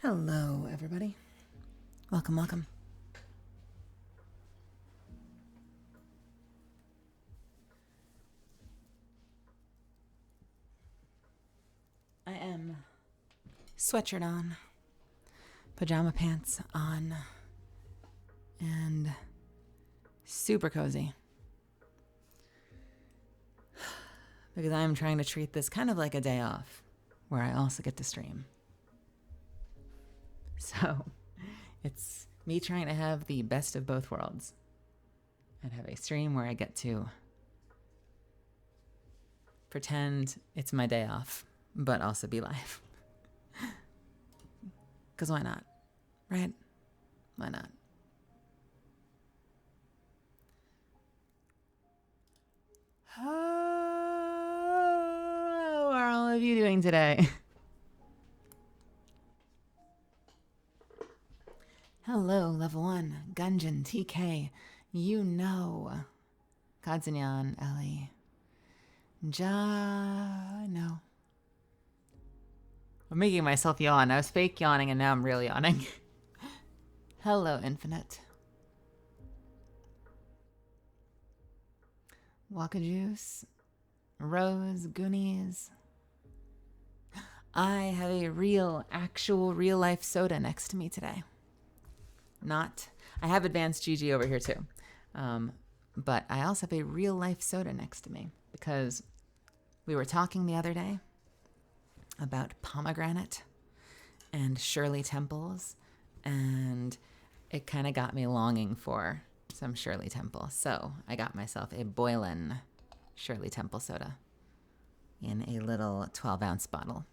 Hello, everybody. Welcome, welcome. I am sweatshirt on, pajama pants on, and super cozy. Because I am trying to treat this kind of like a day off, where I also get to stream. So, it's me trying to have the best of both worlds. And have a stream where I get to pretend it's my day off, but also be live. Because why not? Right? Why not? How are all of you doing today? Hello, level 1, Gungeon, TK, you know, Kadzanyan, Ellie, no. I'm making myself yawn. I was fake yawning and now I'm really yawning. Hello, Infinite. Waka Juice, Rose, Goonies. I have a actual real life soda next to me today. I have advanced GG over here too. But I also have a real life soda next to me because we were talking the other day about pomegranate and Shirley Temples, and it kind of got me longing for some Shirley Temple. So I got myself a Boylan Shirley Temple soda in a little 12-ounce bottle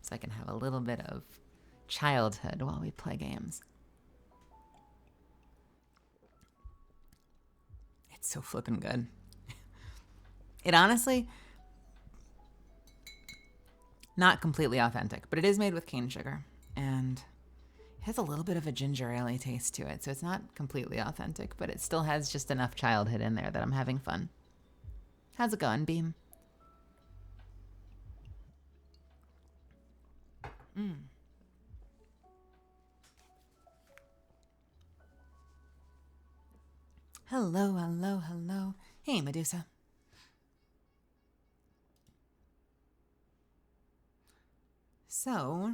so I can have a little bit of childhood while we play games. It's so flippin' good. It honestly, not completely authentic, but it is made with cane sugar, and it has a little bit of a ginger ale taste to it, so it's not completely authentic, but it still has just enough childhood in there that I'm having fun. How's it going, Beam? Hello, hello, hello. Hey, Medusa. So,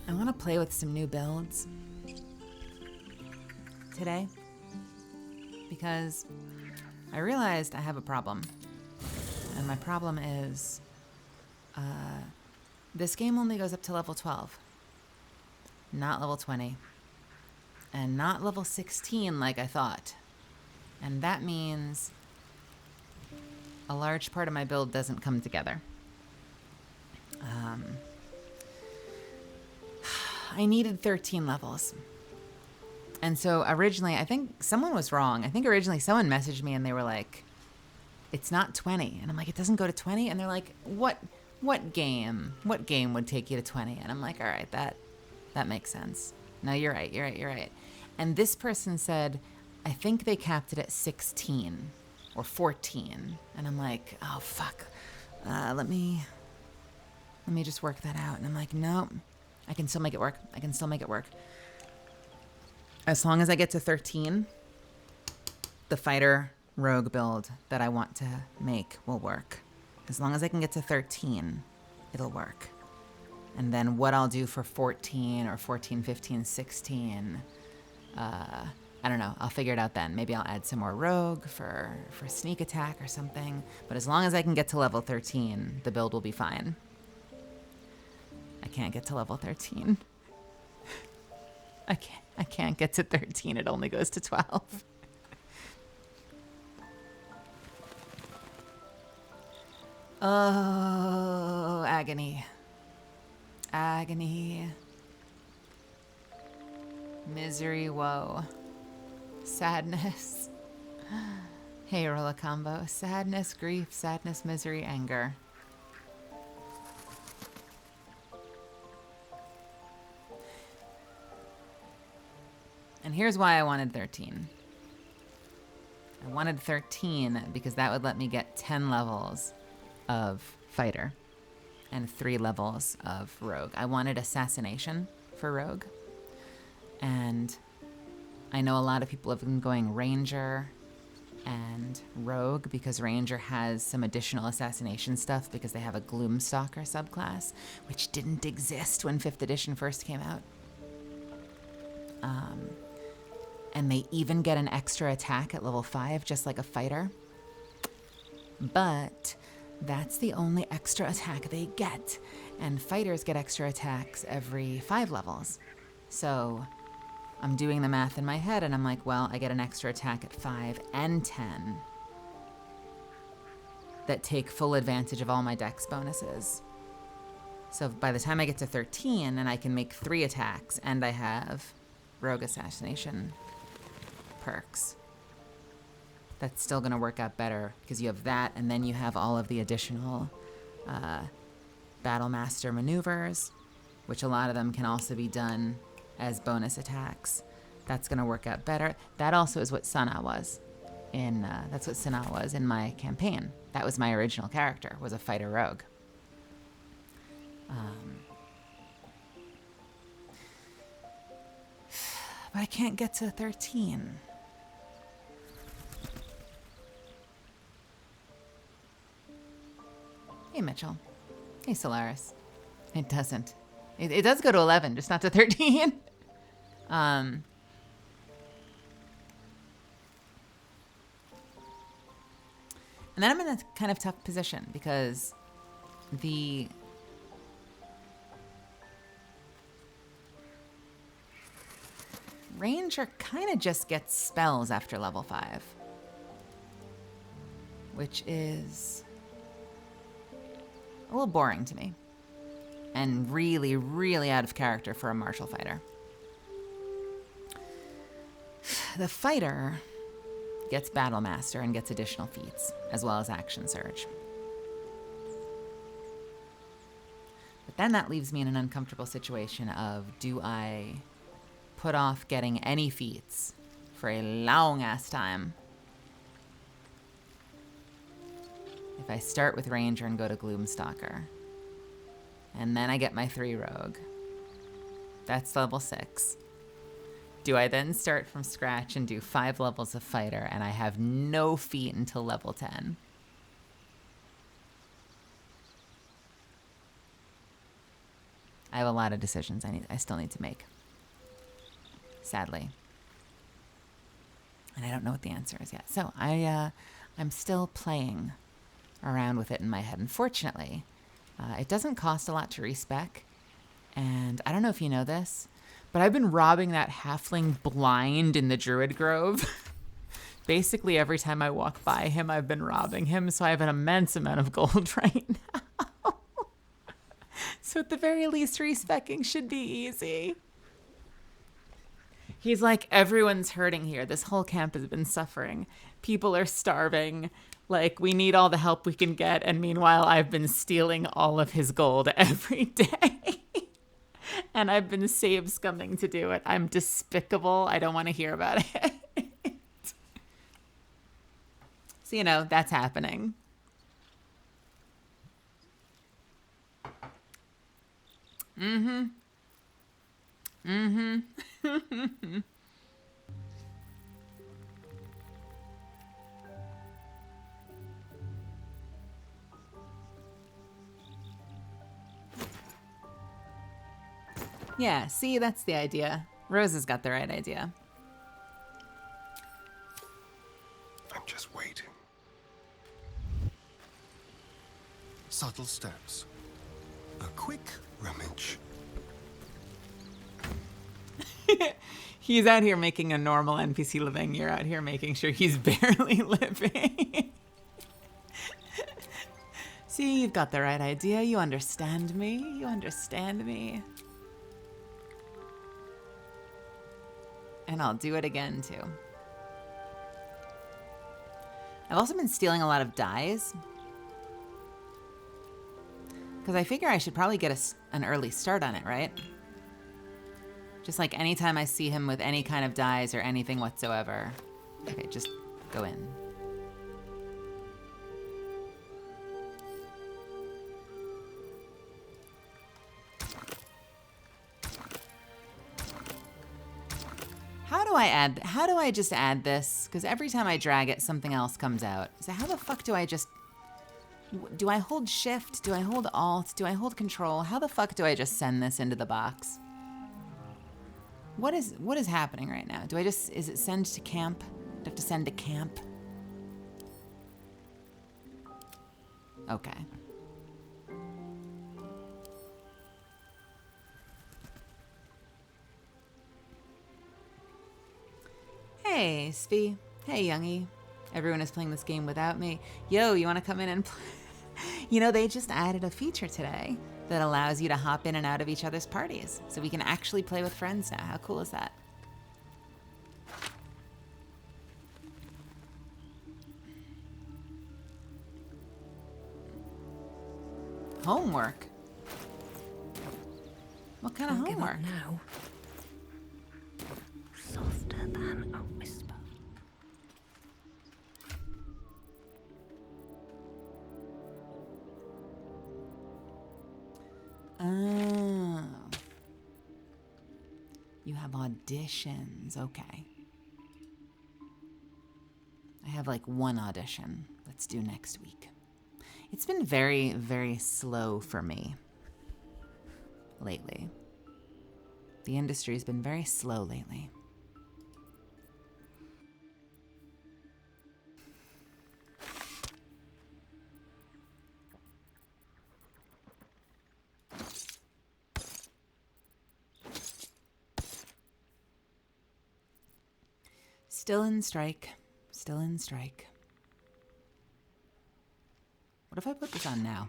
I want to play with some new builds today because I realized I have a problem. And my problem is this game only goes up to level 12, not level 20, and not level 16 like I thought. And that means a large part of my build doesn't come together. I needed 13 levels. And so originally, I think someone was wrong. I think originally someone messaged me and they were like, it's not 20. And I'm like, it doesn't go to 20? And they're like, what game would take you to 20? And I'm like, all right, that makes sense. No, you're right. And this person said, I think they capped it at 16 or 14. And I'm like, oh, fuck. Let me just work that out. And I'm like, no, I can still make it work. As long as I get to 13, the fighter rogue build that I want to make will work. As long as I can get to 13, it'll work. And then what I'll do for 14 or 14, 15, 16, I don't know. I'll figure it out then. Maybe I'll add some more rogue for sneak attack or something. But as long as I can get to level 13, the build will be fine. I can't get to level 13. I can't get to 13. It only goes to 12. Oh, agony. Misery, woe. Sadness. Hey, roll a combo. Sadness, grief, sadness, misery, anger. And here's why I wanted 13. I wanted 13 because that would let me get 10 levels of fighter and 3 levels of rogue. I wanted assassination for rogue. And I know a lot of people have been going ranger and rogue because ranger has some additional assassination stuff because they have a gloomstalker subclass, which didn't exist when 5th edition first came out. And they even get an extra attack at level 5, just like a fighter. But that's the only extra attack they get. And fighters get extra attacks every 5 levels. So I'm doing the math in my head and I'm like, well, I get an extra attack at 5 and 10 that take full advantage of all my dex bonuses. So by the time I get to 13 and I can make 3 attacks and I have rogue assassination perks, that's still going to work out better because you have that and then you have all of the additional battle master maneuvers, which a lot of them can also be done as bonus attacks. That's going to work out better. That also is what Sana was in that's what Sana was in my campaign. That was my original character, was a fighter rogue. But I can't get to 13. Hey, Mitchell. Hey, Solaris. It doesn't. It does go to 11, just not to 13. And then I'm in a kind of tough position because the ranger kind of just gets spells after level 5, which is a little boring to me and really, really out of character for a martial fighter. The fighter gets Battle Master and gets additional feats, as well as Action Surge. But then that leaves me in an uncomfortable situation of, do I put off getting any feats for a long-ass time if I start with Ranger and go to Gloomstalker, and then I get my 3 Rogue? That's level 6. Do I then start from scratch and do 5 levels of Fighter and I have no feat until level 10? I have a lot of decisions I still need to make, sadly. And I don't know what the answer is yet. So I'm still playing around with it in my head. Unfortunately, it doesn't cost a lot to respec. And I don't know if you know this, but I've been robbing that halfling blind in the Druid Grove. Basically, every time I walk by him, I've been robbing him. So I have an immense amount of gold right now. So at the very least, respecking should be easy. He's like, everyone's hurting here. This whole camp has been suffering. People are starving. Like, we need all the help we can get. And meanwhile, I've been stealing all of his gold every day. And I've been save scumming to do it. I'm despicable. I don't want to hear about it. So, you know, that's happening. Mm-hmm. Mm-hmm. Yeah, see, that's the idea. Rose has got the right idea. I'm just waiting. Subtle steps. A quick rummage. He's out here making a normal NPC living. You're out here making sure he's barely living. See, you've got the right idea. You understand me. You understand me. And I'll do it again, too. I've also been stealing a lot of dyes. Because I figure I should probably get an early start on it, right? Just like anytime I see him with any kind of dyes or anything whatsoever. Okay, just go in. How do I just add this? Because every time I drag it, something else comes out. So how the fuck do I just, do I hold shift? Do I hold alt? Do I hold control? How the fuck do I just send this into the box? What is happening right now? Do I just, is it send to camp? Do I have to send to camp? Okay. Hey, Svi. Hey, Youngie. Everyone is playing this game without me. Yo, you want to come in and play? You know, they just added a feature today that allows you to hop in and out of each other's parties. So we can actually play with friends now. How cool is that? Homework? What kind of homework? Now. Softer than a whisper. Oh. You have auditions. Okay. I have like one audition. Let's do next week. It's been very, very slow for me lately. The industry's been very slow lately. Still in strike. Still in strike. What if I put this on now?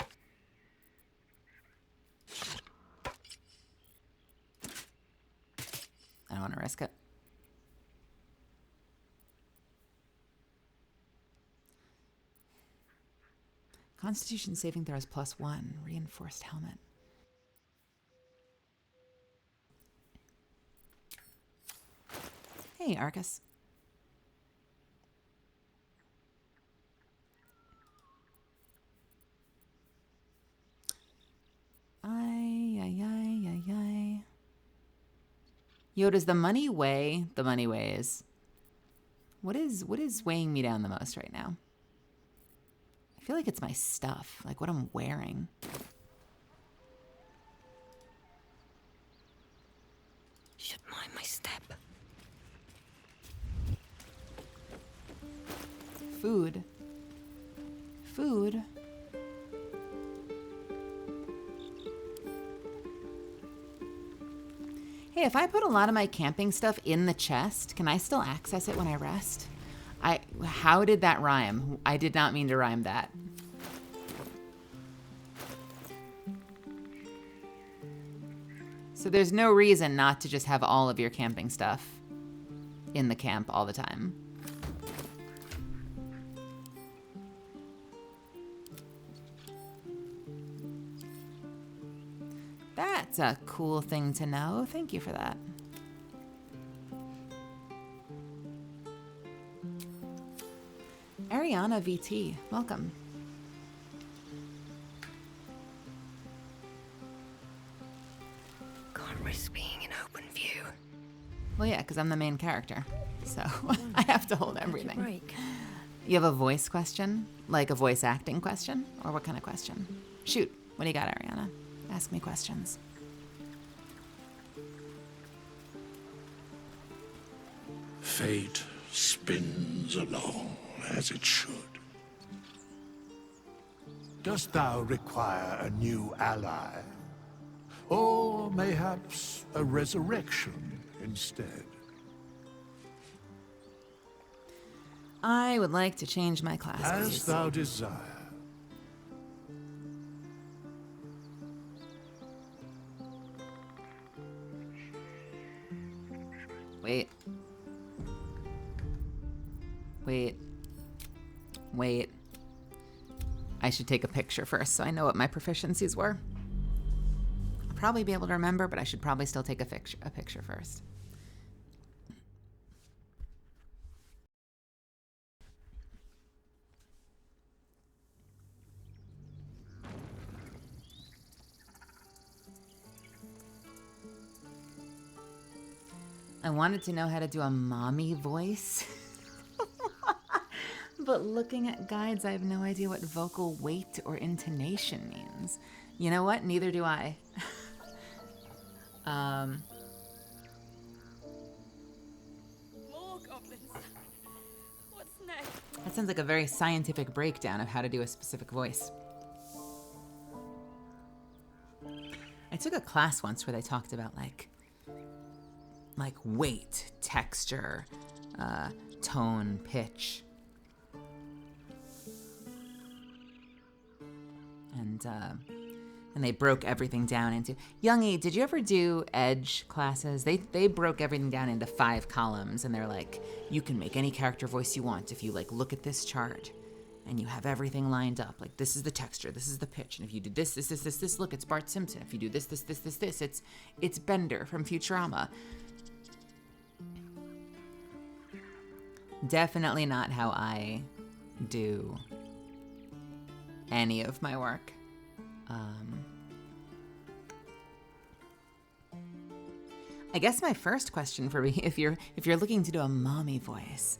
I don't want to risk it. Constitution saving throws +1. Reinforced helmet. Hey, Arcus. Yo, does the money weigh? The money weighs. What is weighing me down the most right now? I feel like it's my stuff, like what I'm wearing. Should mind my step. Food. Food. Hey, if I put a lot of my camping stuff in the chest, can I still access it when I rest? How did that rhyme? I did not mean to rhyme that. So there's no reason not to just have all of your camping stuff in the camp all the time. That's a cool thing to know. Thank you for that. Ariana VT, welcome. Can't risk being in open view. Well, yeah, because I'm the main character, so I have to hold everything. Break. You have a voice question? Like a voice acting question? Or what kind of question? Shoot, what do you got, Ariana? Ask me questions. Fate spins along as it should. Dost thou require a new ally? Or mayhaps a resurrection instead? I would like to change my class, As please. thou desire. Wait. Wait. Wait. I should take a picture first so I know what my proficiencies were. I'll probably be able to remember, but I should probably still take a picture first. I wanted to know how to do a mommy voice. But looking at guides, I have no idea what vocal weight or intonation means. You know what? Neither do I. More goblins. What's next? That sounds like a very scientific breakdown of how to do a specific voice. I took a class once where they talked about like weight, texture, tone, pitch. And they broke everything down into... Youngie, did you ever do Edge classes? They broke everything down into 5 columns, and they're like, you can make any character voice you want if you like look at this chart and you have everything lined up. Like, this is the texture, this is the pitch, and if you do this, look, it's Bart Simpson. If you do this, it's Bender from Futurama. Definitely not how I do any of my work. I guess my first question for me, if you're looking to do a mommy voice,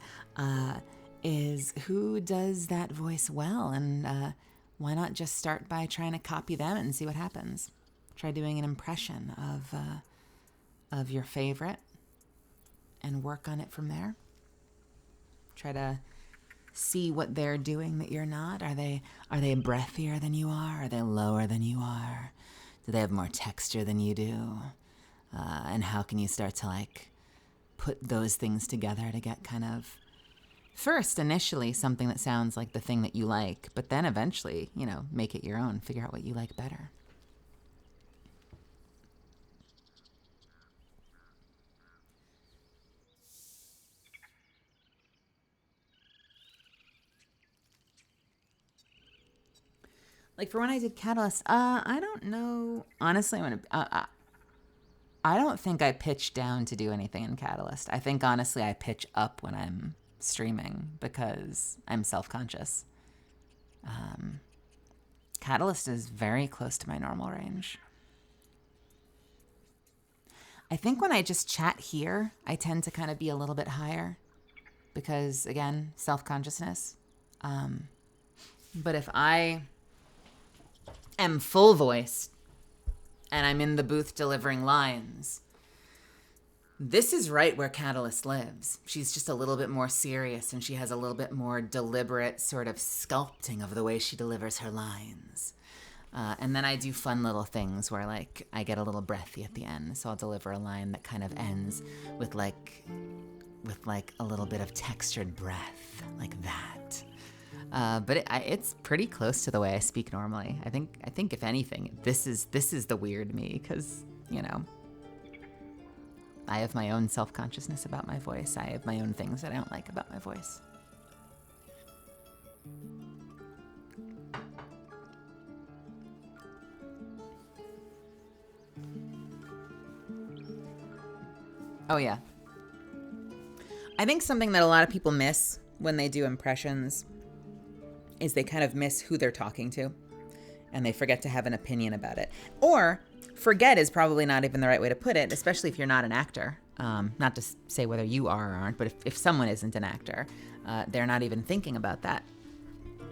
is who does that voice well, and why not just start by trying to copy them and see what happens. Try doing an impression of your favorite and work on it from there. Try to see what they're doing that you're not. Are they breathier than you are? Are they lower than you are? Do they have more texture than you do? And how can you start to like put those things together to get kind of, first, initially, something that sounds like the thing that you like, but then eventually, make it your own. Figure out what you like better. Like for when I did Catalyst, I don't know. Honestly, I don't think I pitch down to do anything in Catalyst. I think honestly I pitch up when I'm streaming because I'm self-conscious. Catalyst is very close to my normal range. I think when I just chat here, I tend to kind of be a little bit higher because, again, self-consciousness. But if I am full voiced and I'm in the booth delivering lines, this is right where Catalyst lives. She's just a little bit more serious, and she has a little bit more deliberate sort of sculpting of the way she delivers her lines. And then I do fun little things where like I get a little breathy at the end, so I'll deliver a line that kind of ends with like a little bit of textured breath, like that. But it's pretty close to the way I speak normally. I think if anything, this is the weird me, because I have my own self-consciousness about my voice. I have my own things that I don't like about my voice. Oh yeah. I think something that a lot of people miss when they do impressions is they kind of miss who they're talking to, and they forget to have an opinion about it. Or forget is probably not even the right way to put it, especially if you're not an actor. Not to say whether you are or aren't, but if someone isn't an actor, they're not even thinking about that.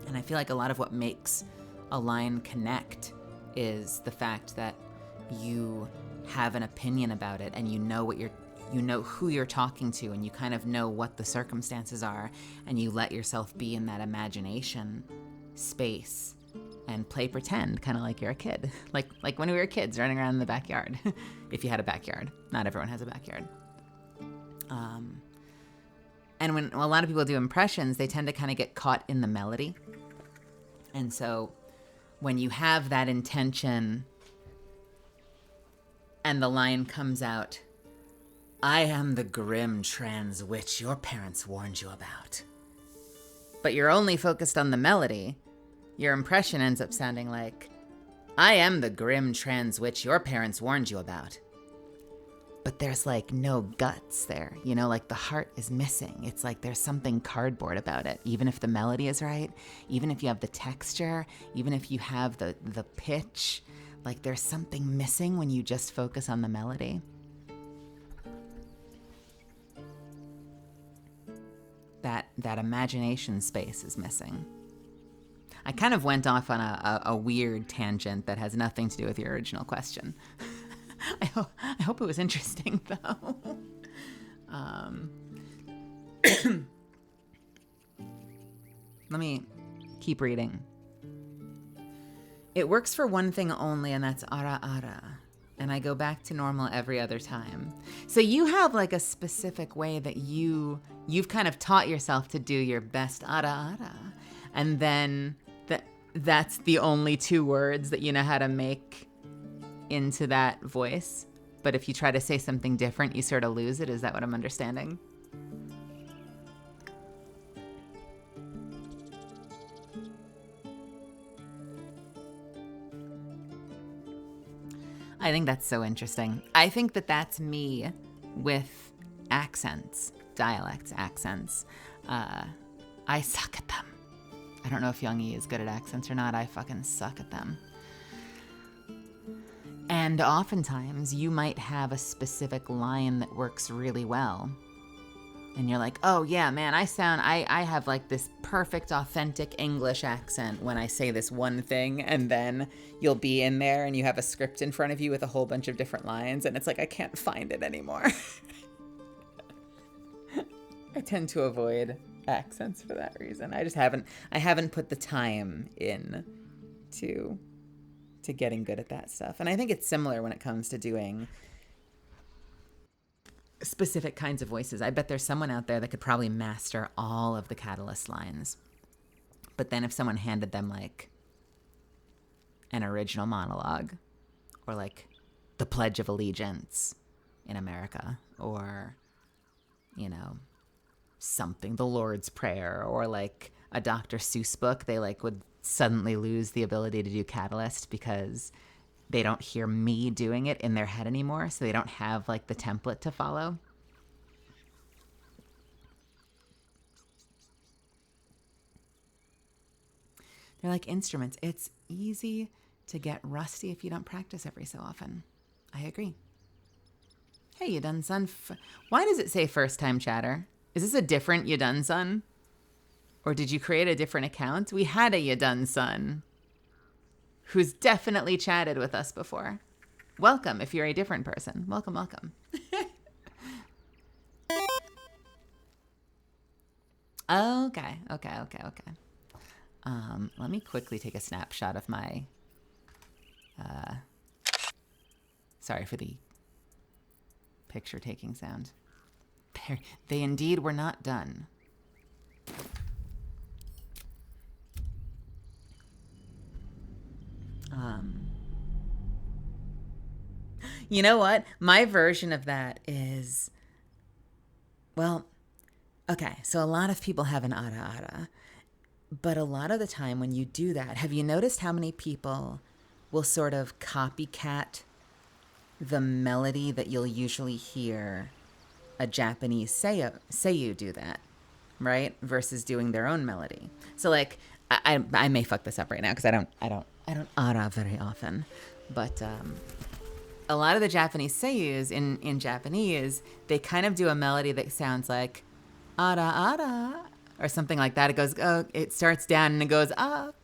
And I feel like a lot of what makes a line connect is the fact that you have an opinion about it, and you know who you're talking to, and you kind of know what the circumstances are, and you let yourself be in that imagination space and play pretend, kind of like you're a kid, like when we were kids running around in the backyard. If you had a backyard. Not everyone has a backyard. And when a lot of people do impressions, they tend to kind of get caught in the melody. And so when you have that intention and the line comes out, "I am the grim trans witch your parents warned you about," but you're only focused on the melody, your impression ends up sounding like, I am the grim trans witch your parents warned you about. But there's like no guts there, you know, like the heart is missing. It's like there's something cardboard about it, even if the melody is right, even if you have the texture, even if you have the pitch, like there's something missing when you just focus on the melody. That imagination space is missing. I kind of went off on a weird tangent that has nothing to do with your original question. I hope it was interesting, though. Let me keep reading. It works for one thing only, and that's ara ara. And I go back to normal every other time. So you have like a specific way that you've kind of taught yourself to do your best ara ara. And then that's the only 2 words that you know how to make into that voice. But if you try to say something different, you sort of lose it. Is that what I'm understanding? I think that's so interesting. I think that that's me with accents, dialects, accents. I suck at them. I don't know if Youngie is good at accents or not. I fucking suck at them. And oftentimes you might have a specific line that works really well. And you're like, oh yeah, man, I have like this perfect, authentic English accent when I say this one thing. And then you'll be in there and you have a script in front of you with a whole bunch of different lines. And it's like, I can't find it anymore. I tend to avoid accents for that reason. I haven't put the time in to getting good at that stuff. And I think it's similar when it comes to doing specific kinds of voices. I bet there's someone out there that could probably master all of the Catalyst lines. But then if someone handed them like an original monologue or like the Pledge of Allegiance in America, or, you know, something, the Lord's Prayer, or like a Dr. Seuss book, they like would suddenly lose the ability to do Catalyst because they don't hear me doing it in their head anymore, so they don't have like the template to follow. They're like instruments. It's easy to get rusty if you don't practice every so often. I agree. Hey, you done, son? Why does it say first time chatter? Is this a different you done, son? Or did you create a different account? We had a you done, son who's definitely chatted with us before. Welcome if you're a different person. Welcome, welcome. Okay. Let me quickly take a snapshot of my... sorry for the picture-taking sound. They indeed were not done. You know what? My version of that is, well, okay, so a lot of people have an ara ara, but a lot of the time when you do that, have you noticed how many people will sort of copycat the melody that you'll usually hear a Japanese seiyuu do that, right? Versus doing their own melody. So like, I may fuck this up right now because I don't ara very often, but a lot of the Japanese seiyus in Japanese, they kind of do a melody that sounds like ara ara or something like that. It goes, oh, it starts down and it goes up.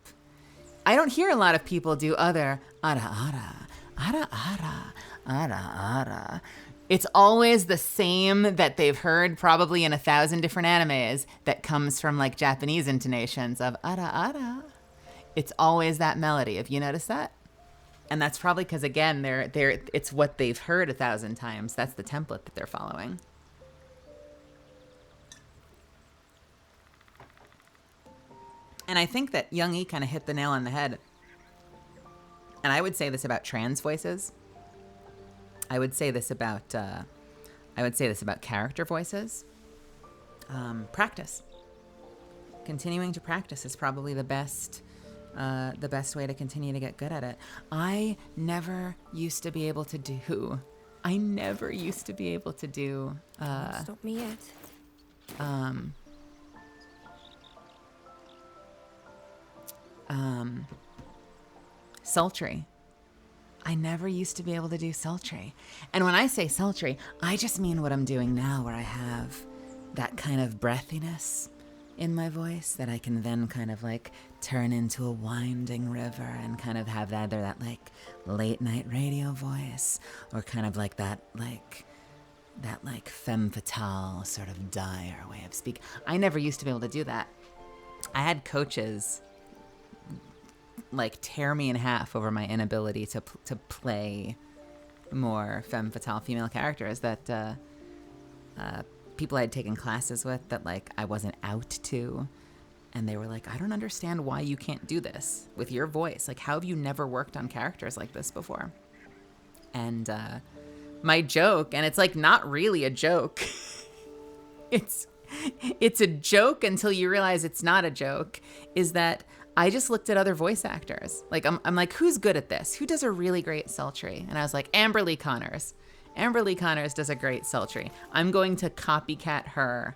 I don't hear a lot of people do other ara ara, ara ara, ara ara. It's always the same that they've heard probably in 1,000 different animes that comes from like Japanese intonations of ara ara. It's always that melody. Have you noticed that? And that's probably because, again, it's what they've heard 1,000 times. That's the template that they're following. And I think that Youngie kind of hit the nail on the head. And I would say this about trans voices. I would say this about character voices. Practice. continuing to practice is probably the best way to continue to get good at it. I never used to be able to do Stop me yet. sultry. I never used to be able to do sultry. And when I say sultry, I just mean what I'm doing now, where I have that kind of breathiness in my voice that I can then kind of like turn into a winding river and kind of have either that like late night radio voice or kind of like that femme fatale sort of dire way of speaking. I never used to be able to do that. I had coaches like tear me in half over my inability to play more femme fatale female characters that people I had taken classes with that like I wasn't out to, and they were like, I don't understand why you can't do this with your voice. Like, how have you never worked on characters like this before? And my joke, and it's like not really a joke. it's a joke until you realize it's not a joke, is that I just looked at other voice actors. Like, I'm like, who's good at this? Who does a really great sultry? And I was like, Amber Lee Connors. Amber Lee Connors does a great sultry. I'm going to copycat her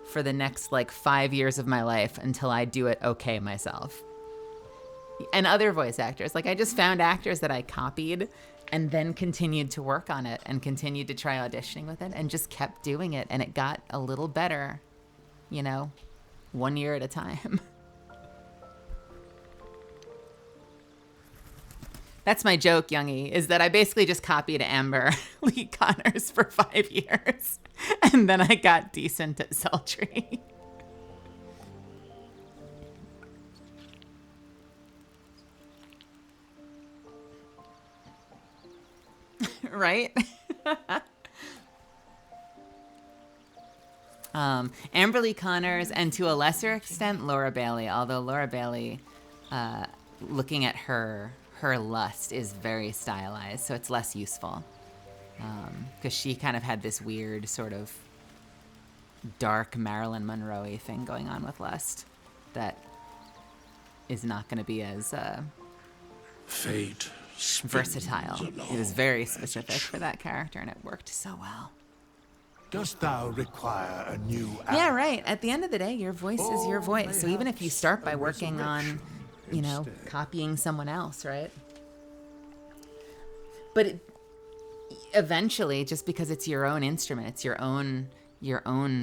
for the next like 5 years of my life until I do it okay myself. And other voice actors. Like, I just found actors that I copied and then continued to work on it and continued to try auditioning with it and just kept doing it. And it got a little better, 1 year at a time. That's my joke, Youngie, is that I basically just copied Amber Lee Connors for 5 years. And then I got decent at sultry. Right? Amber Lee Connors, and to a lesser extent, Laura Bailey. Although Laura Bailey, looking at her lust is very stylized, so it's less useful. Because she kind of had this weird sort of dark Marilyn Monroe-y thing going on with lust that is not going to be as Fate versatile. It was very specific for that character, and it worked so well. Dost thou require a new Yeah, right. At the end of the day, your voice is your voice. So even if you start by working on, copying someone else, right? But eventually, just because it's your own instrument, it's your own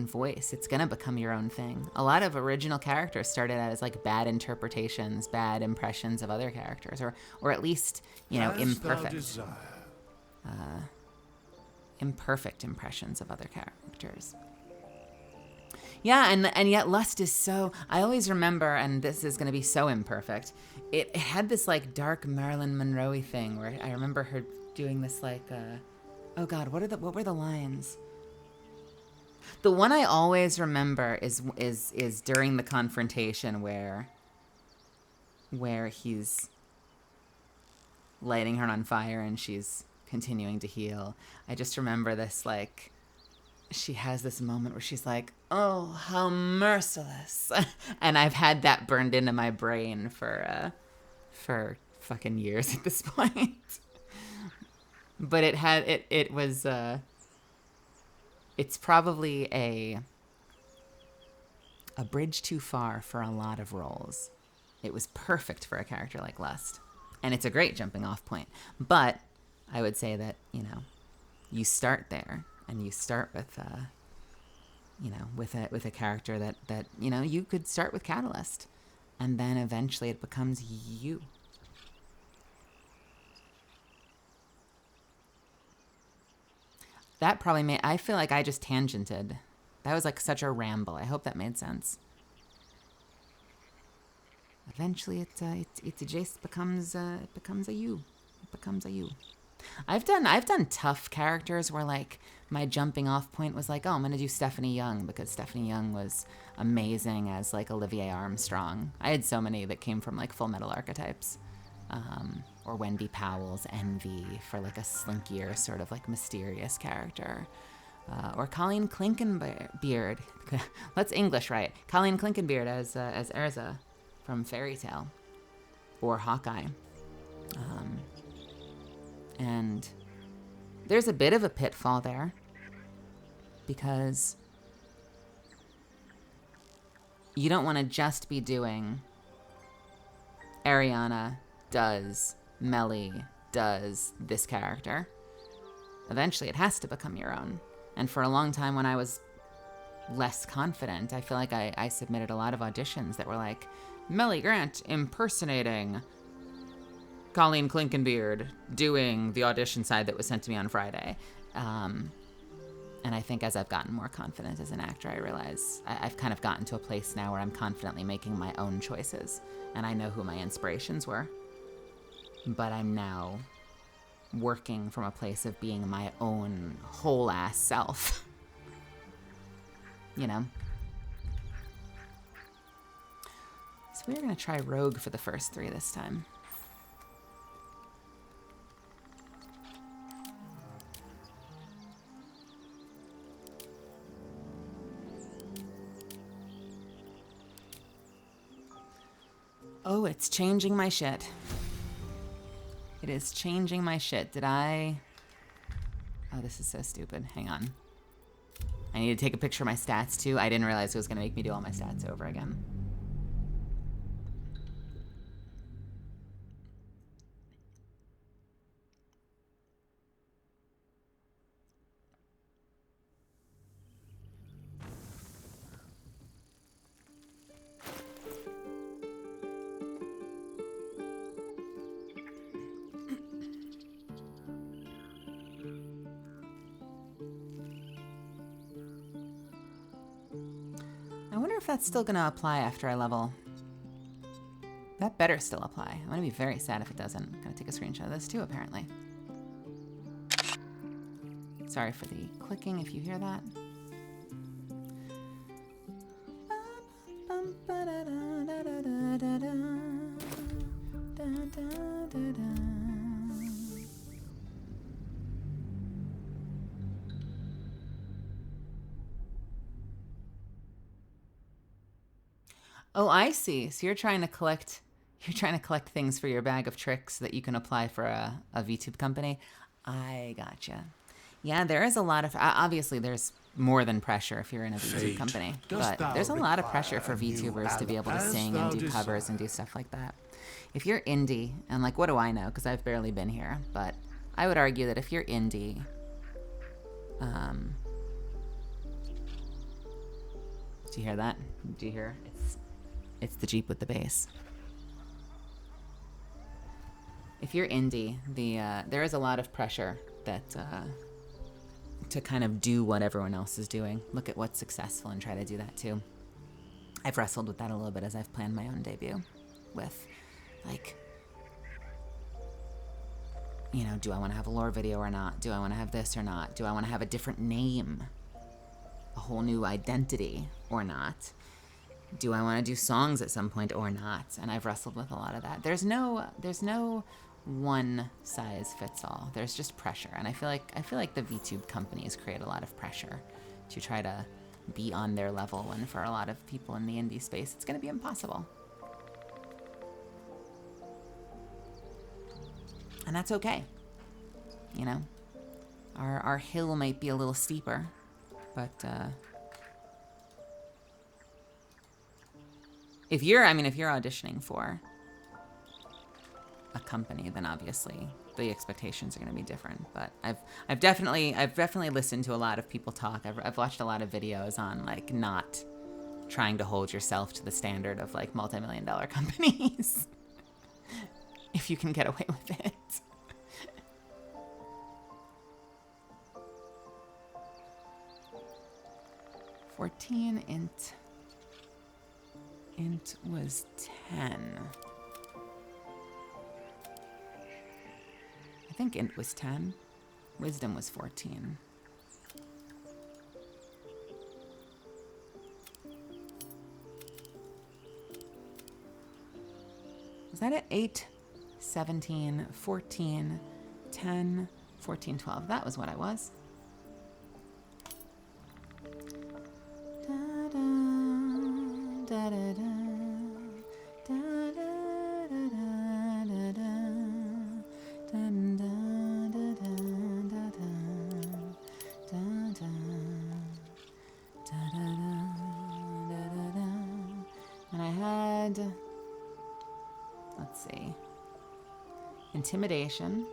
voice, it's gonna become your own thing. A lot of original characters started out as like bad interpretations, bad impressions of other characters, or at least, imperfect. Imperfect impressions of other characters. Yeah, and yet lust is so, I always remember, and this is going to be so imperfect, it had this like dark Marilyn Monroe thing where I remember her doing this like, oh God, what were the lines? The one I always remember is during the confrontation where he's lighting her on fire and she's continuing to heal. I just remember this, like, she has this moment where she's like, oh, how merciless. And I've had that burned into my brain for fucking years at this point. But it's probably a bridge too far for a lot of roles. It was perfect for a character like Lust. And it's a great jumping off point. But I would say that, you start there, and you start with, with a character that you could start with Catalyst, and then eventually it becomes you. That probably I feel like I just tangented. That was like such a ramble. I hope that made sense. Eventually it just becomes a you. It becomes a you. I've done tough characters where like my jumping off point was like, oh, I'm gonna do Stephanie Young because Stephanie Young was amazing as like Olivia Armstrong. I had so many that came from like Full Metal Archetypes, or Wendy Powell's Envy for like a slinkier sort of like mysterious character. Or Colleen Clinkenbeard. Let's English right. Colleen Clinkenbeard as Erza from Fairy Tale. Or Hawkeye. And there's a bit of a pitfall there. Because you don't want to just be doing Ariana does, Melly does this character. Eventually it has to become your own. And for a long time when I was less confident, I feel like I submitted a lot of auditions that were like, Melly Grant impersonating Colleen Clinkenbeard doing the audition side that was sent to me on Friday. And I think as I've gotten more confident as an actor, I realize I've kind of gotten to a place now where I'm confidently making my own choices. And I know who my inspirations were. But I'm now working from a place of being my own whole ass self. You know? So we're going to try Rogue for the first 3 this time. Oh, it's changing my shit. It is changing my shit. Did I... Oh, this is so stupid. Hang on. I need to take a picture of my stats, too. I didn't realize it was going to make me do all my stats over again. That's still gonna apply after I level. That better still apply. I'm gonna be very sad if it doesn't. I'm gonna take a screenshot of this too, apparently. Sorry for the clicking if you hear that. Oh, I see. So you're trying to collect things for your bag of tricks that you can apply for a VTube company. I gotcha. Yeah, there is a lot of, obviously there's more than pressure if you're in a VTube company, but there's a lot of pressure for VTubers to be able to sing and do covers and do stuff like that. If you're indie, and like, what do I know? Because I've barely been here, but I would argue that if you're indie, do you hear that? Do you hear? It's the Jeep with the bass. If you're indie, there is a lot of pressure that to kind of do what everyone else is doing. Look at what's successful and try to do that too. I've wrestled with that a little bit as I've planned my own debut with, like, you know, do I want to have a lore video or not? Do I want to have this or not? Do I want to have a different name? A whole new identity or not? Do I want to do songs at some point or not? And I've wrestled with a lot of that. There's no one size fits all. There's just pressure, and I feel like the VTube companies create a lot of pressure to try to be on their level, when for a lot of people in the indie space, it's going to be impossible. And that's okay. You know, our hill might be a little steeper, but if you're auditioning for a company, then obviously the expectations are going to be different. But I've definitely listened to a lot of people talk. I've watched a lot of videos on, like, not trying to hold yourself to the standard of, like, multi-million-dollar companies if you can get away with it. $14 int was 10. I think int was 10. Wisdom was 14. Was that it? 8, 17, 14, 10, 14, 12. That was what I was. da, da, da, da, da, da, da, da, dun, da, da, da, da, da, da, da, da, da, da, da. And I had, let's see, intimidation.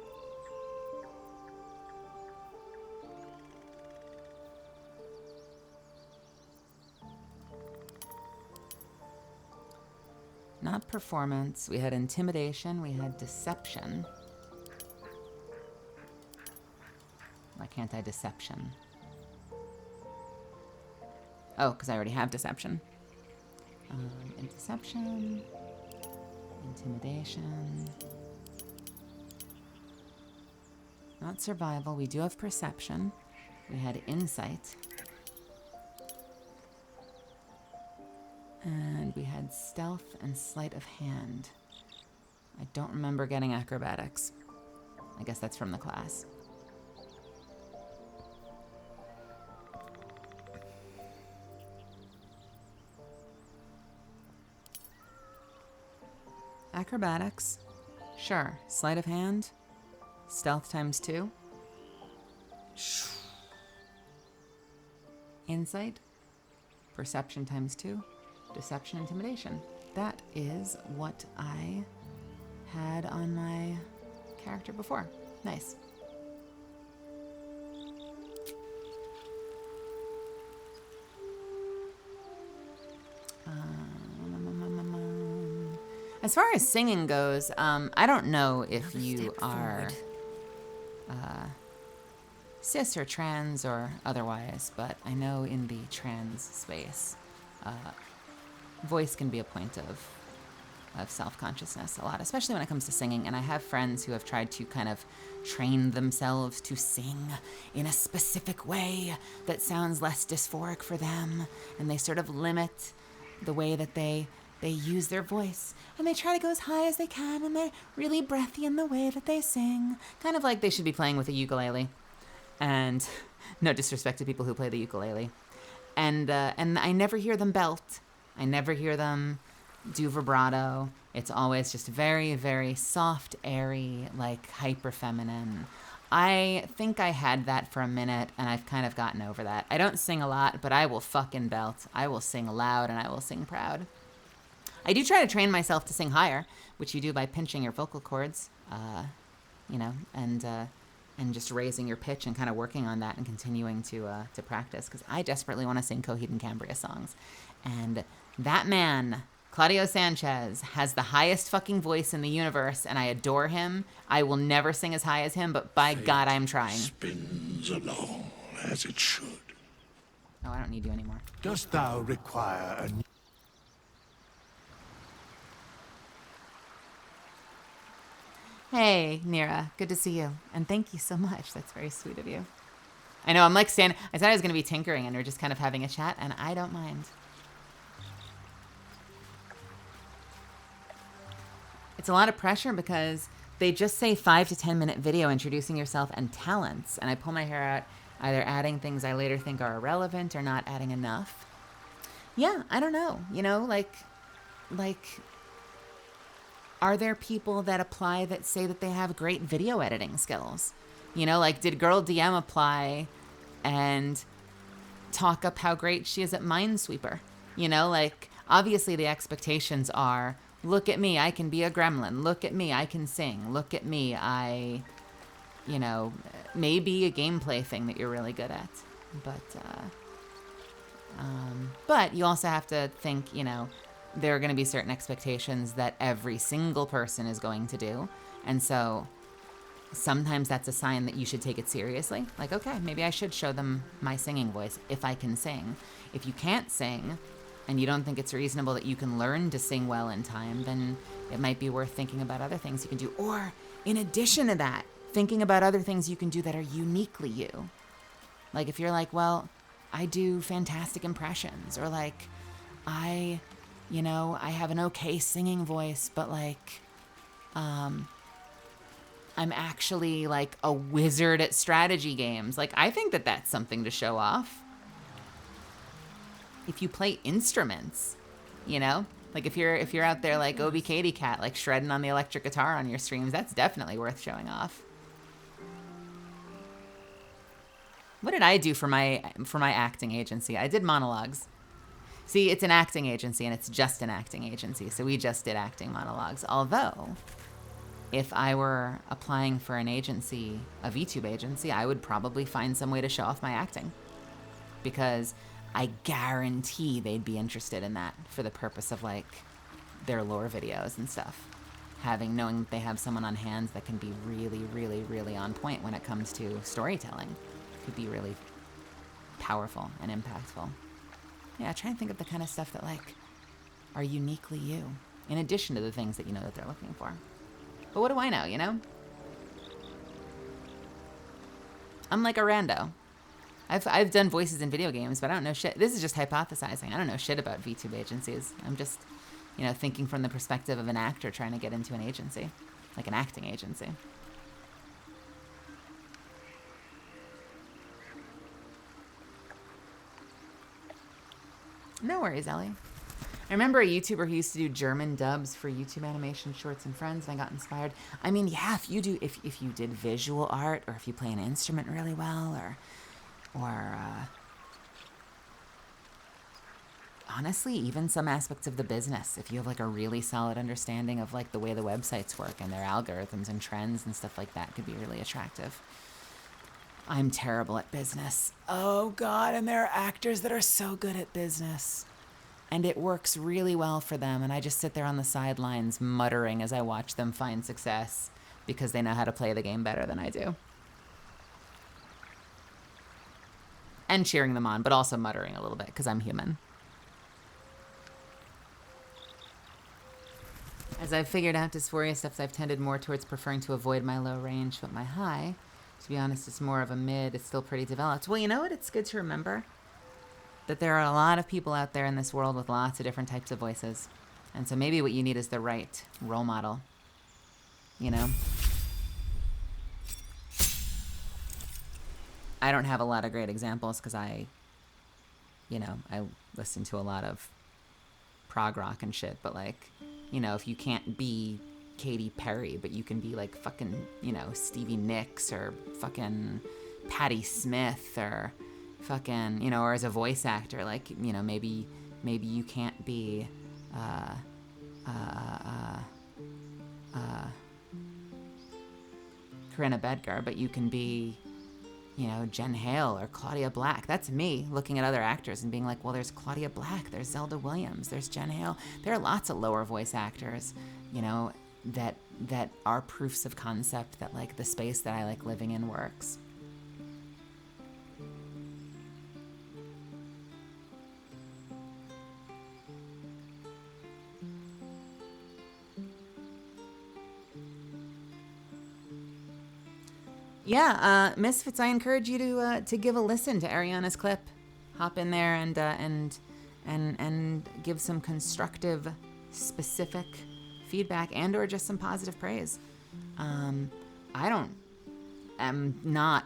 Not performance. We had intimidation. We had deception. Why can't I deception? Oh, because I already have deception. In deception, intimidation. Not survival. We do have perception. We had insight. And we had stealth and sleight of hand. I don't remember getting acrobatics. I guess that's from the class. Acrobatics. Sure. Sleight of hand. Stealth ×2. Insight. Perception ×2. Deception, intimidation. That is what I had on my character before. Nice. As far as singing goes, I don't know if you are cis or trans or otherwise, but I know in the trans space, voice can be a point of self-consciousness a lot, especially when it comes to singing. And I have friends who have tried to kind of train themselves to sing in a specific way that sounds less dysphoric for them, and they sort of limit the way that they use their voice, and they try to go as high as they can, and they're really breathy in the way that they sing, kind of like they should be playing with a ukulele. And no disrespect to people who play the ukulele, and I never hear them belt. I never hear them do vibrato. It's always just very, very soft, airy, like hyper feminine. I think I had that for a minute, and I've kind of gotten over that. I don't sing a lot, but I will fucking belt. I will sing loud, and I will sing proud. I do try to train myself to sing higher, which you do by pinching your vocal cords, and just raising your pitch and kind of working on that and continuing to practice, because I desperately want to sing Coheed and Cambria songs. And that man, Claudio Sanchez, has the highest fucking voice in the universe, and I adore him. I will never sing as high as him, but by God, I'm trying. Spins along as it should. Oh, I don't need you anymore. Dost thou require a new... Hey, Nira, good to see you. And thank you so much. That's very sweet of you. I know, I'm like standing, I said I was going to be tinkering, and we're just kind of having a chat, and I don't mind. It's a lot of pressure because they just say 5 to 10 minute video introducing yourself and talents, and I pull my hair out, either adding things I later think are irrelevant or not adding enough. Yeah, I don't know. You know, like, are there people that apply that say that they have great video editing skills? You know, like, did Girl DM apply and talk up how great she is at Minesweeper? You know, like, obviously the expectations are, look at me, I can be a gremlin. Look at me, I can sing. Look at me, maybe a gameplay thing that you're really good at. But you also have to think, there are going to be certain expectations that every single person is going to do. And so sometimes that's a sign that you should take it seriously. Like, okay, maybe I should show them my singing voice if I can sing. If you can't sing and you don't think it's reasonable that you can learn to sing well in time, then it might be worth thinking about other things you can do. Or in addition to that, thinking about other things you can do that are uniquely you. Like if you're like, well, I do fantastic impressions, or like, I have an okay singing voice, but like, I'm actually like a wizard at strategy games. Like, I think that that's something to show off. If you play instruments, You know? Like if you're out there like Obi Katie Cat, like shredding on the electric guitar on your streams, that's definitely worth showing off. What did I do for my acting agency? I did monologues. See, it's an acting agency and it's just an acting agency, so we just did acting monologues. Although, if I were applying for an agency, a VTube agency, I would probably find some way to show off my acting. Because I guarantee they'd be interested in that for the purpose of like their lore videos and stuff. Knowing that they have someone on hand that can be really, really, really on point when it comes to storytelling could be really powerful and impactful. Yeah, try and think of the kind of stuff that like are uniquely you, in addition to the things that you know that they're looking for. But what do I know, you know? I'm like a rando. I've done voices in video games, but I don't know shit. This is just hypothesizing. I don't know shit about VTube agencies. I'm just, you know, thinking from the perspective of an actor trying to get into an agency, like an acting agency. No worries, Ellie. I remember a YouTuber who used to do German dubs for YouTube animation shorts and friends, and I got inspired. I mean, yeah, if you did visual art, or if you play an instrument really well, or honestly, even some aspects of the business, if you have like a really solid understanding of like the way the websites work and their algorithms and trends and stuff like that, could be really attractive. I'm terrible at business. Oh God, and there are actors that are so good at business. And it works really well for them, and I just sit there on the sidelines muttering as I watch them find success because they know how to play the game better than I do. And cheering them on, but also muttering a little bit because I'm human. As I've figured out dysphoria stuff, I've tended more towards preferring to avoid my low range, but my high, to be honest, it's more of a mid. It's still pretty developed. Well, you know what? It's good to remember that there are a lot of people out there in this world with lots of different types of voices. And so maybe what you need is the right role model, you know? I don't have a lot of great examples because I listen to a lot of prog rock and shit, but like, you know, if you can't be Katy Perry, but you can be like fucking, you know, Stevie Nicks or fucking Patti Smith or fucking, you know, or as a voice actor, like, you know, maybe you can't be Corinna Bedgar, but you can be, you know, Jen Hale or Claudia Black. That's me looking at other actors and being like, well, there's Claudia Black, there's Zelda Williams, there's Jen Hale. There are lots of lower voice actors, you know, that are proofs of concept that like the space that I like living in works. Yeah, Misfits, I encourage you to give a listen to Ariana's clip. Hop in there and give some constructive, specific feedback and or just some positive praise. I'm not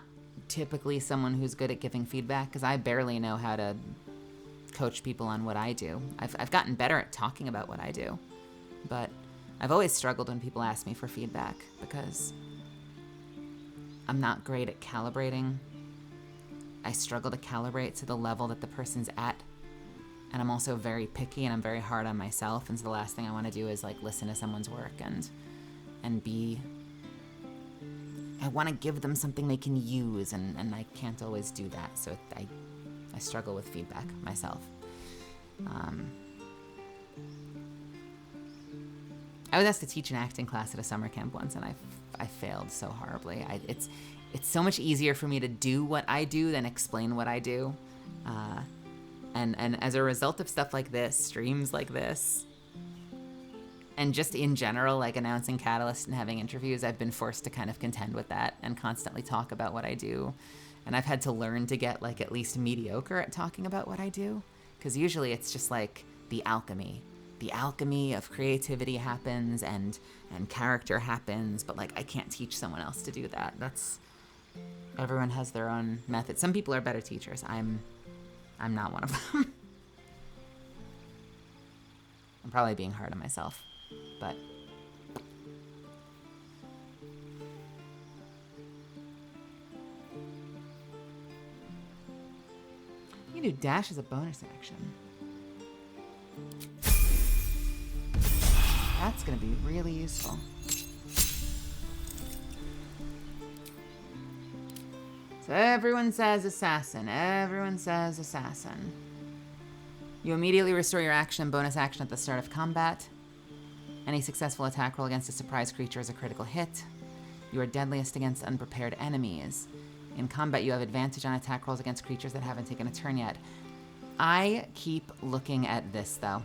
typically someone who's good at giving feedback because I barely know how to coach people on what I do. I've gotten better at talking about what I do, but I've always struggled when people ask me for feedback because I'm not great at calibrating. I struggle to calibrate to the level that the person's at. And I'm also very picky and I'm very hard on myself. And so the last thing I want to do is like listen to someone's work and be, I want to give them something they can use and I can't always do that. So I struggle with feedback myself. I was asked to teach an acting class at a summer camp once and I failed so horribly. It's so much easier for me to do what I do than explain what I do. And as a result of stuff like this, streams like this, and just in general, like announcing Catalyst and having interviews, I've been forced to kind of contend with that and constantly talk about what I do. And I've had to learn to get like at least mediocre at talking about what I do. Because usually it's just like the alchemy. The alchemy of creativity happens and character happens, but like I can't teach someone else to do that. Everyone has their own method. Some people are better teachers. I'm not one of them. I'm probably being hard on myself, but... You can do dash as a bonus action. That's gonna be really useful. So everyone says assassin. Everyone says assassin. You immediately restore your action and bonus action at the start of combat. Any successful attack roll against a surprise creature is a critical hit. You are deadliest against unprepared enemies. In combat, you have advantage on attack rolls against creatures that haven't taken a turn yet. I keep looking at this, though.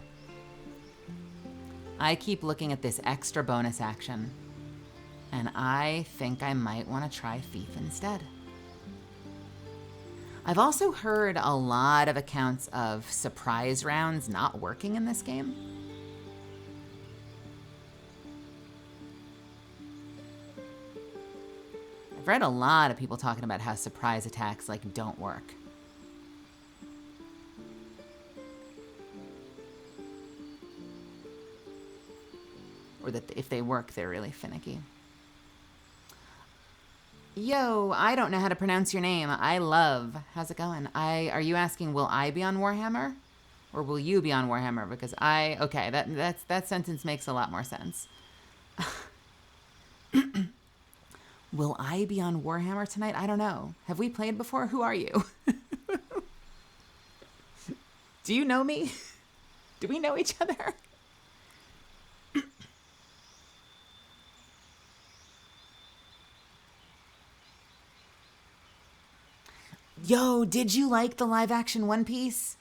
I keep looking at this extra bonus action, and I think I might want to try Thief instead. I've also heard a lot of accounts of surprise rounds not working in this game. I've read a lot of people talking about how surprise attacks, like, don't work. Or that if they work, they're really finicky. Yo, I don't know how to pronounce your name. I love. How's it going? Are you asking, will I be on Warhammer? Or will you be on Warhammer? Because okay, that sentence makes a lot more sense. Will I be on Warhammer tonight? I don't know. Have we played before? Who are you? Do you know me? Do we know each other? Yo, did you like the live action One Piece?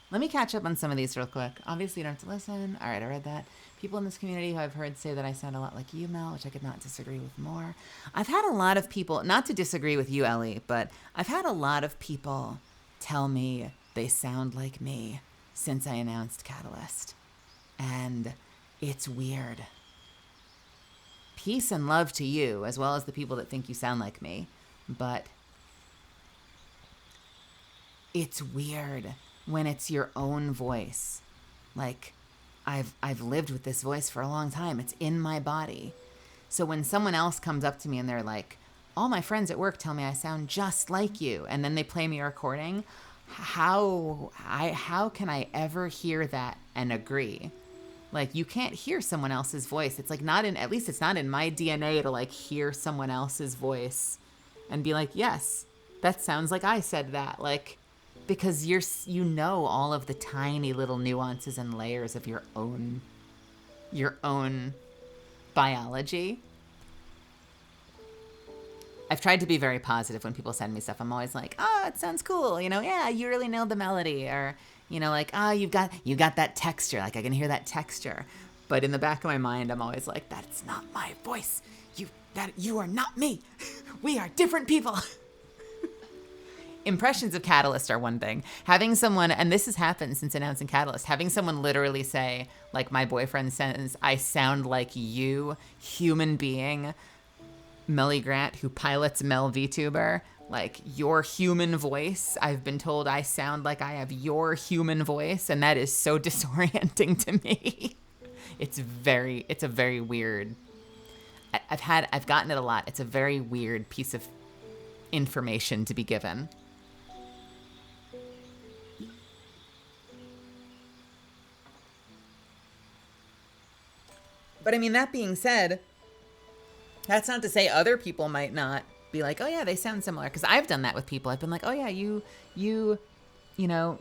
Let me catch up on some of these real quick. Obviously, you don't have to listen. All right, I read that. People in this community who I've heard say that I sound a lot like you, Mel, which I could not disagree with more. I've had a lot of people, not to disagree with you, Ellie, but I've had a lot of people tell me they sound like me since I announced Catalyst. And it's weird. Peace and love to you, as well as the people that think you sound like me. But it's weird when it's your own voice. Like, I've lived with this voice for a long time. It's in my body. So when someone else comes up to me and they're like, all my friends at work tell me I sound just like you, and then they play me a recording, how can I ever hear that and agree? Like, you can't hear someone else's voice. It's like at least it's not in my DNA to like hear someone else's voice and be like, yes, that sounds like I said that. Like, because you know all of the tiny little nuances and layers of your own biology. I've tried to be very positive when people send me stuff. I'm always like, oh, it sounds cool. You know, yeah, you really nailed the melody. Or, you know, like, oh, you got that texture. Like, I can hear that texture. But in the back of my mind, I'm always like, that's not my voice. You are not me. We are different people. Impressions of Catalyst are one thing. Having someone, and this has happened since announcing Catalyst, having someone literally say, like my boyfriend says, I sound like you, human being, Melly Grant, who pilots Mel VTuber, like your human voice. I've been told I sound like I have your human voice, and that is so disorienting to me. It's a very weird. I've gotten it a lot. It's a very weird piece of information to be given. But I mean, that being said, that's not to say other people might not be like, oh yeah, they sound similar. Because I've done that with people. I've been like, oh yeah, you know,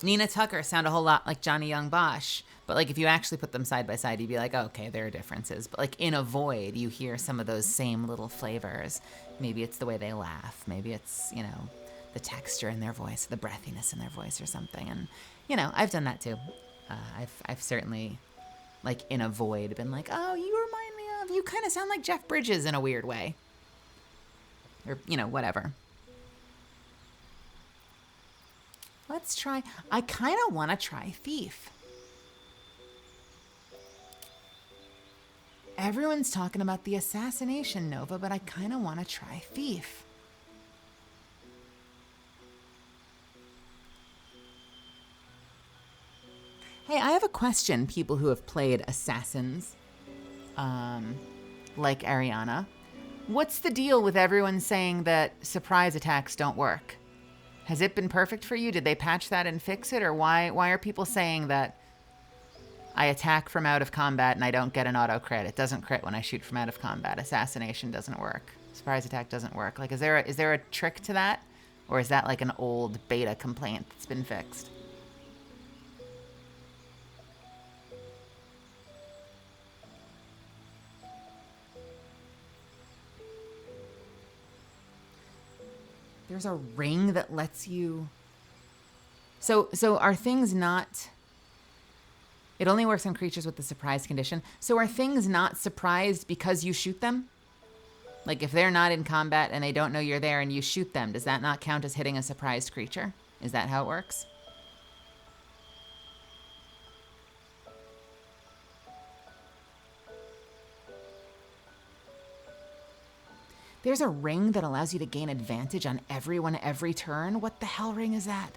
Nina Tucker sound a whole lot like Johnny Young Bosch. But like, if you actually put them side by side, you'd be like, oh, okay, there are differences. But like in a Void, you hear some of those same little flavors. Maybe it's the way they laugh. Maybe it's, you know, the texture in their voice, the breathiness in their voice or something. And, you know, I've done that too. I've certainly, like in a Void, been like, oh, you remind me of, you kind of sound like Jeff Bridges in a weird way. Or, you know, whatever. Let's try, I kind of want to try Thief. Everyone's talking about the Assassination Nova, but I kind of want to try Thief. question people who have played assassins, like Ariana. What's the deal with everyone saying that surprise attacks don't work? Has it been perfect for you? Did they patch that and fix it? Or why are people saying that I attack from out of combat and I don't get an auto crit? It doesn't crit when I shoot from out of combat. Assassination doesn't work. Surprise attack doesn't work. Like, is there a trick to that? Or is that like an old beta complaint that's been fixed? There's a ring that lets you... So are things not... It only works on creatures with the surprise condition. So are things not surprised because you shoot them? Like if they're not in combat and they don't know you're there and you shoot them, does that not count as hitting a surprised creature? Is that how it works? There's a ring that allows you to gain advantage on everyone every turn. What the hell ring is that?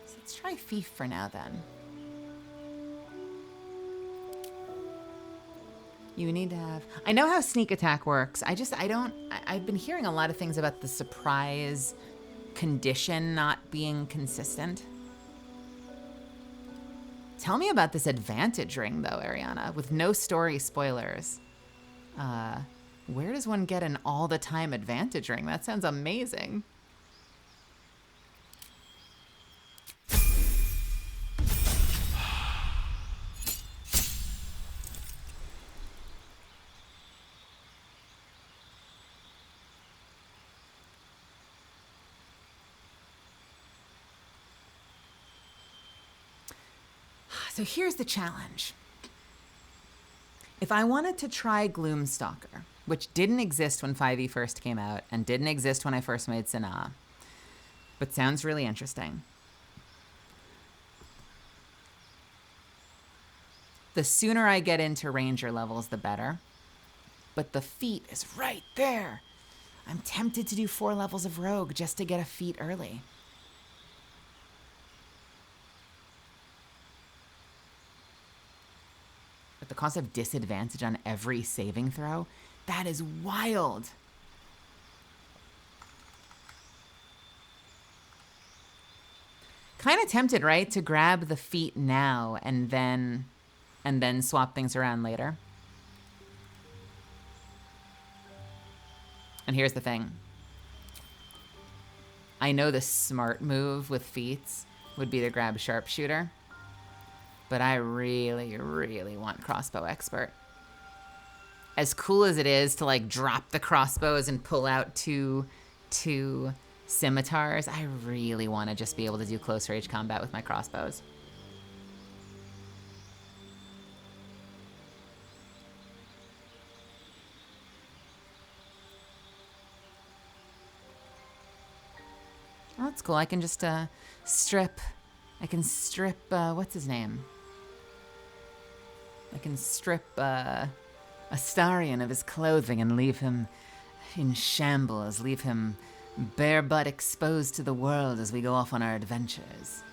So let's try Thief for now then. You need to have... I know how sneak attack works. I've been hearing a lot of things about the surprise condition not being consistent. Tell me about this advantage ring, though, Ariana, with no story spoilers. Where does one get an all-the-time advantage ring? That sounds amazing. So here's the challenge. If I wanted to try Gloomstalker, which didn't exist when 5e first came out and didn't exist when I first made Sanaa, but sounds really interesting. The sooner I get into Ranger levels, the better. But the feat is right there. I'm tempted to do 4 levels of Rogue just to get a feat early. But the cost of disadvantage on every saving throw, that is wild. Kind of tempted, right, to grab the feat now and then swap things around later. And here's the thing. I know the smart move with feats would be to grab Sharpshooter. But I really, really want Crossbow Expert. As cool as it is to like drop the crossbows and pull out two scimitars, I really want to just be able to do close range combat with my crossbows. Oh, that's cool. I can just strip, what's his name? I can strip Astarion of his clothing and leave him in shambles, leave him bare butt exposed to the world as we go off on our adventures.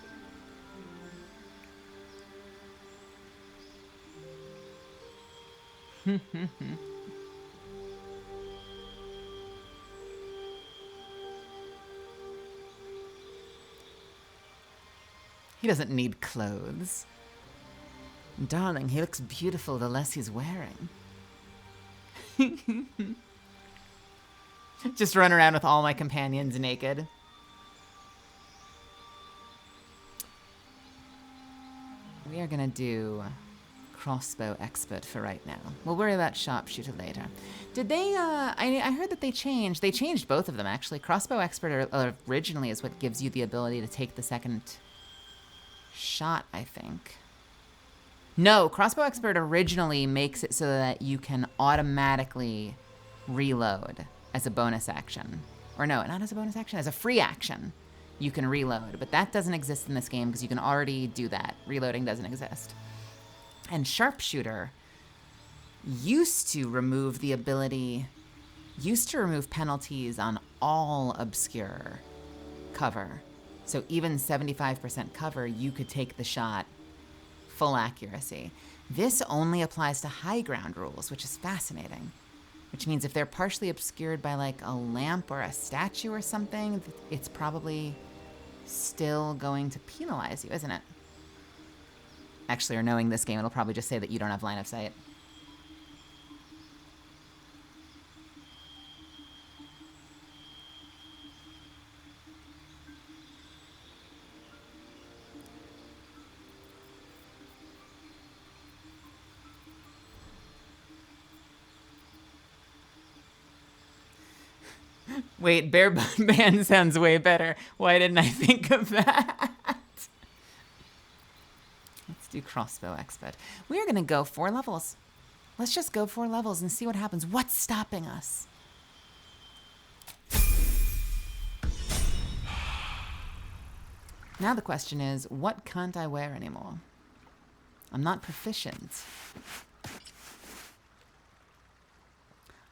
He doesn't need clothes. Darling, he looks beautiful the less he's wearing. Just run around with all my companions naked. We are gonna do Crossbow Expert for right now. We'll worry about Sharpshooter later. Did they, I heard that they changed both of them actually. Crossbow Expert originally is what gives you the ability to take the second shot, I think. No, Crossbow Expert originally makes it so that you can automatically reload as a bonus action. Or no, not as a bonus action, as a free action. You can reload, but that doesn't exist in this game because you can already do that. Reloading doesn't exist. And Sharpshooter used to remove the ability used to remove penalties on all obscure cover. So even 75% cover, you could take the shot full accuracy. This only applies to high ground rules, which is fascinating. Which means if they're partially obscured by like a lamp or a statue or something, it's probably still going to penalize you, isn't it? Actually, or knowing this game, it'll probably just say that you don't have line of sight. Wait, bare band sounds way better. Why didn't I think of that? Let's do crossbow expert. We're gonna go 4 levels. Let's just go 4 levels and see what happens. What's stopping us? Now the question is, what can't I wear anymore? I'm not proficient.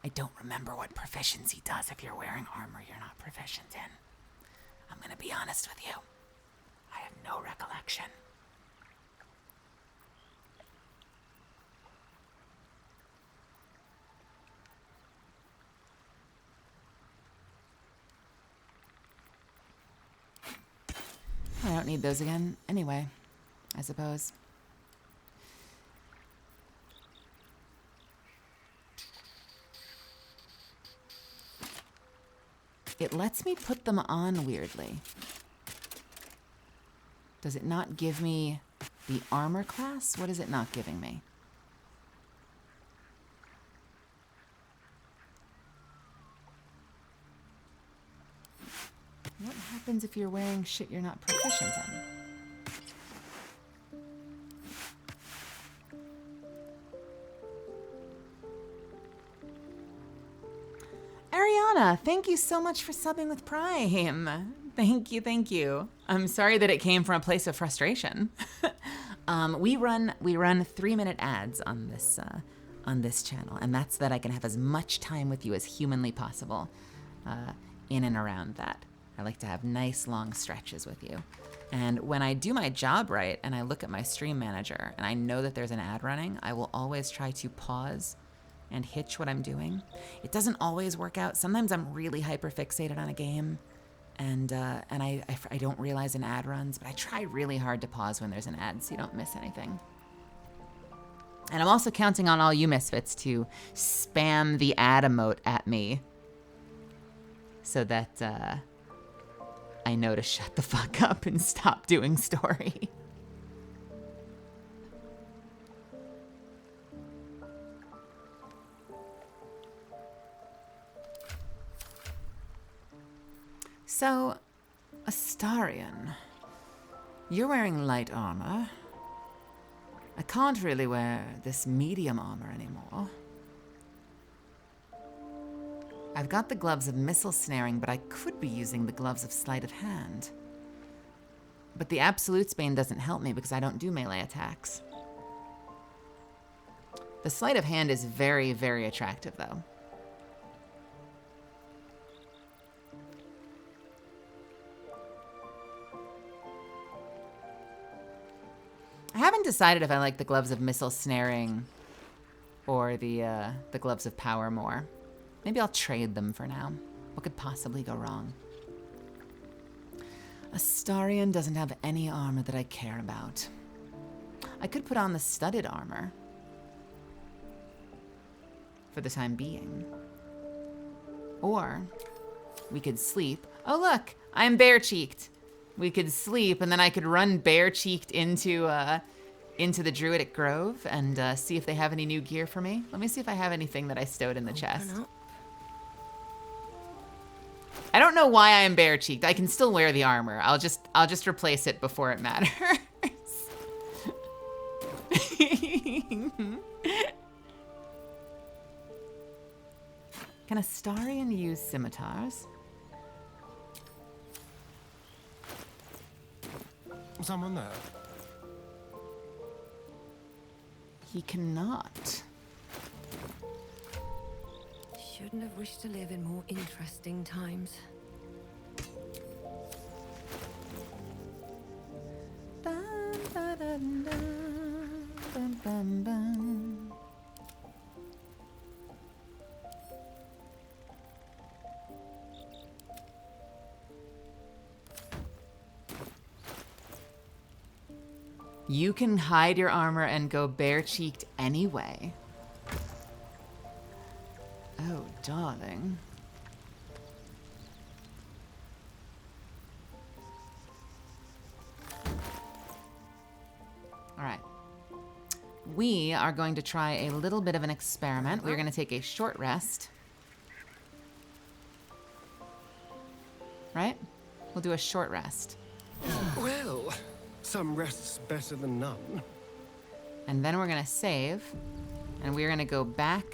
I don't remember what proficiency does if you're wearing armor you're not proficient in. I'm gonna be honest with you. I have no recollection. I don't need those again anyway, I suppose. It lets me put them on weirdly. Does it not give me the armor class? What is it not giving me? What happens if you're wearing shit you're not proficient in? Ariana, thank you so much for subbing with Prime. Thank you, thank you. I'm sorry that it came from a place of frustration. We run 3-minute ads on this channel, and that's that I can have as much time with you as humanly possible in and around that. I like to have nice long stretches with you. And when I do my job right and I look at my stream manager and I know that there's an ad running, I will always try to pause and hitch what I'm doing. It doesn't always work out. Sometimes I'm really hyper fixated on a game and I don't realize an ad runs, but I try really hard to pause when there's an ad so you don't miss anything. And I'm also counting on all you misfits to spam the ad emote at me so that I know to shut the fuck up and stop doing story. So, Astarion, you're wearing light armor. I can't really wear this medium armor anymore. I've got the gloves of missile snaring, but I could be using the gloves of sleight of hand. But the Absolute Bane doesn't help me because I don't do melee attacks. The sleight of hand is very, very attractive, though. I haven't decided if I like the gloves of missile snaring or the gloves of power more. Maybe I'll trade them for now. What could possibly go wrong? Astarion doesn't have any armor that I care about. I could put on the studded armor for the time being. Or we could sleep. Oh look, I'm bare-cheeked. We could sleep and then I could run bare-cheeked into the Druidic Grove and see if they have any new gear for me. Let me see if I have anything that I stowed in the chest. I don't know why I am bare-cheeked. I can still wear the armor. I'll just replace it before it matters. Can Astarion use scimitars? Someone there? He cannot. shouldn't have wished to live in more interesting times. Dun, dun, dun, dun, dun, dun. You can hide your armor and go bare-cheeked anyway. Oh, darling. All right. We are going to try a little bit of an experiment. We're going to take a short rest. Right? We'll do a short rest. Well, some rest's better than none. And then we're going to save. And we're going to go back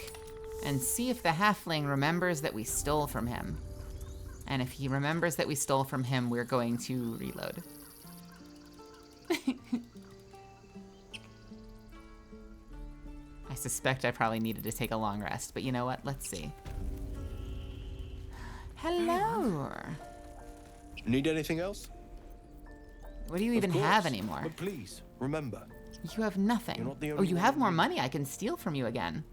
and see if the halfling remembers that we stole from him. And if he remembers that we stole from him, we're going to reload. I suspect I probably needed to take a long rest, but you know what? Let's see. Hello. Need anything else? What do you even Of have course, anymore? But please, remember. You have nothing. You're not the Oh, only you one have who more needs money. I can steal from you again.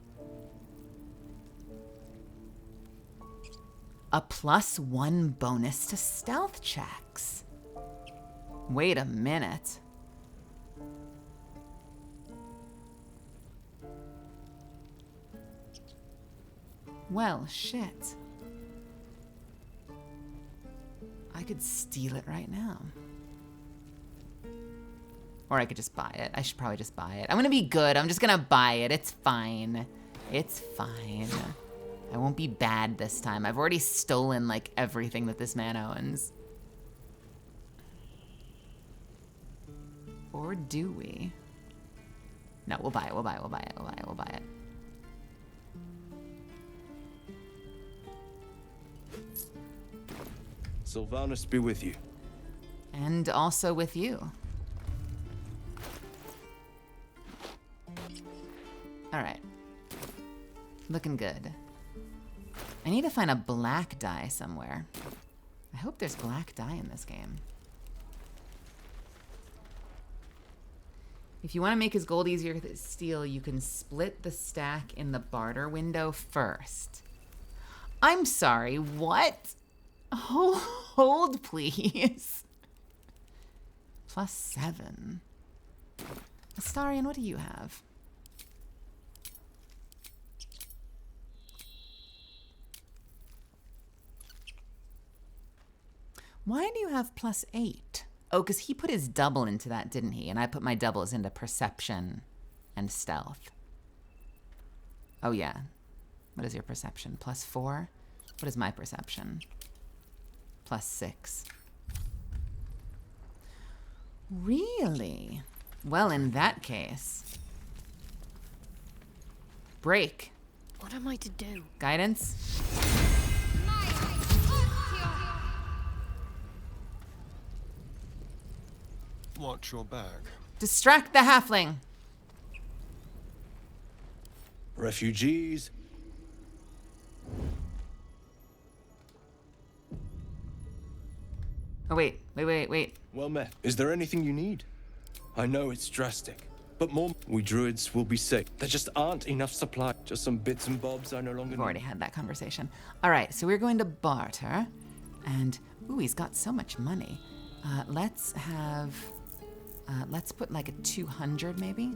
A +1 bonus to stealth checks. Wait a minute. Well, shit. I could steal it right now. Or I could just buy it. I should probably just buy it. I'm gonna be good. I'm just gonna buy it. It's fine. It's fine. I won't be bad this time. I've already stolen, like, everything that this man owns. Or do we? No, we'll buy it. We'll buy it. We'll buy it. We'll buy it. We'll buy it. Sylvanus be with you. And also with you. All right. Looking good. I need to find a black dye somewhere. I hope there's black dye in this game. If you want to make his gold easier to steal, you can split the stack in the barter window first. I'm sorry, what? Hold, please. +7. Astarion, what do you have? Why do you have +8? Oh, because he put his double into that, didn't he? And I put my doubles into perception and stealth. Oh, yeah. What is your perception? +4? What is my perception? +6. Really? Well, in that case... Break. What am I to do? Guidance? Watch your back. Distract the halfling. Refugees. Oh, wait. Well met. Is there anything you need? I know it's drastic, but more. We druids will be safe. There just aren't enough supply. Just some bits and bobs I no longer We've need. already had that conversation. All right, so we're going to barter. And, ooh, he's got so much money. Let's put like a 200 maybe.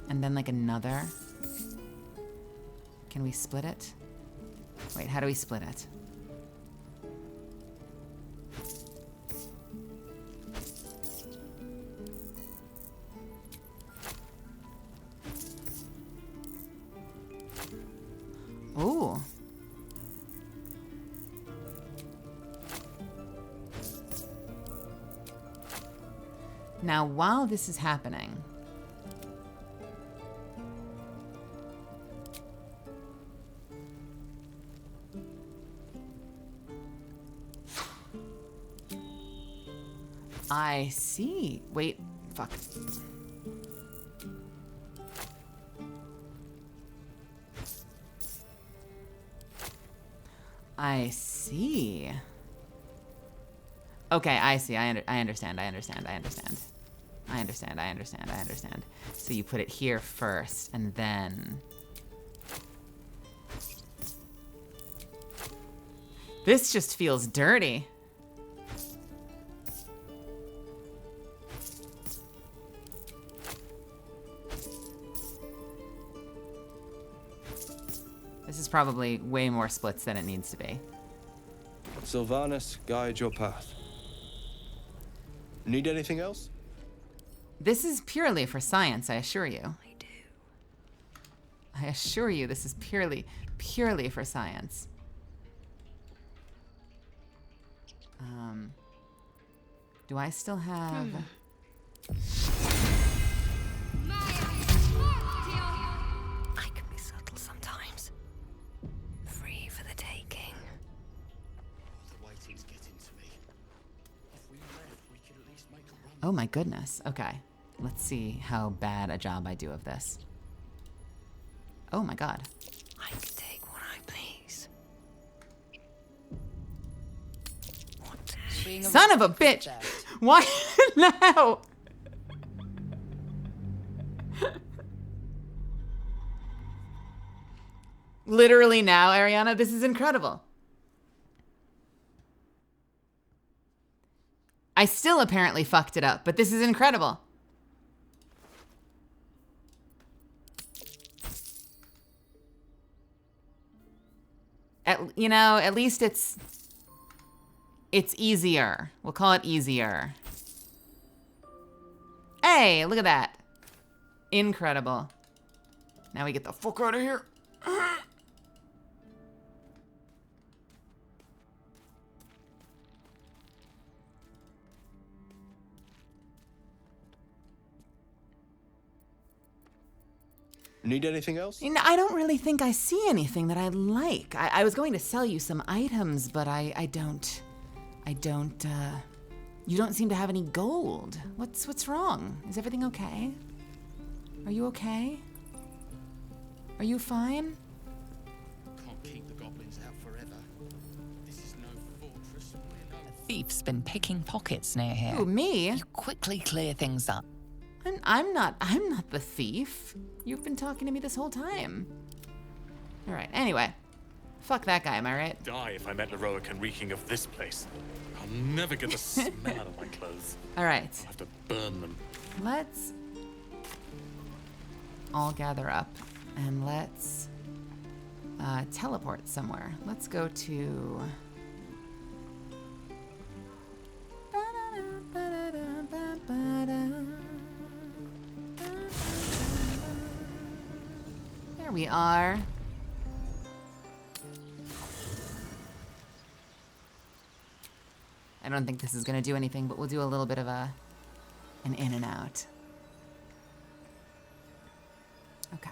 And then like another. Can we split it? Wait, how do we split it? Ooh. Now, while this is happening, I see. Wait, fuck. I see. Okay, I see. I understand. So you put it here first, and then... This just feels dirty. This is probably way more splits than it needs to be. Sylvanas, guide your path. Need anything else? This is purely for science, I assure you. I do. I assure you this is purely for science. Do I still have... I can be subtle sometimes. Free for the taking. The waiting's getting to me. If we left, we could at least make a run. Oh my goodness. Okay. Let's see how bad a job I do of this. Oh my god. I can take what I please. What? Son of a bitch! Why now? Literally now, Ariana, this is incredible. I still apparently fucked it up, but this is incredible. At least it's easier. We'll call it easier. Hey, look at that. Incredible. Now we get the fuck out of here. Need anything else? I don't really think I see anything that I like. I was going to sell you some items, but I don't. You don't seem to have any gold. What's wrong? Is everything okay? Are you okay? Are you fine? Can't keep the goblins out forever. This is no fortress. We're no... Thief's been picking pockets near here. Who, me? You quickly clear things up. I'm not the thief. You've been talking to me this whole time. All right, anyway. Fuck that guy, am I right? Die if I met Leroic reeking of this place. I'll never get the smell out of my clothes. All right, I'll have to burn them. let's all gather up and let's teleport somewhere. Let's go to... There we are. I don't think this is gonna do anything, but we'll do a little bit of an in and out. Okay.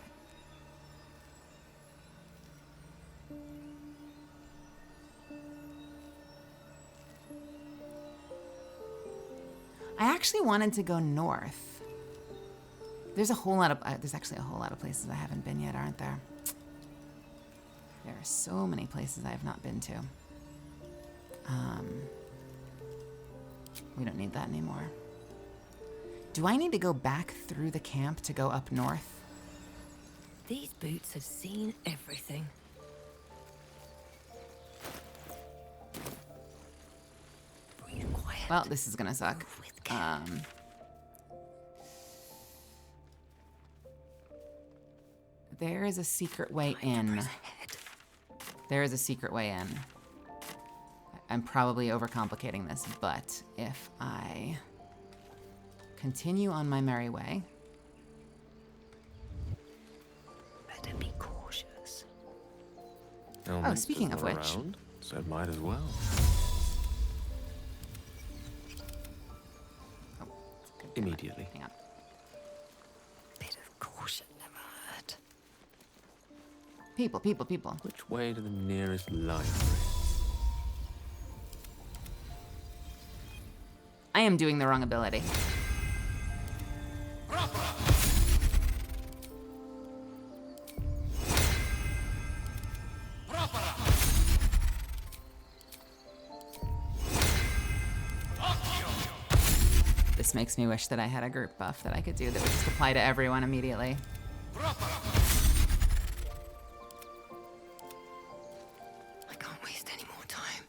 I actually wanted to go north. There's actually a whole lot of places I haven't been yet, aren't there? There are so many places I have not been to. We don't need that anymore. Do I need to go back through the camp to go up north? These boots have seen everything. Breathe quiet. Well, this is gonna suck. Move with care. There is a secret way in. Press ahead. There is a secret way in. I'm probably overcomplicating this, but if I continue on my merry way. Better be cautious. Oh, speaking of which. Around, so might as well. Oh, good. Immediately. Hang on. Bit of caution never hurt. People. Which way to the nearest library? I am doing the wrong ability. This makes me wish that I had a group buff that I could do that would just apply to everyone immediately. I can't waste any more time.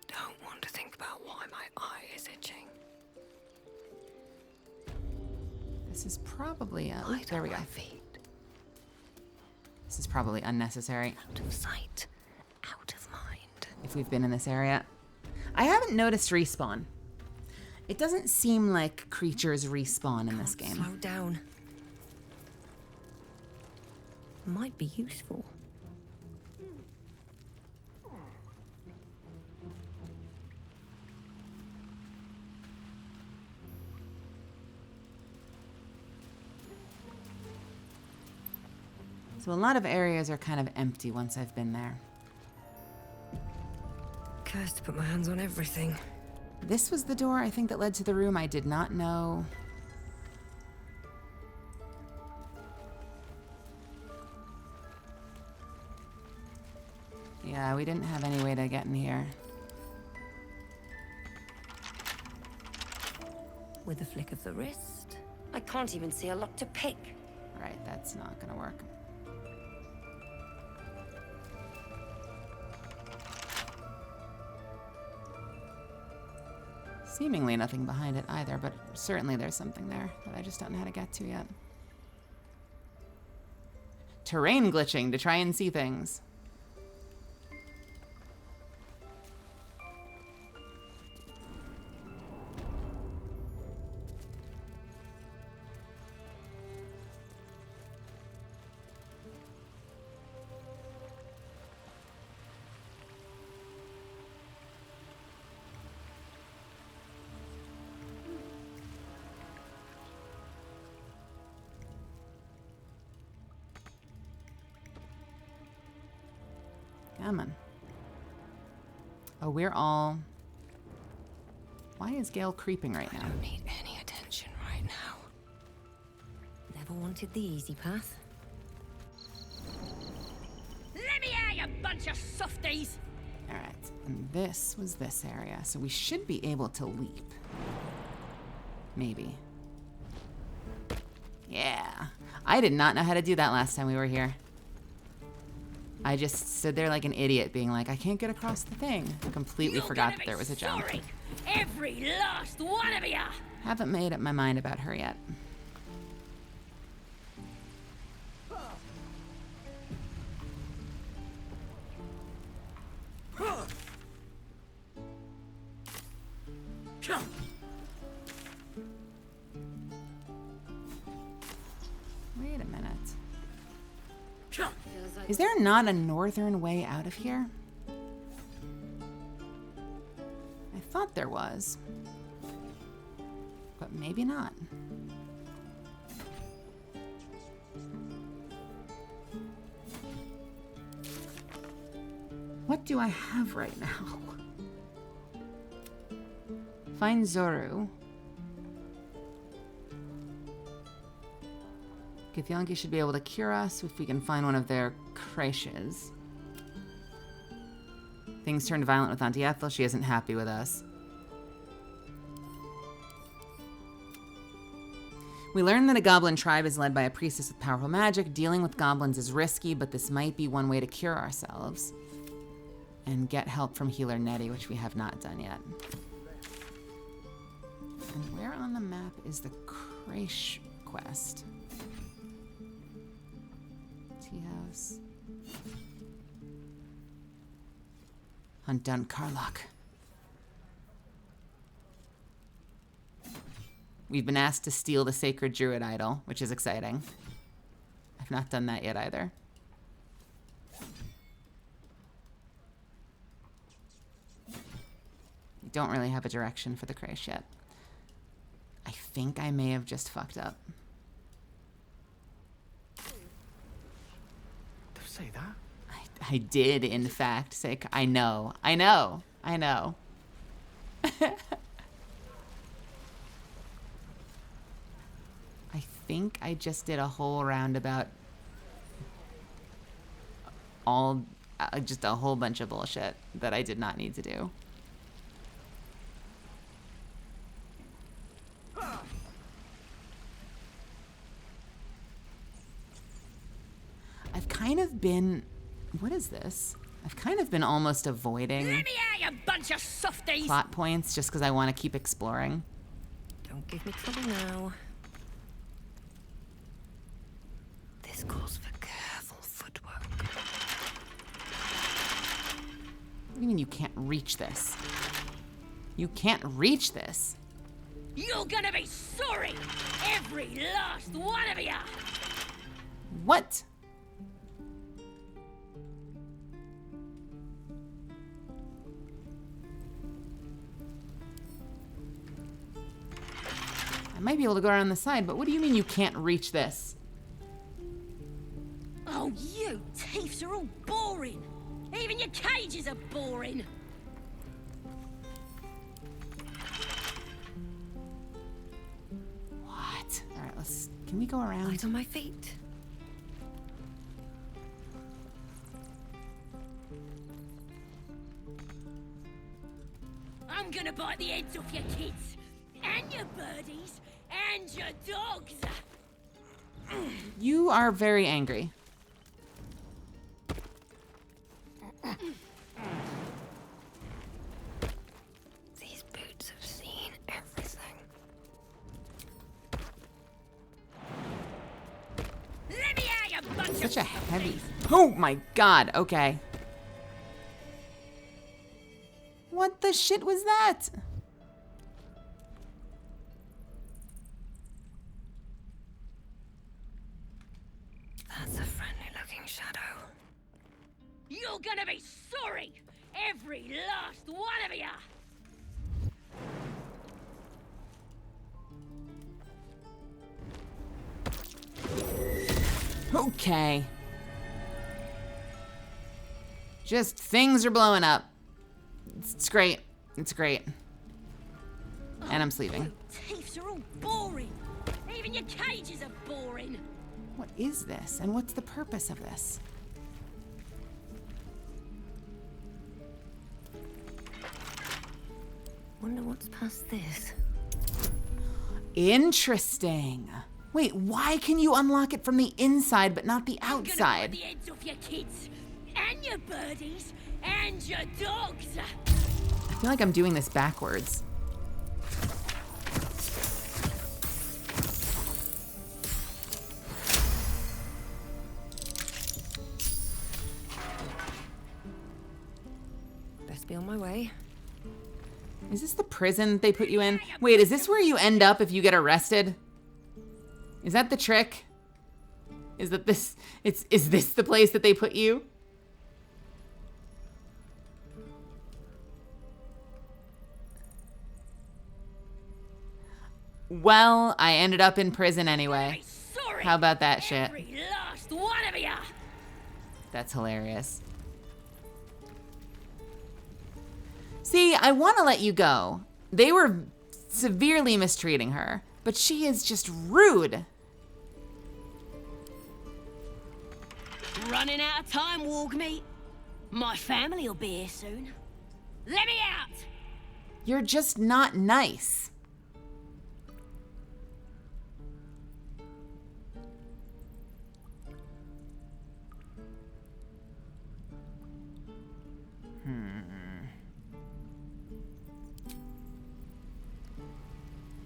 Don't want to think about why my eye is itching. This is probably Light there we on go. my feet. This is probably unnecessary Out of sight, out of mind. if we've been in this area. I haven't noticed respawn. It doesn't seem like creatures respawn in this game. Slow down. Might be useful. So a lot of areas are kind of empty once I've been there. Cursed to put my hands on everything. This was the door, I think, that led to the room I did not know. Yeah, we didn't have any way to get in here. With a flick of the wrist. I can't even see a lock to pick. Right, that's not gonna work. Seemingly nothing behind it either, but certainly there's something there that I just don't know how to get to yet. Terrain glitching to try and see things. Gammon. Oh, we're all... Why is Gale creeping right I now? don't need any attention right now. Never wanted the easy path. Let me out, you bunch of softies! Alright, and this was this area, so we should be able to leap. Maybe. Yeah. I did not know how to do that last time we were here. I just stood there like an idiot being like, I can't get across the thing. I completely forgot that there was a jump. Sorry. Every last one of ya! Haven't made up my mind about her yet. Wait a minute. Is there not a northern way out of here? I thought there was. But maybe not. What do I have right now? Find Zoru. Githyanki should be able to cure us if we can find one of their creches. Things turned violent with Auntie Ethel. She isn't happy with us. We learned that a goblin tribe is led by a priestess with powerful magic. Dealing with goblins is risky, but this might be one way to cure ourselves. And get help from healer Nettie, which we have not done yet. And where on the map is the creche quest? Tea house. Hunt down Karlach. We've been asked to steal the sacred druid idol, which is exciting. I've not done that yet either. We don't really have a direction for the creche yet. I think I may have just fucked up. Don't say that. I did, in fact, say... I know. I know. I know. I think I just did a whole roundabout. All... just a whole bunch of bullshit that I did not need to do. kind of been... What is this? I've kind of been almost avoiding Let me out, you bunch of softies! plot points just because I want to keep exploring. Don't give me trouble now. This calls for careful footwork. What do you mean you can't reach this? You can't reach this? You're gonna be sorry! Every last one of you! What? I might be able to go around the side, but what do you mean you can't reach this? Oh, you thieves are all boring! Even your cages are boring! What? All right, let's... Can we go around? Light on my feet. I'm gonna bite the heads off your kids! And your birdies! And your dogs! You are very angry. These boots have seen everything. Let me out, you bunch Such of a heavy... Oh my god, okay. What the shit was that? That's a friendly-looking shadow. You're gonna be sorry! Every last one of you! Okay. Just things are blowing up. It's great. It's great. And I'm sleeping. You thieves are all boring! Even your cages are boring! What is this? And what's the purpose of this? Wonder what's past this. Interesting. Wait, why can you unlock it from the inside but not the I'm gonna bite outside? the heads off your kids! And your birdies! And your dogs! I feel like I'm doing this backwards. Best be on my way. Is this the prison they put you in? Wait, is this where you end up if you get arrested? Is that the trick? Is this the place that they put you? Well, I ended up in prison anyway. Sorry! How about that shit? Every last one of you! That's hilarious. See, I want to let you go. They were severely mistreating her, but she is just rude. Running out of time, Wargmeat. My family will be here soon. Let me out! You're just not nice.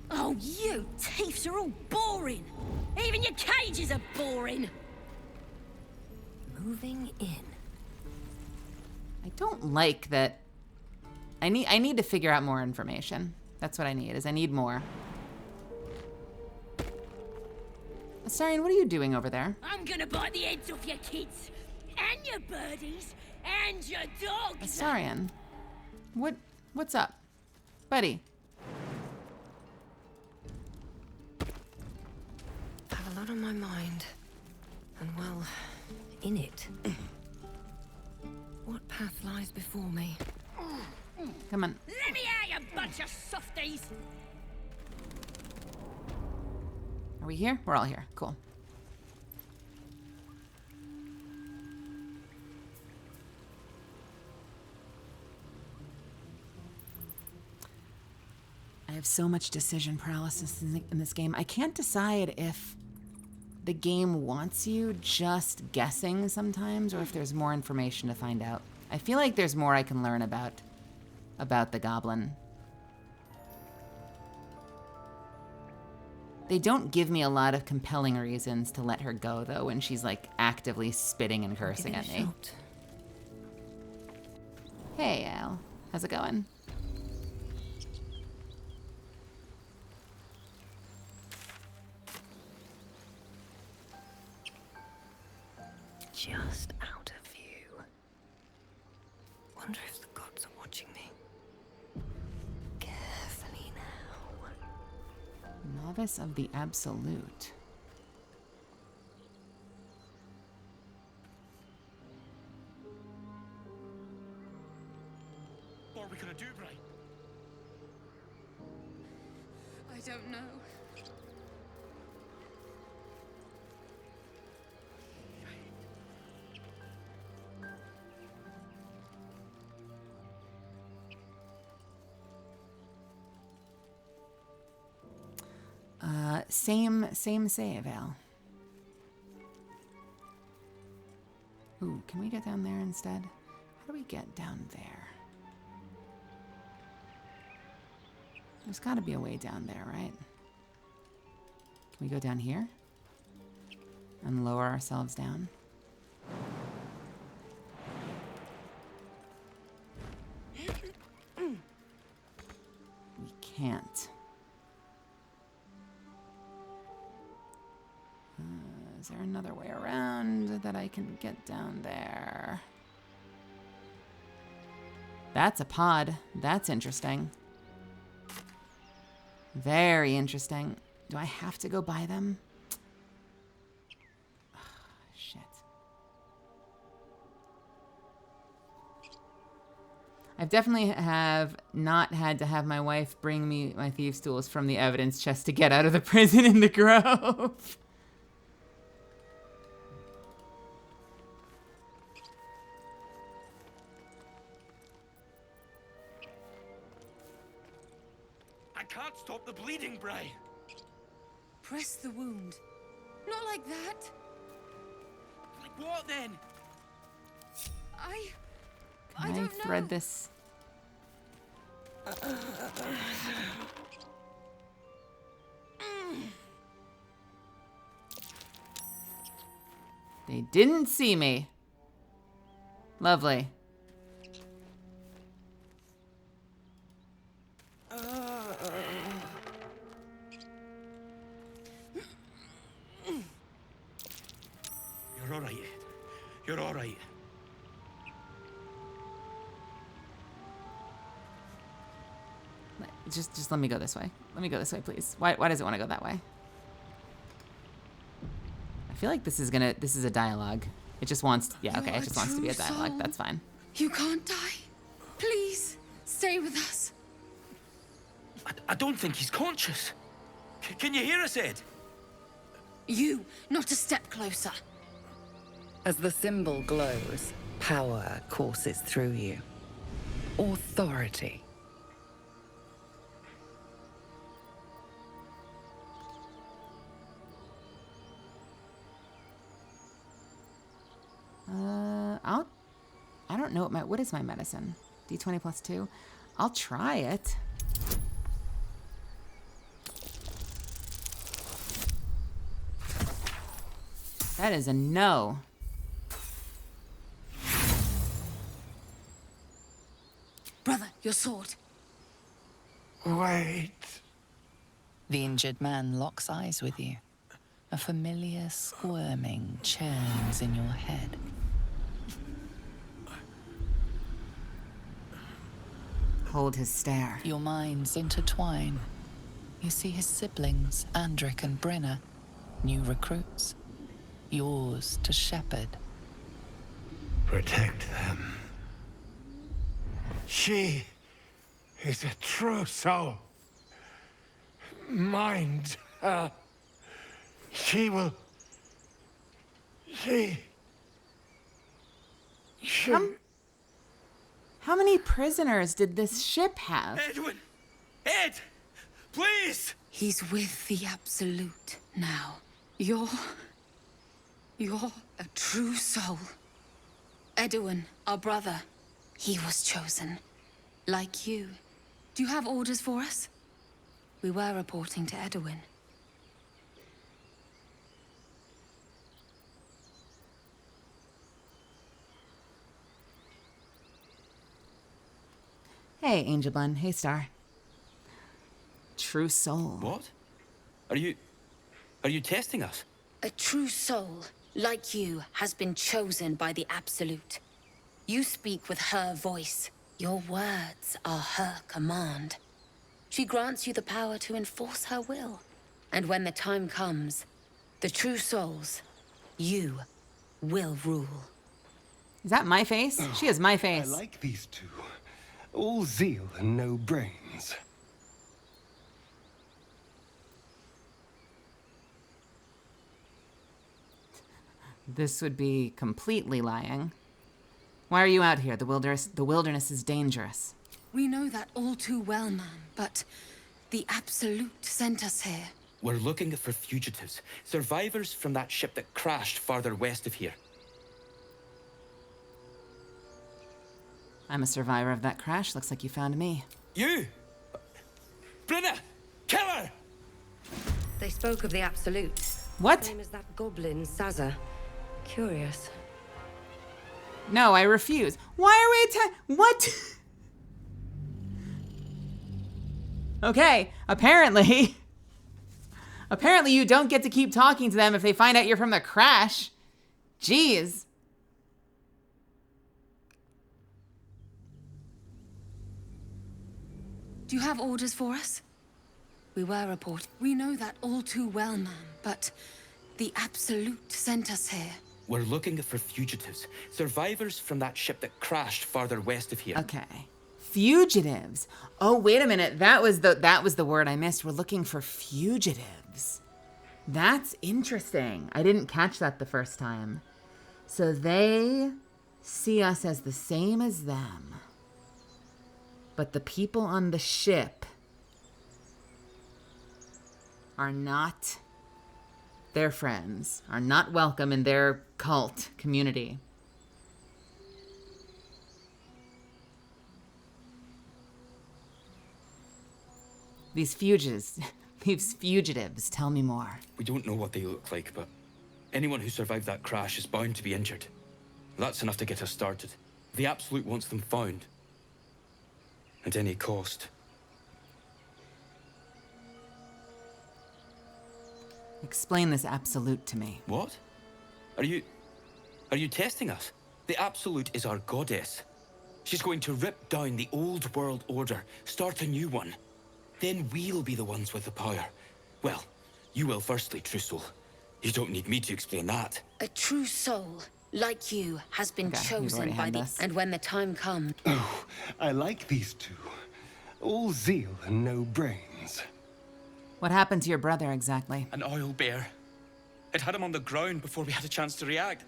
Oh, you thieves are all boring! Even your cages are boring! Moving in. I don't like that. I need to figure out more information. That's what I need, is I need more. Astarion, what are you doing over there? I'm gonna bite the heads off your kids! And your birdies! And your dogs! Astarion, what's up? Buddy. I have a lot on my mind. And well, in it. What path lies before me? Come on. Let me out, you bunch of softies! Are we here? We're all here. Cool. I have so much decision paralysis in this game. I can't decide if the game wants you just guessing sometimes, or if there's more information to find out. I feel like there's more I can learn about the goblin. They don't give me a lot of compelling reasons to let her go, though, when she's like actively spitting and cursing at me. Hey, Al. How's it going? Just out of view. Wonder if the gods are watching me. Carefully now. Novice of the Absolute. What are we gonna do, Bray? I don't know. Same save, Al. Ooh, can we get down there instead? How do we get down there? There's got to be a way down there, right? Can we go down here? And lower ourselves down? We can't. Is there another way around that I can get down there? That's a pod. That's interesting. Very interesting. Do I have to go buy them? Shit. I've definitely have not had to have my wife bring me my thieves' tools from the evidence chest to get out of the prison in the Grove. I can't stop the bleeding, Bray. Press the wound. Not like that. Like what then? I Can I don't thread know. this? They didn't see me. Lovely. You're all right, Ed. You're all right. Just let me go this way. Let me go this way, please. Why does it want to go that way? I feel like this is a dialogue. It just wants, yeah, okay, it just wants to be a dialogue. That's fine. You can't die. Please, stay with us. I don't think he's conscious. Can you hear us, Ed? You, not a step closer. As the symbol glows, power courses through you. Authority. I don't know what is my medicine? D20 plus 2? I'll try it. That is a no. Brother, your sword. Wait. The injured man locks eyes with you. A familiar squirming churns in your head. Hold his stare. Your minds intertwine. You see his siblings, Andric and Brenna, new recruits. Yours to shepherd. Protect them. She is a true soul. Mind her. She will... She... How many prisoners did this ship have? Edwin! Ed! Please! He's with the Absolute now. You're You're a true soul. Edwin, our brother, he was chosen. Like you. Do you have orders for us? We were reporting to Edwin. Hey, Angel Bun. Hey, Star. True soul. What? Are you testing us? A true soul, like you, has been chosen by the Absolute. You speak with her voice. Your words are her command. She grants you the power to enforce her will. And when the time comes, the true souls, you, will rule. Is that my face? She is my I face. like these two. All zeal and no brains. This would be completely lying. Why are you out here? The wilderness is dangerous. We know that all too well, ma'am, but the Absolute sent us here. We're looking for fugitives, survivors from that ship that crashed farther west of here. I'm a survivor of that crash. Looks like you found me. You! Brenna! Kill her! They spoke of the Absolute. What? Same as that goblin, Saza. Curious. No, I refuse. Why are we what? Okay, apparently you don't get to keep talking to them if they find out you're from the crash. Jeez. Do you have orders for us? We were reporting. We know that all too well, ma'am, but the Absolute sent us here. We're looking for fugitives, survivors from that ship that crashed farther west of here. Okay. Fugitives. Oh, wait a minute. That was the word I missed. We're looking for fugitives. That's interesting. I didn't catch that the first time. So they see us as the same as them. But the people on the ship are not their friends, are not welcome in their cult community. These fugitives, tell me more. We don't know what they look like, but anyone who survived that crash is bound to be injured. That's enough to get us started. The Absolute wants them found. At any cost. Explain this Absolute to me. What? Are you testing us? The Absolute is our goddess. She's going to rip down the old world order, start a new one. Then we'll be the ones with the power. Well, you will firstly, True Soul. You don't need me to explain that. A true soul, like you, has been chosen by the... And when the time comes... Oh, I like these two. All zeal and no brains. What happened to your brother exactly? An oil bear. It had him on the ground before we had a chance to react.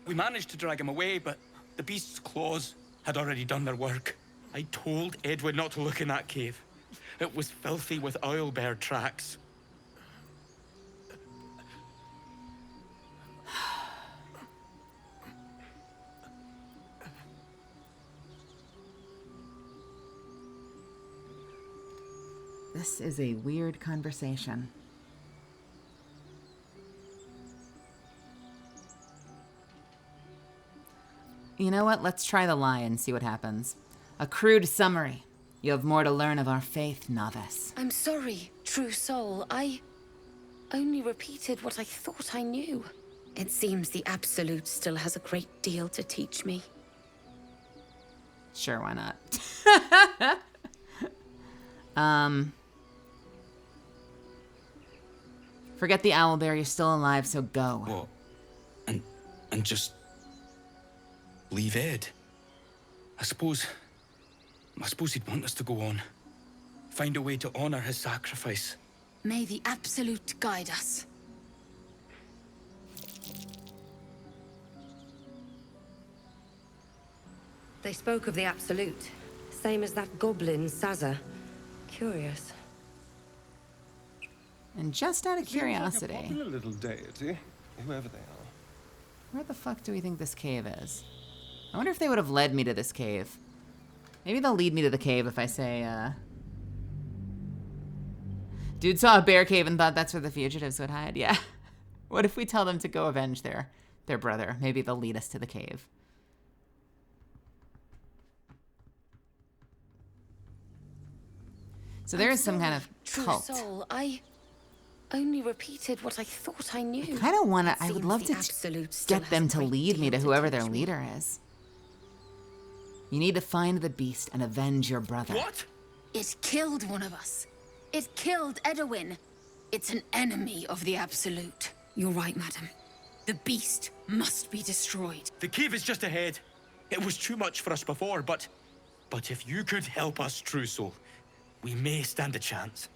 We managed to drag him away, but the beast's claws had already done their work. I told Edwin not to look in that cave. It was filthy with oil bear tracks. This is a weird conversation. You know what? Let's try the lie and see what happens. A crude summary. You have more to learn of our faith, novice. I'm sorry, true soul. I only repeated what I thought I knew. It seems the Absolute still has a great deal to teach me. Sure, why not? Forget the owlbear, you're still alive, so go. What? And just... leave Ed? I suppose he'd want us to go on. Find a way to honor his sacrifice. May the Absolute guide us. They spoke of the Absolute. Same as that goblin, Saza. Curious. And just out of curiosity... Like a popular little deity, whoever they are. Where the fuck do we think this cave is? I wonder if they would have led me to this cave. Maybe they'll lead me to the cave if I say, dude saw a bear cave and thought that's where the fugitives would hide. Yeah. What if we tell them to go avenge their brother? Maybe they'll lead us to the cave. So there is some kind of True cult. soul, I only repeated what I thought I knew. Kind of want It to. I would seems love the to Absolute still get has them a to great lead me deal to whoever teach their me. leader is. You need to find the beast and avenge your brother. What? It killed one of us. It killed Edwin. It's an enemy of the Absolute. You're right, madam. The beast must be destroyed. The cave is just ahead. It was too much for us before, but if you could help us, True Soul, we may stand a chance.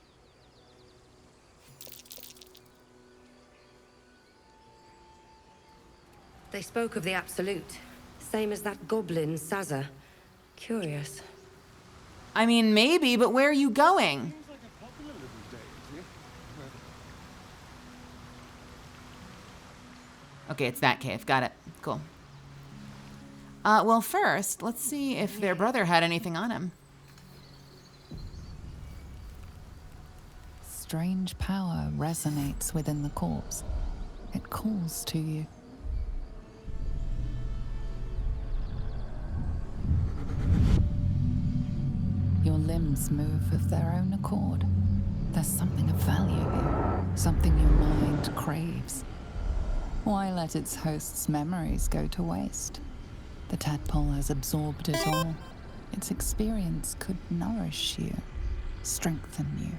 They spoke of the Absolute. Same as that goblin, Sazza. Curious. I mean, maybe, but where are you going? Okay, it's that cave. Got it. Cool. Well, first, let's see if their brother had anything on him. Strange power resonates within the corpse. It calls to you. Your limbs move of their own accord. There's something of value here, something your mind craves. Why let its host's memories go to waste? The tadpole has absorbed it all. Its experience could nourish you, strengthen you.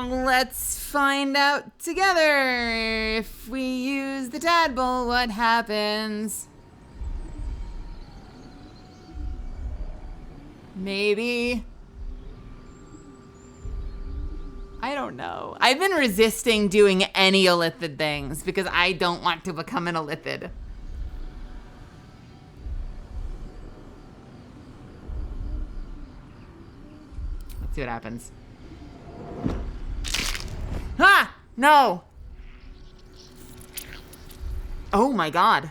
Let's find out together. If we use the tadpole, what happens? Maybe. I don't know. I've been resisting doing any Illithid things because I don't want to become an Illithid. Let's see what happens. Ah! No! Oh my god.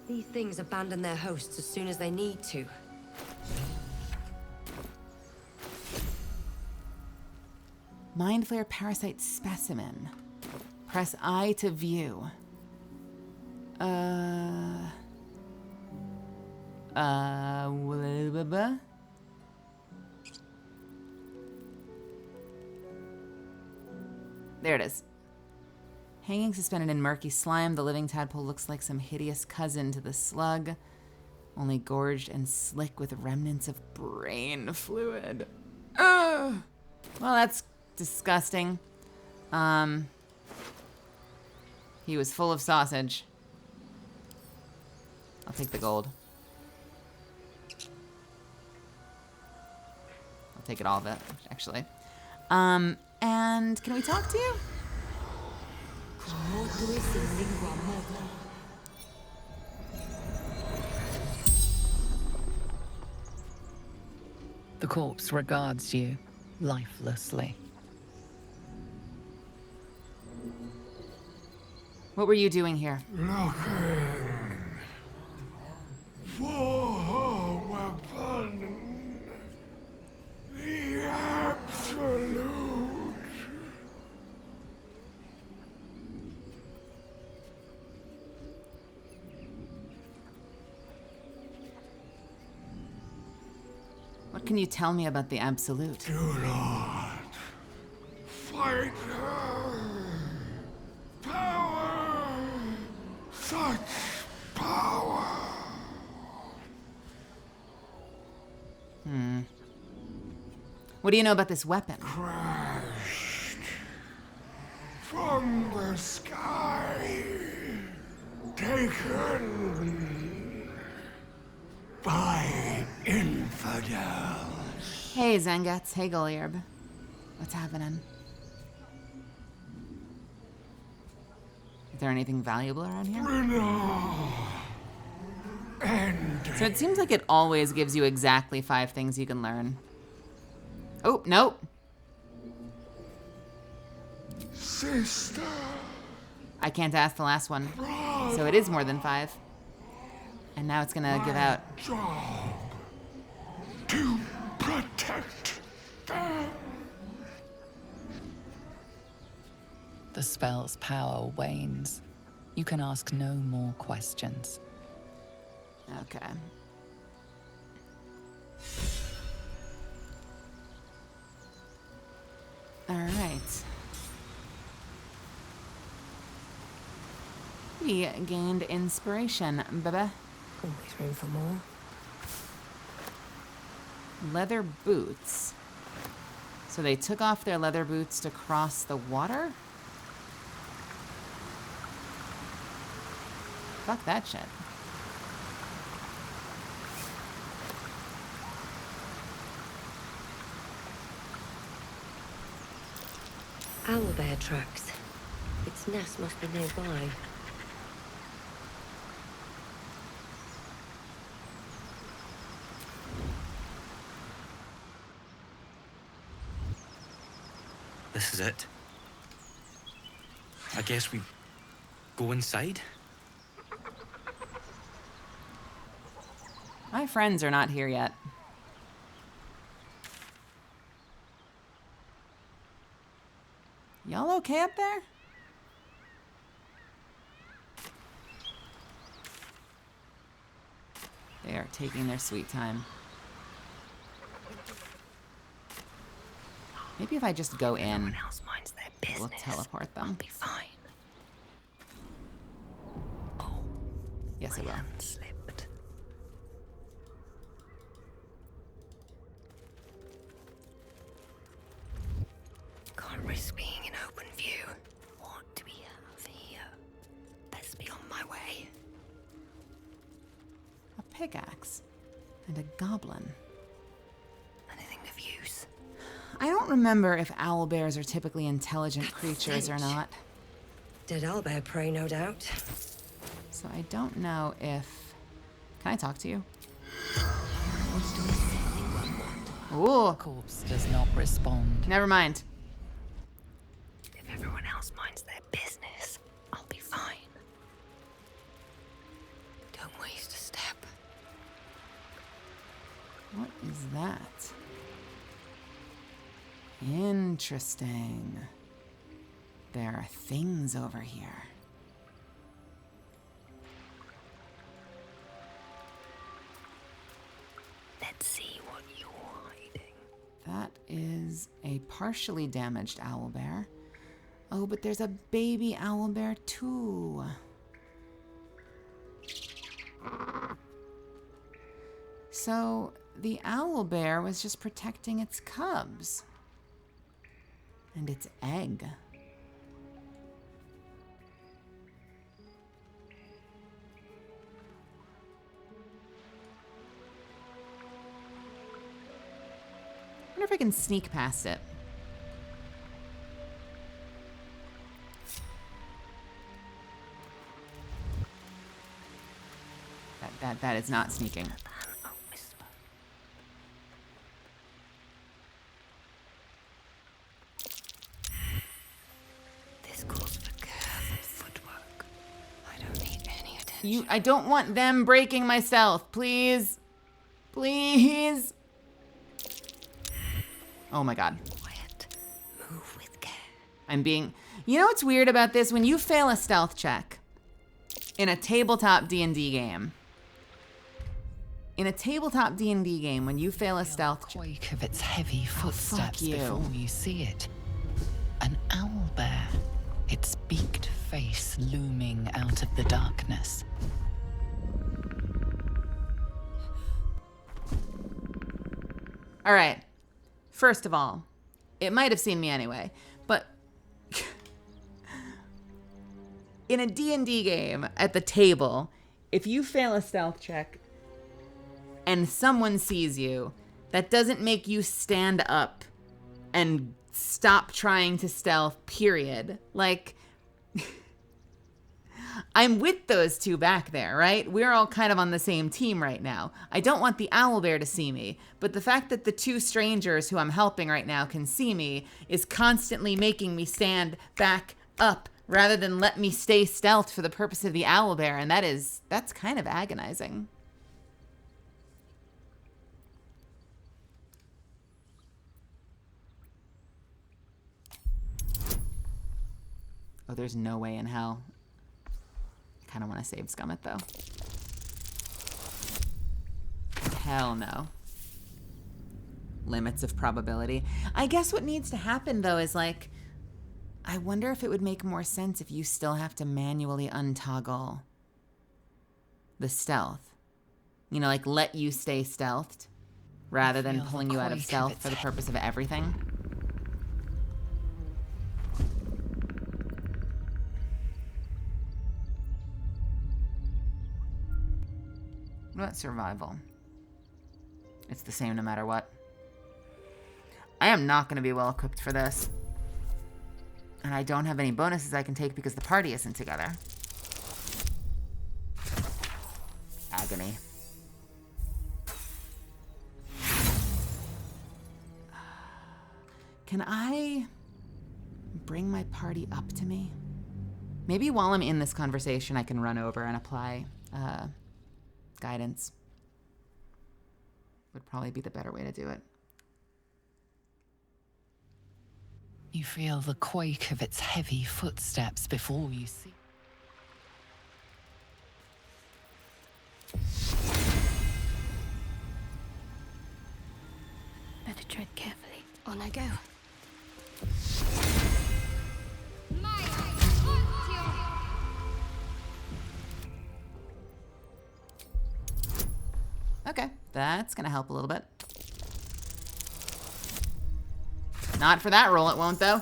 These things abandon their hosts as soon as they need to. Mind Flare Parasite Specimen. Press I to view. There it is. Hanging suspended in murky slime, the living tadpole looks like some hideous cousin to the slug, only gorged and slick with remnants of brain fluid. Ugh. Well, that's disgusting. He was full of sausage. I'll take the gold. I'll take it all of it, actually. And can we talk to you? The corpse regards you lifelessly. What were you doing here? Looking for weapon. The Absolute. What can you tell me about the Absolute? Do not fight her. Power! Such power! What do you know about this weapon? Crashed from the sky 10 Taken by infidels. Hey, Zengats. Hey, Goliarb. What's happening? Is there anything valuable around here? So it seems like it always gives you exactly 5 things you can learn. Oh, nope. Sister. I can't ask the last one. So it is more than 5. And now it's gonna give out. Job to protect them. The spell's power wanes. You can ask no more questions. Okay. All right. We gained inspiration, baby. Always room for more. Leather boots. So they took off their leather boots to cross the water? Fuck that shit. Owlbear tracks. Its nest must be nearby. This is it. I guess we go inside? My friends are not here yet. Y'all okay up there? They are taking their sweet time. Maybe if I just go in, Everyone else minds their business. we'll teleport them. I'll be fine. Oh, Yes, it will. hand slipped. Can't risk being in open view. What do we have here? Best be on my way. A pickaxe and a goblin. Anything of use? I don't remember if owlbears are typically intelligent creatures or not. Dead owlbear prey, no doubt. So I don't know if... Can I talk to you? Ooh, Corpse does not respond. never mind. If everyone else minds their business, I'll be fine. Don't waste a step. What is that? Interesting. There are things over here. Let's see what you're hiding. That is a partially damaged owlbear. Oh, but there's a baby owlbear too. So the owlbear was just protecting its cubs. And its egg. I wonder if I can sneak past it. That is not sneaking. This calls for careful footwork. I don't need any attention. I don't want them breaking my stealth, please. Please. Oh my god. Quiet. Move with care. I'm being... You know what's weird about this? When you fail a stealth check in a tabletop D&D game, when you fail a stealth check... Quake of its heavy footsteps you. before you see it. An owlbear, its beaked face looming out of the darkness. All right. First of all, it might have seen me anyway, but in a D&D game at the table, if you fail a stealth check and someone sees you, that doesn't make you stand up and stop trying to stealth, period. Like, I'm with those two back there, right? We're all kind of on the same team right now. I don't want the owlbear to see me, but the fact that the two strangers who I'm helping right now can see me is constantly making me stand back up rather than let me stay stealth for the purpose of the owlbear, and that's kind of agonizing. Oh, there's no way in hell. I kind of want to save Scummit, though. Hell no. Limits of probability. I guess what needs to happen, though, is like, I wonder if it would make more sense if you still have to manually untoggle the stealth. You know, like let you stay stealthed rather than pulling you out of stealth for the purpose of everything. What about survival? It's the same no matter what. I am not going to be well equipped for this. And I don't have any bonuses I can take because the party isn't together. Agony. Can I bring my party up to me? Maybe while I'm in this conversation, I can run over and apply guidance. Would probably be the better way to do it. You feel the quake of its heavy footsteps before you see. Better tread carefully. On I go. Okay, that's gonna help a little bit. Not for that roll, it won't, though.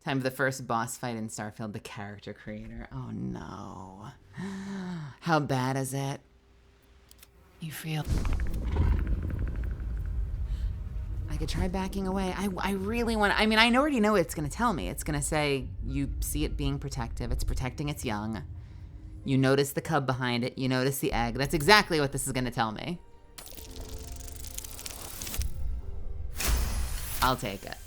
Time for the first boss fight in Starfield, the character creator. Oh no. How bad is it? You feel... I could try backing away. I really want... I mean, I already know what it's going to tell me. It's going to say, you see it being protective. It's protecting its young. You notice the cub behind it. You notice the egg. That's exactly what this is going to tell me. I'll take it.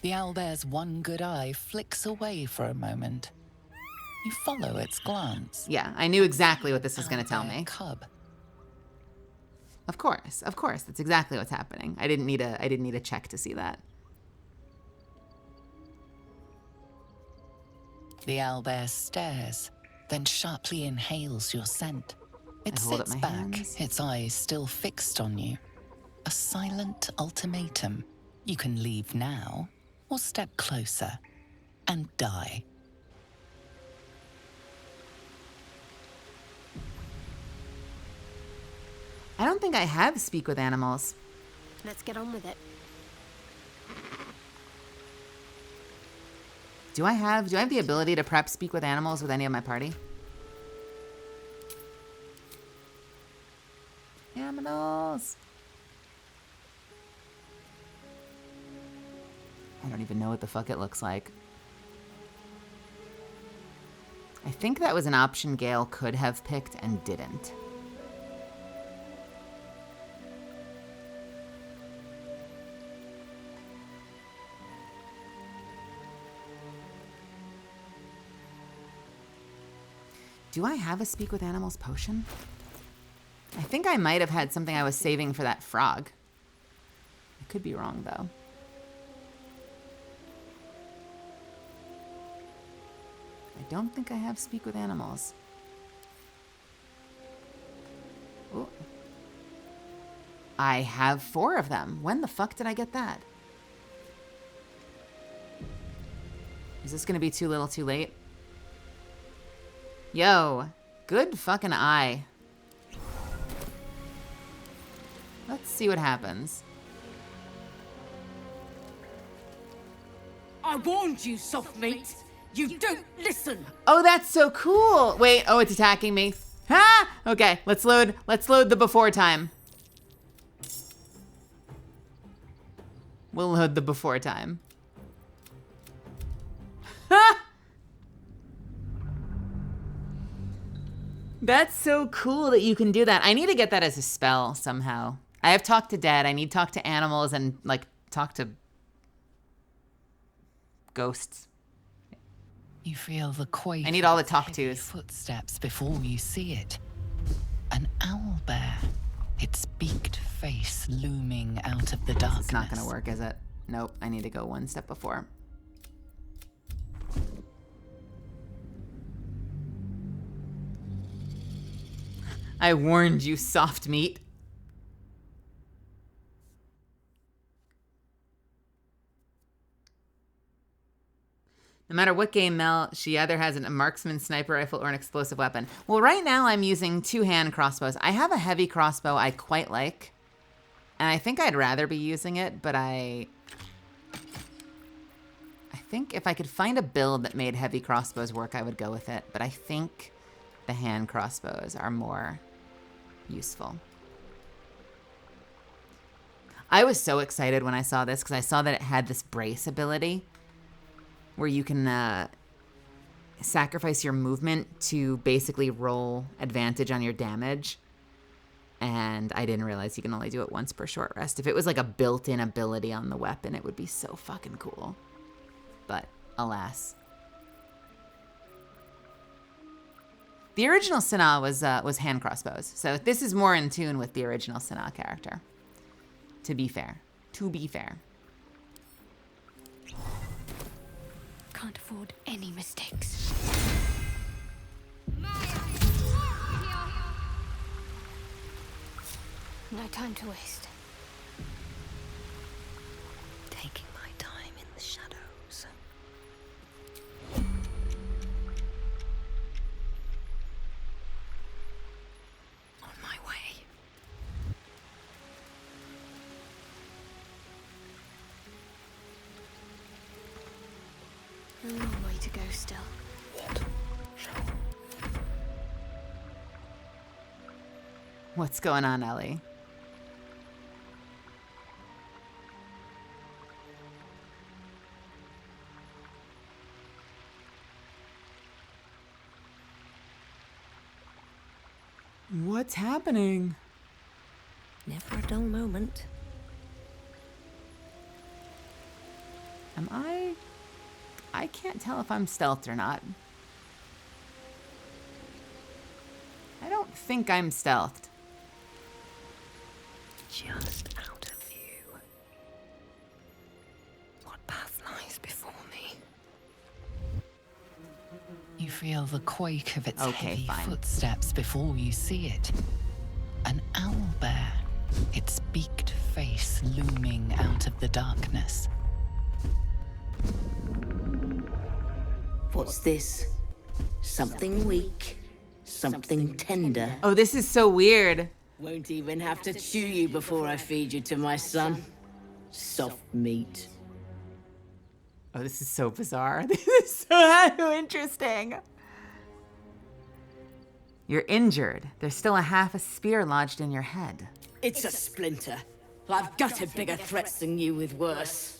The owlbear's one good eye flicks away for a moment. You follow its glance. Yeah, I knew exactly what this was going to tell me. Cub. Of course. That's exactly what's happening. I didn't need a check to see that. The owlbear stares, then sharply inhales your scent. It hold up sits my back, hands. its eyes still fixed on you. A silent ultimatum. You can leave now, or step closer, and die. I don't think I have speak with animals. Let's get on with it. Do I have the ability to prep speak with animals with any of my party? Animals. I don't even know what the fuck it looks like. I think that was an option Gale could have picked and didn't. Do I have a speak with animals potion? I think I might have had something I was saving for that frog. I could be wrong, though. I don't think I have speak with animals. Ooh. I have 4 of them. When the fuck did I get that? Is this gonna be too little too late? Yo, good fucking eye. Let's see what happens. I warned you, soft meat. You don't listen. Oh, that's so cool. Wait, oh, it's attacking me. Ha! Okay, let's load the before time. We'll load the before time. Ha! That's so cool that you can do that. I need to get that as a spell somehow. I have Talk to Dead. I need Talk to Animals and like talk to ghosts. You feel the quake. I need all the of talk heavy tos. Footsteps before you see it. An owl bear, its beaked face looming out of the darkness. It's not gonna work, is it? Nope, I need to go one step before. I warned you, soft meat. No matter what game, Mel, she either has a marksman, sniper rifle, or an explosive weapon. Well, right now I'm using 2-hand crossbows. I have a heavy crossbow I quite like, and I think I'd rather be using it, but I think if I could find a build that made heavy crossbows work, I would go with it, but I think the hand crossbows are more useful. I was so excited when I saw this because I saw that it had this brace ability where you can sacrifice your movement to basically roll advantage on your damage. And I didn't realize you can only do it once per short rest. If it was like a built-in ability on the weapon, it would be so fucking cool. But alas. The original Sanaa was hand crossbows. So this is more in tune with the original Sanaa character. To be fair. To be fair. Can't afford any mistakes. No time to waste. Taking my time in the shadows. On my way. A long way to go still. What's going on, Ellie? What's happening? Never a dull moment. Am I can't tell if I'm stealthed or not. I don't think I'm stealthed. Just out of view. What path lies before me? You feel the quake of its Okay, heavy fine. footsteps before you see it. An owl bear, its beaked face looming out of the darkness. What's this? Something weak, something tender. Oh, this is so weird. Won't even have to chew you before I feed you to my son. Soft meat. Oh, this is so bizarre. This is so interesting. You're injured. There's still a half a spear lodged in your head. It's a splinter. I've gutted bigger threats than you with worse.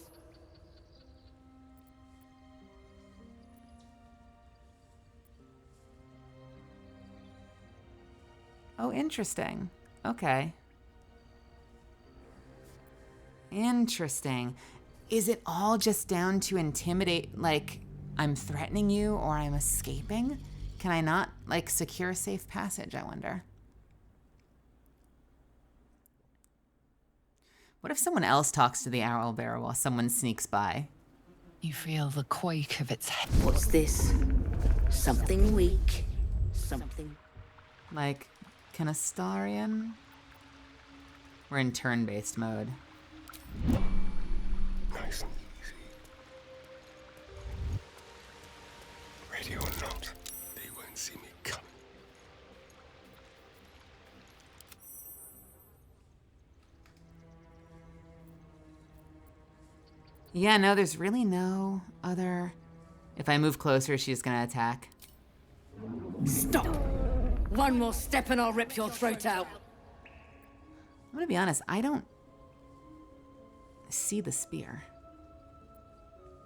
Oh, interesting. Okay. Interesting. Is it all just down to intimidate, like, I'm threatening you or I'm escaping? Can I not, like, secure safe passage, I wonder? What if someone else talks to the owl bear while someone sneaks by? You feel the quake of its head. What's this? Something weak, something... Like, Canastarian? We're in turn-based mode. Nice and easy. Ready or not, they won't see me coming. Yeah, no, there's really no other... If I move closer, she's gonna attack. Stop! One more step and I'll rip your throat out. I'm gonna be honest, I don't see the spear.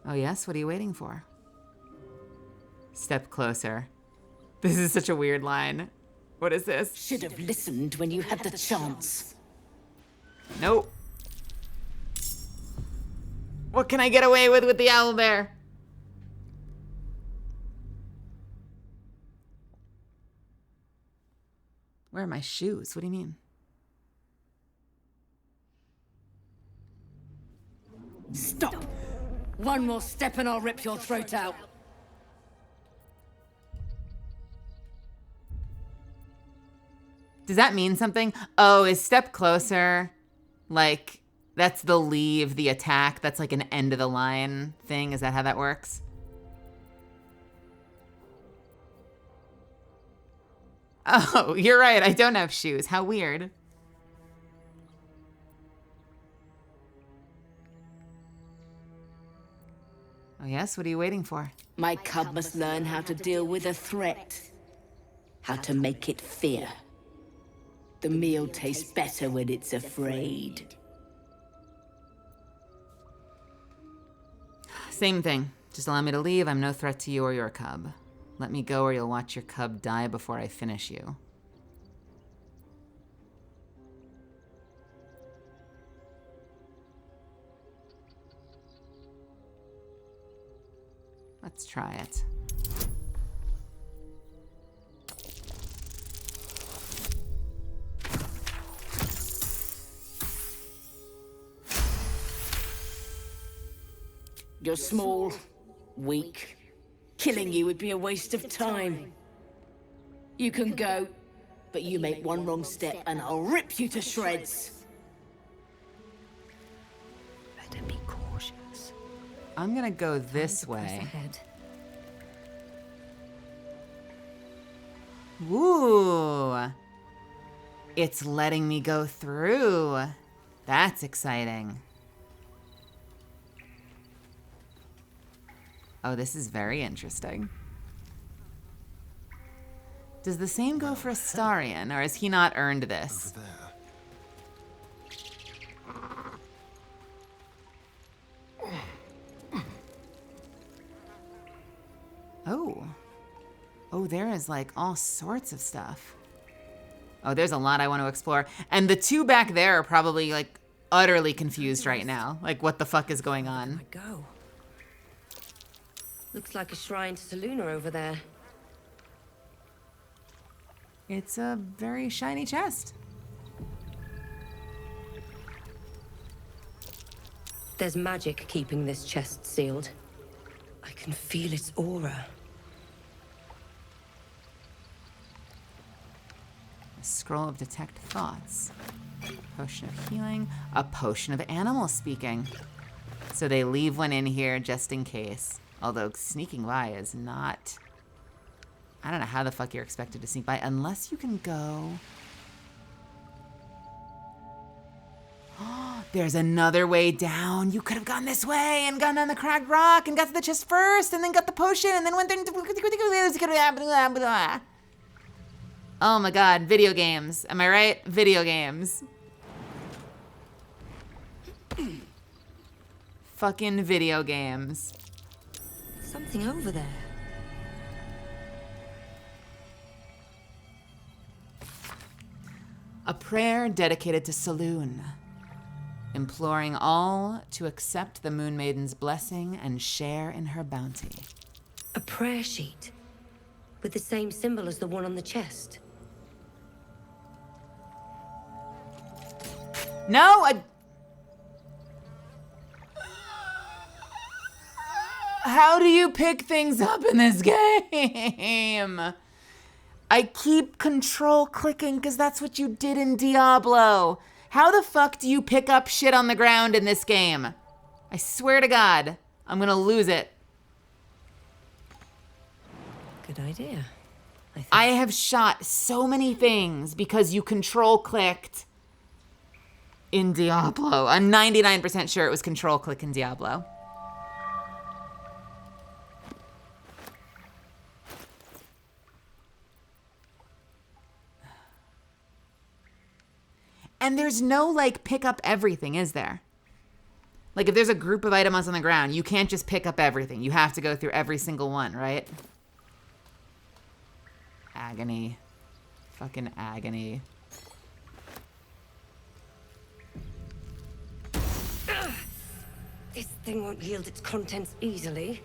Oh yes, what are you waiting for? Step closer. This is such a weird line. What is this? Should have listened when you had the chance. Nope. What can I get away with the owlbear? Where are my shoes? What do you mean? Stop! One more step and I'll rip your throat out. Does that mean something? Oh, is step closer like that's the leave, the attack? That's like an end of the line thing? Is that how that works? Oh, you're right. I don't have shoes. How weird. Oh, yes? What are you waiting for? My cub must learn how to deal with a threat. How to make it fear. The meal tastes better when it's afraid. Same thing. Just allow me to leave. I'm no threat to you or your cub. Let me go or you'll watch your cub die before I finish you. Let's try it. You're small, weak. Killing you would be a waste of time. You can go, but you make one wrong step and I'll rip you to shreds. Better be cautious. I'm gonna go this way. Ooh. It's letting me go through. That's exciting. Oh, this is very interesting. Does the same go for Astarion, or has he not earned this? Oh. Oh, there is like all sorts of stuff. Oh, there's a lot I want to explore. And the two back there are probably like utterly confused right now. Like, what the fuck is going on? Go. Looks like a shrine to Selûne over there. It's a very shiny chest. There's magic keeping this chest sealed. I can feel its aura. A scroll of detect thoughts. Potion of healing. A potion of animal speaking. So they leave one in here just in case. Although sneaking by is not... I don't know how the fuck you're expected to sneak by unless you can go... There's another way down. You could have gone this way and gone down the cracked rock and got to the chest first and then got the potion and then went there. Oh my god, video games. Am I right? Video games. Fucking video games. Something over there. A prayer dedicated to Selûne, imploring all to accept the Moon Maiden's blessing and share in her bounty. A prayer sheet with the same symbol as the one on the chest. No, How do you pick things up in this game? I keep control clicking because that's what you did in Diablo. How the fuck do you pick up shit on the ground in this game? I swear to God, I'm gonna lose it. Good idea. I have shot so many things because you control clicked in Diablo. I'm 99% sure it was control click in Diablo. And there's no, like, pick up everything, is there? Like, if there's a group of items on the ground, you can't just pick up everything. You have to go through every single one, right? Agony. Fucking agony. This thing won't yield its contents easily.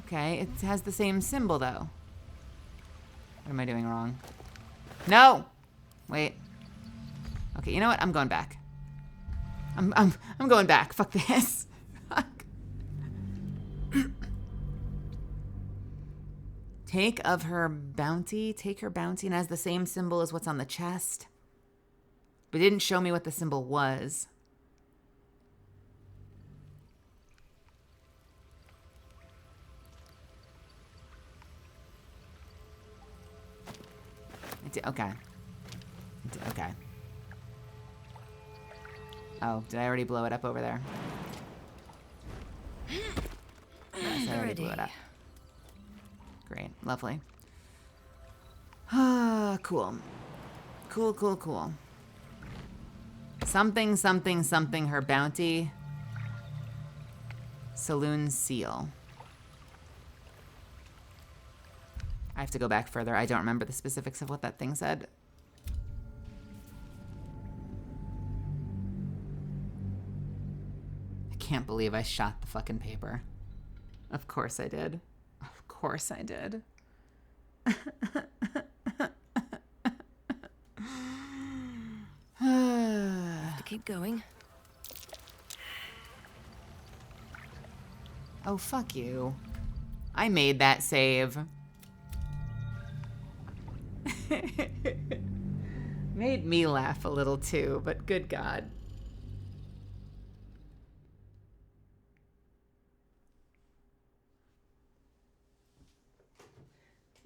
Okay, it has the same symbol, though. What am I doing wrong? No! Wait. Okay, you know what? I'm going back. I'm going back. Fuck this. Fuck. Take her bounty, and has the same symbol as what's on the chest. But it didn't show me what the symbol was. Okay. Okay. Oh, did I already blow it up over there? Yes, I already blew it up. Great. Lovely. Ah, cool. Cool. Something, her bounty. Saloon seal. I have to go back further. I don't remember the specifics of what that thing said. I can't believe I shot the fucking paper. Of course I did. Of course I did. Have to keep going. Oh, fuck you. I made that save. Made me laugh a little too, but good God.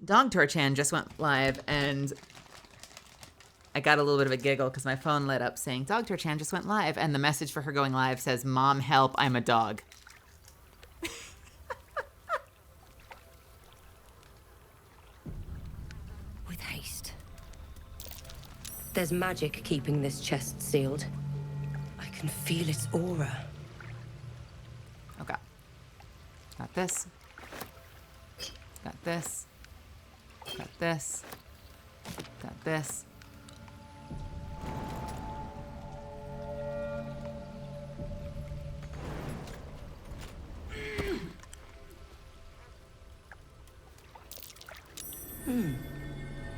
Dog Chan just went live, and I got a little bit of a giggle because my phone lit up saying Dog Chan just went live, and the message for her going live says, "Mom, help, I'm a dog." With haste. There's magic keeping this chest sealed. I can feel its aura. Okay. Got this. Got this. Got this. Got this.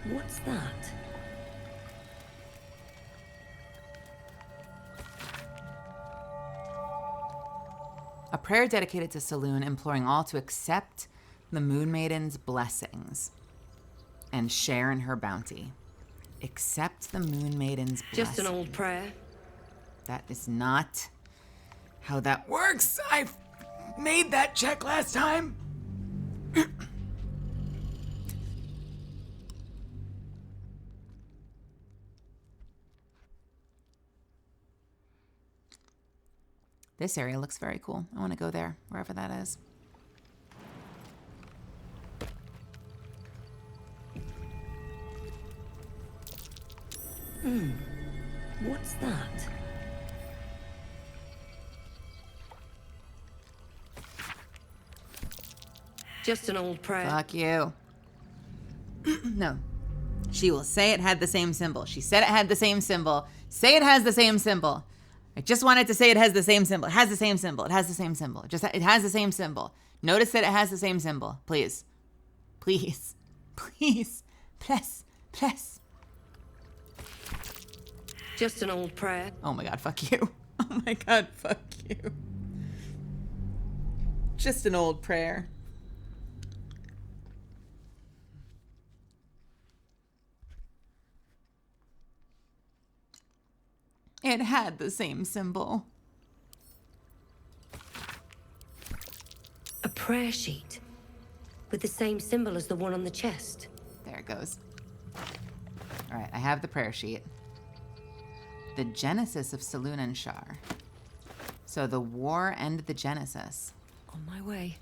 What's that? A prayer dedicated to Saloon, imploring all to accept the Moon Maiden's blessings and share in her bounty. Accept the Moon Maiden's blessings. Just an old prayer. That is not how that works. I made that check last time. This area looks very cool. I want to go there, wherever that is. What's that? Just an old prayer. Fuck you. No. She will say it had the same symbol. She said it had the same symbol. Say it has the same symbol. I just wanted to say it has the same symbol. It has the same symbol. It has the same symbol. It has the same symbol. Notice that it has the same symbol. Please. Please. Please. Please. Just an old prayer. Oh my God, fuck you. Oh my God, fuck you. Just an old prayer. It had the same symbol. A prayer sheet with the same symbol as the one on the chest. There it goes. All right, I have the prayer sheet. The Genesis of Saloon and Shar. So the war and the Genesis. On my way.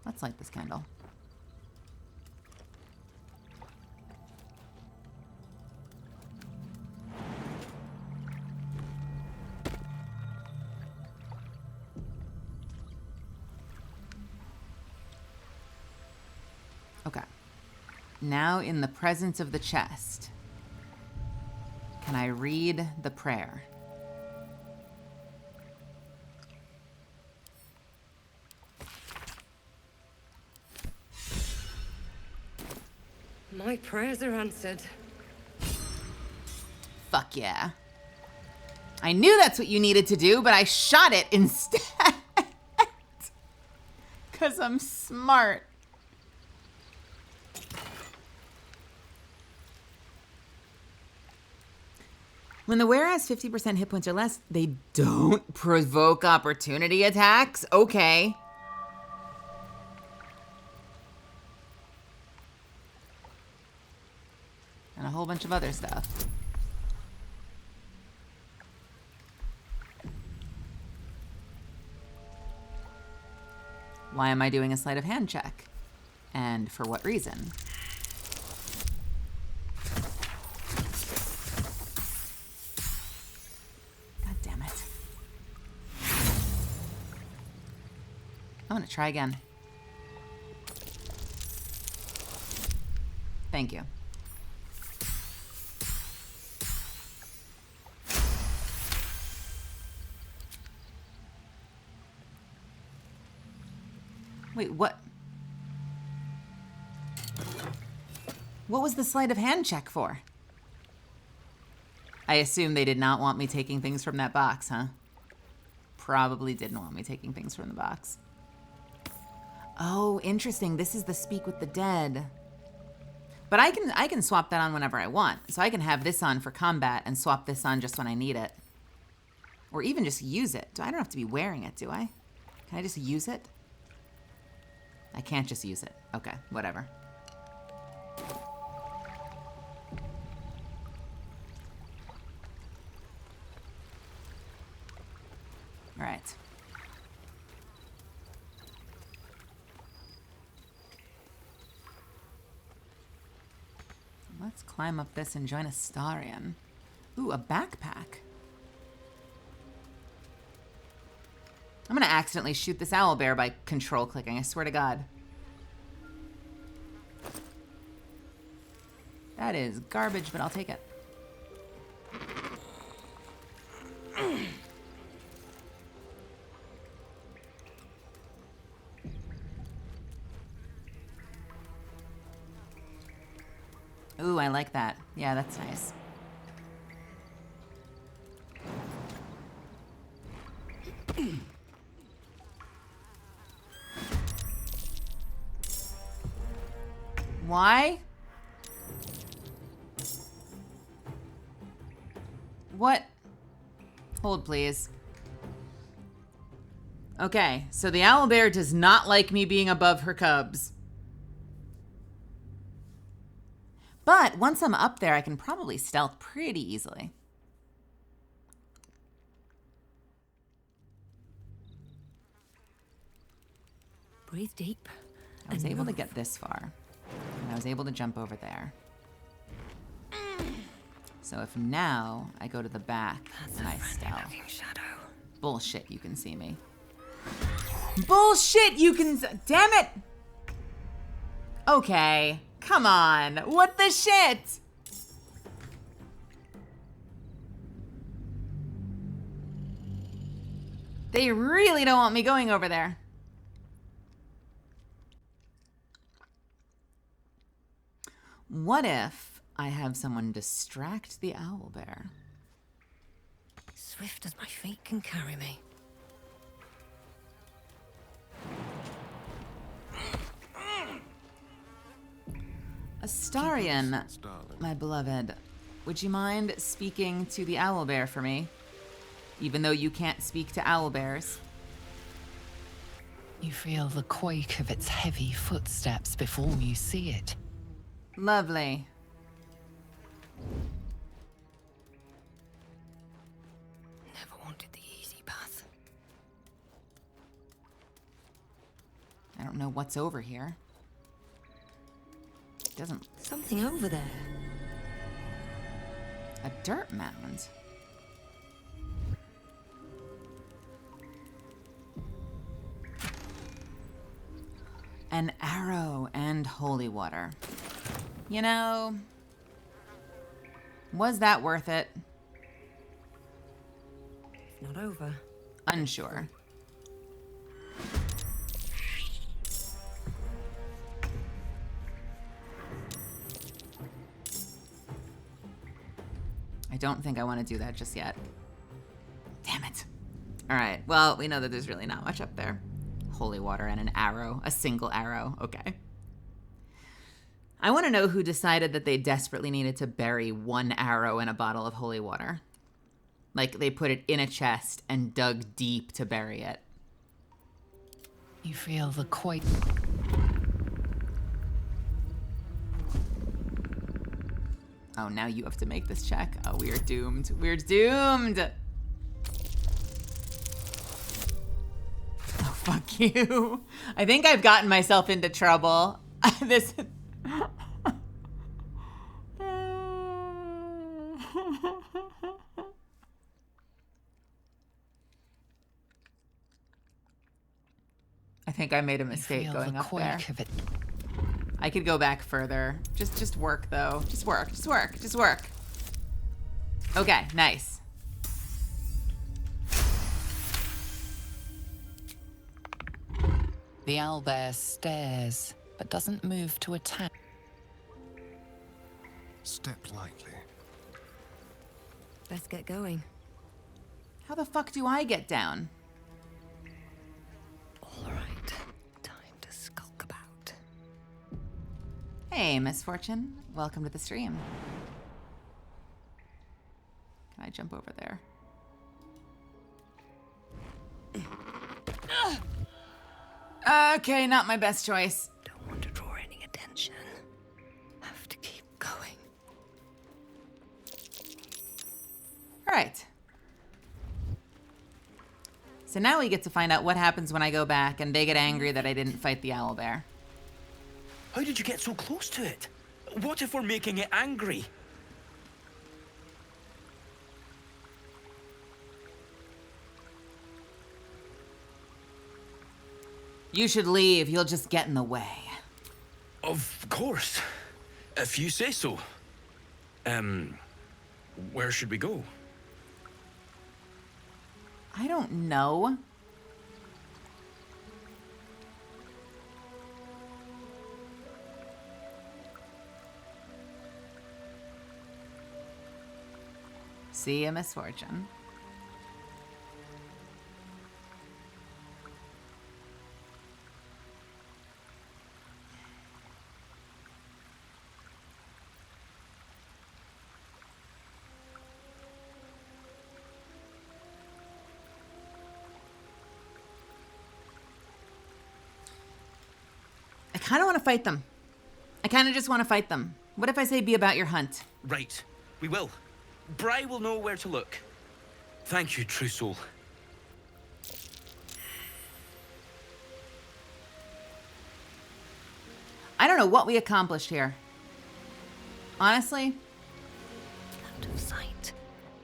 Let's light this candle. Now in the presence of the chest, can I read the prayer? My prayers are answered. Fuck yeah. I knew that's what you needed to do, but I shot it instead. 'Cause I'm smart. When the wearer has 50% hit points or less, they don't provoke opportunity attacks? Okay. And a whole bunch of other stuff. Why am I doing a sleight of hand check? And for what reason? God damn it. I'm gonna try again. Thank you. Wait, what? What was the sleight of hand check for? I assume they did not want me taking things from that box, huh? Probably didn't want me taking things from the box. Oh, interesting. This is the speak with the dead. But I can swap that on whenever I want. So I can have this on for combat and swap this on just when I need it. Or even just use it. I don't have to be wearing it, do I? Can I just use it? I can't just use it. Okay, whatever. All right. Let's climb up this and join Astarion. Ooh, a backpack. I'm gonna accidentally shoot this owlbear by control clicking, I swear to God. That is garbage, but I'll take it. Ooh, I like that. Yeah, that's nice. Why? What? Hold, please. Okay, so the owlbear does not like me being above her cubs. But once I'm up there, I can probably stealth pretty easily. Breathe deep. I was able to get this far. And I was able to jump over there. So if now I go to the back and I stealth. Bullshit, you can see me. Bullshit, you can... Damn it! Okay, come on. What the shit? They really don't want me going over there. What if I have someone distract the owlbear? Swift as my feet can carry me. Astarion, my beloved, would you mind speaking to the owlbear for me? Even though you can't speak to owlbears. You feel the quake of its heavy footsteps before you see it. Lovely. Never wanted the easy path. I don't know what's over here. It doesn't... Something over there. A dirt mound. An arrow and holy water. You know, was that worth it? Not over. Unsure. I don't think I want to do that just yet. Damn it. All right, well, we know that there's really not much up there. Holy water and an arrow, a single arrow, okay. I want to know who decided that they desperately needed to bury one arrow in a bottle of holy water. Like, they put it in a chest and dug deep to bury it. You feel the quake. Oh, now you have to make this check. Oh, we are doomed. We're doomed! Oh, fuck you. I think I've gotten myself into trouble. This... I think I made a mistake going up there. I could go back further. Just work though. Just work. Okay, nice. The owlbear stares, but doesn't move to attack. Step lightly. Let's get going. How the fuck do I get down? All right. Time to skulk about. Hey, Misfortune. Welcome to the stream. Can I jump over there? Okay, not my best choice. Don't want to draw any attention. Have to keep going. All right. So now we get to find out what happens when I go back and they get angry that I didn't fight the owlbear. How did you get so close to it? What if we're making it angry? You should leave. You'll just get in the way. Of course. If you say so. Where should we go? I don't know. See ya, Misfortune. I kind of want to fight them. I kind of just want to fight them. What if I say be about your hunt? Right. We will. Bri will know where to look. Thank you, True Soul. I don't know what we accomplished here. Honestly. Out of sight,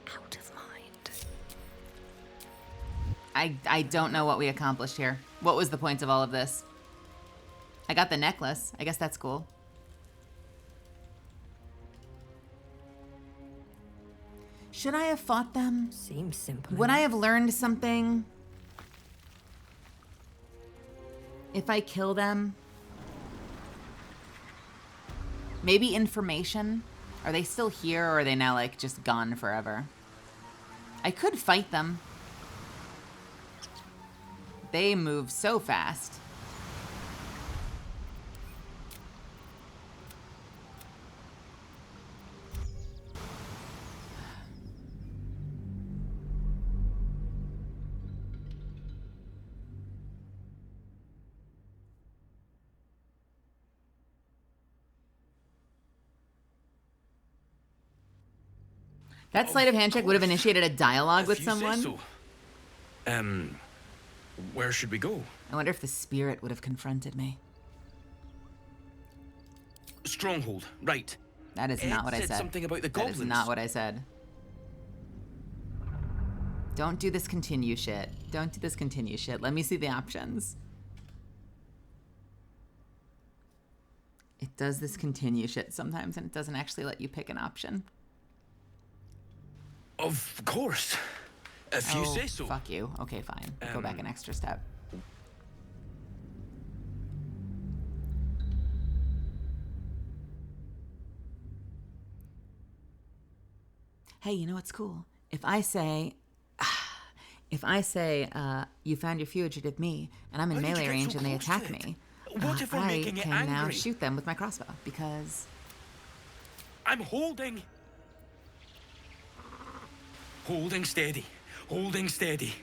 out of mind. I don't know what we accomplished here. What was the point of all of this? I got the necklace. I guess that's cool. Should I have fought them? Seems simple. Would I have learned something if I kill them? Maybe information? Are they still here or are they now like just gone forever? I could fight them. They move so fast. That sleight of hand check would have initiated a dialogue with someone. So. Where should we go? I wonder if the spirit would have confronted me. Stronghold, right. That is not what I said. Something about the that goblins. is not what I said. Don't do this continue shit. Don't do this continue shit. Let me see the options. It does this continue shit sometimes, and it doesn't actually let you pick an option. Of course. If you say so. Fuck you. Okay, fine. Go back an extra step. Hey, you know what's cool? If I say, you found your fugitive me, and I'm in melee range and they attack me, What if we're I making it can now angry? shoot them with my crossbow, because... I'm holding. Holding steady. Holding steady.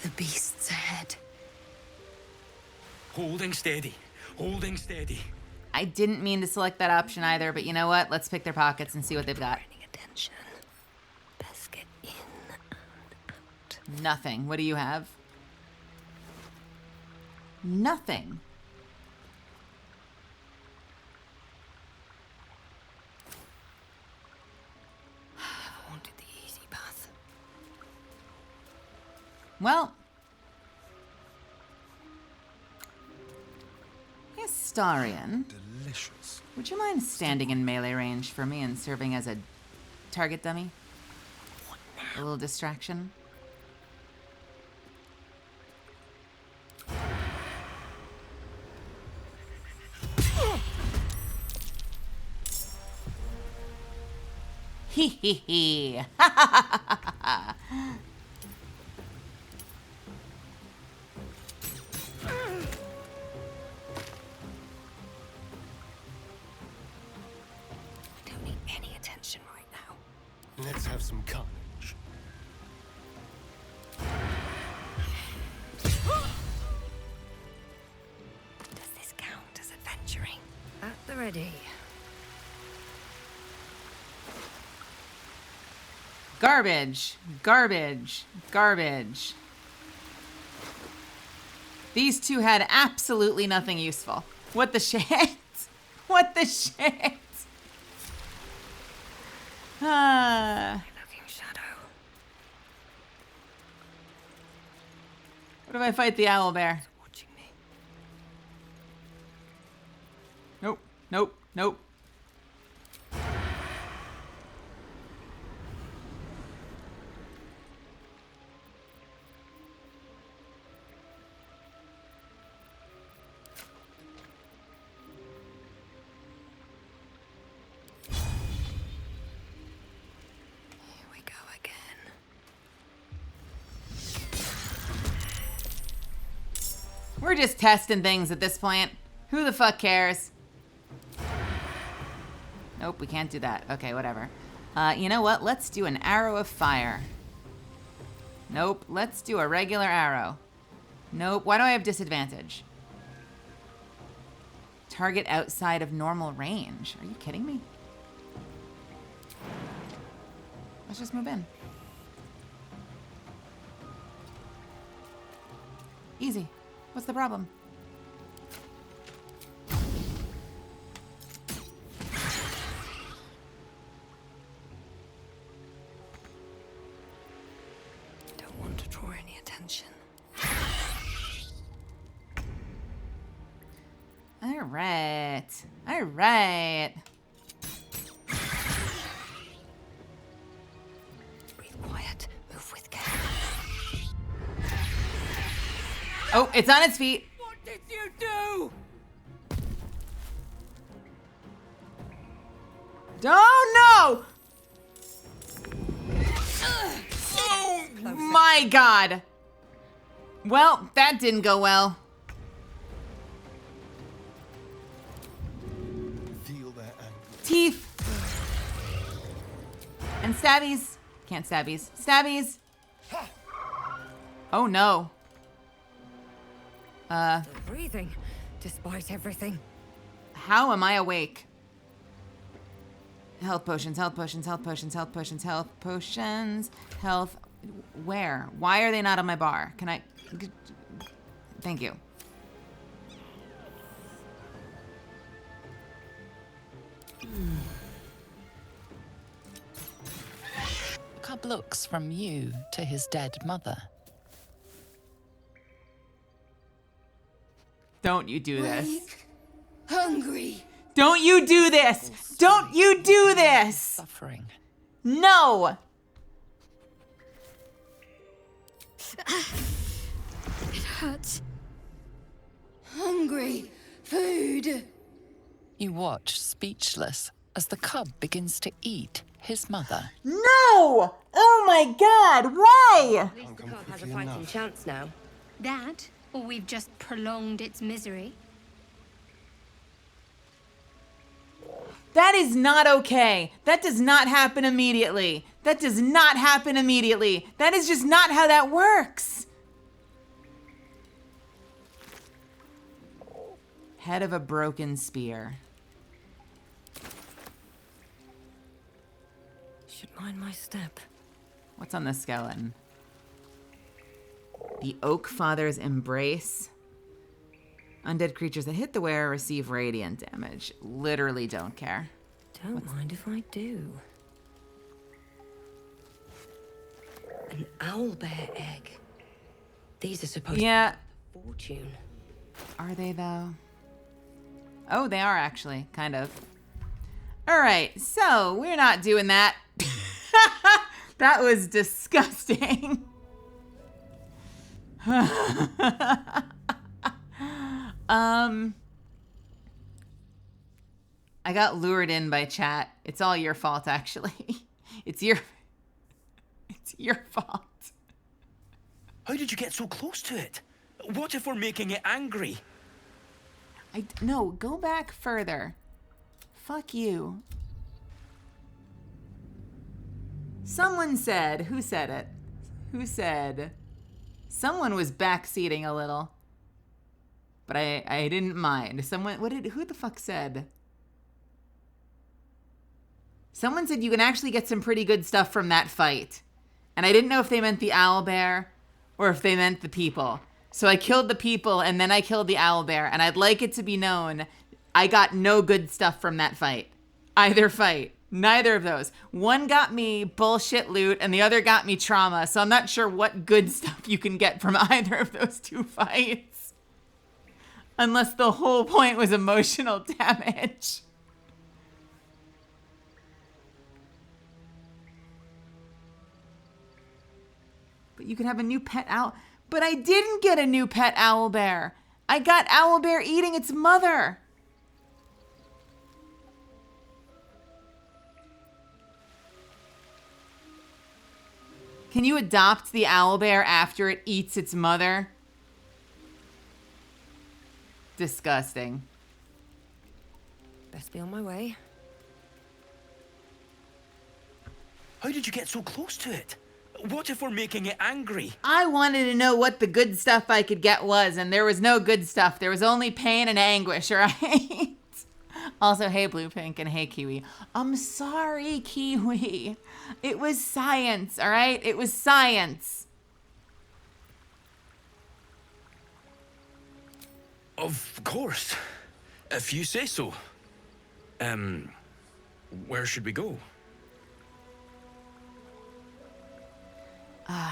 The beast's ahead. Holding steady. Holding steady. I didn't mean to select that option either, but you know what? Let's pick their pockets and see what they've got. Attention. Best get in and out. Nothing. What do you have? Nothing. Never wanted the easy path. Well, Astarion, Delicious. would you mind standing in melee range for me and serving as a target dummy? A little distraction. Hee hee hee. Ha ha ha ha ha. I don't need any attention right now. Let's have some carnage. Does this count as adventuring? At the ready. Garbage, garbage, garbage. These two had absolutely nothing useful. What the shit? What the shit? Ah. What if I fight the owl bear? Nope, nope, nope. We're just testing things at this point. Who the fuck cares? Nope, we can't do that. Okay, whatever. You know what? Let's do an arrow of fire. Nope, let's do a regular arrow. Nope, why do I have disadvantage? Target outside of normal range. Are you kidding me? Let's just move in. Easy. What's the problem? Don't want to draw any attention. All right. All right. Breathe quiet. Move with care. Oh, it's on its feet. What did you do? Oh, no! Oh, my God. Well, that didn't go well. Feel their anger. Teeth. And stabbies. Can't stabbies. Stabbies. Oh, no. Still breathing, despite everything. How am I awake? Health potions, health potions, health potions, health potions, health potions, health. Where? Why are they not on my bar? Can I? Thank you. Cub looks from you to his dead mother. Don't you do this. Weak, hungry. Don't you do this. Don't you do this. Suffering. No. It hurts. Hungry. Food. You watch, speechless, as the cub begins to eat his mother. No. Oh my God. Why? At least the cub has a fighting chance now. That, or we've just prolonged its misery. That is not okay. That does not happen immediately. That does not happen immediately. That is just not how that works. Head of a broken spear. Should mind my step. What's on the skeleton? The Oak Father's Embrace. Undead creatures that hit the wearer receive radiant damage. Literally don't care. Don't mind if I do. An owlbear egg. These are supposed to be fortune. Are they though? Oh, they are actually, kind of. All right, so we're not doing that. That was disgusting. I got lured in by chat. It's all your fault, actually. It's your fault. How did you get so close to it? What if we're making it angry? No, go back further. Fuck you. Someone said, who said it? Who said? Someone was backseating a little. But I didn't mind. Who the fuck said? Someone said you can actually get some pretty good stuff from that fight. And I didn't know if they meant the owlbear or if they meant the people. So I killed the people and then I killed the owlbear. And I'd like it to be known, I got no good stuff from that fight. Either fight. Neither of those. One got me bullshit loot and the other got me trauma. So I'm not sure what good stuff you can get from either of those two fights. Unless the whole point was emotional damage. But you could have a new pet owl. But I didn't get a new pet owlbear. I got owlbear eating its mother. Can you adopt the owlbear after it eats its mother? Disgusting. Best be on my way. How did you get so close to it? What if we're making it angry? I wanted to know what the good stuff I could get was, and there was no good stuff. There was only pain and anguish, right? Also, hey Blue Pink and hey Kiwi. I'm sorry, Kiwi. It was science, all right? It was science. Of course. If you say so. Where should we go?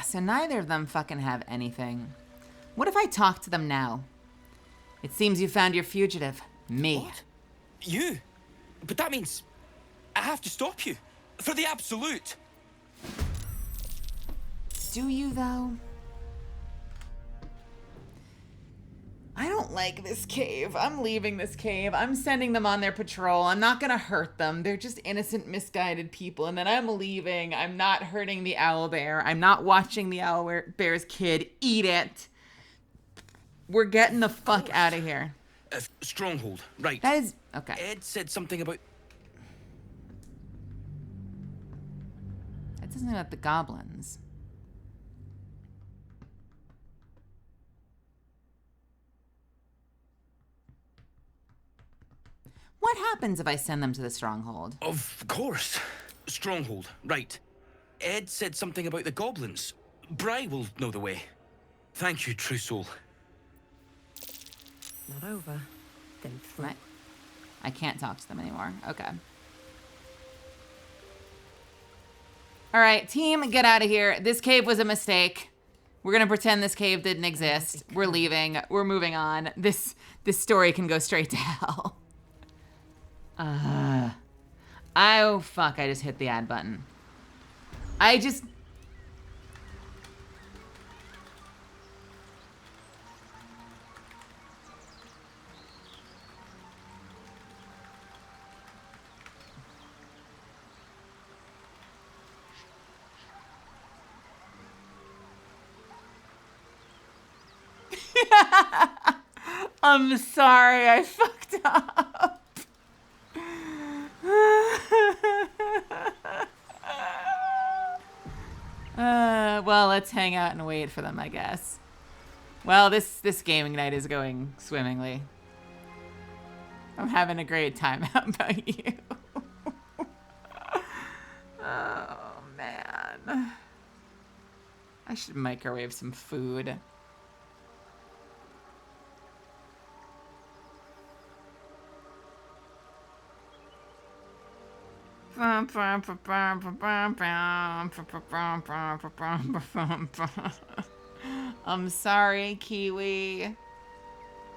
So neither of them fucking have anything. What if I talk to them now? It seems you found your fugitive. Me. What? You? But that means I have to stop you. For the Absolute. Do you, though? I don't like this cave. I'm leaving this cave. I'm sending them on their patrol. I'm not gonna hurt them. They're just innocent, misguided people. And then I'm leaving. I'm not hurting the owlbear. I'm not watching the owlbear's kid eat it. We're getting the fuck out of here. Stronghold, right. That is... Okay. Ed said something about... That doesn't about the goblins. What happens if I send them to the stronghold? Of course. Stronghold, right. Ed said something about the goblins. Bri will know the way. Thank you, True Soul. Not over. Then through. I can't talk to them anymore. Okay. All right, team, get out of here. This cave was a mistake. We're gonna pretend this cave didn't exist. We're leaving. We're moving on. This story can go straight to hell. Oh fuck! I just hit the add button. I just. I'm sorry, I fucked up. Well, let's hang out and wait for them, I guess. Well, this gaming night is going swimmingly. I'm having a great time. How about you? Oh, man. I should microwave some food. I'm sorry, Kiwi.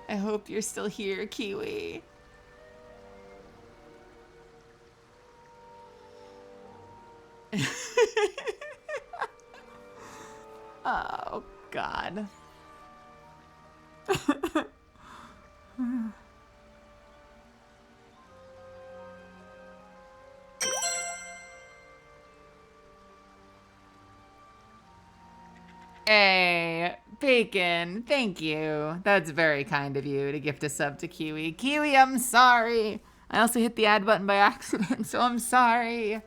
I hope you're still here, Kiwi. Oh, God. Hey, Bacon, thank you. That's very kind of you to gift a sub to Kiwi. Kiwi, I'm sorry. I also hit the add button by accident, so I'm sorry.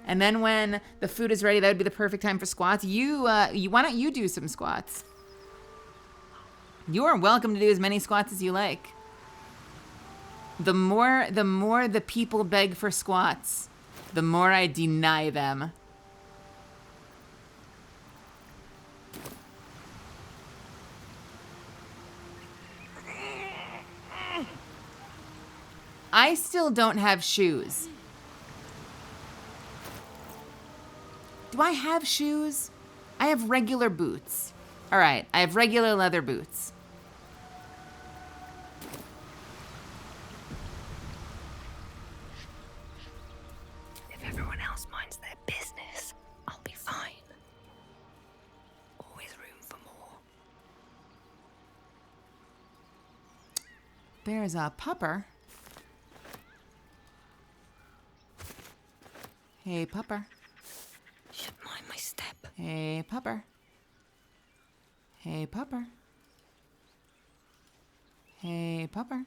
And then when the food is ready, that would be the perfect time for squats. Why don't you do some squats? You are welcome to do as many squats as you like. The more the people beg for squats, the more I deny them. I still don't have shoes. Do I have shoes? I have regular boots. All right, I have regular leather boots. If everyone else minds their business, I'll be fine. Always room for more. There's a pupper. Hey, pupper. Should mind my step. Hey, pupper. Hey, pupper. Hey, pupper.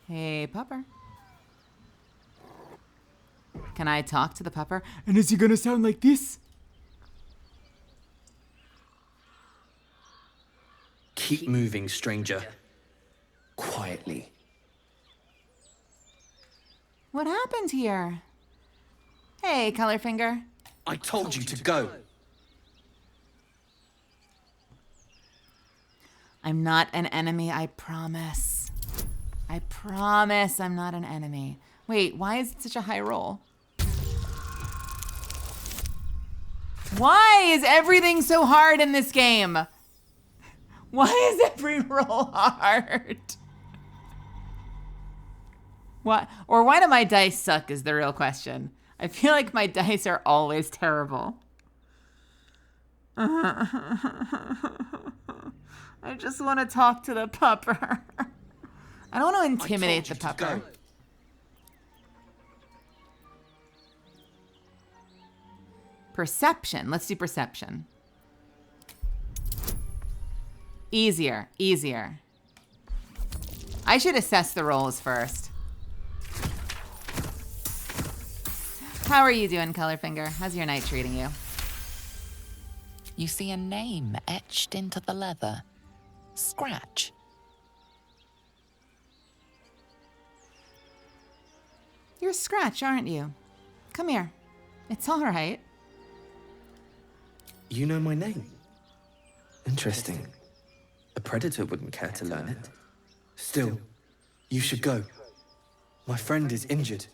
Hey, pupper. Can I talk to the pupper? And is he gonna sound like this? Keep moving, stranger. Quietly. What happened here? Hey, Colorfinger. I told you to go. I'm not an enemy, I promise. I promise I'm not an enemy. Wait, why is it such a high roll? Why is everything so hard in this game? Why is every roll hard? What? Or why do my dice suck is the real question. I feel like my dice are always terrible. I just want to talk to the pupper. I don't want to intimidate the pupper. Perception. Let's do perception. Easier, easier. I should assess the rolls first. How are you doing, Colorfinger? How's your night treating you? You see a name etched into the leather. Scratch. You're Scratch, aren't you? Come here. It's all right. You know my name? Interesting. A predator wouldn't care to learn it. Still, you should go. My friend is injured.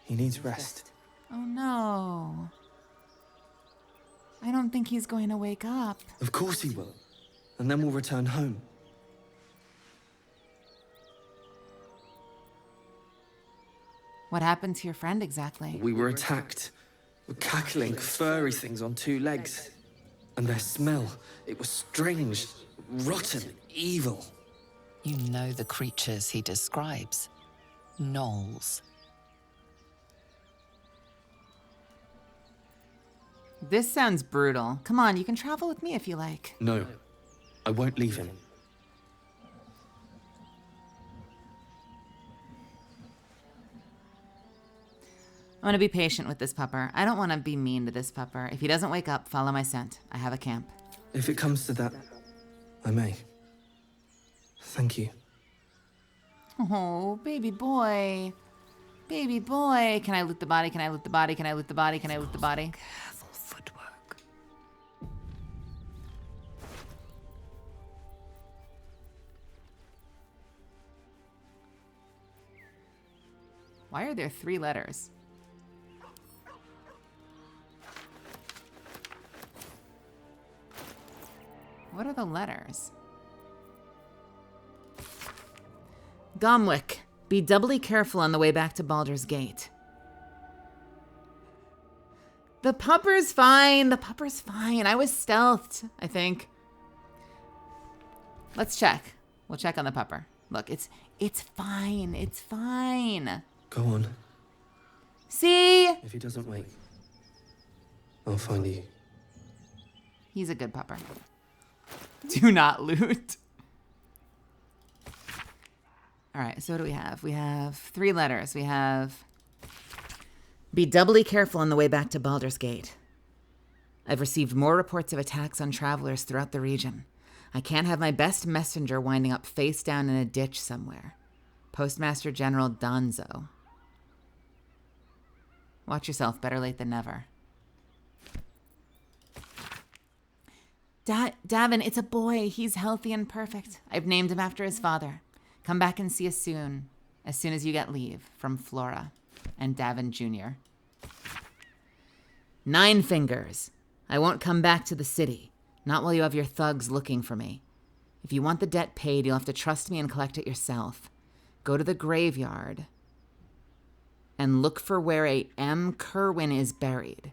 He needs rest. Oh no. I don't think he's going to wake up. Of course he will. And then we'll return home. What happened to your friend exactly? We were attacked. Cackling, furry things on 2 legs. And their smell, it was strange, rotten, evil. You know the creatures he describes. Gnolls. This sounds brutal. Come on, you can travel with me if you like. No, I won't leave him. I'm gonna be patient with this pupper. I don't want to be mean to this pupper. If he doesn't wake up, follow my scent. I have a camp. If it comes to that, I may. Thank you. Oh, baby boy. Baby boy. Can I loot the body? Can I loot the body? Can I loot the body? Can I loot the body? Careful footwork. Why are there 3 letters? What are the letters? Gomwick, be doubly careful on the way back to Baldur's Gate. The pupper's fine. The pupper's fine. I was stealthed, I think. Let's check. We'll check on the pupper. Look, it's fine. It's fine. Go on. See? If he doesn't wake, I'll find you. He's a good pupper. Do not loot. All right, so what do we have? We have 3 letters. We have... Be doubly careful on the way back to Baldur's Gate. I've received more reports of attacks on travelers throughout the region. I can't have my best messenger winding up face down in a ditch somewhere. Postmaster General Donzo. Watch yourself, better late than never. Davin, it's a boy. He's healthy and perfect. I've named him after his father. Come back and see us soon as you get leave. From Flora and Davin Jr. 9 Fingers. I won't come back to the city. Not while you have your thugs looking for me. If you want the debt paid, you'll have to trust me and collect it yourself. Go to the graveyard and look for where a M. Kerwin is buried.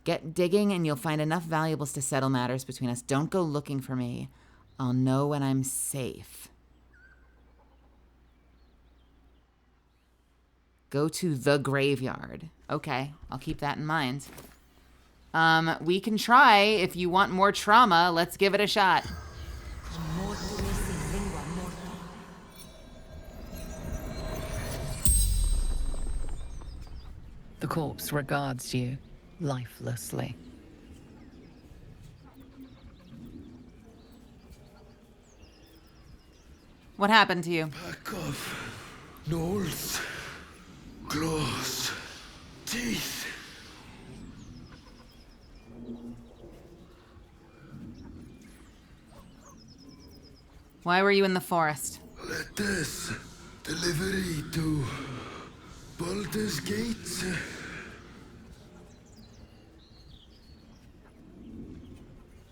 Get digging and you'll find enough valuables to settle matters between us. Don't go looking for me. I'll know when I'm safe. Go to the graveyard. Okay, I'll keep that in mind. We can try. If you want more trauma, let's give it a shot. The corpse regards you lifelessly. What happened to you? Pack of gnolls, claws, teeth. Why were you in the forest? Let us delivery to Baldur's Gate.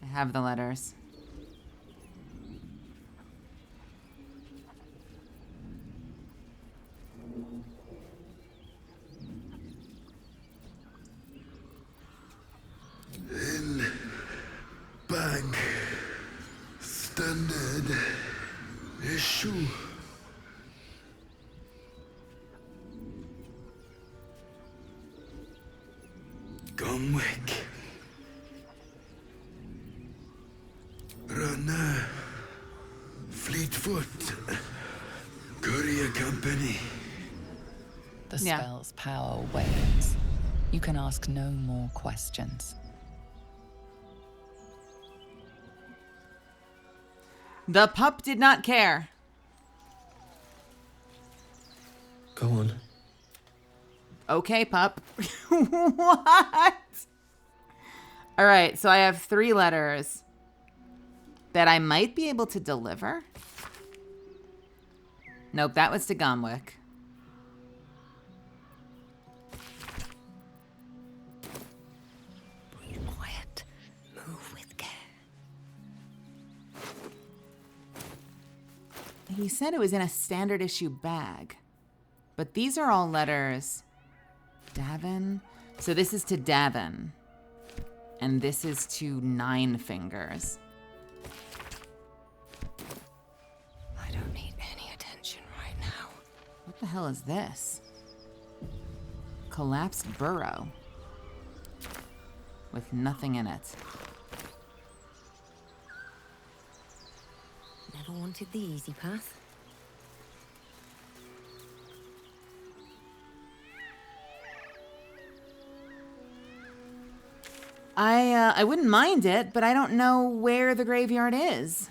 I have the letters. In Bank Standard Issue. Gomwick. Runner. Fleetfoot. Courier Company. The spell's power wanes. You can ask no more questions. The pup did not care. Go on. Okay, pup. What? All right, so I have 3 letters that I might be able to deliver. Nope, that was to Gomwick. He said it was in a standard issue bag. But these are all letters. Davin? So this is to Davin. And this is to Nine Fingers. I don't need any attention right now. What the hell is this? Collapsed burrow. With nothing in it. Never wanted the easy path. I wouldn't mind it, but I don't know where the graveyard is.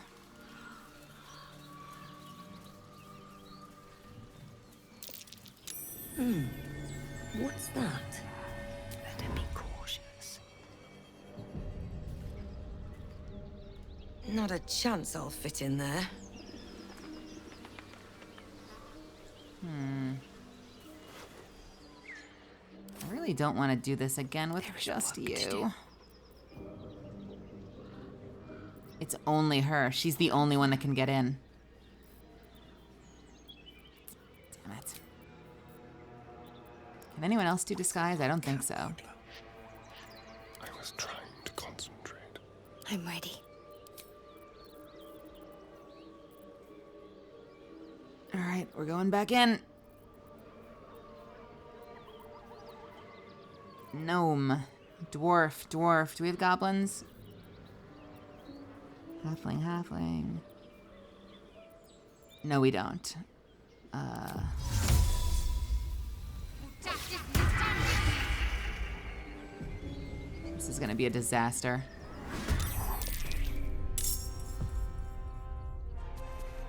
What's that? Better be cautious. Not a chance I'll fit in there. I really don't want to do this again with just you. It's only her. She's the only one that can get in. Damn it. Can anyone else do disguise? I don't think so. I was trying to concentrate. I'm ready. All right, we're going back in. Gnome. Dwarf. Dwarf. Do we have goblins? Halfling. Halfling. No, we don't. This is gonna be a disaster.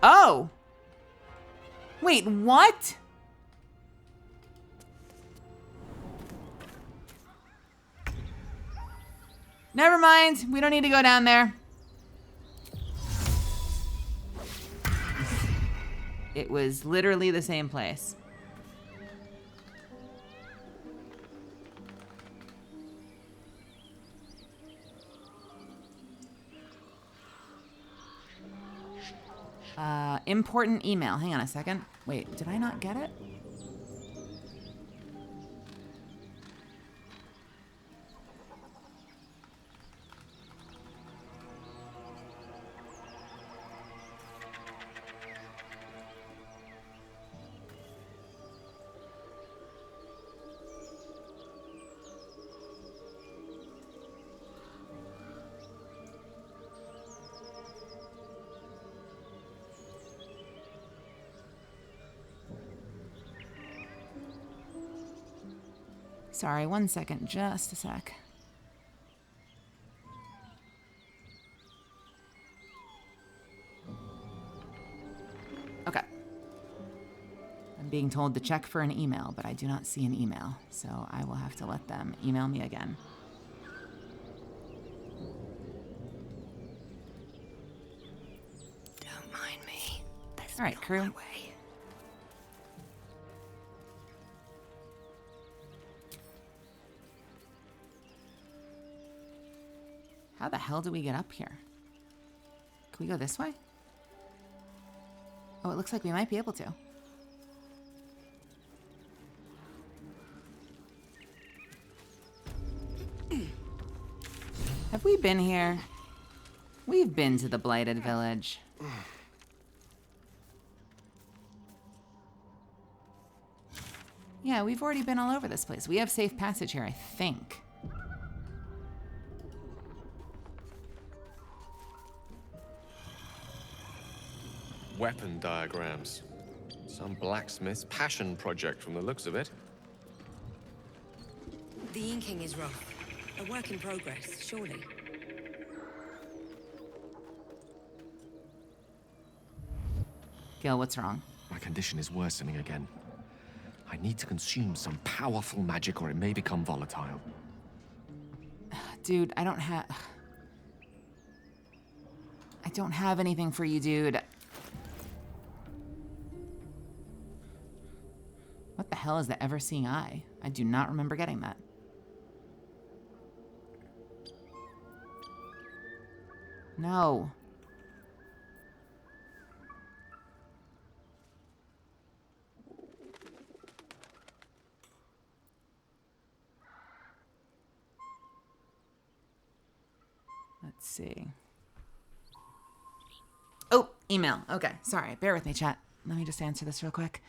Oh! Wait, what? Never mind. We don't need to go down there. It was literally the same place. Important email. Hang on a second. Wait, did I not get it? Sorry, 1 second, just a sec. Okay. I'm being told to check for an email, but I do not see an email, so I will have to let them email me again. Don't mind me. All right, crew. How the hell do we get up here? Can we go this way? Oh, it looks like we might be able to. Have we been here? We've been to the Blighted Village. Yeah, we've already been all over this place. We have safe passage here, I think. Weapon diagrams. Some blacksmith's passion project from the looks of it. The inking is rough. A work in progress, surely. Gil, what's wrong? My condition is worsening again. I need to consume some powerful magic or it may become volatile. Dude, I don't have anything for you, dude. What the hell is the Ever-Seeing Eye? I do not remember getting that. No. Let's see. Oh, email. Okay, sorry. Bear with me, chat. Let me just answer this real quick.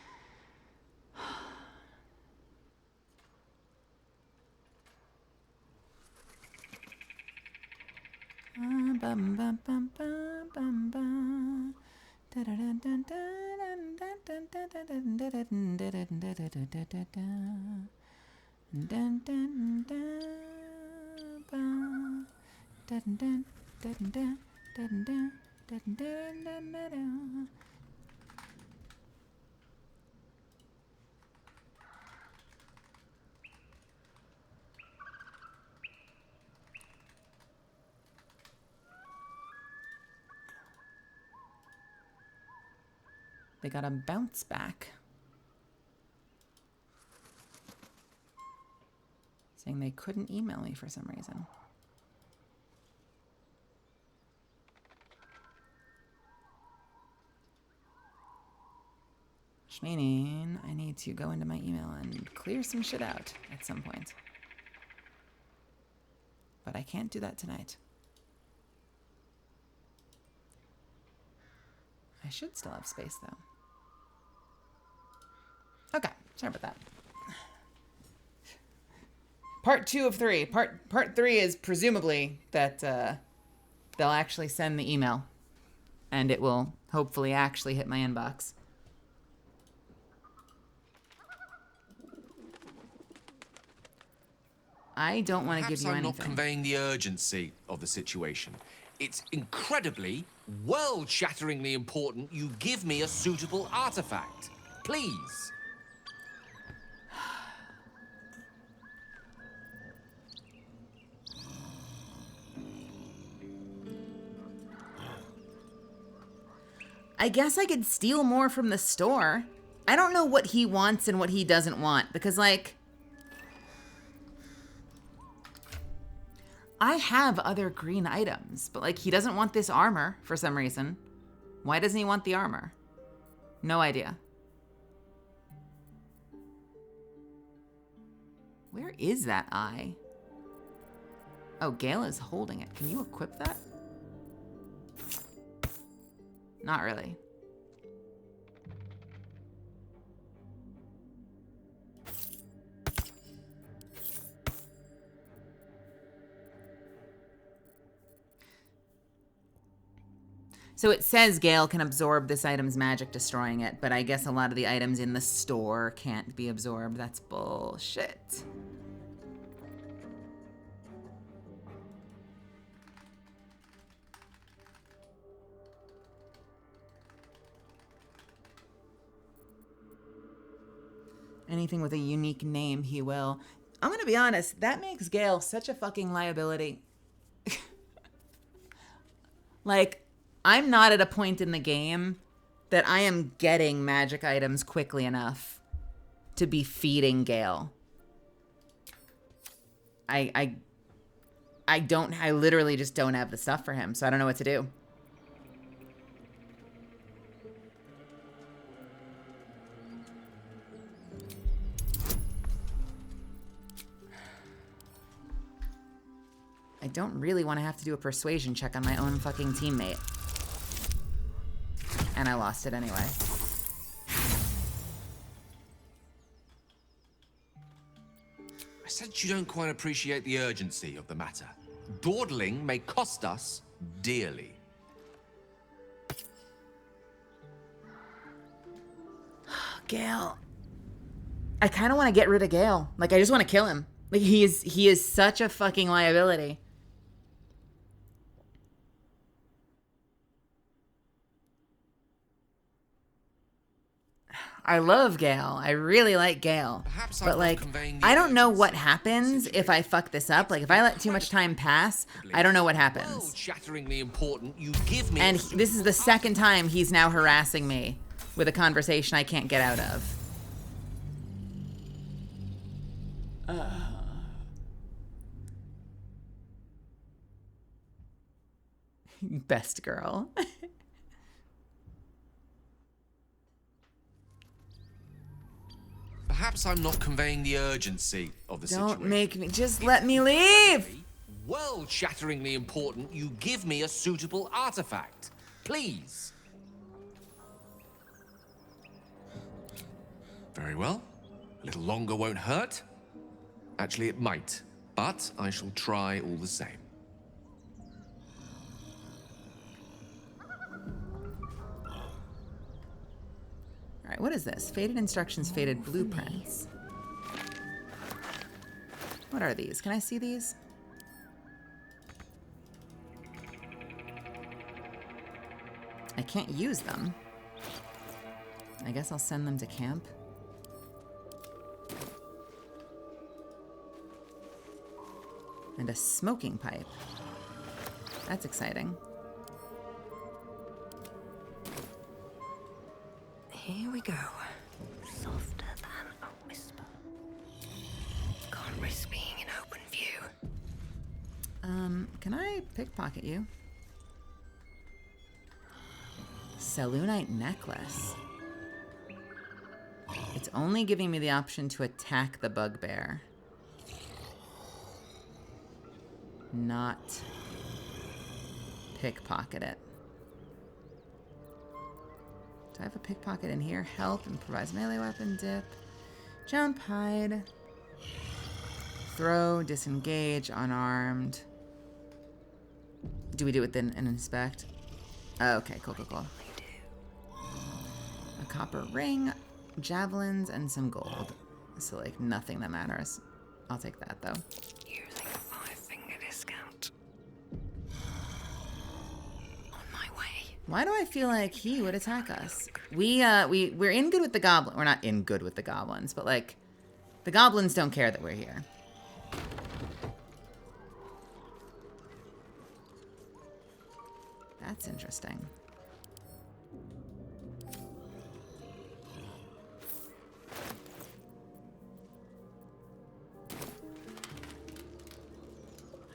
They got a bounce back. Saying they couldn't email me for some reason. Which meaning I need to go into my email and clear some shit out at some point. But I can't do that tonight. I should still have space though. Okay, sorry about that. Part 2 of 3. Part 3 is presumably that they'll actually send the email, and it will hopefully actually hit my inbox. I don't want to give you anything. Perhaps I'm not conveying the urgency of the situation. It's incredibly, world-shatteringly important you give me a suitable artifact. Please. I guess I could steal more from the store. I don't know what he wants and what he doesn't want, because, like, I have other green items, but, like, he doesn't want this armor for some reason. Why doesn't he want the armor? No idea. Where is that eye? Oh, Gale is holding it. Can you equip that? Not really. So it says Gale can absorb this item's magic, destroying it, but I guess a lot of the items in the store can't be absorbed. That's bullshit. Anything with a unique name, he will. I'm gonna be honest, that makes Gale such a fucking liability. Like, I'm not at a point in the game that I am getting magic items quickly enough to be feeding Gale. I literally just don't have the stuff for him, so I don't know what to do. I don't really want to have to do a persuasion check on my own fucking teammate. And I lost it anyway. I sense you don't quite appreciate the urgency of the matter. Dawdling may cost us dearly. Gale. I kind of want to get rid of Gale. Like, I just want to kill him. Like, he is such a fucking liability. I love Gale. I really like Gale. But, like, I don't know what happens if I fuck this up. Like, if I let too much time pass, I don't know what happens. Shatteringly important, you give me. And this is the second time he's now harassing me with a conversation I can't get out of. Best girl. Perhaps I'm not conveying the urgency of the situation. Don't make me. Just let me leave. world-shatteringly important you give me a suitable artifact. Please. Very well. A little longer won't hurt. Actually, it might, but I shall try all the same. All right, what is this? Faded instructions, faded blueprints. What are these? Can I see these? I can't use them. I guess I'll send them to camp. And a smoking pipe. That's exciting. Here we go. Softer than a whisper. Can't risk being in open view. Can I pickpocket you? Selûnite necklace. It's only giving me the option to attack the bugbear. Not pickpocket it. Do I have a pickpocket in here? Help, improvised melee weapon, dip, jump, hide, throw, disengage, unarmed. Do we do it then and inspect? Oh, okay, cool. A copper ring, javelins, and some gold. So, like, nothing that matters. I'll take that, though. Using a 5-finger discount. On my way. Why do I feel like he would attack us? We're in good with the goblin. We're not in good with the goblins, but, like, the goblins don't care that we're here. That's interesting.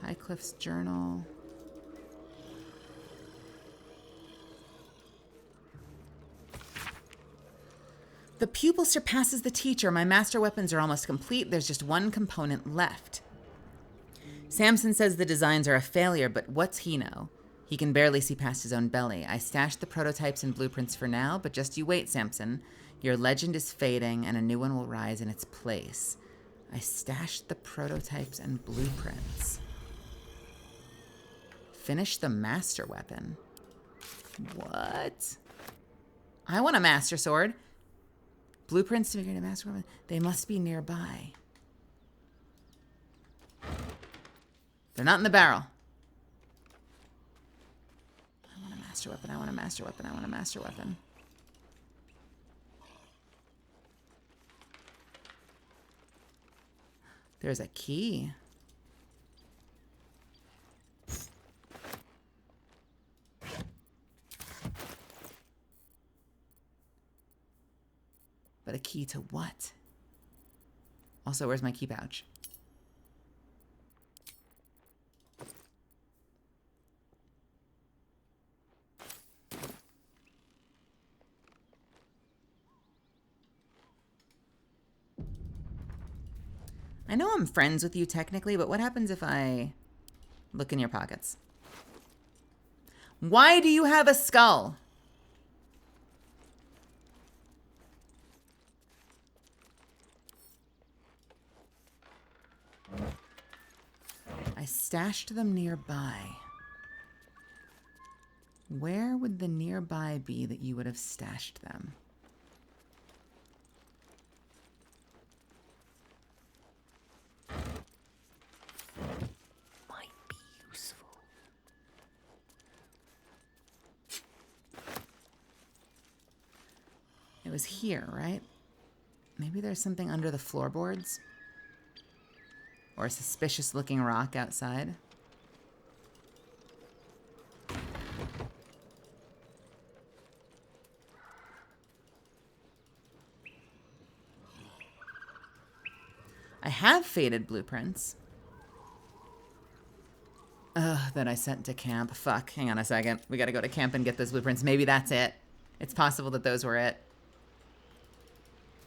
Highcliffe's journal. The pupil surpasses the teacher. My master weapons are almost complete. There's just one component left. Samson says the designs are a failure, but what's he know? He can barely see past his own belly. I stashed the prototypes and blueprints for now, but just you wait, Samson. Your legend is fading, and a new one will rise in its place. I stashed the prototypes and blueprints. Finish the master weapon. What? I want a master sword. Blueprints to figure out a master weapon. They must be nearby. They're not in the barrel. I want a master weapon. I want a master weapon. I want a master weapon. There's a key. But a key to what? Also, where's my key pouch? I know I'm friends with you technically, but what happens if I look in your pockets? Why do you have a skull? I stashed them nearby. Where would the nearby be that you would have stashed them? Might be useful. It was here, right? Maybe there's something under the floorboards? Or a suspicious looking rock outside? I have faded blueprints. That I sent to camp. Fuck, hang on a second. We gotta go to camp and get those blueprints. Maybe that's it. It's possible that those were it.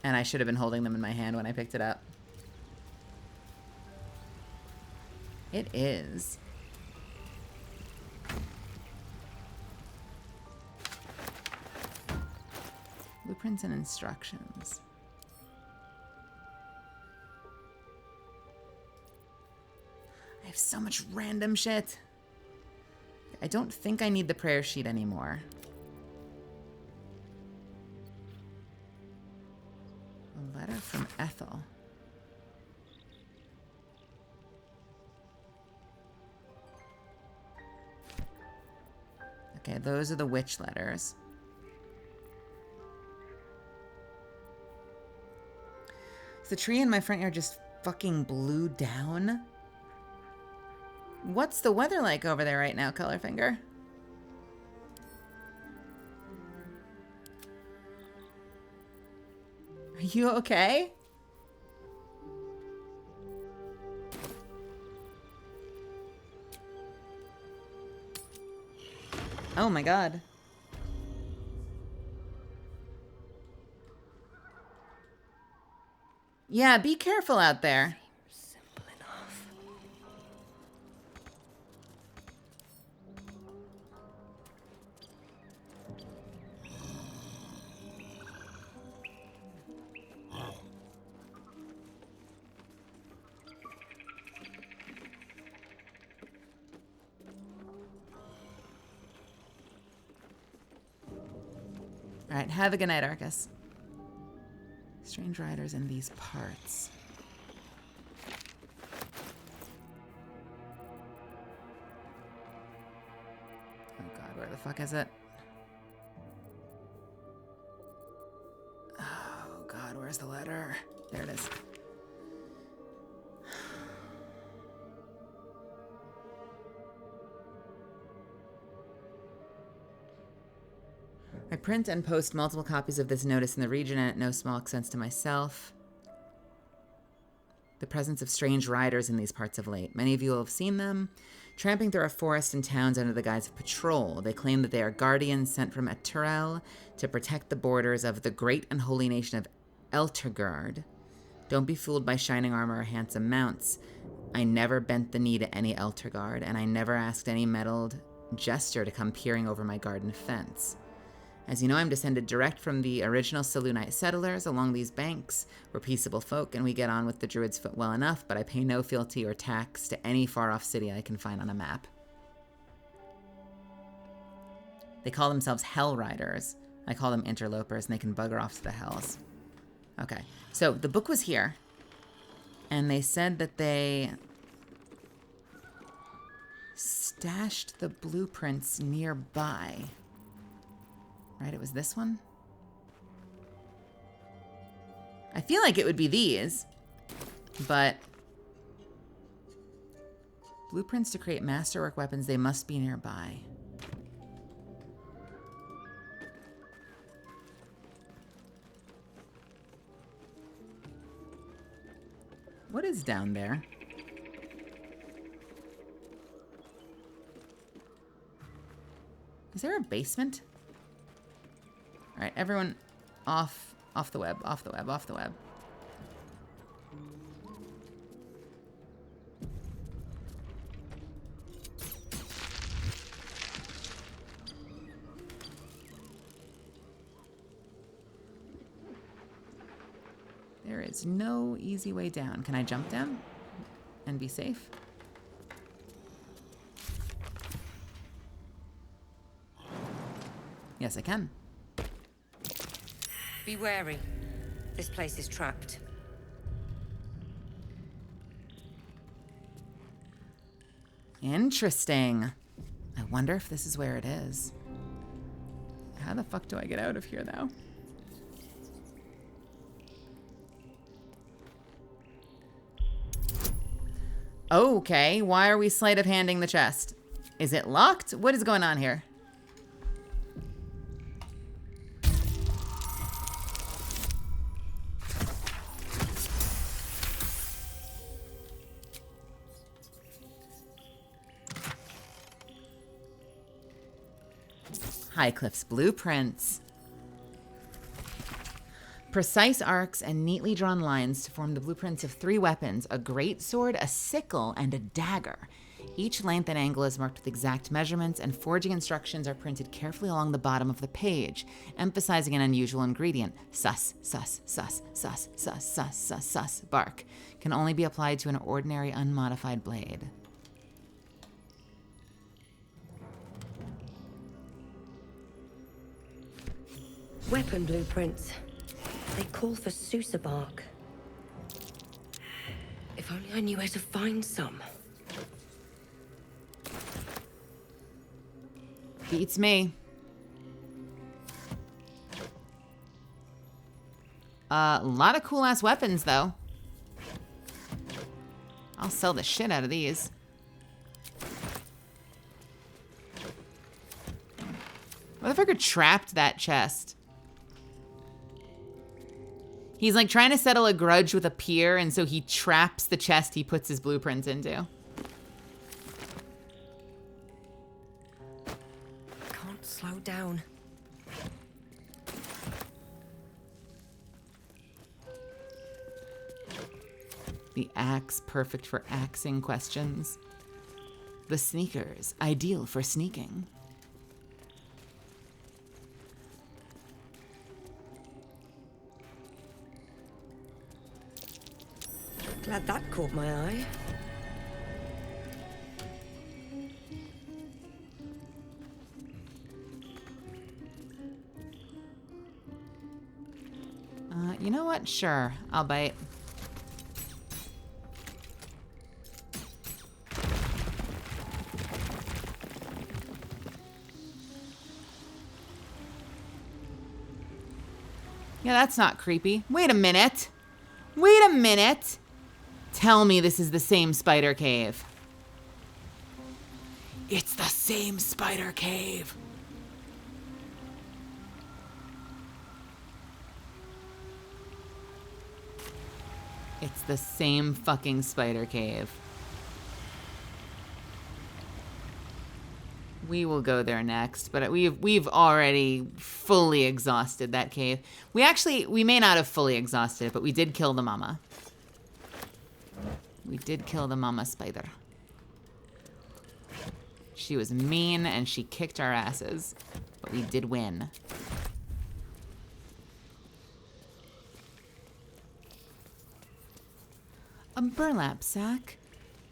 And I should have been holding them in my hand when I picked it up. It is. Blueprints and instructions. I have so much random shit. I don't think I need the prayer sheet anymore. A letter from Ethel. Okay, those are the witch letters. Is the tree in my front yard just fucking blew down? What's the weather like over there right now, Colorfinger? Are you okay? Oh my god. Yeah, be careful out there. Simple enough. All right, have a good night, Arcus. Strange riders in these parts. Oh god, where the fuck is it? Oh god, where's the letter? There it is. I print and post multiple copies of this notice in the region and at no small expense to myself. The presence of strange riders in these parts of late. Many of you will have seen them, tramping through our forests and towns under the guise of patrol. They claim that they are guardians sent from Eturel to protect the borders of the great and holy nation of Elturgard. Don't be fooled by shining armor or handsome mounts. I never bent the knee to any Elturgard, and I never asked any meddled jester to come peering over my garden fence. As you know, I'm descended direct from the original Selûnite settlers along these banks. We're peaceable folk, and we get on with the Druid's foot well enough, but I pay no fealty or tax to any far-off city I can find on a map. They call themselves Hell Riders. I call them interlopers, and they can bugger off to the hells. Okay, so the book was here, and they said that they stashed the blueprints nearby. Right, it was this one? I feel like it would be these, but blueprints to create masterwork weapons, they must be nearby. What is down there? Is there a basement? All right, everyone off the web, off the web, off the web. There is no easy way down. Can I jump down and be safe? Yes, I can. Be wary. This place is trapped. Interesting. I wonder if this is where it is. How the fuck do I get out of here, though? Okay, why are we sleight of handing the chest? Is it locked? What is going on here? Highcliffe's blueprints. Precise arcs and neatly drawn lines to form the blueprints of 3 weapons, a greatsword, a sickle, and a dagger. Each length and angle is marked with exact measurements, and forging instructions are printed carefully along the bottom of the page, emphasizing an unusual ingredient, sus, sus, sus, sus, sus, sus, sus, sus, bark, can only be applied to an ordinary unmodified blade. Weapon blueprints. They call for Sousa bark. If only I knew where to find some. Beats me. A lot of cool ass weapons though. I'll sell the shit out of these. Motherfucker trapped that chest. He's like trying to settle a grudge with a peer, and so he traps the chest he puts his blueprints into. Can't slow down. The axe, perfect for axing questions. The sneakers, ideal for sneaking. Glad that caught my eye. You know what? Sure, I'll bite. Yeah, that's not creepy. Wait a minute. Wait a minute. Tell me this is the same spider cave. It's the same spider cave. It's the same fucking spider cave. We will go there next, but we've already fully exhausted that cave. We may not have fully exhausted it, but we did kill the mama. We did kill the mama spider. She was mean and she kicked our asses, but we did win. A burlap sack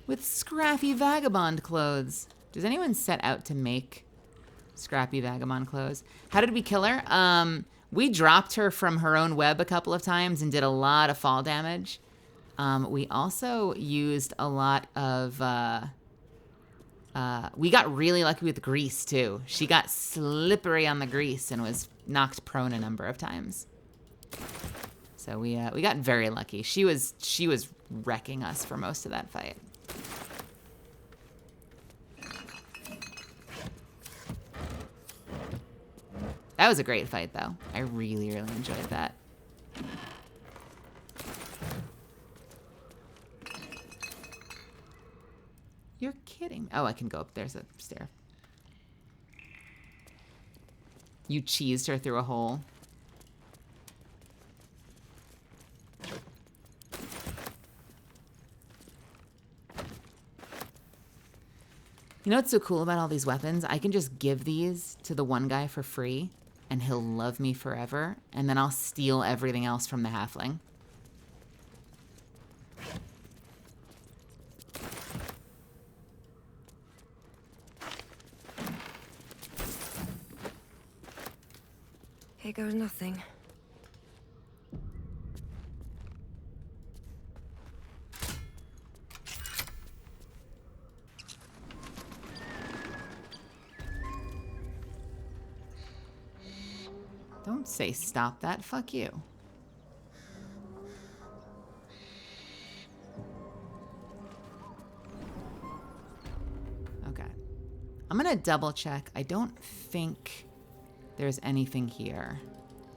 with scrappy vagabond clothes. Does anyone set out to make scrappy vagabond clothes? How did we kill her? We dropped her from her own web a couple of times and did a lot of fall damage. We also used a lot of, we got really lucky with grease too. She got slippery on the grease and was knocked prone a number of times. So we got very lucky. She was wrecking us for most of that fight. That was a great fight though. I really, really enjoyed that. You're kidding. Oh, I can go up. There's a stair. You cheesed her through a hole. You know what's so cool about all these weapons? I can just give these to the one guy for free, and he'll love me forever, and then I'll steal everything else from the halfling. Here goes nothing. Don't say stop that. Fuck you. Okay. I'm gonna double check. I don't think there's anything here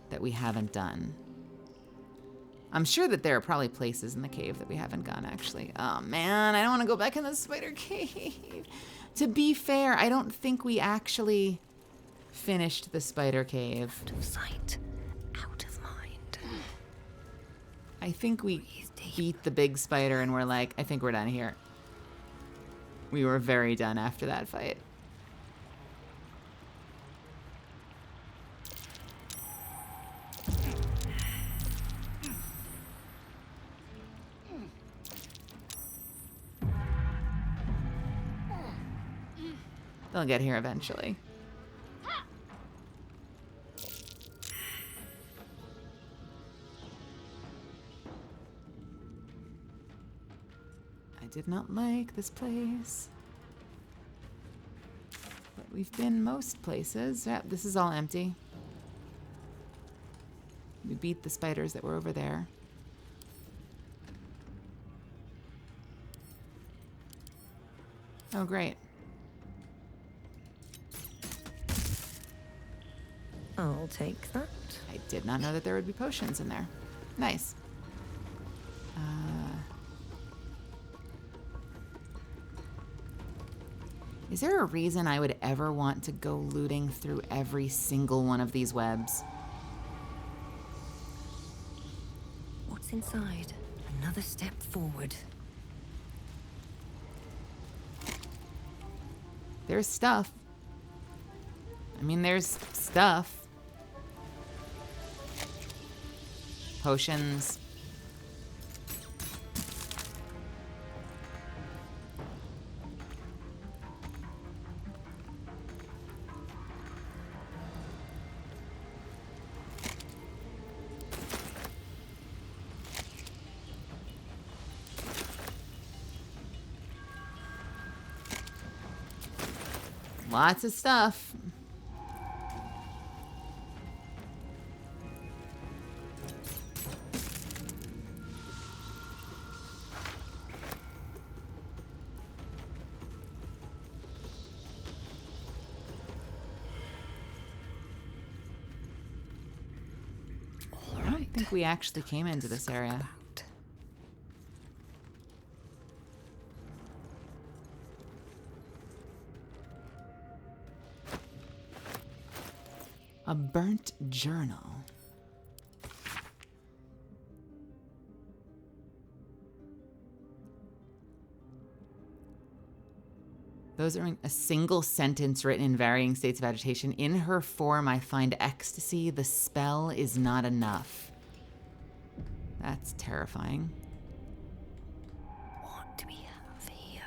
that we haven't done. I'm sure that there are probably places in the cave that we haven't gone, actually. Oh, man, I don't want to go back in the spider cave. To be fair, I don't think we actually finished the spider cave. Out of sight, out of mind. I think we beat the big spider and we're like, I think we're done here. We were very done after that fight. They'll get here eventually. I did not like this place. But we've been most places. Yep, this is all empty. We beat the spiders that were over there. Oh, great. I'll take that. I did not know that there would be potions in there. Nice. Is there a reason I would ever want to go looting through every single one of these webs? What's inside? Another step forward. There's stuff. I mean, there's stuff. Potions. Lots of stuff. I don't think we actually came into this area. A burnt journal. Those are a single sentence written in varying states of agitation. In her form, I find ecstasy. The spell is not enough. That's terrifying. What do we have here?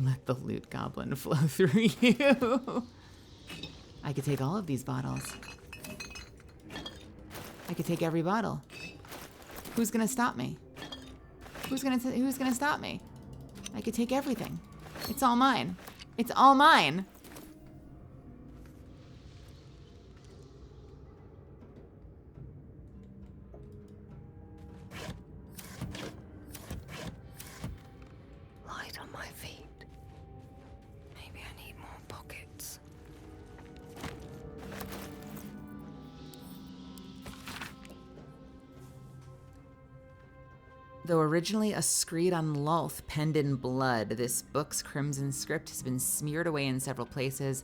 Let the loot goblin flow through you. I could take all of these bottles. I could take every bottle. Who's gonna stop me? Who's gonna stop me? I could take everything. It's all mine. It's all mine. Light on my feet. Maybe I need more pockets. Though originally a screed on Lolth penned in blood, this book's crimson script has been smeared away in several places,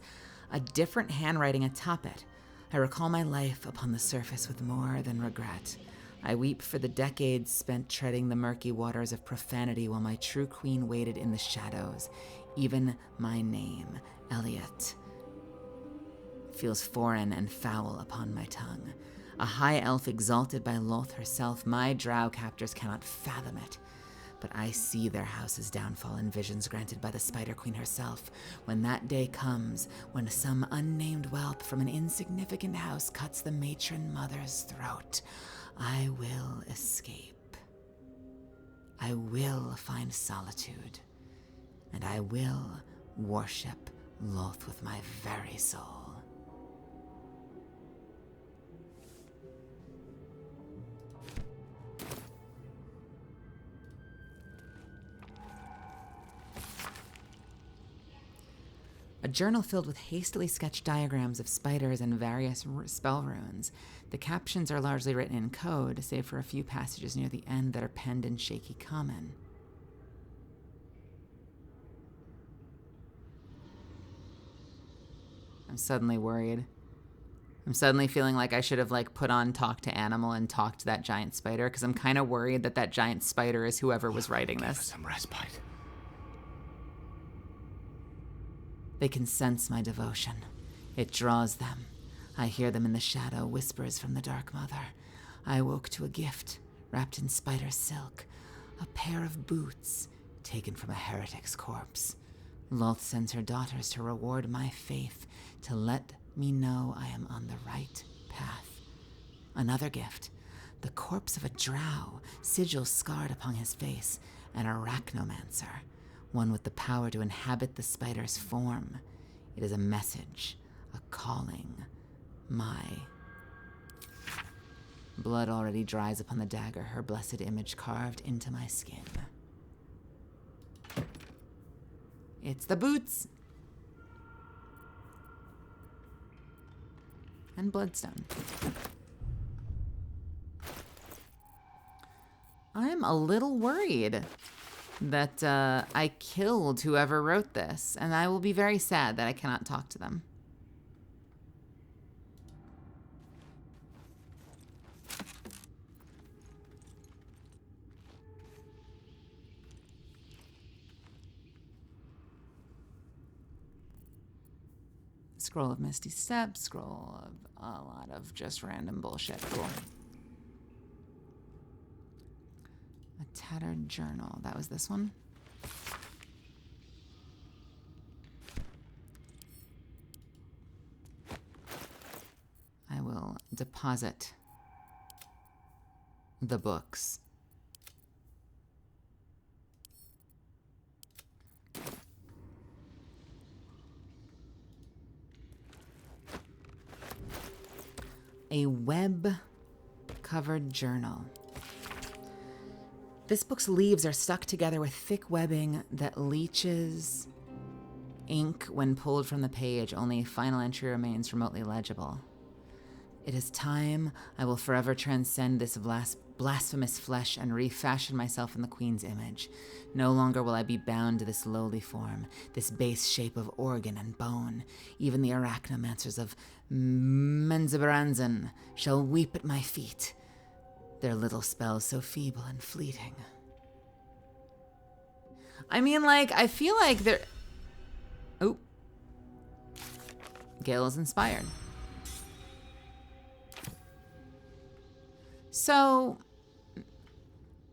a different handwriting atop it. I recall my life upon the surface with more than regret. I weep for the decades spent treading the murky waters of profanity while my true queen waited in the shadows. Even my name, Elliot, feels foreign and foul upon my tongue. A high elf exalted by Lolth herself, my drow captors cannot fathom it. But I see their house's downfall in visions granted by the Spider Queen herself. When that day comes, when some unnamed whelp from an insignificant house cuts the matron mother's throat, I will escape. I will find solitude. And I will worship Lolth with my very soul. A journal filled with hastily sketched diagrams of spiders and various spell runes. The captions are largely written in code, save for a few passages near the end that are penned in shaky common. I'm suddenly worried. I'm suddenly feeling like I should have like put on Talk to Animal and talked to that giant spider, because I'm kind of worried that that giant spider is whoever was writing this. Some respite. They can sense my devotion. It draws them. I hear them in the shadow, whispers from the Dark Mother. I woke to a gift, wrapped in spider silk. A pair of boots, taken from a heretic's corpse. Lolth sends her daughters to reward my faith, to let me know I am on the right path. Another gift, the corpse of a drow, sigil scarred upon his face, an arachnomancer, one with the power to inhabit the spider's form. It is a message, a calling. My blood already dries upon the dagger, her blessed image carved into my skin. It's the boots. And bloodstone. I'm a little worried that I killed whoever wrote this, and I will be very sad that I cannot talk to them. Scroll of Misty Steps, scroll of a lot of just random bullshit. Cool. A tattered journal. That was this one. I will deposit the books. A web-covered journal. This book's leaves are stuck together with thick webbing that leaches ink when pulled from the page. Only a final entry remains remotely legible. It is time I will forever transcend this blasphemous flesh and refashion myself in the Queen's image. No longer will I be bound to this lowly form, this base shape of organ and bone. Even the arachnomancers of Menzoberranzan shall weep at my feet, their little spells so feeble and fleeting. I mean, like, I feel like they're... Oh. Gale is inspired. So,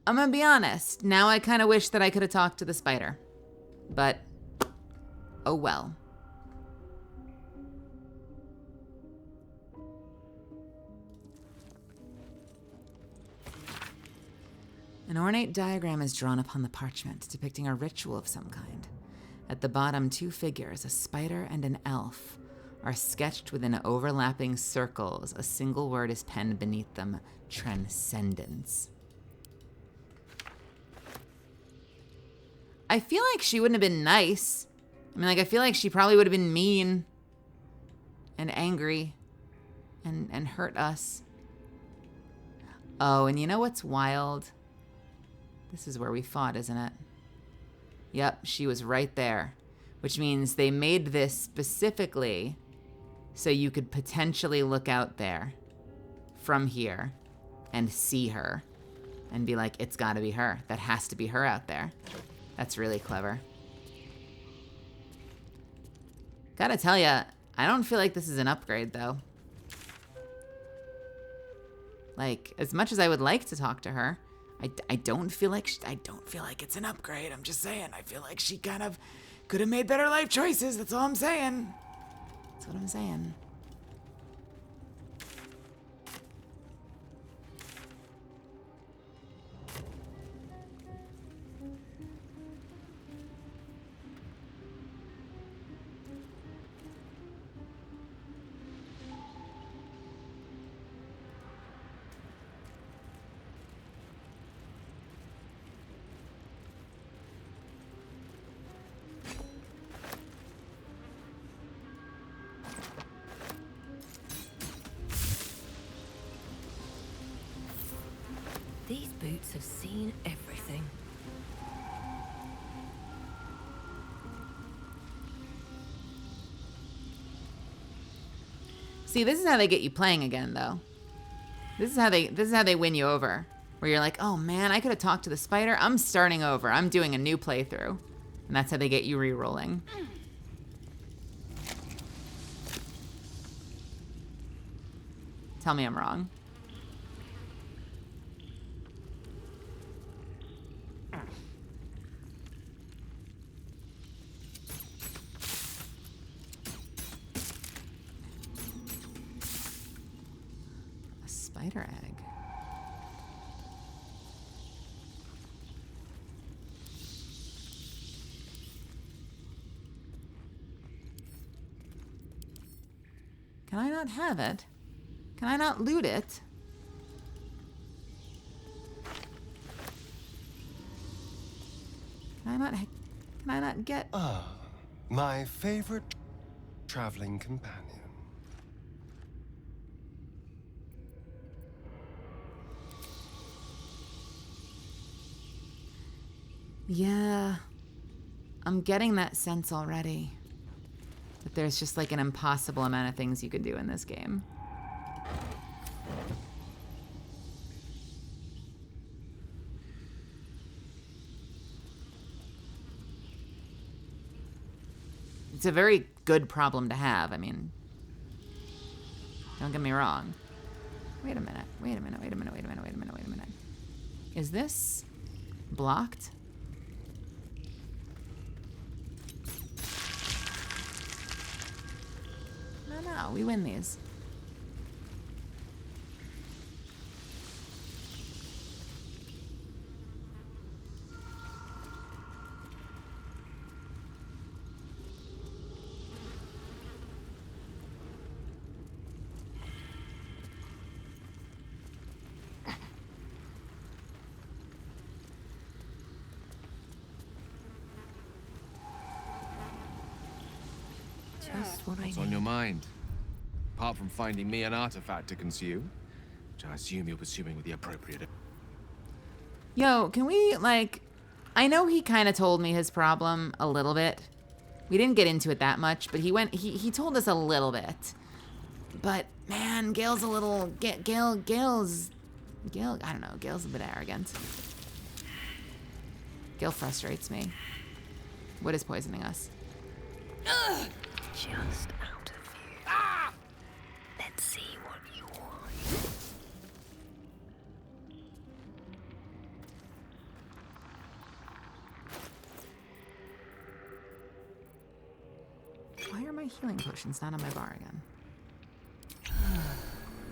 I'm gonna be honest. Now I kind of wish that I could have talked to the spider. But, oh well. An ornate diagram is drawn upon the parchment, depicting a ritual of some kind. At the bottom, two figures, a spider and an elf, are sketched within overlapping circles. A single word is penned beneath them: transcendence. I feel like she wouldn't have been nice. I mean, like, I feel like she probably would have been mean and angry and hurt us. Oh, and you know what's wild? This is where we fought, isn't it? Yep, she was right there. Which means they made this specifically so you could potentially look out there from here and see her and be like, it's gotta be her. That has to be her out there. That's really clever. Gotta tell ya, I don't feel like this is an upgrade, though. Like, as much as I would like to talk to her, I don't feel like it's an upgrade. I'm just saying. I feel like she kind of could have made better life choices. That's all I'm saying. That's what I'm saying. These boots have seen everything. See, this is how they get you playing again, though. This is how they win you over. Where you're like, oh man, I could have talked to the spider. I'm starting over. I'm doing a new playthrough. And that's how they get you re-rolling. Tell me I'm wrong. A spider egg. Can I not have it? Can I not loot it? Can I not get... Ah, my favorite traveling companion. Yeah. I'm getting that sense already. That there's just like an impossible amount of things you could do in this game. It's a very good problem to have. I mean, don't get me wrong. Wait a minute. Wait a minute. Wait a minute. Wait a minute. Wait a minute. Wait a minute. Is this blocked? No, we win these. Just what I What's on your mind? Apart from finding me an artifact to consume, which I assume you're pursuing with the appropriate... Yo, can we, like... I know he kind of told me his problem a little bit. We didn't get into it that much, but he told us a little bit. But, man, Gale's a little... Gale's... I don't know, Gale's a bit arrogant. Gale frustrates me. What is poisoning us? Just out of view. Ah! Let's see what you want. Why are my healing potions not on my bar again?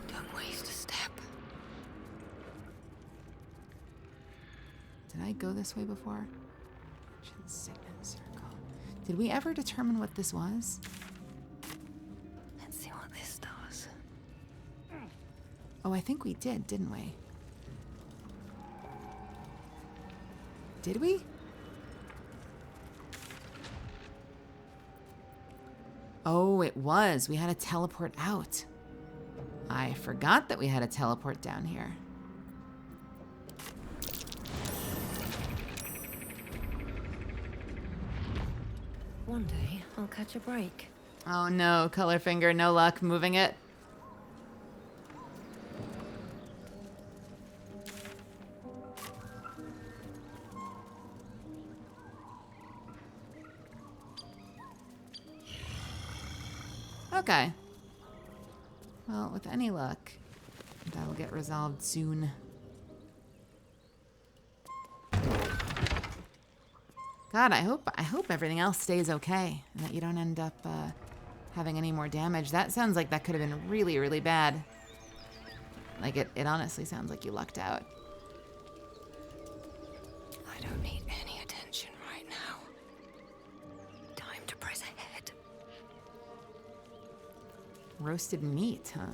Don't waste a step. Did I go this way before? Signet circle. Did we ever determine what this was? Let's see what this does. Oh, I think we did, didn't we? Did we? Oh, it was. We had to teleport out. I forgot that we had to teleport down here. One day, I'll catch a break. Oh no, Colorfinger, no luck moving it. Okay. Well, with any luck, that'll get resolved soon. God, I hope everything else stays okay and that you don't end up having any more damage. That sounds like that could have been really, really bad. Like it honestly sounds like you lucked out. I don't need any attention right now. Time to press ahead. Roasted meat, huh?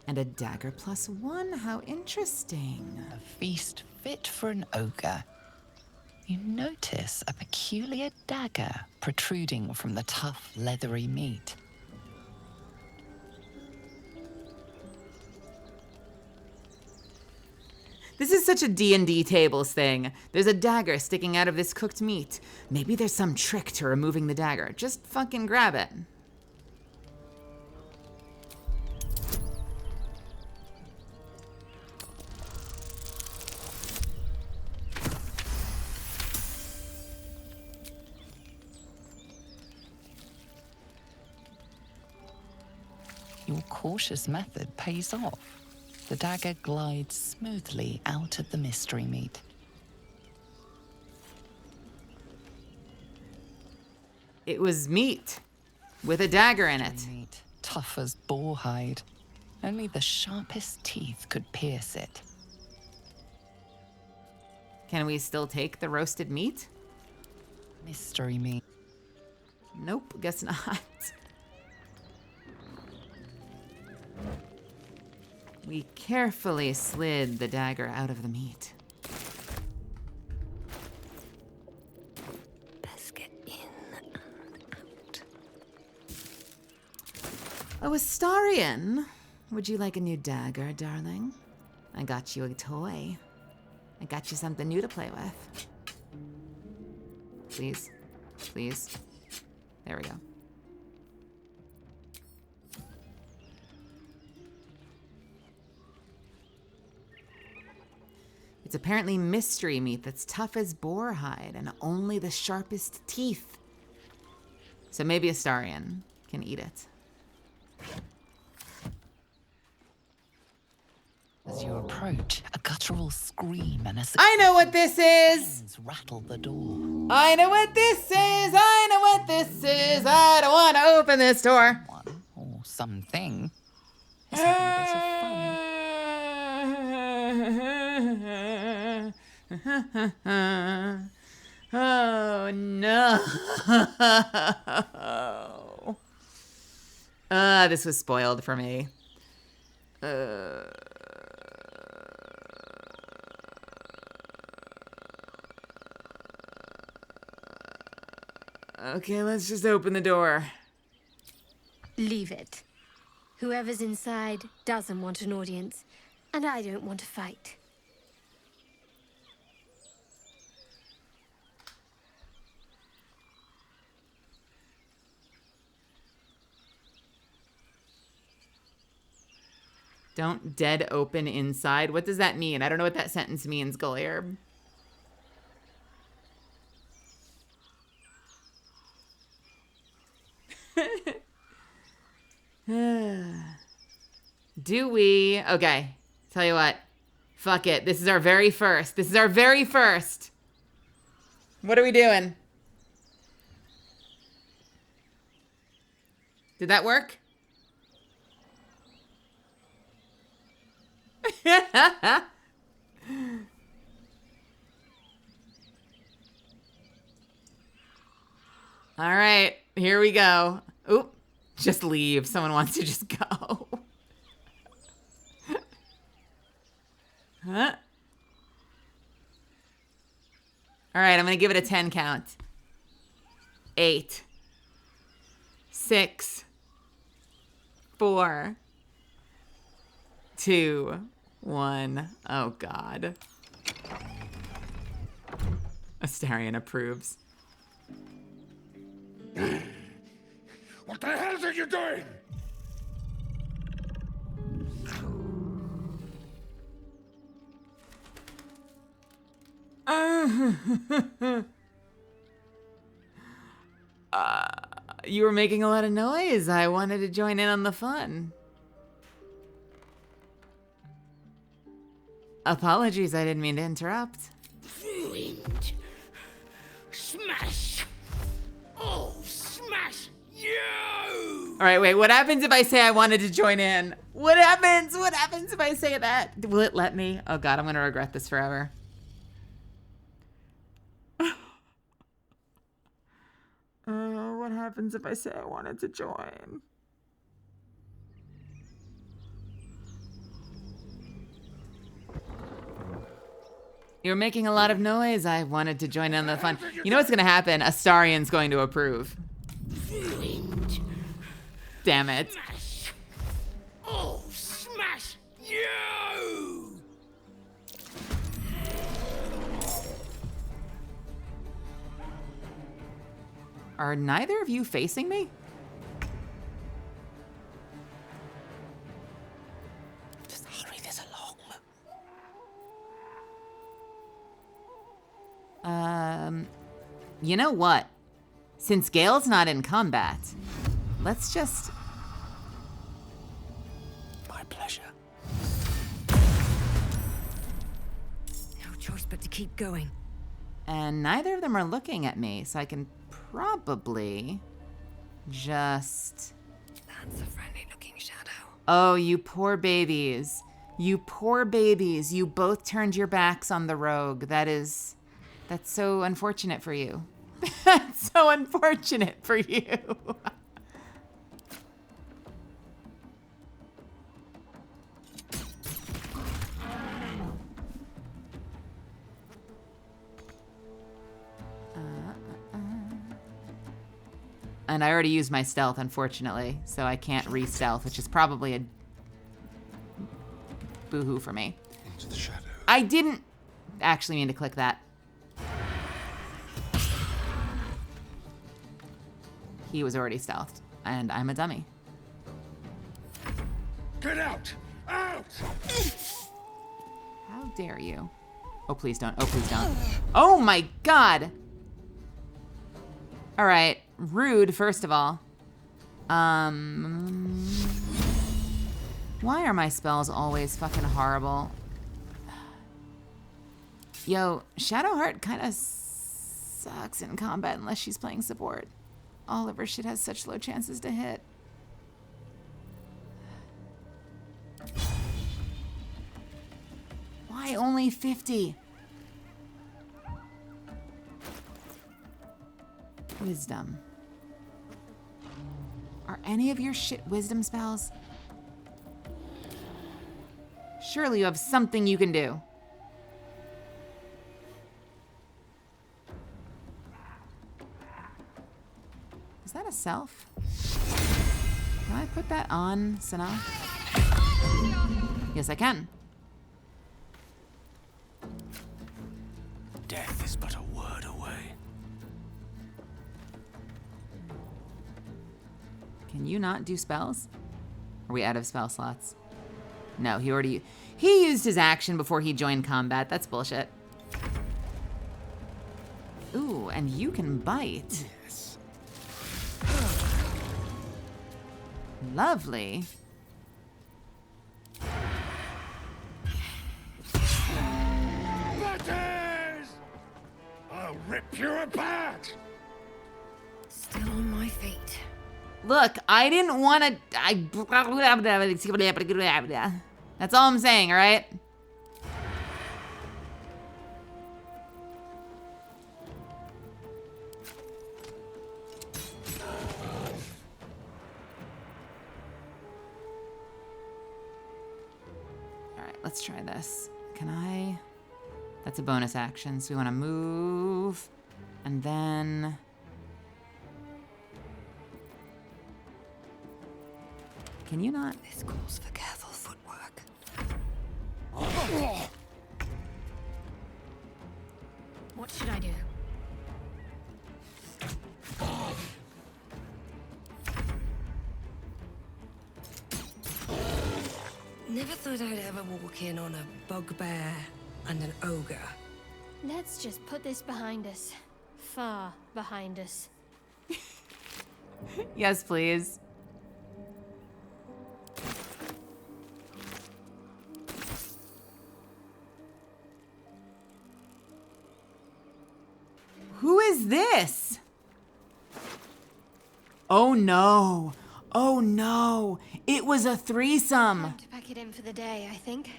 And a dagger +1, how interesting. A feast fit for an ogre. You notice a peculiar dagger protruding from the tough, leathery meat. This is such a D&D tables thing. There's a dagger sticking out of this cooked meat. Maybe there's some trick to removing the dagger. Just fucking grab it. cautious method pays off. The dagger glides smoothly out of the mystery meat. It was meat with a dagger in it. Meat, tough as boar hide. Only the sharpest teeth could pierce it. Can we still take the roasted meat? Mystery meat. Nope, guess not. We carefully slid the dagger out of the meat. Best get in and out. Oh, Astarion, would you like a new dagger, darling? I got you a toy. I got you something new to play with. Please, please. There we go. It's apparently mystery meat that's tough as boar hide and only the sharpest teeth. So maybe Astarion can eat it. As you approach, a guttural scream and a I know what this is! hands rattle the door. I know what this is! I know what this is! I don't want to open this door! One or something is having a bit of fun. Oh no! This was spoiled for me. Okay, let's just open the door. Leave it. Whoever's inside doesn't want an audience, and I don't want to fight. Don't dead open inside. What does that mean? I don't know what that sentence means, Goliarb. Do we? Okay. Tell you what. Fuck it. This is our very first. This is our very first. What are we doing? Did that work? All right, here we go. Oop, just leave. Someone wants to just go. Huh? All right, I'm gonna give it a 10 count. 8, 6, 4, 2, 1. Oh, God. Astarion approves. What the hell are you doing? You were making a lot of noise. I wanted to join in on the fun. Apologies, I didn't mean to interrupt. Ruined. Smash. Oh, smash you! All right, wait, what happens if I say I wanted to join in? What happens? What happens if I say that? Will it let me? Oh God, I'm gonna regret this forever. What happens if I say I wanted to join? You're making a lot of noise. I wanted to join in on the fun. You know what's gonna happen? Astarion's going to approve. Ruined. Damn it. Smash. Oh, smash you! Are neither of you facing me? Just hurry this along. You know what? Since Gale's not in combat, let's just... choice but to keep going. And neither of them are looking at me, so I can probably just... That's a friendly-looking shadow. Oh, you poor babies. You poor babies. You both turned your backs on the rogue. That's so unfortunate for you. That's so unfortunate for you. And I already used my stealth, unfortunately, so I can't re-stealth, which is probably a boo-hoo for me. Into the shadow. I didn't actually mean to click that. He was already stealthed, and I'm a dummy. Get out! Out! How dare you? Oh, please don't. Oh, please don't. Oh my god! All right, rude, first of all. Why are my spells always fucking horrible? Yo, Shadowheart kind of sucks in combat unless she's playing support. All of her shit has such low chances to hit. Why only 50? Wisdom. Are any of your shit wisdom spells? Surely you have something you can do. Is that a self? Can I put that on Sana? Yes, I can. Death is but a word away. Can you not do spells? Are we out of spell slots? No, he used his action before he joined combat. That's bullshit. Ooh, and you can bite. Yes. Lovely. Butters! I'll rip you apart! Still on my feet. Look, I didn't want to... That's all I'm saying, all right? All right, let's try this. Can I... That's a bonus action, so we want to move, and then... Can you not? This calls for careful footwork. What should I do? Never thought I'd ever walk in on a bugbear and an ogre. Let's just put this behind us. Far behind us. Yes, please. Who is this? Oh no. Oh no. It was a threesome. Time to pack it in for the day, I think.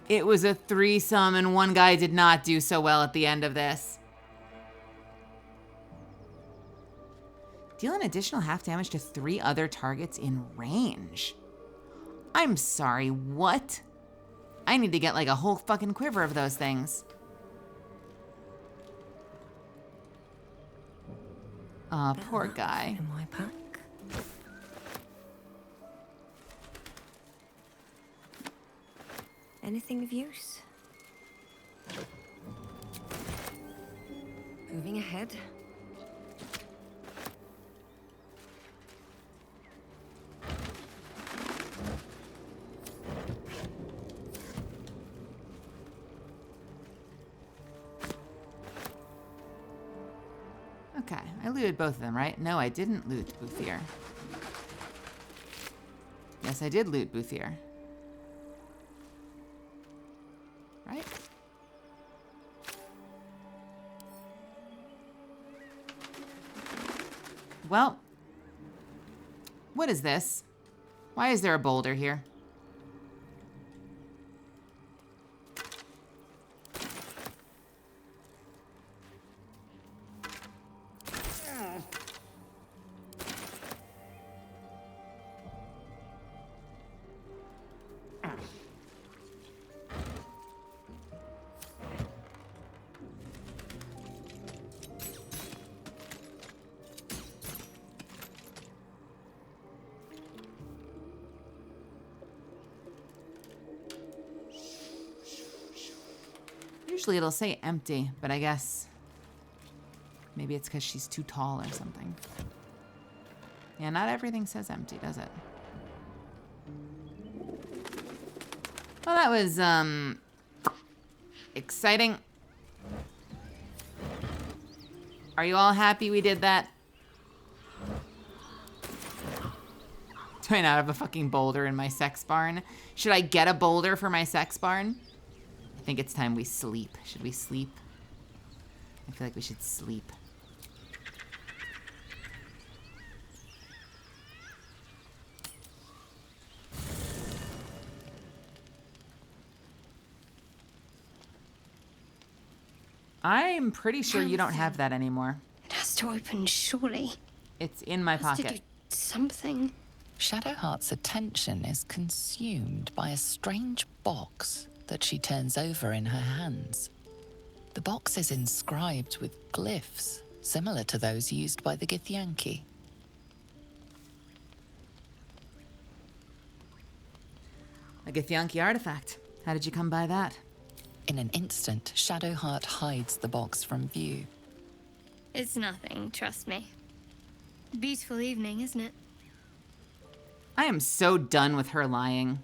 It was a threesome, and one guy did not do so well at the end of this. Deal an additional half damage to 3 other targets in range. I'm sorry, what? I need to get like a whole fucking quiver of those things. Aw, poor guy. In my pack. Anything of use? Moving ahead. Okay, I looted both of them, right? No, I didn't loot Bouthier. Yes, I did loot Bouthier. right? Well, what is this? Why is there a boulder here? Usually it'll say empty, but I guess maybe it's because she's too tall or something. Yeah, not everything says empty, does it? Well, that was, exciting. Are you all happy we did that? Do I not have a fucking boulder in my sex barn? Should I get a boulder for my sex barn? I think it's time we sleep. Should we sleep? I feel like we should sleep. I'm pretty sure you don't have that anymore. It has to open, surely. It's in my It has to pocket. do something. Shadowheart's attention is consumed by a strange box that she turns over in her hands. The box is inscribed with glyphs similar to those used by the Githyanki. A Githyanki artifact. How did you come by that? In an instant, Shadowheart hides the box from view. It's nothing, trust me. Beautiful evening, isn't it? I am so done with her lying.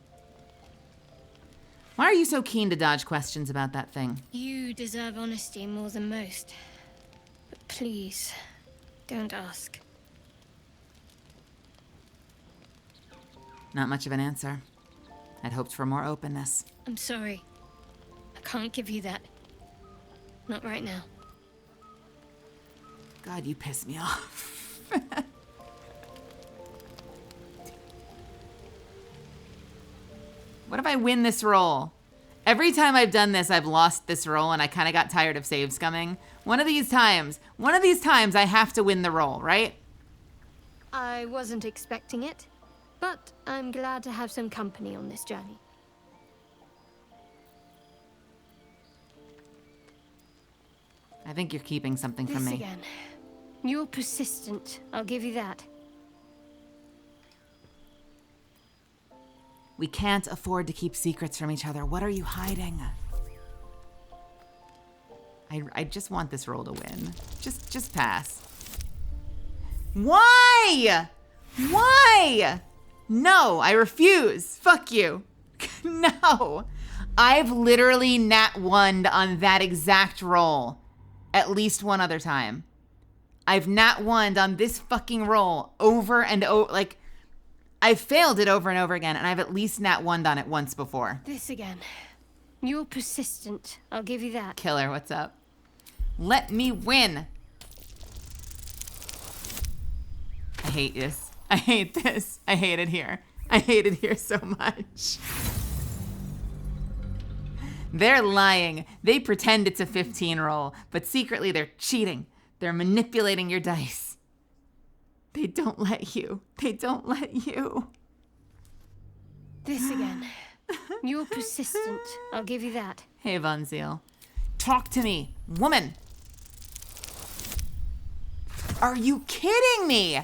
Why are you so keen to dodge questions about that thing? You deserve honesty more than most. But please, don't ask. Not much of an answer. I'd hoped for more openness. I'm sorry. I can't give you that. Not right now. God, you piss me off. What if I win this roll? Every time I've done this, I've lost this roll and I kind of got tired of save scumming. One of these times I have to win the roll, right? I wasn't expecting it, but I'm glad to have some company on this journey. I think you're keeping something from This me. again. You're persistent, I'll give you that. We can't afford to keep secrets from each other. What are you hiding? I just want this roll to win. Just pass. Why? Why? No, I refuse. Fuck you. No. I've literally nat 1'd on that exact roll at least one other time. I've nat 1'd on this fucking roll over and over. Like, I've failed it over and over again, and I've at least nat 1'd on it once before. This again. You're persistent, I'll give you that. Killer, what's up? Let me win. I hate this. I hate this. I hate it here. I hate it here so much. They're lying. They pretend it's a 15 roll, but secretly they're cheating. They're manipulating your dice. They don't let you. They don't let you. This again. You're persistent, I'll give you that. Hey, Von Ziel. Talk to me, woman. Are you kidding me?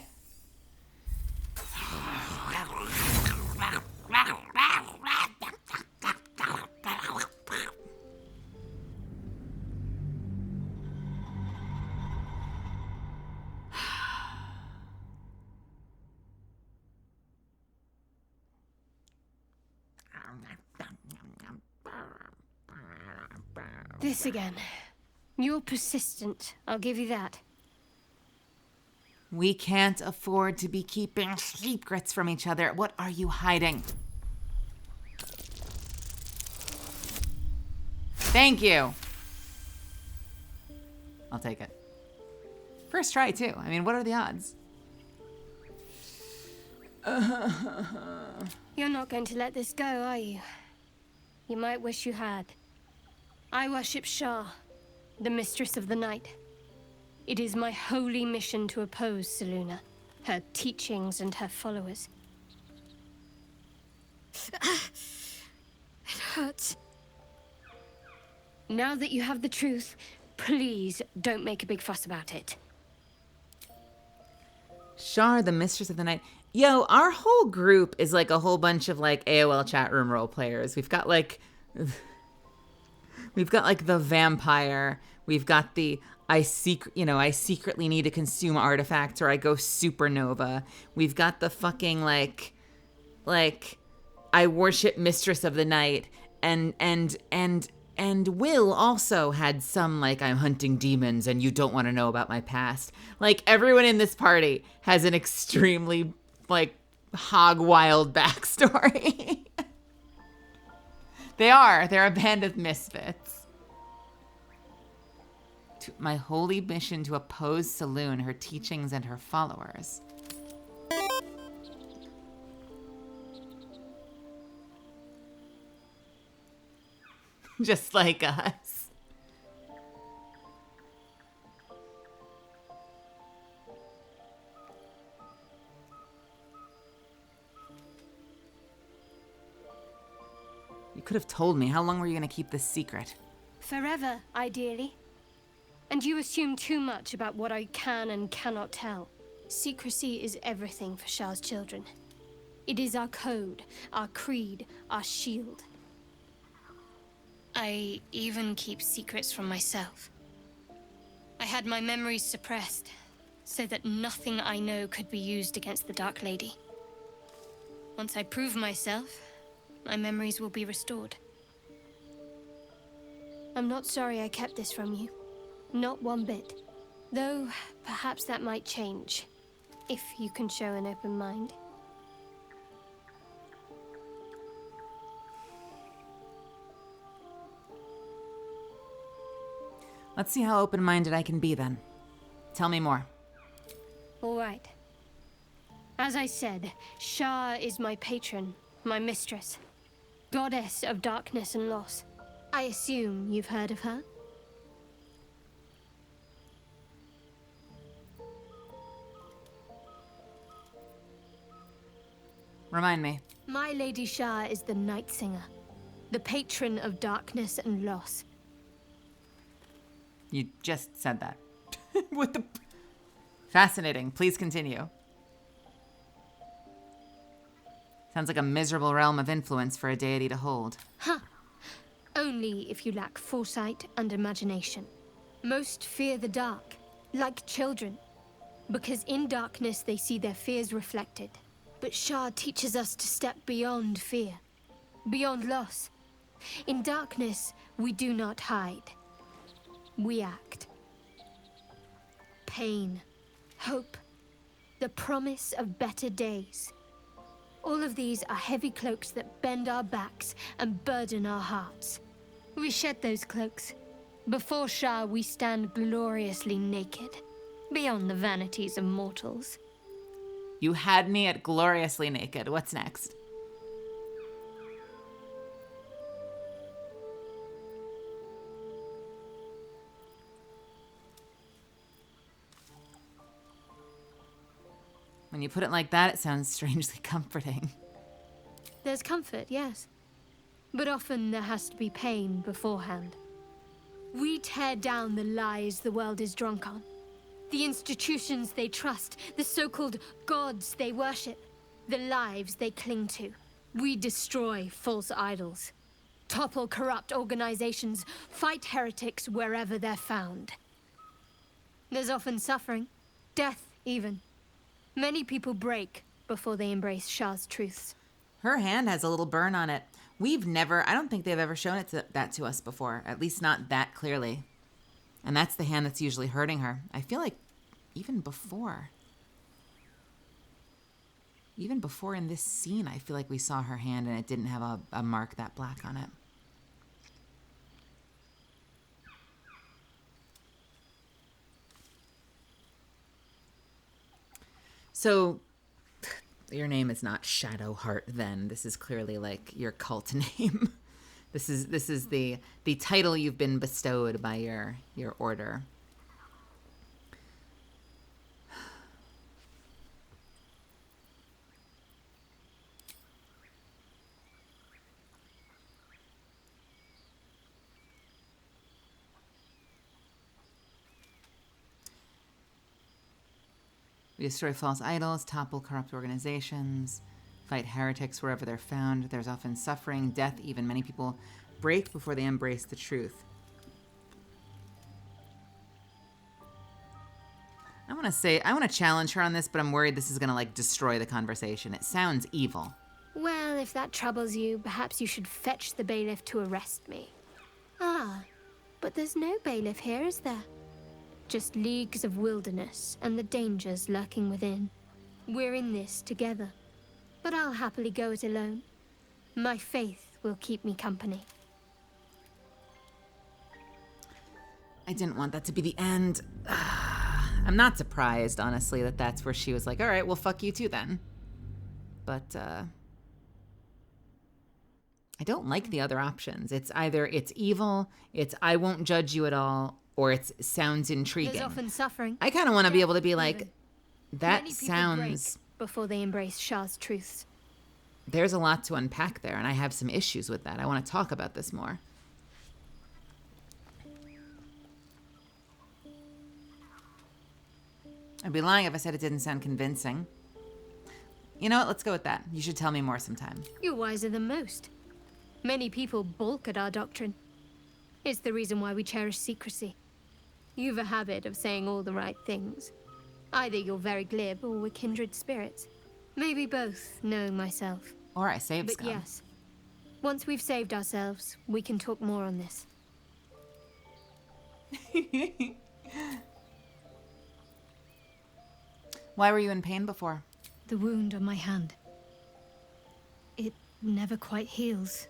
This again. You're persistent, I'll give you that. We can't afford to be keeping secrets from each other. What are you hiding? Thank you. I'll take it. First try, too. I mean, what are the odds? You're not going to let this go, are you? You might wish you had. I worship Shar, the Mistress of the Night. It is my holy mission to oppose Selûne, her teachings and her followers. It hurts. Now that you have the truth, please don't make a big fuss about it. Shar, the Mistress of the Night. Yo, our whole group is like a whole bunch of like AOL chat room role players. We've got like the vampire. We've got the I secretly need to consume artifacts or I go supernova. We've got the fucking like I worship Mistress of the Night, and Will also had some like I'm hunting demons and you don't want to know about my past. Like everyone in this party has an extremely like hog wild backstory. They're a band of misfits. My holy mission to oppose Selûne, her teachings, and her followers. Just like us. You could have told me. How long were you going to keep this secret? Forever, ideally. And you assume too much about what I can and cannot tell. Secrecy is everything for Shar's children. It is our code, our creed, our shield. I even keep secrets from myself. I had my memories suppressed, so that nothing I know could be used against the Dark Lady. Once I prove myself, my memories will be restored. I'm not sorry I kept this from you. Not one bit. Though, perhaps that might change, if you can show an open mind. Let's see how open-minded I can be then. Tell me more. All right. As I said, Shar is my patron, my mistress. Goddess of darkness and loss. I assume you've heard of her? Remind me. My Lady Shar is the Night Singer, the patron of darkness and loss. You just said that. What the... Fascinating. Please continue. Sounds like a miserable realm of influence for a deity to hold. Huh. Only if you lack foresight and imagination. Most fear the dark, like children. Because in darkness they see their fears reflected. But Shar teaches us to step beyond fear, beyond loss. In darkness, we do not hide. We act. Pain, hope, the promise of better days. All of these are heavy cloaks that bend our backs and burden our hearts. We shed those cloaks. Before Shar, we stand gloriously naked, beyond the vanities of mortals. You had me at gloriously naked. What's next? When you put it like that, it sounds strangely comforting. There's comfort, yes. But often there has to be pain beforehand. We tear down the lies the world is drunk on. The institutions they trust, the so-called gods they worship, the lives they cling to. We destroy false idols, topple corrupt organizations, fight heretics wherever they're found. There's often suffering, death even. Many people break before they embrace Shar's truths. Her hand has a little burn on it. I don't think they've ever shown that to us before, at least not that clearly. And that's the hand that's usually hurting her. I feel like even before in this scene, I feel like we saw her hand and it didn't have a mark that black on it. So, your name is not Shadowheart then. This is clearly like your cult name. This is the title you've been bestowed by your order. We destroy false idols, topple corrupt organizations, fight heretics wherever they're found. There's often suffering, death, even many people break before they embrace the truth. I want to challenge her on this, but I'm worried this is going to like destroy the conversation. It sounds evil. Well, if that troubles you, perhaps you should fetch the bailiff to arrest me. Ah, but there's no bailiff here, is there? Just leagues of wilderness and the dangers lurking within. We're in this together, but I'll happily go it alone. My faith will keep me company. I didn't want that to be the end. I'm not surprised, honestly, that that's where she was like, all right, well, fuck you too then. But, I don't like the other options. It's either it's evil, it's I won't judge you at all, or it sounds intriguing. There's often suffering. I kind of want to be able to be like, that Many people sounds... break before they embrace Shah's truths. There's a lot to unpack there, and I have some issues with that. I want to talk about this more. I'd be lying if I said it didn't sound convincing. You know what? Let's go with that. You should tell me more sometime. You're wiser than most. Many people balk at our doctrine. It's the reason why we cherish secrecy. You've a habit of saying all the right things. Either you're very glib or we're kindred spirits. Maybe both, knowing myself. Or I saved But Scum. yes, once we've saved ourselves, we can talk more on this. Why were you in pain before? The wound on my hand. It never quite heals.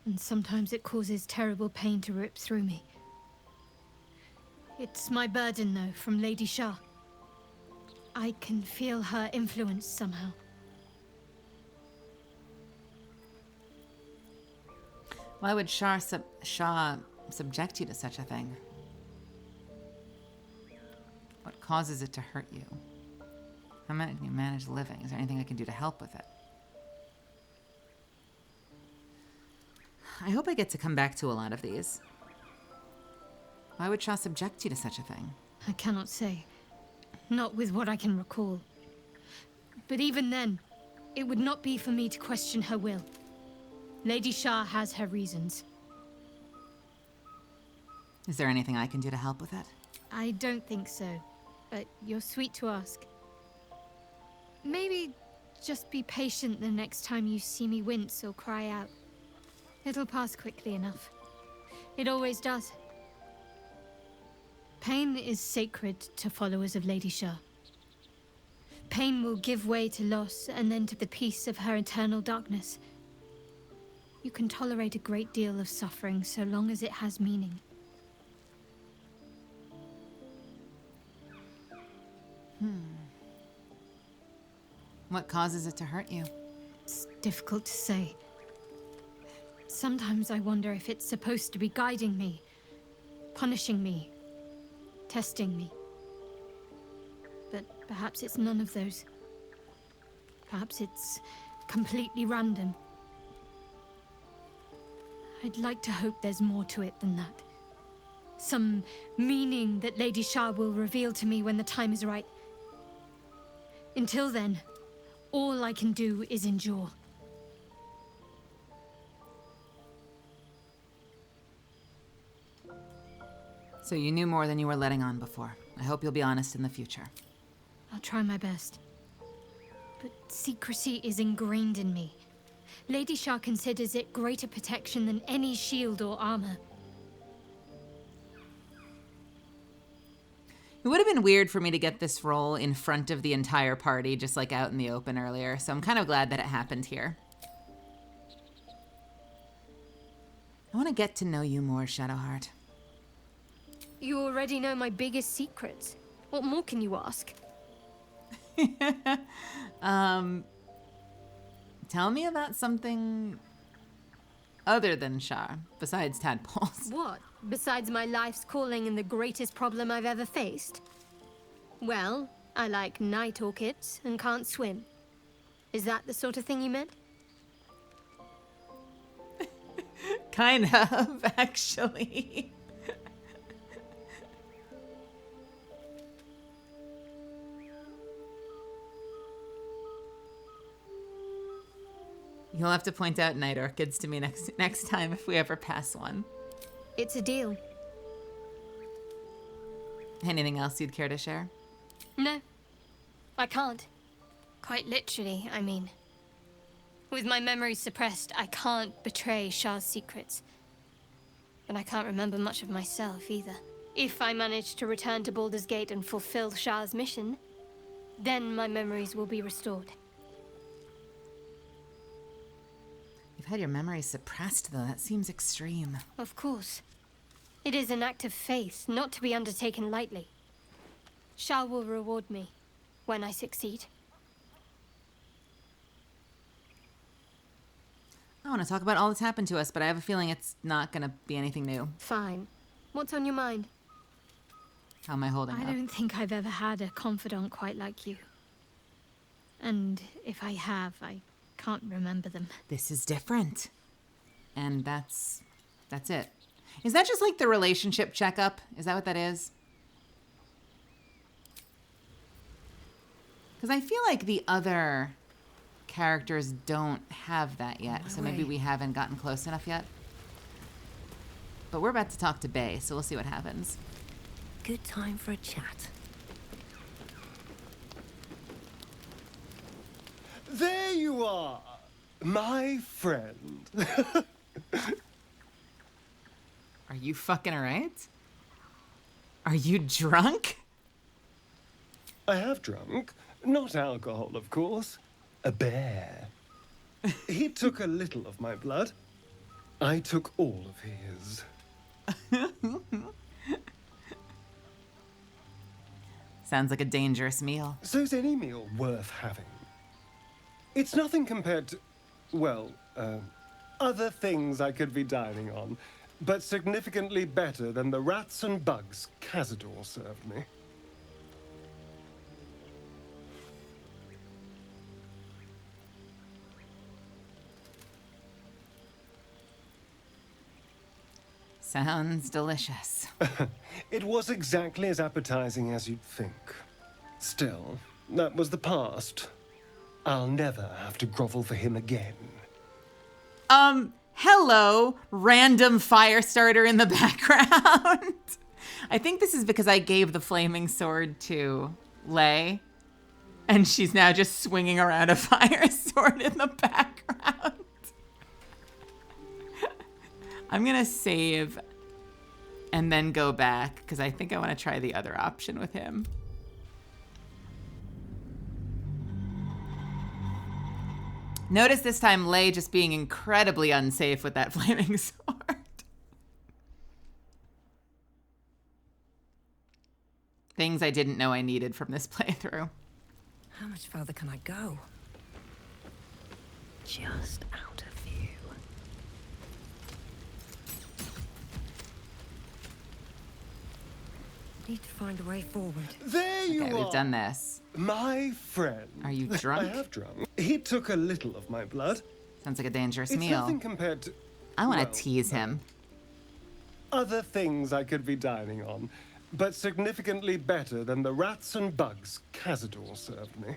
And sometimes it causes terrible pain to rip through me. It's my burden, though, from Lady Shah. I can feel her influence somehow. Why would Shah subject you to such a thing? What causes it to hurt you? How can you manage living? Is there anything I can do to help with it? I hope I get to come back to a lot of these. Why would Shah subject you to such a thing? I cannot say. Not with what I can recall. But even then, it would not be for me to question her will. Lady Shah has her reasons. Is there anything I can do to help with it? I don't think so, but you're sweet to ask. Maybe just be patient the next time you see me wince or cry out. It'll pass quickly enough. It always does. Pain is sacred to followers of Lady Shah. Pain will give way to loss and then to the peace of her eternal darkness. You can tolerate a great deal of suffering so long as it has meaning. What causes it to hurt you? It's difficult to say. Sometimes I wonder if it's supposed to be guiding me, punishing me, testing me. But perhaps it's none of those. Perhaps it's completely random. I'd like to hope there's more to it than that. Some meaning that Lady Shah will reveal to me when the time is right. Until then, all I can do is endure. So you knew more than you were letting on before. I hope you'll be honest in the future. I'll try my best. But secrecy is ingrained in me. Lady Shah considers it greater protection than any shield or armor. It would have been weird for me to get this role in front of the entire party, just like out in the open earlier, so I'm kind of glad that it happened here. I want to get to know you more, Shadowheart. You already know my biggest secrets. What more can you ask? Tell me about something other than Shar, besides tadpoles. What? Besides my life's calling and the greatest problem I've ever faced? Well, I like night orchids and can't swim. Is that the sort of thing you meant? Kind of, actually. You'll have to point out night orchids to me next time if we ever pass one. It's a deal. Anything else you'd care to share? No, I can't. Quite literally, I mean. With my memories suppressed, I can't betray Shar's secrets. And I can't remember much of myself either. If I manage to return to Baldur's Gate and fulfill Shar's mission, then my memories will be restored. You've had your memories suppressed, though. That seems extreme. Of course. It is an act of faith, not to be undertaken lightly. Shar will reward me when I succeed. I want to talk about all that's happened to us, but I have a feeling it's not going to be anything new. Fine. What's on your mind? How am I holding I up? don't think I've ever had a confidant quite like you. And if I have, I can't remember them. This is different. And that's it. Is that just like the relationship checkup? Is that what that is? Because I feel like the other characters don't have that yet. So maybe we haven't gotten close enough yet. But we're about to talk to Bay, so we'll see what happens. Good time for a chat. There you are, my friend. Are you fucking alright? Are you drunk? I have drunk. Not alcohol, of course. A bear. He took a little of my blood. I took all of his. Sounds like a dangerous meal. So's any meal worth having. It's nothing compared to, well, other things I could be dining on, but significantly better than the rats and bugs Cazador served me. Sounds delicious. It was exactly as appetizing as you'd think. Still, that was the past. I'll never have to grovel for him again. Hello, random fire starter in the background. I think this is because I gave the flaming sword to Lei, and she's now just swinging around a fire sword in the background. I'm gonna save and then go back because I think I want to try the other option with him. Notice this time Lei just being incredibly unsafe with that flaming sword. Things I didn't know I needed from this playthrough. How much further can I go? Just out of view. Need to find a way forward. There you are. Okay, we've done this. My friend. Are you drunk? I have drunk. He took a little of my blood. Sounds like a dangerous It's meal. nothing compared to, I want to well, tease him. other things I could be dining on, but significantly better than the rats and bugs Cazador served me.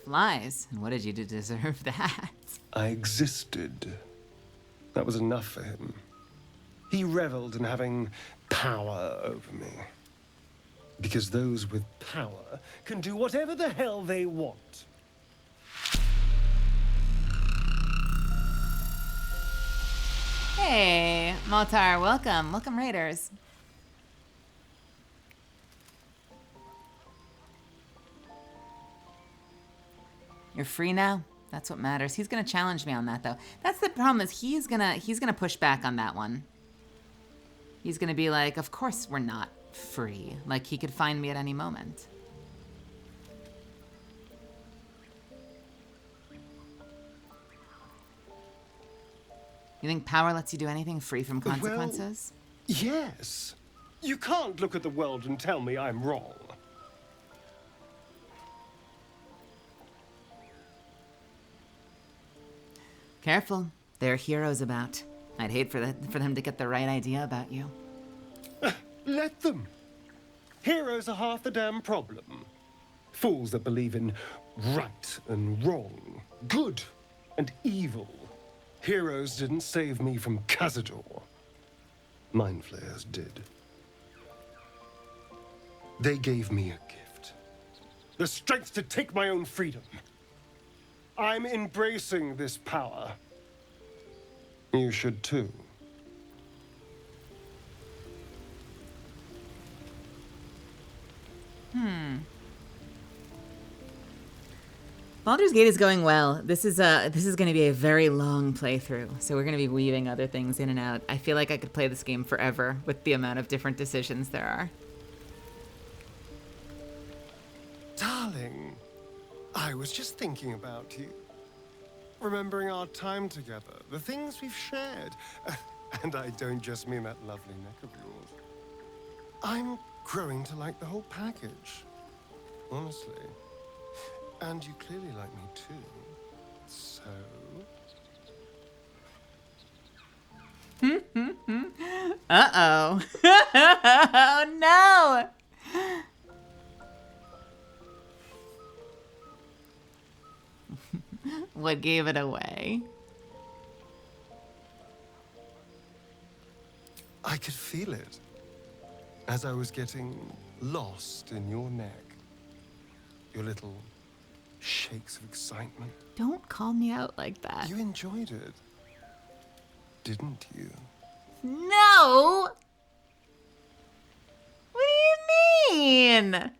Flies. And what did you do to deserve that? I existed. That was enough for him. He reveled in having power over me. Because those with power can do whatever the hell they want. Hey, Maltar, welcome. Welcome, Raiders. You're free now? That's what matters. He's gonna challenge me on that, though. That's the problem, is he's gonna push back on that one. He's gonna be like, of course we're not free. Like, he could find me at any moment. You think power lets you do anything free from consequences? Well, yes. You can't look at the world and tell me I'm wrong. Careful. There are heroes about. I'd hate for them to get the right idea about you. Let them. Heroes are half the damn problem. Fools that believe in right and wrong, good and evil. Heroes didn't save me from Cazador. Mind Flayers did. They gave me a gift. The strength to take my own freedom. I'm embracing this power. You should too. Baldur's Gate is going well. This is going to be a very long playthrough, so we're going to be weaving other things in and out. I feel like I could play this game forever with the amount of different decisions there are. Darling, I was just thinking about you. Remembering our time together, the things we've shared. And I don't just mean that lovely neck of yours. I'm growing to like the whole package, honestly. And you clearly like me too. So... Uh-oh. Oh, no! What gave it away? I could feel it as I was getting lost in your neck. Your little shakes of excitement. Don't call me out like that. You enjoyed it, didn't you? No! What do you mean?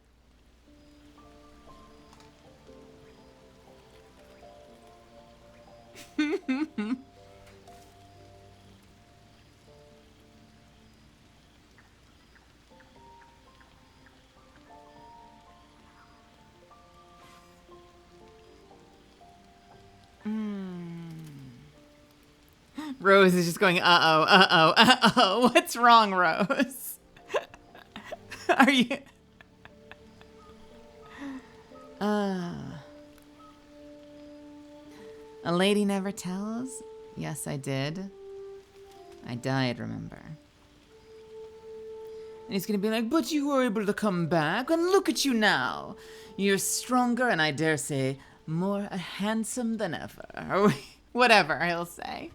Rose is just going, uh-oh, uh-oh, uh-oh. What's wrong, Rose? Are you... A lady never tells? Yes, I did. I died, remember? And he's gonna be like, but you were able to come back, and look at you now. You're stronger, and I dare say, more handsome than ever. Or whatever he'll say.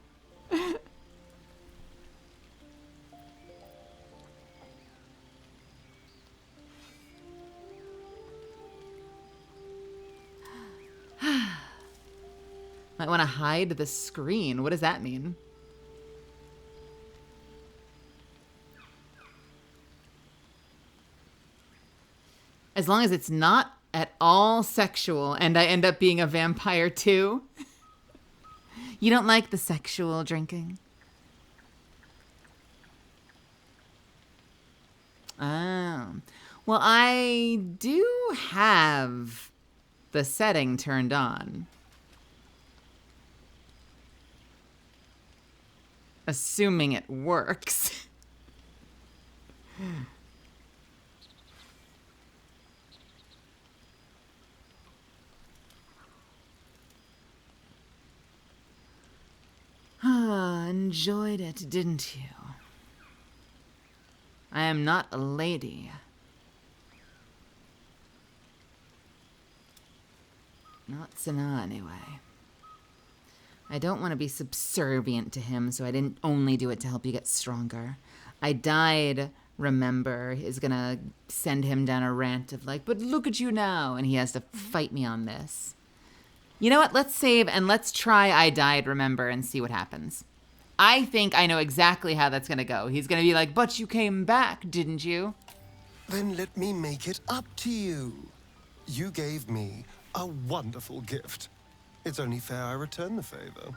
Might want to hide the screen. What does that mean? As long as it's not at all sexual and I end up being a vampire too. You don't like the sexual drinking? Oh. Well, I do have the setting turned on. Assuming it works. Ah, enjoyed it, didn't you? I am not a lady. Not Sana, anyway. I don't want to be subservient to him, so I didn't only do it to help you get stronger. I died, remember, is gonna send him down a rant of like, but look at you now, and he has to fight me on this. You know what? Let's save and let's try I died, remember, and see what happens. I think I know exactly how that's gonna go. He's gonna be like, but you came back, didn't you? Then let me make it up to you. You gave me a wonderful gift. It's only fair I return the favor.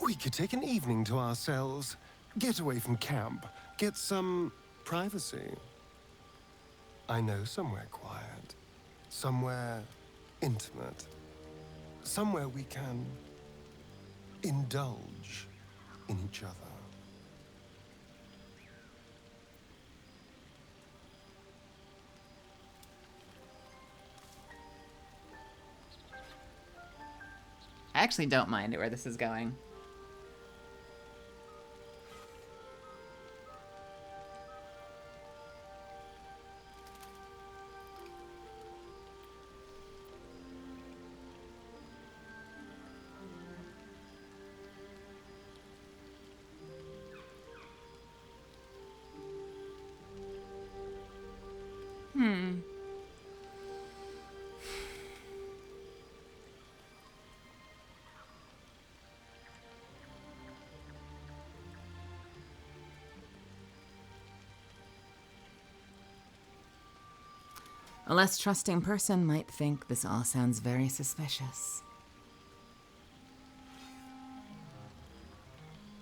We could take an evening to ourselves, get away from camp, get some privacy. I know somewhere quiet, somewhere intimate, somewhere we can indulge in each other. I actually don't mind it where this is going. A less trusting person might think this all sounds very suspicious.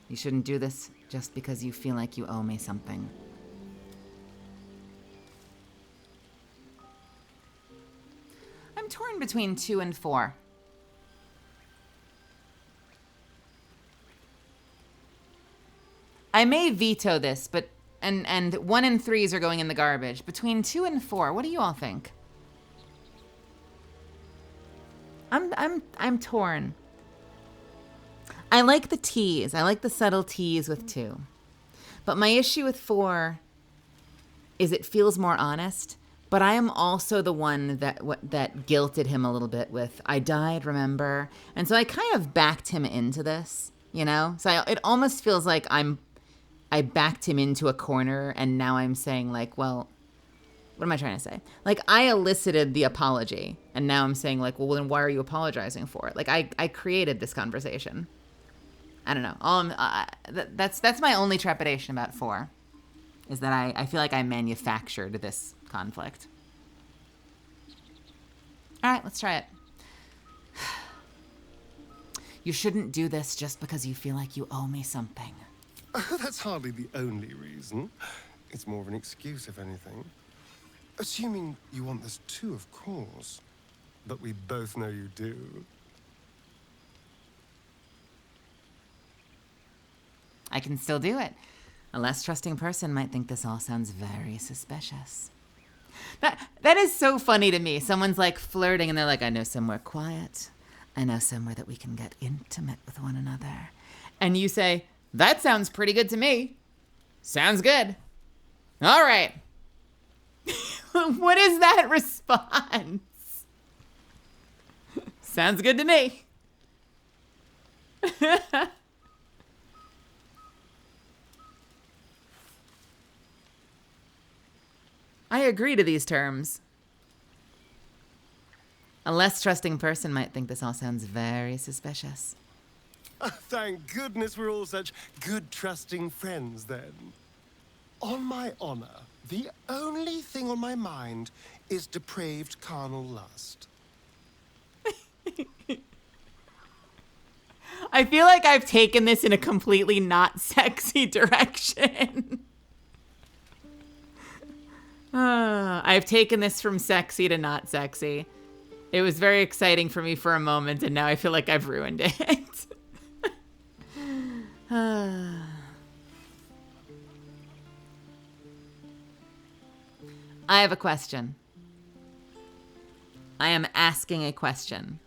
You shouldn't do this just because you feel like you owe me something. I'm torn between 2 and 4. I may veto this, but and 1 and 3s are going in the garbage. Between 2 and 4, what do you all think? I'm torn. I like the tease. I like the subtle tease with 2. But my issue with 4 is it feels more honest. But I am also the one that guilted him a little bit with, I died, remember? And so I kind of backed him into this, you know? So it almost feels like I backed him into a corner, and now I'm saying, like, well, what am I trying to say? Like, I elicited the apology, and now I'm saying, like, well, then why are you apologizing for it? Like, I created this conversation. I don't know. That's my only trepidation about 4, is that I feel like I manufactured this conflict. All right, let's try it. You shouldn't do this just because you feel like you owe me something. That's hardly the only reason. It's more of an excuse, if anything. Assuming you want this too, of course. But we both know you do. I can still do it. A less trusting person might think this all sounds very suspicious. That is so funny to me. Someone's like flirting and they're like, I know somewhere quiet. I know somewhere that we can get intimate with one another. And you say, that sounds pretty good to me. Sounds good. All right. What is that response? Sounds good to me. I agree to these terms. A less trusting person might think this all sounds very suspicious. Thank goodness we're all such good, trusting friends, then. On my honor, the only thing on my mind is depraved carnal lust. I feel like I've taken this in a completely not sexy direction. I've taken this from sexy to not sexy. It was very exciting for me for a moment, and now I feel like I've ruined it. I have a question. I am asking a question.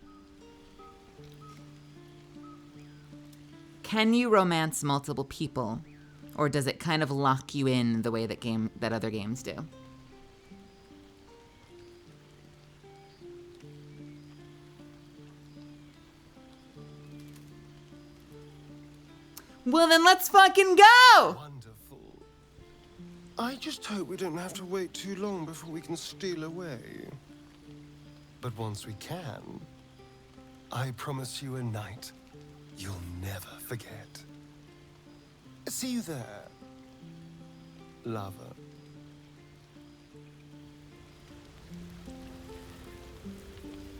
Can you romance multiple people, or does it kind of lock you in the way that other games do? Well, then let's fucking go! Wonderful. I just hope we don't have to wait too long before we can steal away. But once we can, I promise you a night you'll never forget. See you there, lover.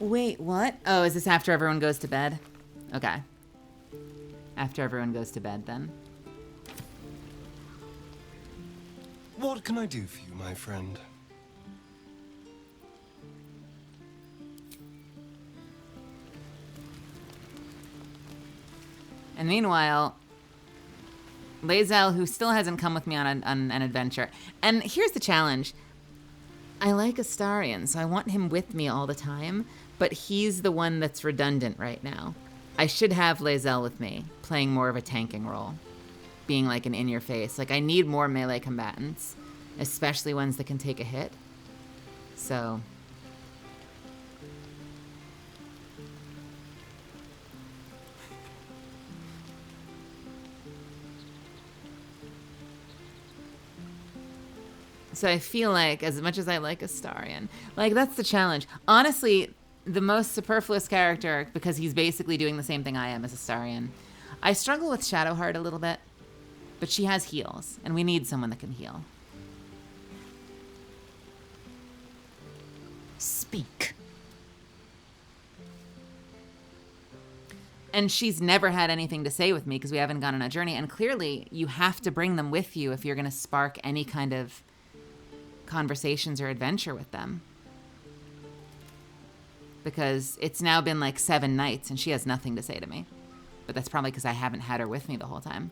Wait, what? Oh, is this after everyone goes to bed? Okay. After everyone goes to bed, then. What can I do for you, my friend? And meanwhile, Lae'zel, who still hasn't come with me on an adventure. And here's the challenge. I like Astarion, so I want him with me all the time, but he's the one that's redundant right now. I should have Lae'zel with me, playing more of a tanking role, being like an in-your-face. Like, I need more melee combatants, especially ones that can take a hit. So... So I feel like, as much as I like Astarion, like, that's the challenge. Honestly, the most superfluous character, because he's basically doing the same thing I am as Astarion. I struggle with Shadowheart a little bit, but she has heals, and we need someone that can heal. Speak. And she's never had anything to say with me because we haven't gone on a journey. And clearly, you have to bring them with you if you're going to spark any kind of conversations or adventure with them. Because it's now been like 7 nights and she has nothing to say to me. But that's probably because I haven't had her with me the whole time.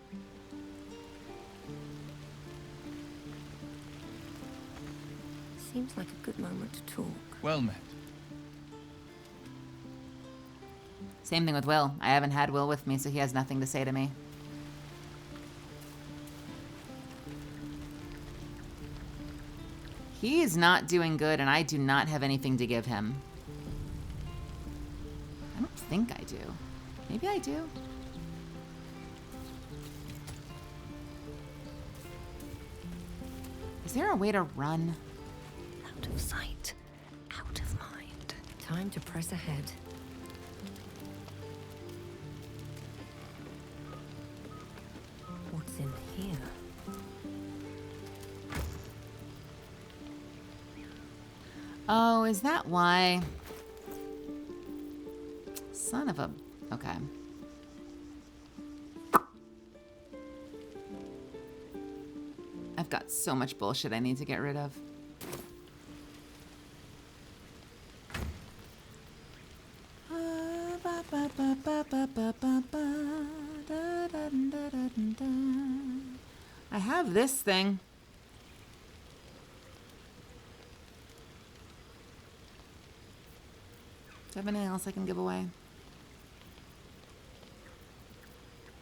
Seems like a good moment to talk. Well met. Same thing with Will. I haven't had Will with me, so he has nothing to say to me. He is not doing good, and I do not have anything to give him. I don't think I do. Maybe I do. Is there a way to run? Out of sight, out of mind. Time to press ahead. What's in here? Oh, is that why? Son of a... Okay. I've got so much bullshit I need to get rid of. I have this thing. Do I have anything else I can give away?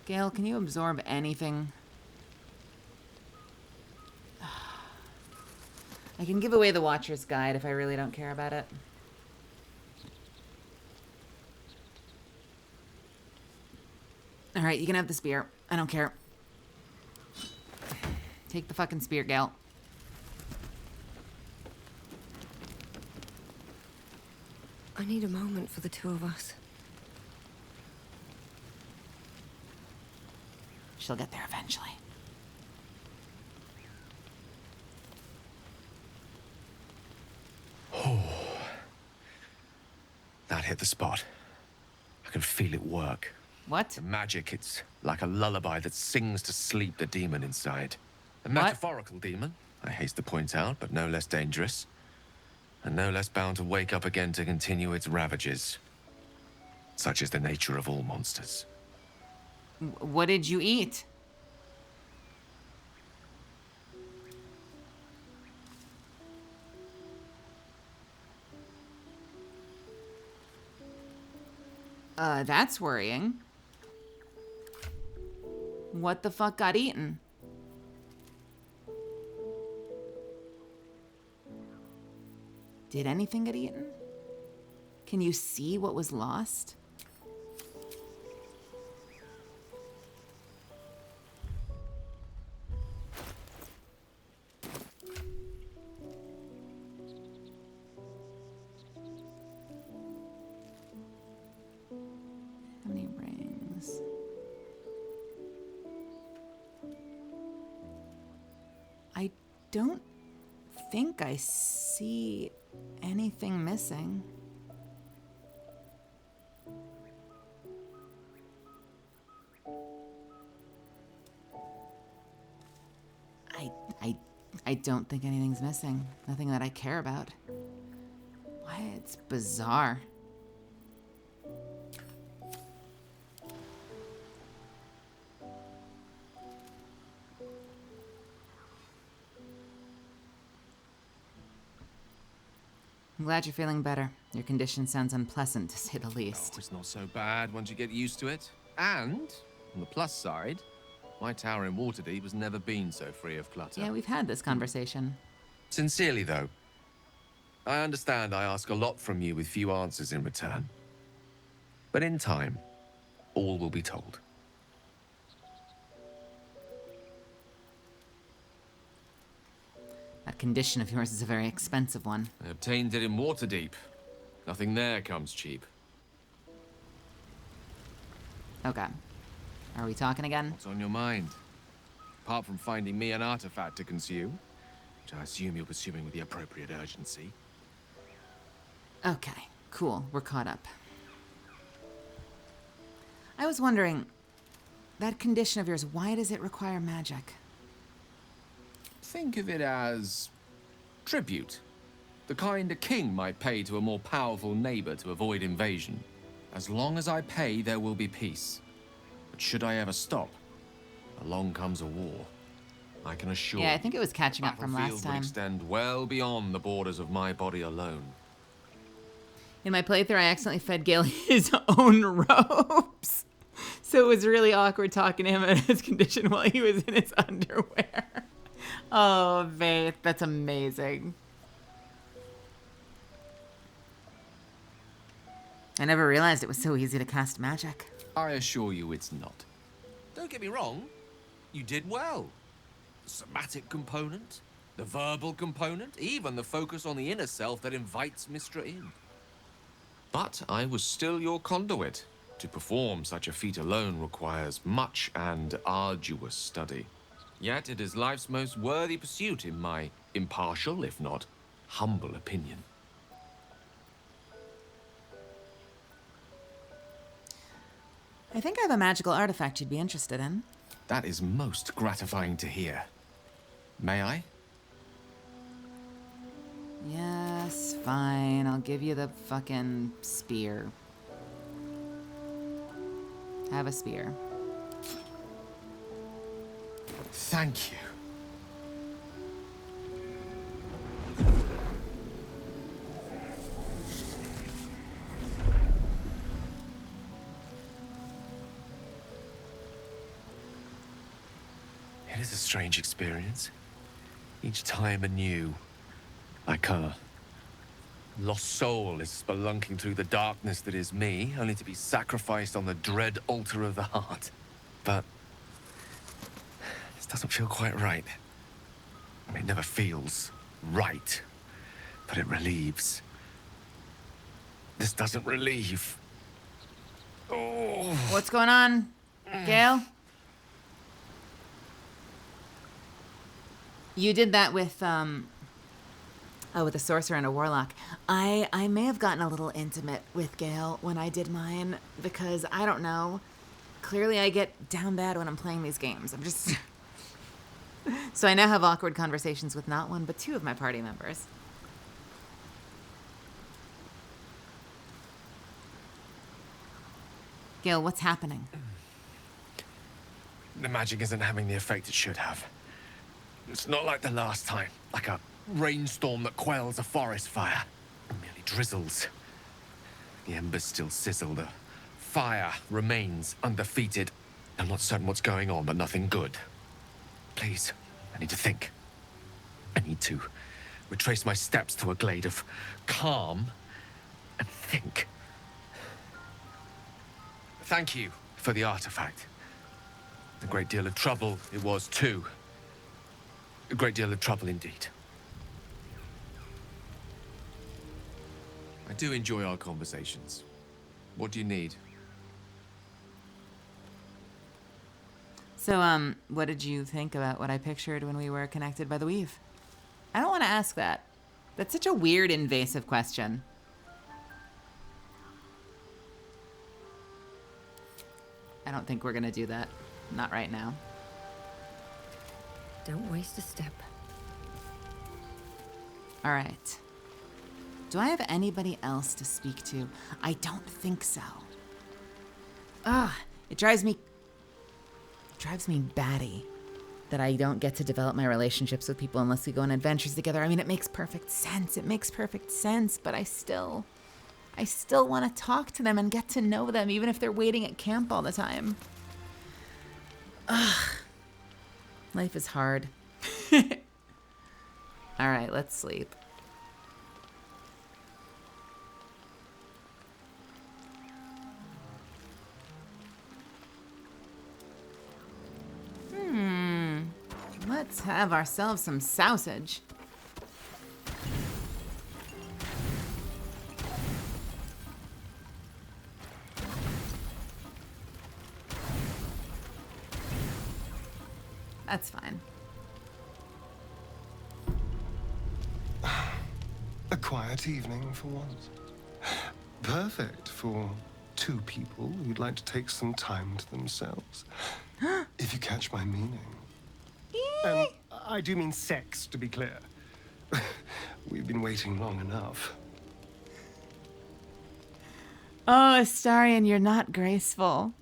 Gale, can you absorb anything? I can give away the Watcher's Guide if I really don't care about it. Alright, you can have the spear. I don't care. Take the fucking spear, Gale. I need a moment for the two of us. She'll get there eventually. That hit the spot. I can feel it work. What? The magic, it's like a lullaby that sings to sleep the demon inside. A metaphorical demon, I haste to point out, but no less dangerous. And no less bound to wake up again to continue its ravages. Such is the nature of all monsters. What did you eat? That's worrying. What the fuck got eaten? Did anything get eaten? Can you see what was lost? How many rings? I don't think I see anything missing. I don't think anything's missing. Nothing that I care about. Why, it's bizarre. I'm glad you're feeling better. Your condition sounds unpleasant, to say the least. Oh, it's not so bad once you get used to it. And, on the plus side, my tower in Waterdeep has never been so free of clutter. Yeah, we've had this conversation. Sincerely, though, I understand I ask a lot from you with few answers in return. But in time, all will be told. That condition of yours is a very expensive one. I obtained it in Waterdeep. Nothing there comes cheap. Okay. Are we talking again? What's on your mind? Apart from finding me an artifact to consume, which I assume you're pursuing with the appropriate urgency. Okay, cool. We're caught up. I was wondering, that condition of yours, why does it require magic? Think of it as tribute. The kind a king might pay to a more powerful neighbor to avoid invasion. As long as I pay, there will be peace. But should I ever stop, along comes a war. I can assure you. Yeah, I think it was catching up from last would time. extend well beyond the borders of my body alone. In my playthrough, I accidentally fed Gale his own robes. So it was really awkward talking to him about his condition while he was in his underwear. Oh, Faith, that's amazing. I never realized it was so easy to cast magic. I assure you it's not. Don't get me wrong, you did well. The somatic component, the verbal component, even the focus on the inner self that invites Mystra in. But I was still your conduit. To perform such a feat alone requires much and arduous study. Yet it is life's most worthy pursuit in my impartial, if not humble opinion. I think I have a magical artifact you'd be interested in. That is most gratifying to hear. May I? Yes, fine. I'll give you the fucking spear. Have a spear. Thank you. It is a strange experience. Each time anew, like a lost soul is spelunking through the darkness that is me, only to be sacrificed on the dread altar of the heart. But this doesn't feel quite right. It never feels right, but it relieves. This doesn't relieve. Oh. What's going on, Gale? You did that with, with a sorcerer and a warlock. I may have gotten a little intimate with Gale when I did mine, because, I don't know, clearly I get down bad when I'm playing these games. I'm just... So I now have awkward conversations with not one, but two of my party members. Gale, what's happening? The magic isn't having the effect it should have. It's not like the last time, like a rainstorm that quells a forest fire. It merely drizzles. The embers still sizzle, the fire remains undefeated. I'm not certain what's going on, but nothing good. Please, I need to think. I need to retrace my steps to a glade of calm and think. Thank you for the artifact. A great deal of trouble it was, too. A great deal of trouble indeed. I do enjoy our conversations. What do you need? So, what did you think about what I pictured when we were connected by the weave? I don't want to ask that. That's such a weird, invasive question. I don't think we're gonna do that. Not right now. Don't waste a step. All right. Do I have anybody else to speak to? I don't think so. It drives me batty that I don't get to develop my relationships with people unless we go on adventures together. I mean, it makes perfect sense. It makes perfect sense, but I still want to talk to them and get to know them, even if they're waiting at camp all the time. Ugh. Life is hard. All right, let's sleep. Let's have ourselves some sausage. That's fine. A quiet evening for once. Perfect for two people who'd like to take some time to themselves. If you catch my meaning. I do mean sex, to be clear. We've been waiting long enough. Oh, Astarion, you're not graceful.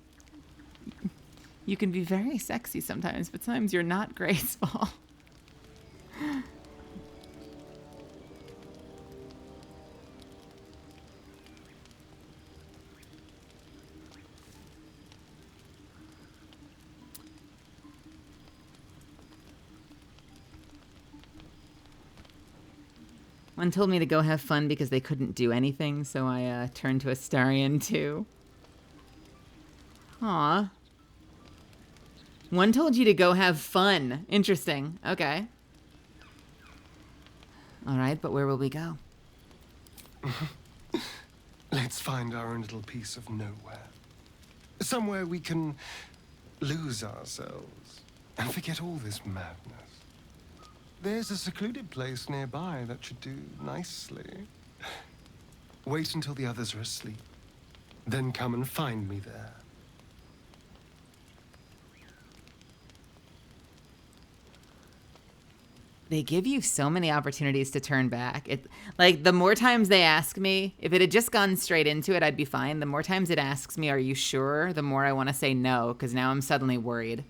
You can be very sexy sometimes, but sometimes you're not graceful. One told me to go have fun because they couldn't do anything, so I turned to Astarion too. Aw. One told you to go have fun. Interesting. Okay. All right, but where will we go? Let's find our own little piece of nowhere. Somewhere we can lose ourselves and forget all this madness. There's a secluded place nearby that should do nicely. Wait until the others are asleep. Then come and find me there. They give you so many opportunities to turn back. Like, the more times they ask me, if it had just gone straight into it, I'd be fine. The more times it asks me, are you sure? The more I want to say no, because now I'm suddenly worried.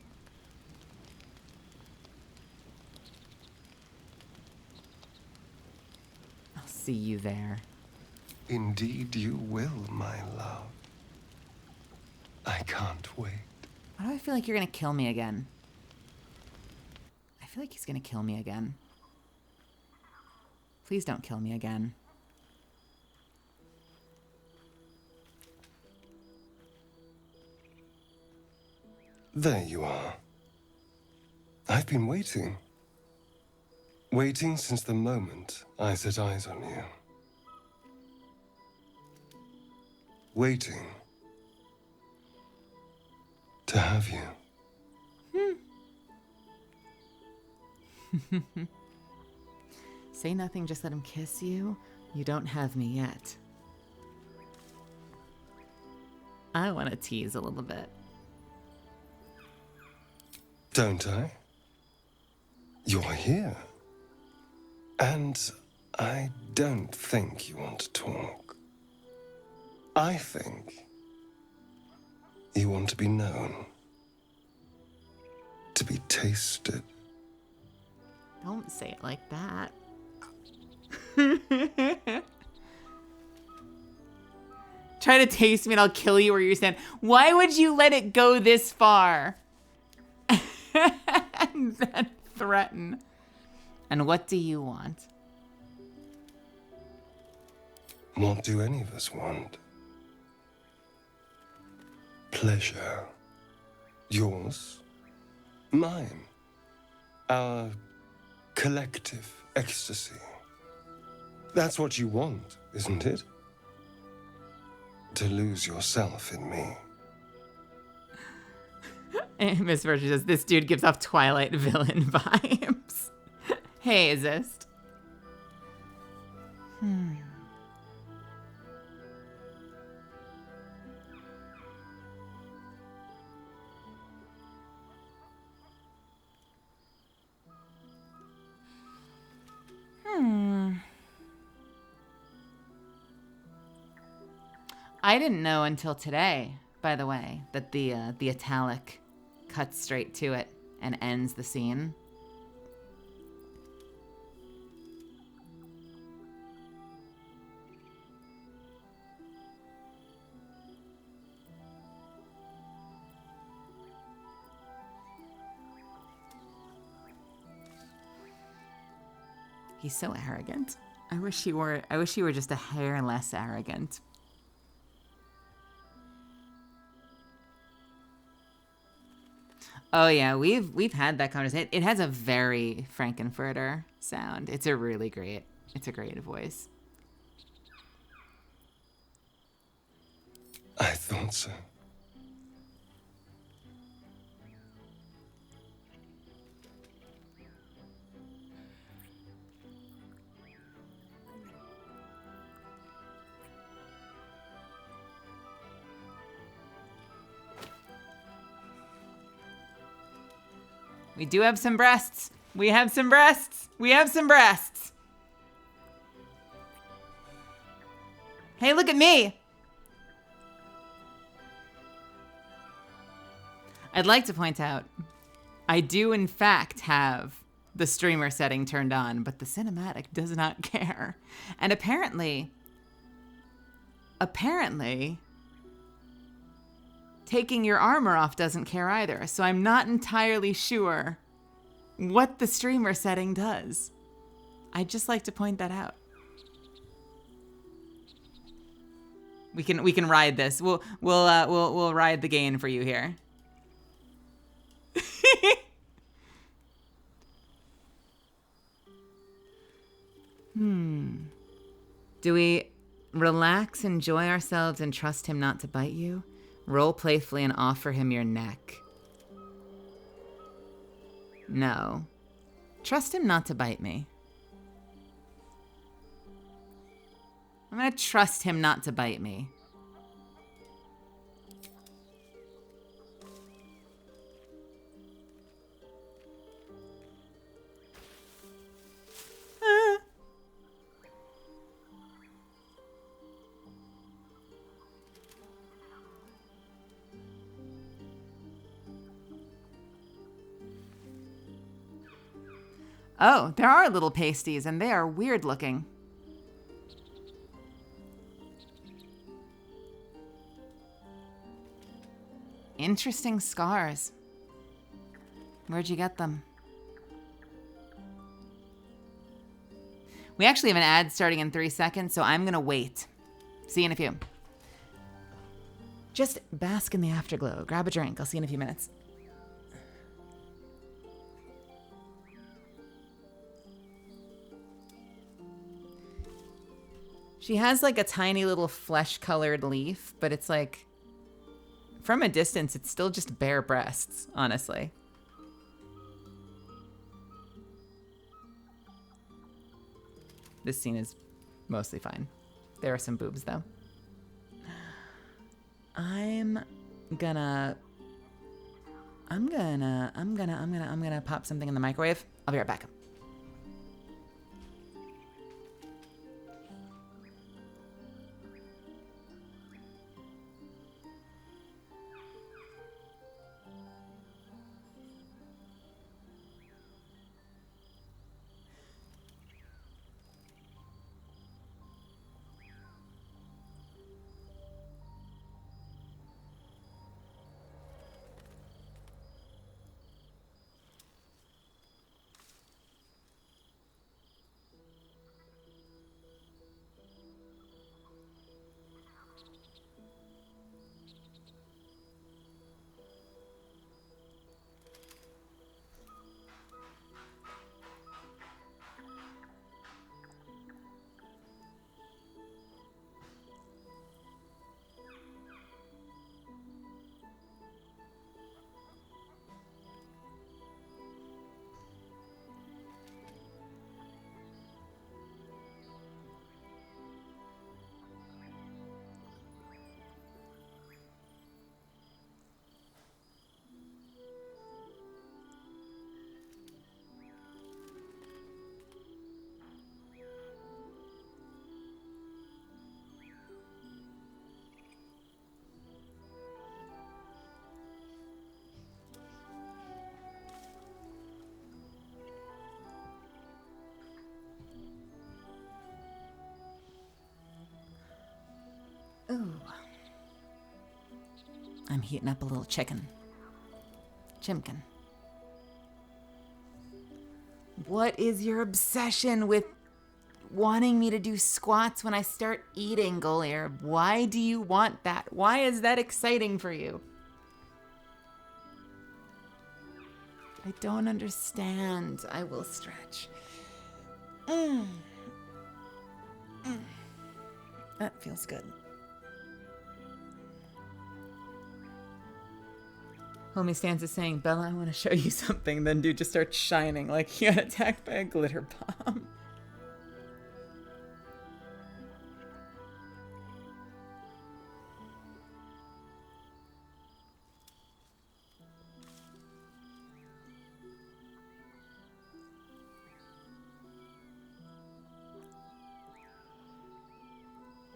I'll see you there. Indeed you will, my love. I can't wait. Why do I feel like you're going to kill me again? I feel like he's going to kill me again. Please don't kill me again. There you are. I've been waiting. Waiting since the moment I set eyes on you. Waiting to have you. Say nothing, just let him kiss you. You don't have me yet. I want to tease a little bit. Don't I? You're here. And I don't think you want to talk. I think you want to be known. To be tasted. Don't say it like that. Try to taste me and I'll kill you where you stand. Why would you let it go this far? And then threaten. And what do you want? What do any of us want? Pleasure. Yours. Mine. Our collective ecstasy. That's what you want, isn't it? To lose yourself in me. And Miss Virtue says, this dude gives off Twilight villain vibes. Hey, Azist. I didn't know until today, by the way, that the italic cuts straight to it. and ends the scene. He's so arrogant. I wish he were just a hair less arrogant. Oh yeah, we've had that conversation. It has a very Frankenfurter sound. It's a great voice. I thought so. We do have some breasts. We have some breasts. We have some breasts. Hey, look at me. I'd like to point out, I do in fact have the streamer setting turned on, but the cinematic does not care. And apparently, taking your armor off doesn't care either. So I'm not entirely sure what the streamer setting does. I'd just like to point that out. We can ride this. We'll ride the gain for you here. Do we relax, enjoy ourselves, and trust him not to bite you? Roll playfully and offer him your neck. No. Trust him not to bite me. I'm gonna trust him not to bite me. Oh, there are little pasties, and they are weird looking. Interesting scars. Where'd you get them? We actually have an ad starting in 3 seconds, so I'm gonna wait. See you in a few. Just bask in the afterglow. Grab a drink. I'll see you in a few minutes. She has like a tiny little flesh-colored leaf, but it's like, from a distance, it's still just bare breasts, honestly. This scene is mostly fine. There are some boobs though. I'm gonna pop something in the microwave. I'll be right back. Ooh. I'm heating up a little chicken. Chimkin. What is your obsession with wanting me to do squats when I start eating, Golier? Why do you want that? Why is that exciting for you? I don't understand. I will stretch. That feels good. Homie Stans is saying, Bella, I want to show you something. Then dude just starts shining like he got attacked by a glitter bomb.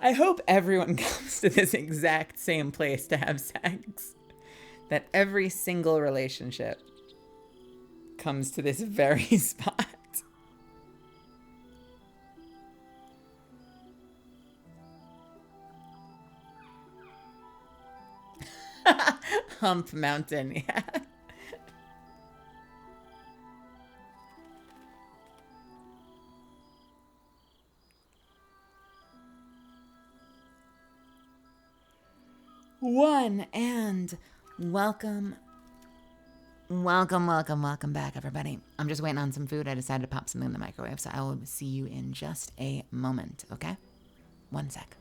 I hope everyone comes to this exact same place to have sex. That every single relationship comes to this very spot. Hump Mountain, yeah. One and welcome back, everybody. I'm just waiting on some food. I decided to pop something in the microwave, so I will see you in just a moment, okay? 1 sec.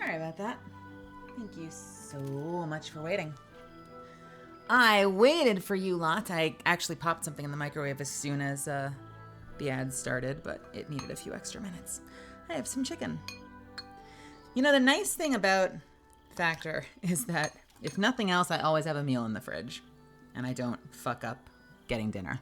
Sorry about that. Thank you so much for waiting. I waited for you lot. I actually popped something in the microwave as soon as the ad started, but it needed a few extra minutes. I have some chicken. You know, the nice thing about Factor is that if nothing else, I always have a meal in the fridge, and I don't fuck up getting dinner.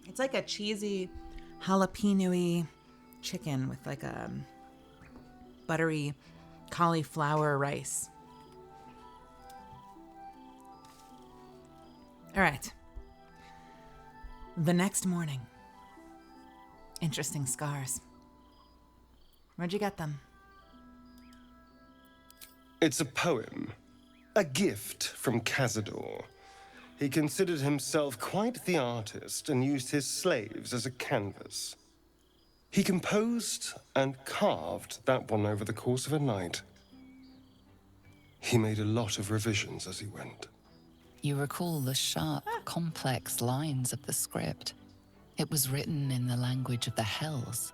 It's like a cheesy, jalapeno-y chicken with like a buttery cauliflower rice. All right. The next morning. Interesting scars. Where'd you get them? It's a poem. A gift from Cazador. He considered himself quite the artist and used his slaves as a canvas. He composed and carved that one over the course of a night. He made a lot of revisions as he went. You recall the sharp, complex lines of the script. It was written in the language of the Hells.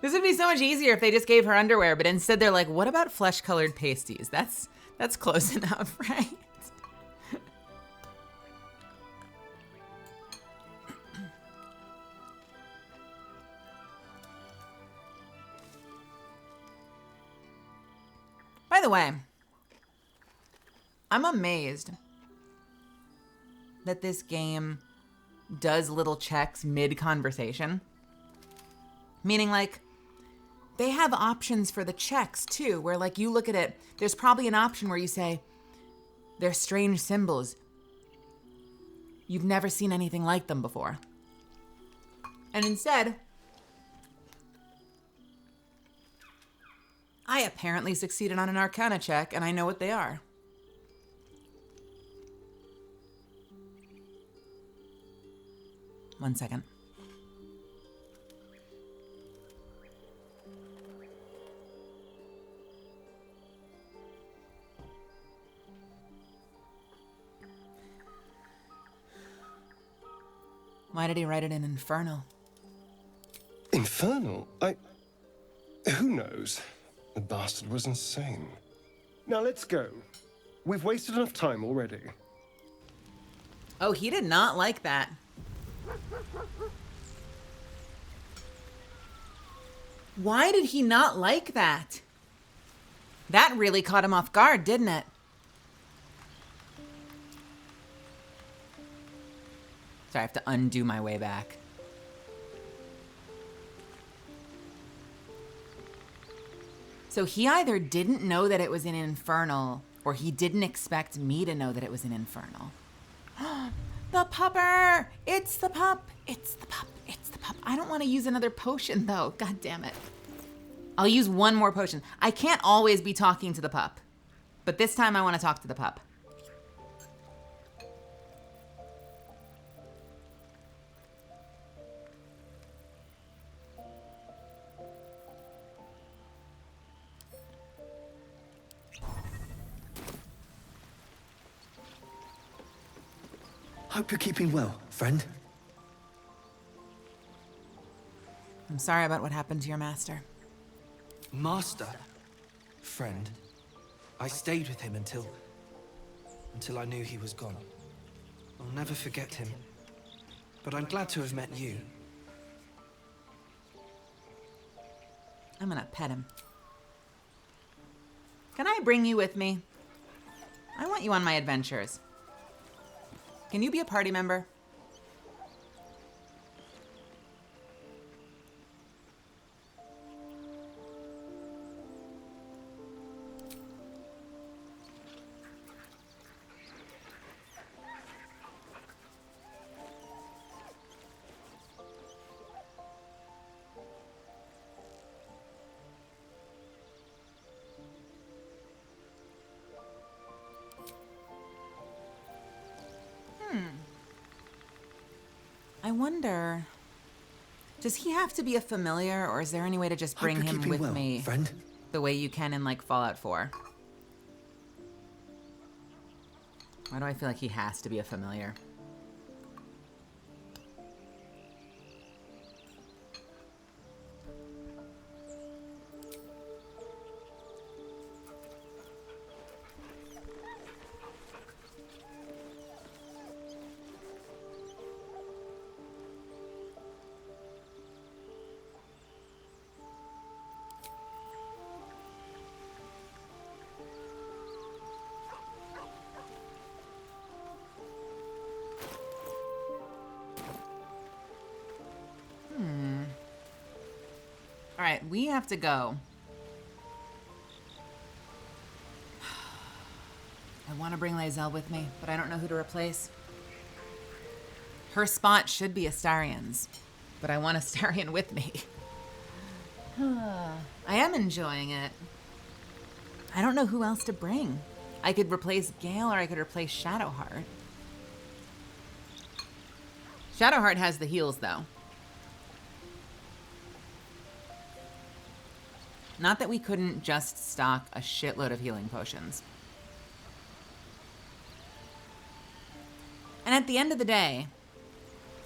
This would be so much easier if they just gave her underwear, but instead they're like, what about flesh-colored pasties? That's close enough, right? By the way, I'm amazed that this game does little checks mid-conversation. Meaning, like, they have options for the checks, too, where, like, you look at it, there's probably an option where you say, they're strange symbols. You've never seen anything like them before. And instead, I apparently succeeded on an Arcana check, and I know what they are. One second. Why did he write it in Infernal? Infernal? Who knows? The bastard was insane. Now let's go. We've wasted enough time already. Oh, he did not like that. Why did he not like that? That really caught him off guard, didn't it? Sorry, I have to undo my way back. So he either didn't know that it was in Infernal, or he didn't expect me to know that it was in Infernal. The pupper! It's the pup! It's the pup! It's the pup! I don't want to use another potion, though. God damn it. I'll use one more potion. I can't always be talking to the pup. But this time I want to talk to the pup. Hope you're keeping well, friend. I'm sorry about what happened to your master. Master? Friend? I stayed with him until I knew he was gone. I'll never forget him. But I'm glad to have met you. I'm gonna pet him. Can I bring you with me? I want you on my adventures. Can you be a party member? I wonder, Does he have to be a familiar, or is there any way to just bring Hope you're him keeping with well, me? friend. The way you can in, like, Fallout 4. Why do I feel like he has to be a familiar? Alright, we have to go. I want to bring Lae'zel with me, but I don't know who to replace. Her spot should be Astarion's, but I want Astarion with me. I am enjoying it. I don't know who else to bring. I could replace Gale, or I could replace Shadowheart. Shadowheart has the heals, though. Not that we couldn't just stock a shitload of healing potions. And at the end of the day,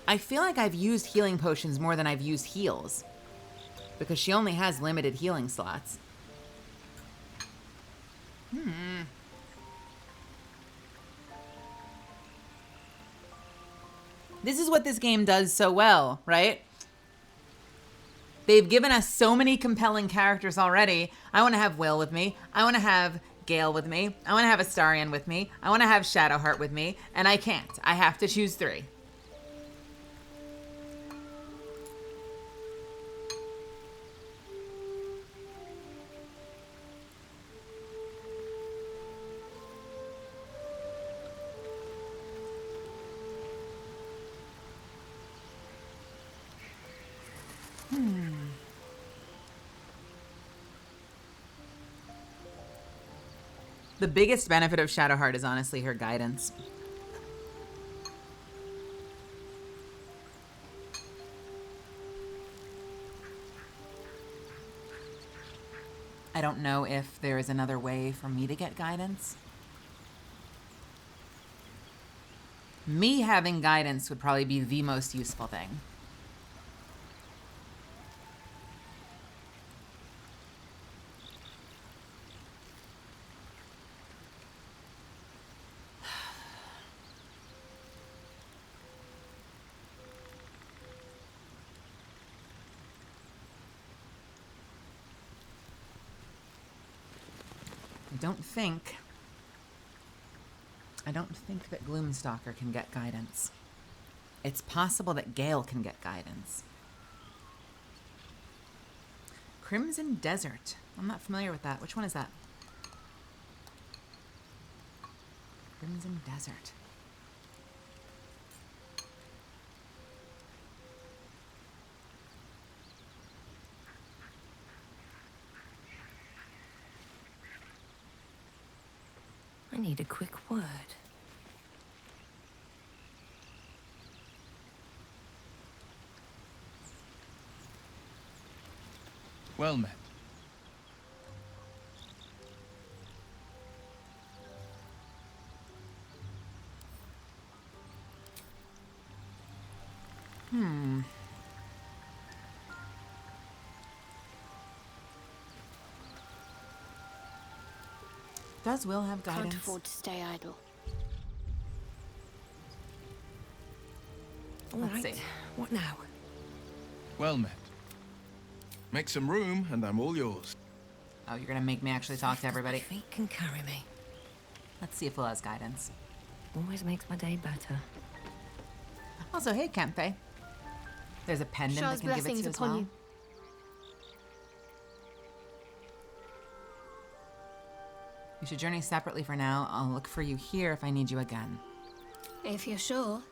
I feel like I've used healing potions more than I've used heals, because she only has limited healing slots. This is what this game does so well, right? They've given us so many compelling characters already. I want to have Will with me. I want to have Gale with me. I want to have Astarion with me. I want to have Shadowheart with me. And I can't. I have to choose 3. The biggest benefit of Shadowheart is honestly her guidance. I don't know if there is another way for me to get guidance. Me having guidance would probably be the most useful thing. I don't think that Gloomstalker can get guidance. It's possible that Gale can get guidance. Crimson Desert. I'm not familiar with that. Which one is that? Crimson Desert. I need a quick word. Well met. Does Will have guidance? Can't afford to stay idle. Let's see. What now? Well met. Make some room, and I'm all yours. Oh, you're gonna make me actually talk to everybody? Feet can carry me. Let's see if Will has guidance. Always makes my day better. Also, hey, Kempe. There's a pendant Shah's that can give it to blessings you as upon well. you. You should journey separately for now. I'll look for you here if I need you again. If you're sure.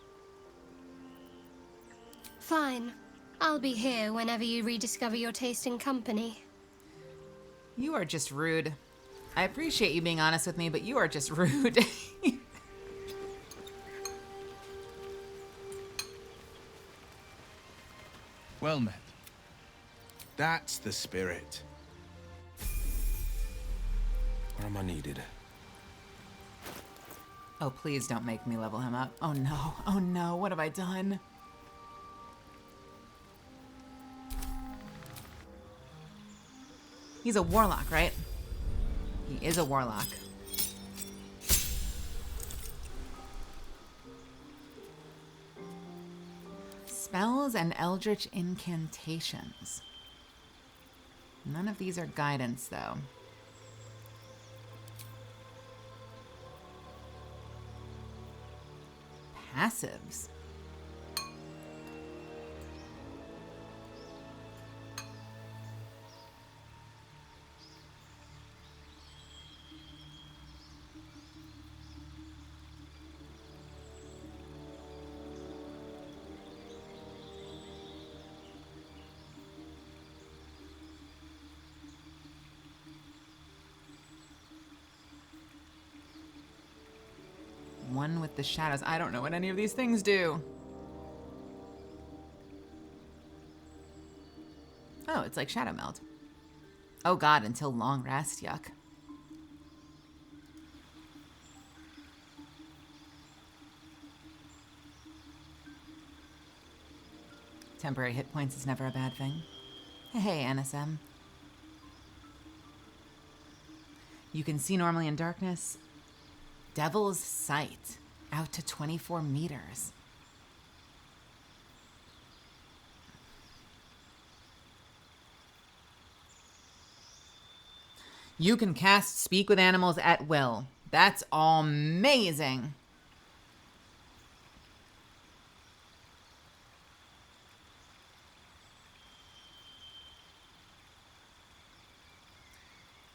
Fine. I'll be here whenever you rediscover your taste in company. You are just rude. I appreciate you being honest with me, but you are just rude. Well met. That's the spirit. Where am I needed? Oh, please don't make me level him up. Oh no. Oh no. What have I done? He's a warlock, right? He is a warlock. Spells and eldritch incantations. None of these are guidance, though. Passives. One with the shadows. I don't know what any of these things do. Oh, it's like shadow meld. Oh god, until long rest. Yuck. Temporary hit points is never a bad thing. Hey, NSM. You can see normally in darkness. Devil's Sight, out to 24 meters. You can cast Speak with Animals at will. That's amazing.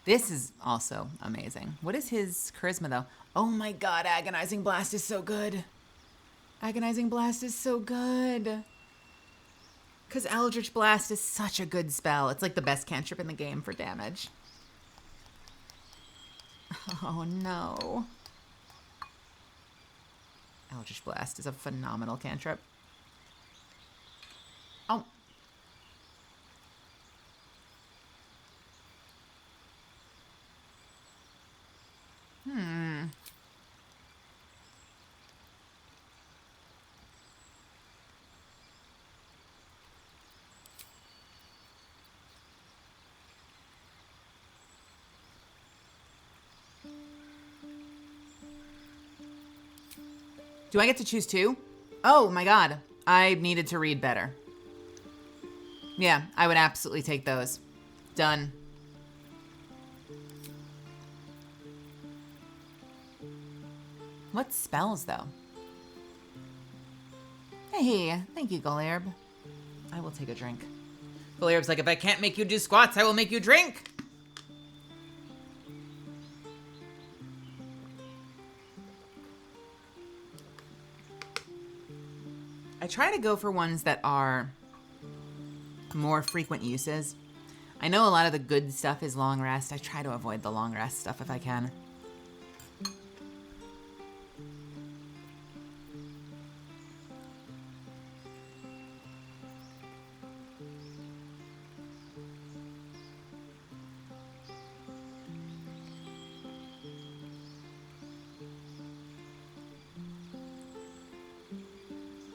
This is also amazing. What is his charisma, though? Oh my god, Agonizing Blast is so good. Agonizing Blast is so good. Because Eldritch Blast is such a good spell. It's like the best cantrip in the game for damage. Oh no. Eldritch Blast is a phenomenal cantrip. Oh. Do I get to choose two? Oh my god. I needed to read better. Yeah, I would absolutely take those. Done. What spells, though? Hey, thank you, Golierb. I will take a drink. Golierb's like, if I can't make you do squats, I will make you drink. I try to go for ones that are more frequent uses. I know a lot of the good stuff is long rest. I try to avoid the long rest stuff if I can.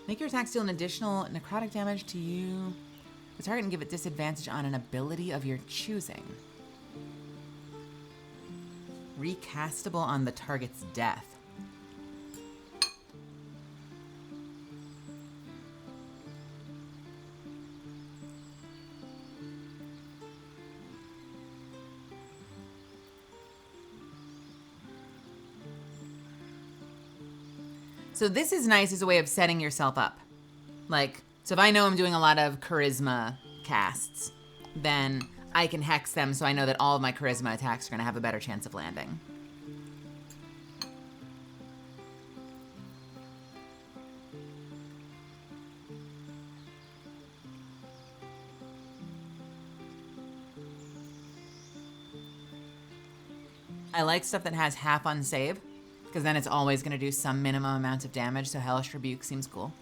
Make your attack deal an additional necrotic damage to you, the target, and give it disadvantage on an ability of your choosing. Recastable on the target's death. So this is nice as a way of setting yourself up. Like, so if I know I'm doing a lot of charisma casts, then I can hex them so I know that all of my charisma attacks are going to have a better chance of landing. I like stuff that has half on save, because then it's always going to do some minimum amount of damage, so Hellish Rebuke seems cool.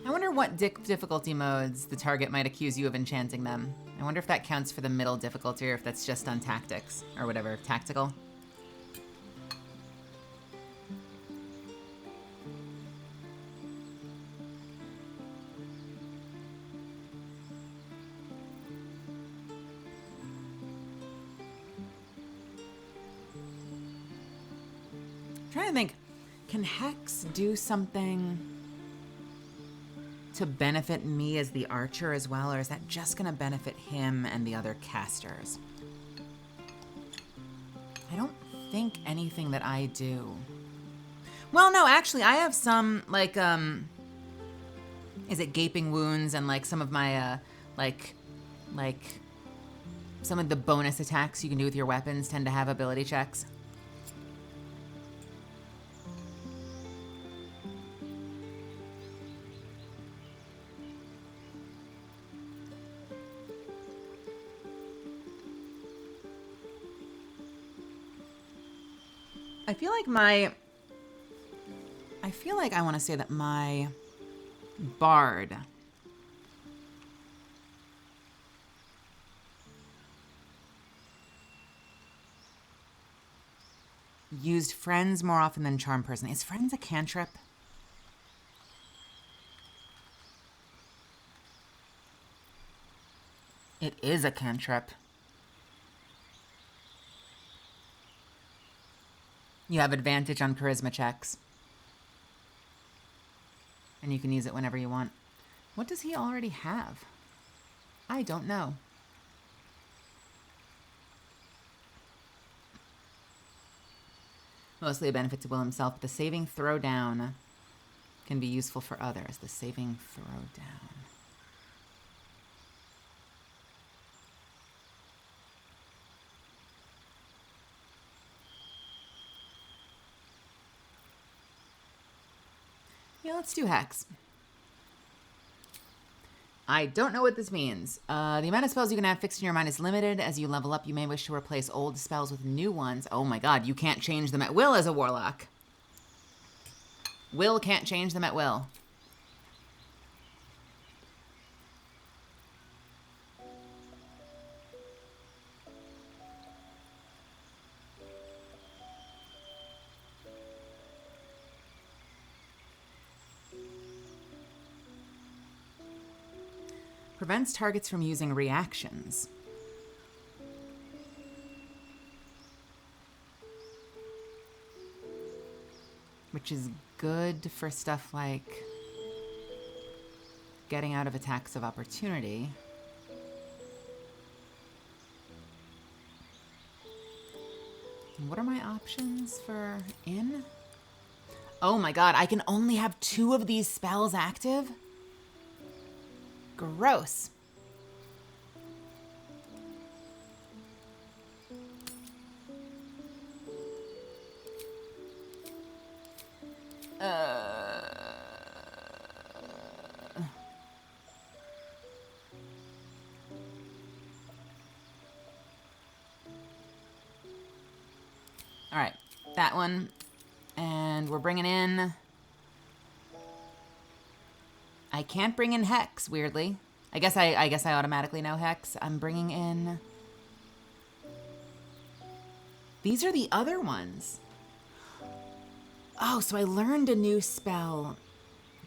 I wonder what difficulty modes the target might accuse you of enchanting them. I wonder if that counts for the middle difficulty or if that's just on tactics or whatever, tactical. I'm trying to think, can Hex do something to benefit me as the archer as well, or is that just gonna benefit him and the other casters? I don't think anything that I do. Well, no, actually, I have some, like, is it gaping wounds and, like, some of my, like, some of the bonus attacks you can do with your weapons tend to have ability checks. I feel like I want to say that my bard used friends more often than charm person. Is friends a cantrip? It is a cantrip. You have advantage on charisma checks. And you can use it whenever you want. What does he already have? I don't know. Mostly a benefit to Will himself, but the saving throwdown can be useful for others. The saving throwdown. Yeah, let's do Hex. I don't know what this means. The amount of spells you can have fixed in your mind is limited. As you level up, you may wish to replace old spells with new ones. Oh my god, you can't change them at will as a warlock. Will can't change them at will. Prevents targets from using reactions. Which is good for stuff like getting out of attacks of opportunity. And what are my options for in? Oh my god, I can only have 2 of these spells active? Gross. All right, that one. And we're bringing in... I can't bring in Hex, weirdly. I guess I automatically know Hex. I'm bringing in... These are the other ones. Oh, so I learned a new spell,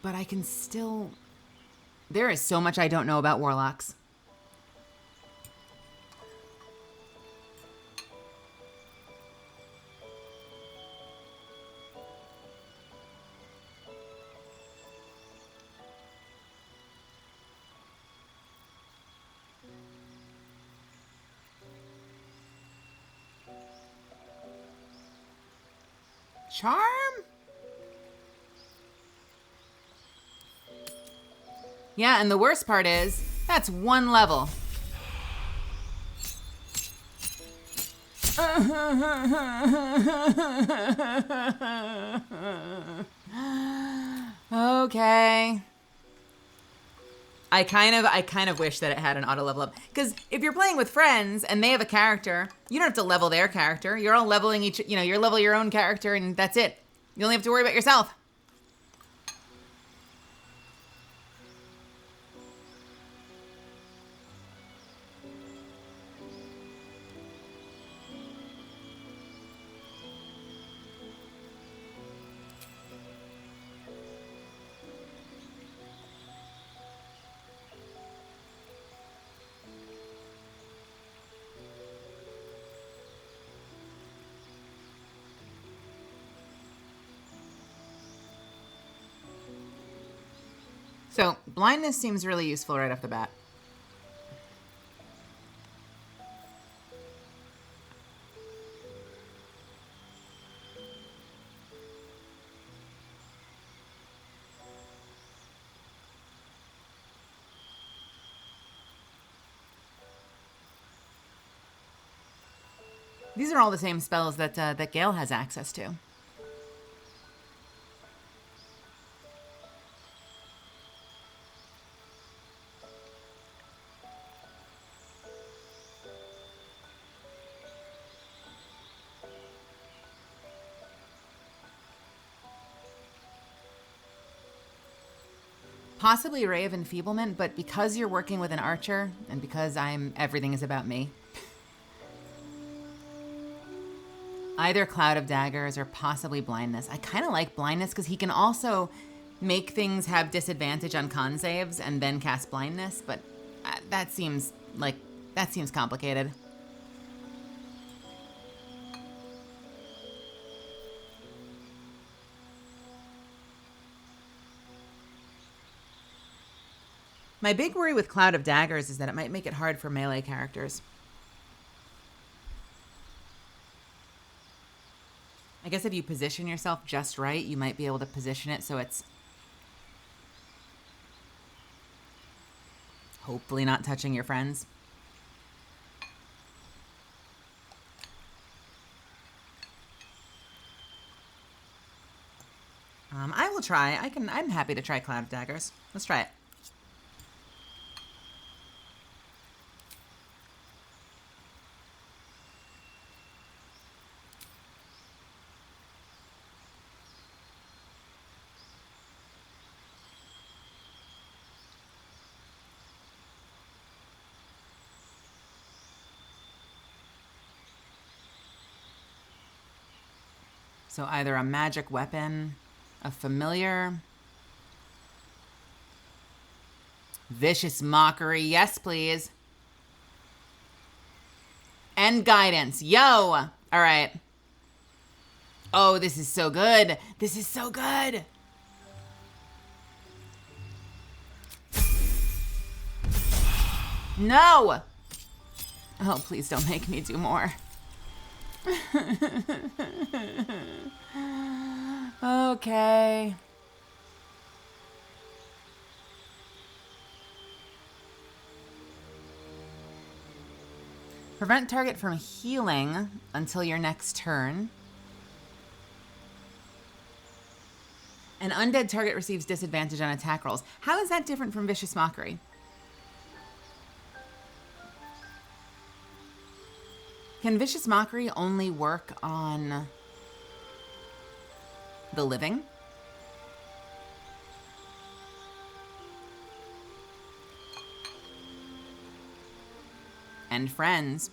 but I can still... There is so much I don't know about warlocks. Charm? Yeah, and the worst part is, that's 1 level. Okay. I kind of wish that it had an auto level up. Because if you're playing with friends and they have a character, you don't have to level their character. You're all leveling you're level your own character and that's it. You only have to worry about yourself. So, blindness seems really useful right off the bat. These are all the same spells that that Gale has access to. Possibly Ray of Enfeeblement, but because you're working with an archer, and because everything is about me, either Cloud of Daggers or possibly Blindness. I kind of like Blindness because he can also make things have disadvantage on con saves and then cast Blindness, but that seems complicated. My big worry with Cloud of Daggers is that it might make it hard for melee characters. I guess if you position yourself just right, you might be able to position it so it's hopefully not touching your friends. I will try. I'm happy to try Cloud of Daggers. Let's try it. So either a magic weapon, a familiar, vicious mockery, yes please, and guidance, yo! All right. Oh, this is so good. This is so good. No! Oh, please don't make me do more. Okay. Prevent target from healing until your next turn. An undead target receives disadvantage on attack rolls. How is that different from Vicious Mockery? Can Vicious Mockery only work on the living? And friends.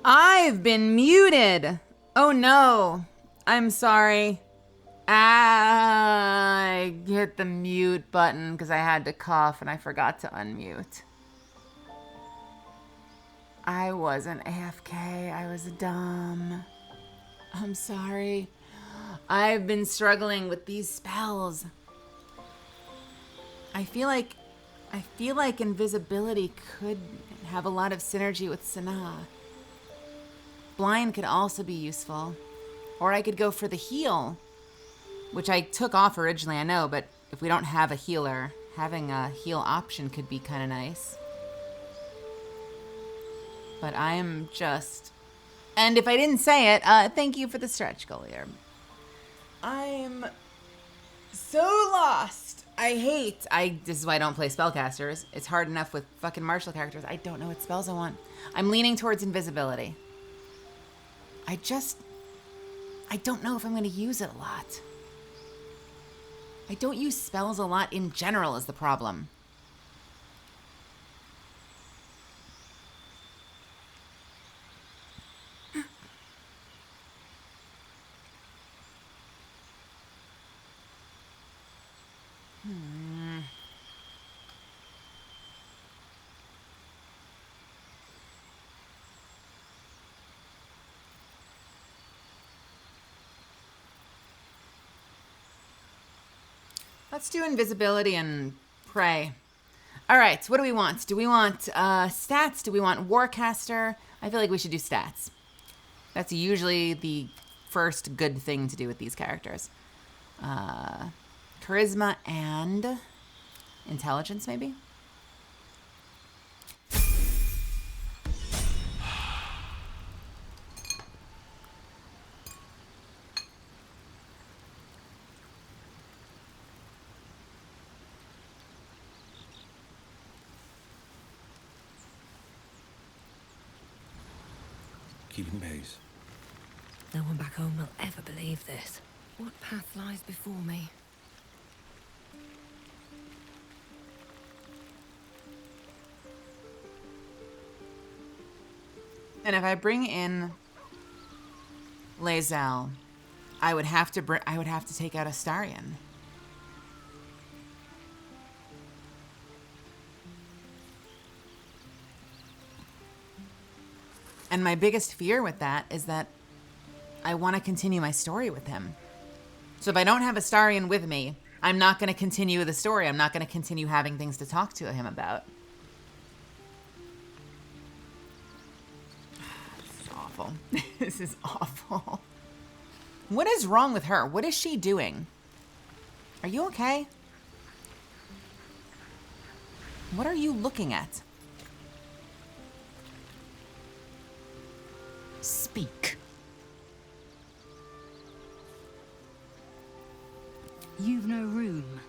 I've been muted. Oh no. I'm sorry. I hit the mute button because I had to cough and I forgot to unmute. I wasn't AFK. I was dumb. I'm sorry. I've been struggling with these spells. I feel like invisibility could have a lot of synergy with Sanaa. Blind could also be useful. Or I could go for the heal, which I took off originally, I know, but if we don't have a healer, having a heal option could be kind of nice. But I am just... And if I didn't say it, thank you for the stretch goal here. I'm so lost. This is why I don't play spellcasters. It's hard enough with fucking martial characters. I don't know what spells I want. I'm leaning towards invisibility. I don't know if I'm going to use it a lot. I don't use spells a lot in general is the problem. Let's do invisibility and pray. All right, what do we want? Do we want stats? Do we want Warcaster? I feel like we should do stats. That's usually the first good thing to do with these characters. Charisma and intelligence, maybe? Keeping pace. No one back home will ever believe this. What path lies before me? And if I bring in Lae'zel, I would have to take out Astarion. And my biggest fear with that is that I want to continue my story with him. So if I don't have Astarion with me, I'm not going to continue the story. I'm not going to continue having things to talk to him about. This is awful. This is awful. What is wrong with her? What is she doing? Are you okay? What are you looking at? Speak. You've no room.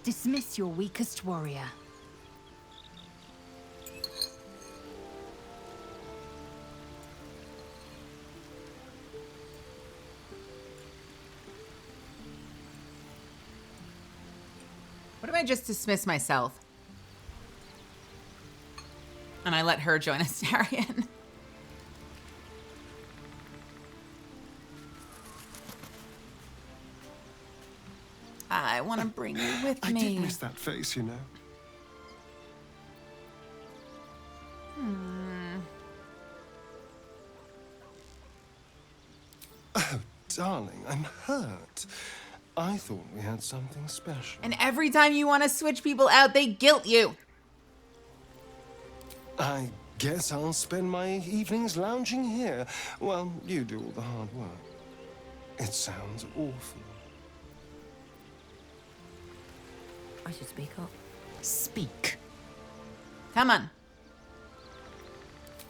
Dismiss your weakest warrior. What if I just dismiss myself? And I let her join Astarion? I want to bring you with me. I did miss that face, you know. Oh, darling, I'm hurt. I thought we had something special. And every time you want to switch people out, they guilt you. I guess I'll spend my evenings lounging here while you do all the hard work. It sounds awful. I should speak up. Speak. Come on.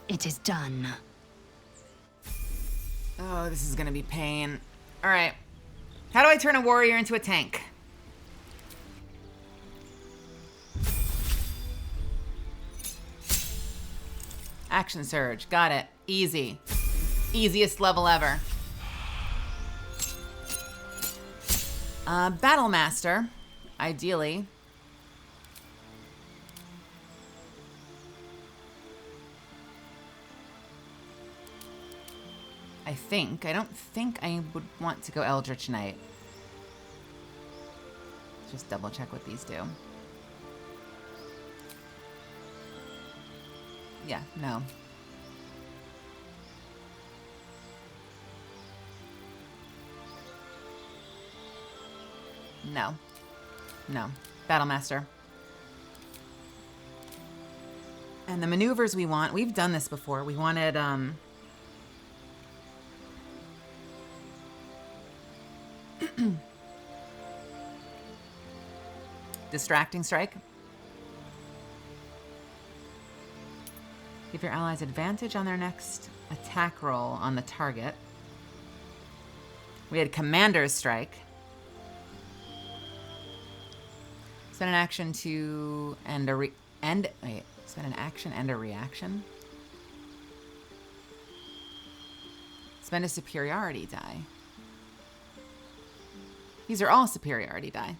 It is done. Oh, this is gonna be pain. All right. How do I turn a warrior into a tank? Action surge. Got it. Easy. Easiest level ever. Battle Master. Ideally. I think. I don't think I would want to go Eldritch Knight. Just double check what these do. Yeah, no. No. No. Battlemaster. And the maneuvers we want, we've done this before. We wanted, Distracting Strike. Give your allies advantage on their next attack roll on the target. We had Commander's Strike. Spend an action to end a spend an action and a reaction. Spend a superiority die. These are all superiority die.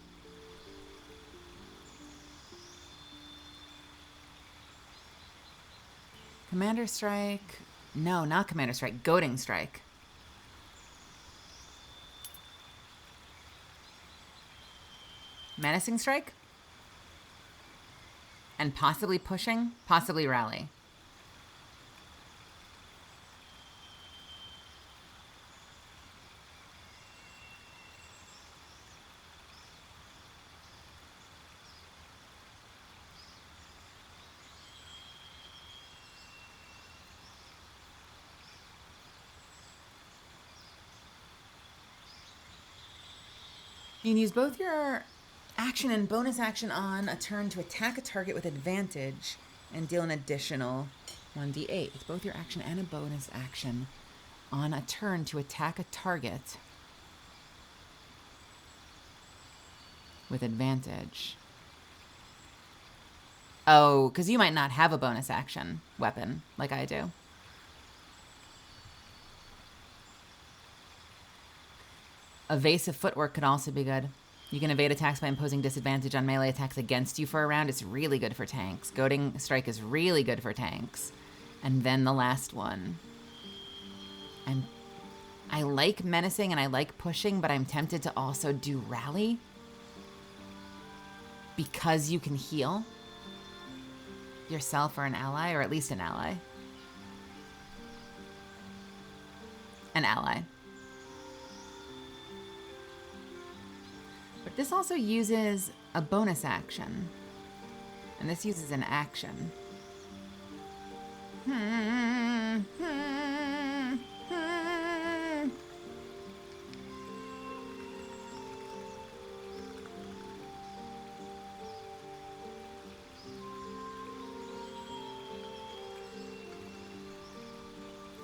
Commander Strike. No, not Commander Strike. Goading Strike. Menacing Strike. And possibly pushing, possibly rally. You can use both your action and bonus action on a turn to attack a target with advantage and deal an additional 1d8. It's both your action and a bonus action on a turn to attack a target with advantage. Oh, because you might not have a bonus action weapon like I do. Evasive footwork could also be good. You can evade attacks by imposing disadvantage on melee attacks against you for a round. It's really good for tanks. Goading Strike is really good for tanks. And then the last one. I like menacing and I like pushing, but I'm tempted to also do rally. Because you can heal yourself or an ally, or at least an ally. An ally. But this also uses a bonus action. And this uses an action.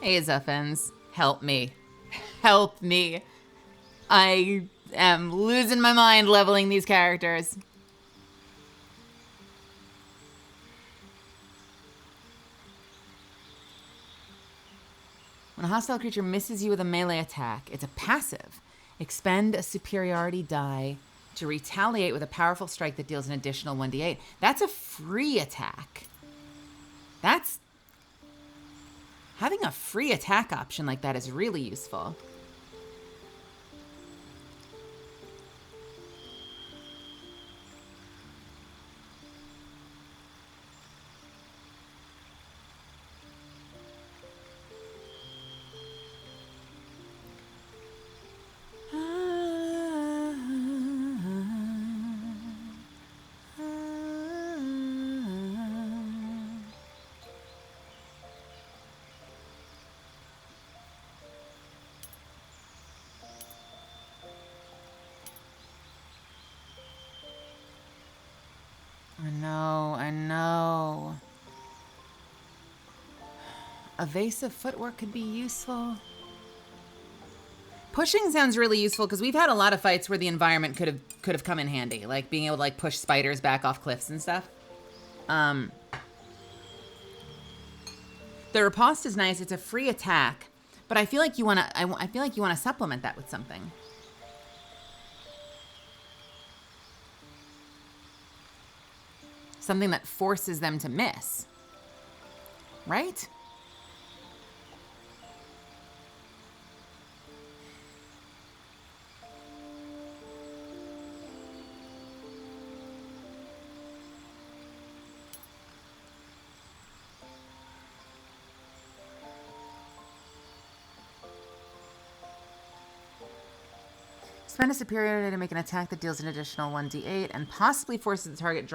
Hey, Zuffens, help me. Help me. I am losing my mind leveling these characters. When a hostile creature misses you with a melee attack, it's a passive. Expend a superiority die to retaliate with a powerful strike that deals an additional 1d8. That's a free attack. That's... Having a free attack option like that is really useful. I know. Evasive footwork could be useful. Pushing sounds really useful because we've had a lot of fights where the environment could have come in handy, like being able to like push spiders back off cliffs and stuff. The riposte is nice. It's a free attack, but I feel like you want to. I feel like you want to supplement that with something. Something that forces them to miss. Right? Spend a superiority to make an attack that deals an additional 1d8 and possibly forces the target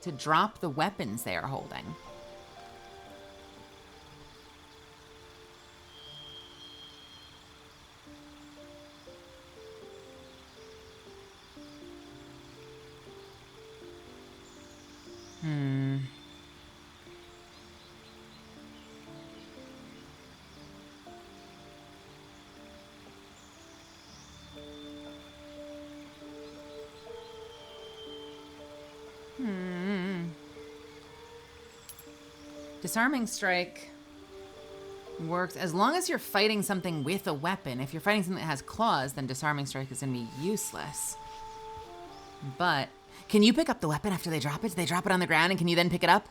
to drop the weapons they are holding. Disarming strike works as long as you're fighting something with a weapon. If you're fighting something that has claws, then disarming strike is going to be useless. But can you pick up the weapon after they drop it? Do they drop it on the ground and can you then pick it up?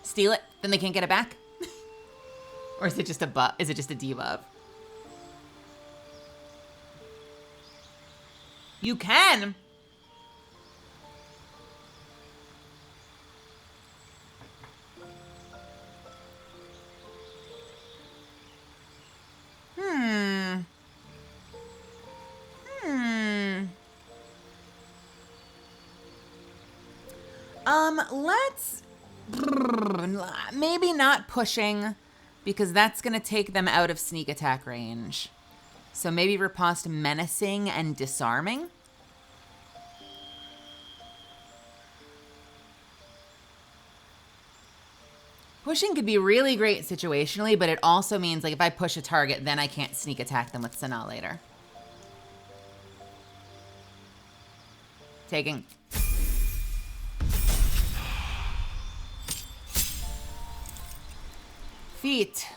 Steal it? Then they can't get it back? Or is it just a buff? Is it just a debuff? You can. Let's maybe not pushing because that's going to take them out of sneak attack range. So maybe riposte menacing and disarming. Pushing could be really great situationally, but it also means like if I push a target, then I can't sneak attack them with Sanaa later. Taking. Feet.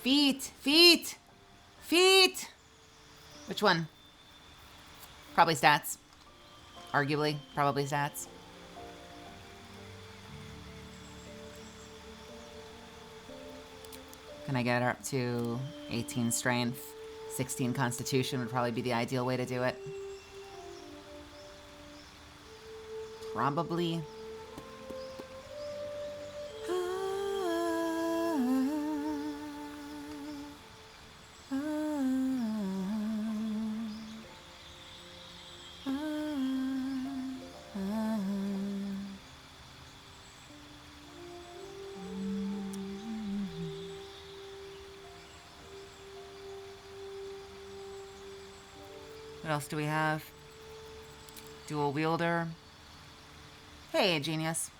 Feet. Feet. Feet. Which one? Probably stats. Arguably, probably stats. Can I get her up to 18 strength? 16 constitution would probably be the ideal way to do it. Probably. What else do we have? Dual wielder. Hey, genius.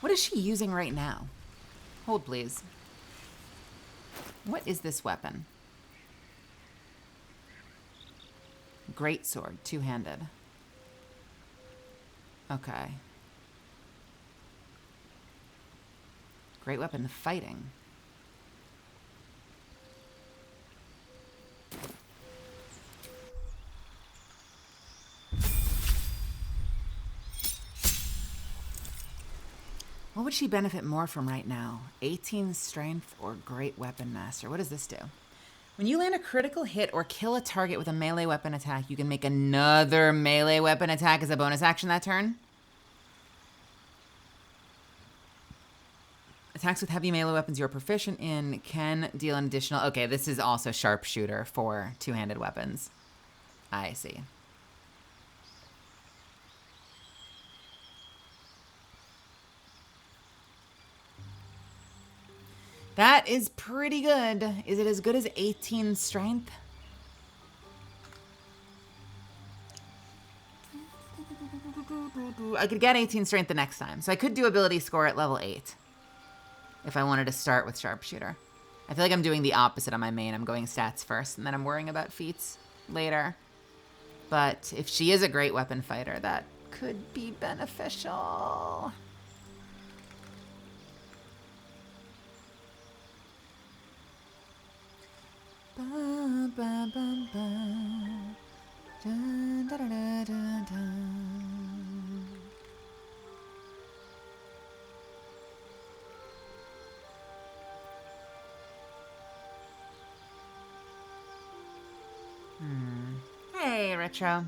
What is she using right now? Hold, please. What is this weapon? Greatsword, two-handed. Okay. Great weapon, fighting. What would she benefit more from right now? 18 strength or great weapon master? What does this do? When you land a critical hit or kill a target with a melee weapon attack, you can make another melee weapon attack as a bonus action that turn. Attacks with heavy melee weapons you're proficient in can deal an additional... Okay, this is also sharpshooter for two-handed weapons. I see. That is pretty good. Is it as good as 18 strength? I could get 18 strength the next time. So I could do ability score at level 8. If I wanted to start with sharpshooter. I feel like I'm doing the opposite on my main. I'm going stats first, and then I'm worrying about feats later. But if she is a great weapon fighter, that could be beneficial. Ba, ba, ba, ba. Dun, da, da, da, da, da. Hey, Retro.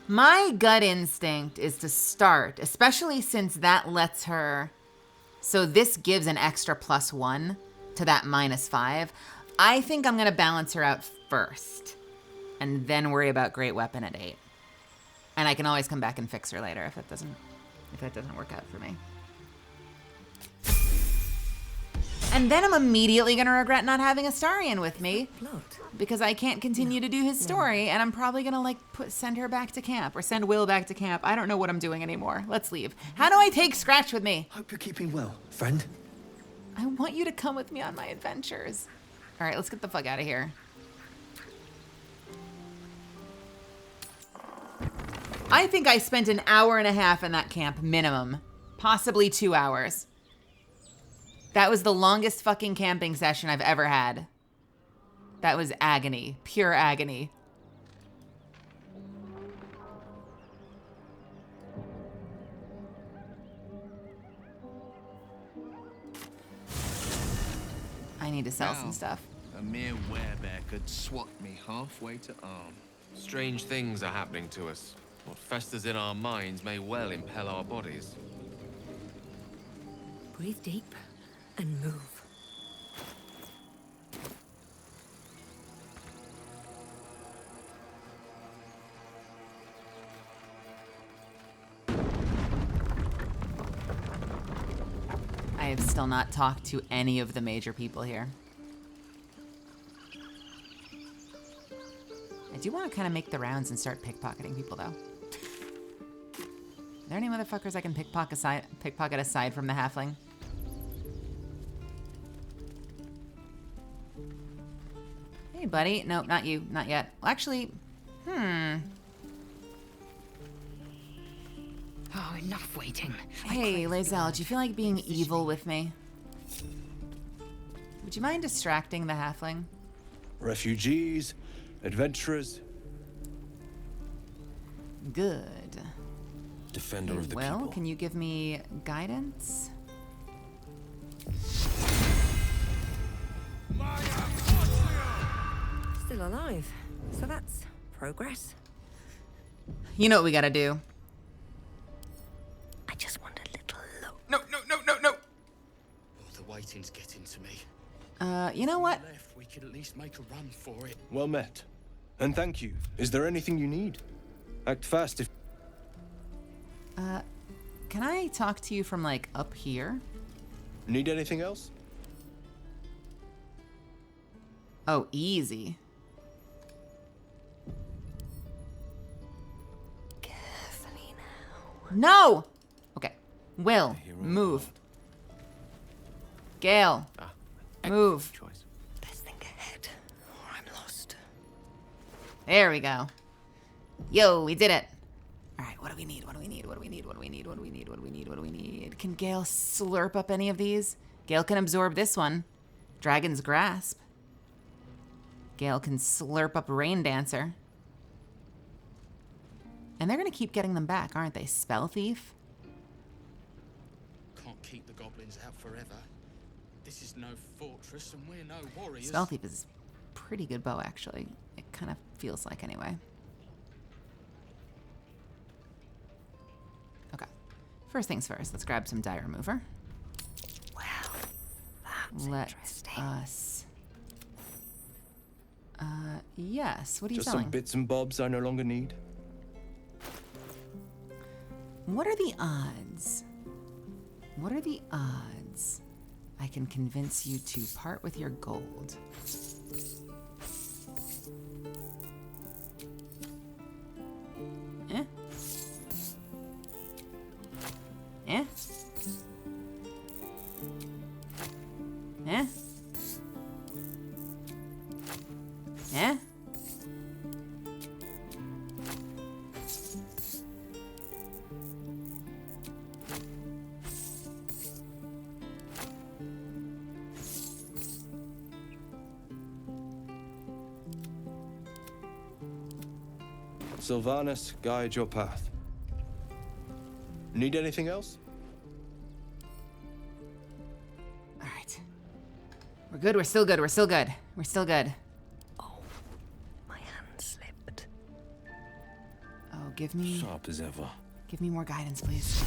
My gut instinct is to start, especially since that lets her... So this gives an extra +1 to that -5. I think I'm going to balance her out first and then worry about Great Weapon at 8. And I can always come back and fix her later if that doesn't work out for me. And then I'm immediately going to regret not having Astarion with me because I can't continue to do his story, and I'm probably going to like send her back to camp or send Will back to camp. I don't know what I'm doing anymore. Let's leave. How do I take Scratch with me? Hope you're keeping well, friend. I want you to come with me on my adventures. All right, let's get the fuck out of here. I think I spent an hour and a half in that camp minimum, possibly 2 hours. That was the longest fucking camping session I've ever had. That was agony, pure agony. I need to sell some stuff. A mere werebear could swat me halfway to arm. Strange things are happening to us. What festers in our minds may well impel our bodies. Breathe deep and move. I have still not talked to any of the major people here. I do want to kind of make the rounds and start pickpocketing people, though. Are there any motherfuckers I can pickpocket aside from the halfling? Hey, buddy. Nope, not you. Not yet. Well, actually, Oh, enough waiting. Hey, Lae'zel, do you feel like being evil with me? Would you mind distracting the halfling? Refugees, adventurers. Good. Defender of the Well, people. can you give me guidance? Still alive. So that's progress. You know what we gotta do. I just want a little look. No. Oh, the waiting's getting to me. You know what? If we could at least make a run for it. Well met. And thank you. Is there anything you need? Act fast if... Can I talk to you from, like, up here? Need anything else? Oh, easy. Carefully now. No! Okay. Will, move. Gale, move. Best think ahead, or I'm lost. There we go. Yo, we did it. All right, what do we need? What do we need? What do we need? What do we need? What do we need? What do we need? What do we need? Can Gale slurp up any of these? Gale can absorb this one. Dragon's Grasp. Gale can slurp up Rain Dancer. And they're going to keep getting them back, aren't they? Spell Thief? Can't keep the goblins out forever. This is no fortress and we're no warriors. Spell Thief is a pretty good bow, actually. It kind of feels like, anyway. Okay. First things first, let's grab some die remover. Wow, that's Let interesting. us... yes. What are you Just selling? some bits and bobs I no longer need. What are the odds? What are the odds I can convince you to part with your gold? Eh? Eh? Eh? Eh? Sylvanas, guide your path. Need anything else? All right. We're good. We're still good. We're still good. We're still good. My hand slipped. Oh give me... Sharp as ever. Give me more guidance, please.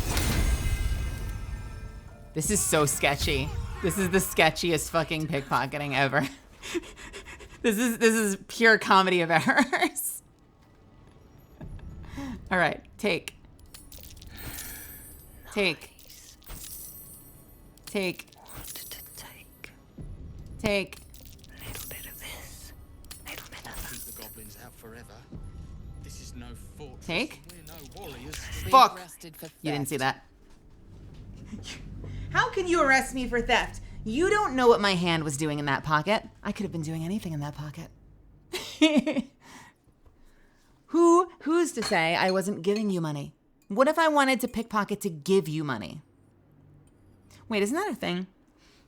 This is so sketchy. This is the sketchiest fucking pickpocketing ever. This is pure comedy of errors. All right, take. Take. Take. Take. A little bit of this. A little bit of Keep the goblins out forever. This is no fortress. Take. We're no warriors. Fuck! You didn't see that. How can you arrest me for theft? You don't know what my hand was doing in that pocket. I could have been doing anything in that pocket. Who's to say I wasn't giving you money? What if I wanted to pickpocket to give you money? Wait, isn't that a thing?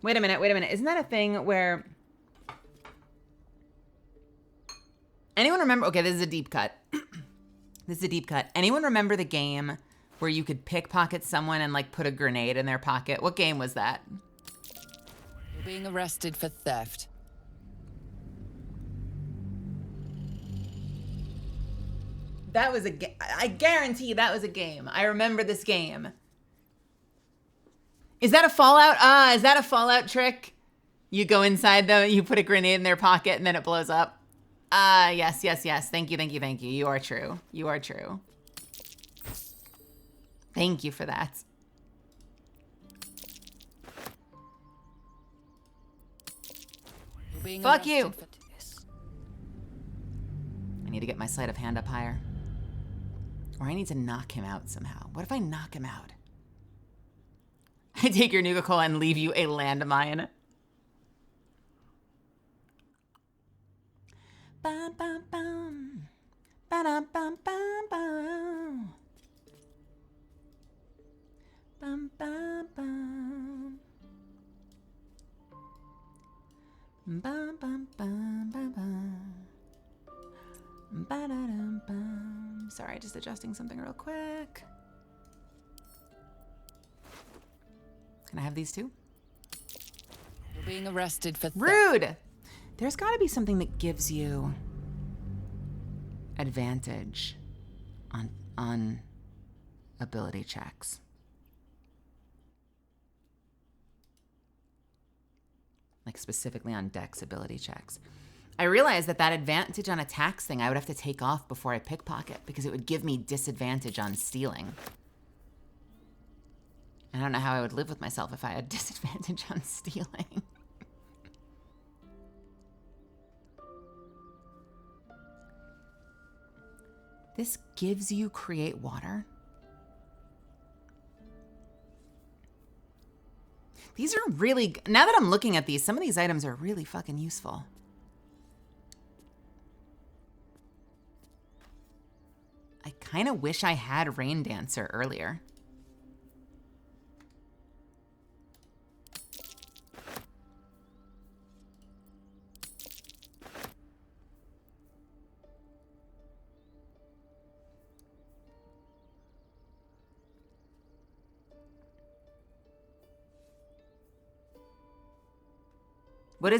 Wait a minute. Isn't that a thing where... Anyone remember... Okay, this is a deep cut. This is a deep cut. Anyone remember the game where you could pickpocket someone and like put a grenade in their pocket? What game was that? You're being arrested for theft. That was a game. I guarantee that was a game. I remember this game. Is that a Fallout? Is that a Fallout trick? You go inside them, you put a grenade in their pocket, and then it blows up. Yes. Thank you. You are true. Thank you for that. Fuck you. I need to get my sleight of hand up higher. Or I need to knock him out somehow. What if I knock him out? I take your Nuka Cola and leave you a landmine. Bum, bum, bum. Ba-dum, bum, bum, bum. Bum, bum, bum. Bum, bum, bum, bum, bum. Ba-da-dum, bum. Sorry, just adjusting something real quick. Can I have these too? You're being arrested for theft. Rude! There's got to be something that gives you advantage on ability checks. Like specifically on Dex ability checks. I realized that advantage on attacks thing I would have to take off before I pickpocket because it would give me disadvantage on stealing. I don't know how I would live with myself if I had disadvantage on stealing. This gives you create water. These are really, now that I'm looking at these, some of these items are really fucking useful. I kind of wish I had Rain Dancer earlier. What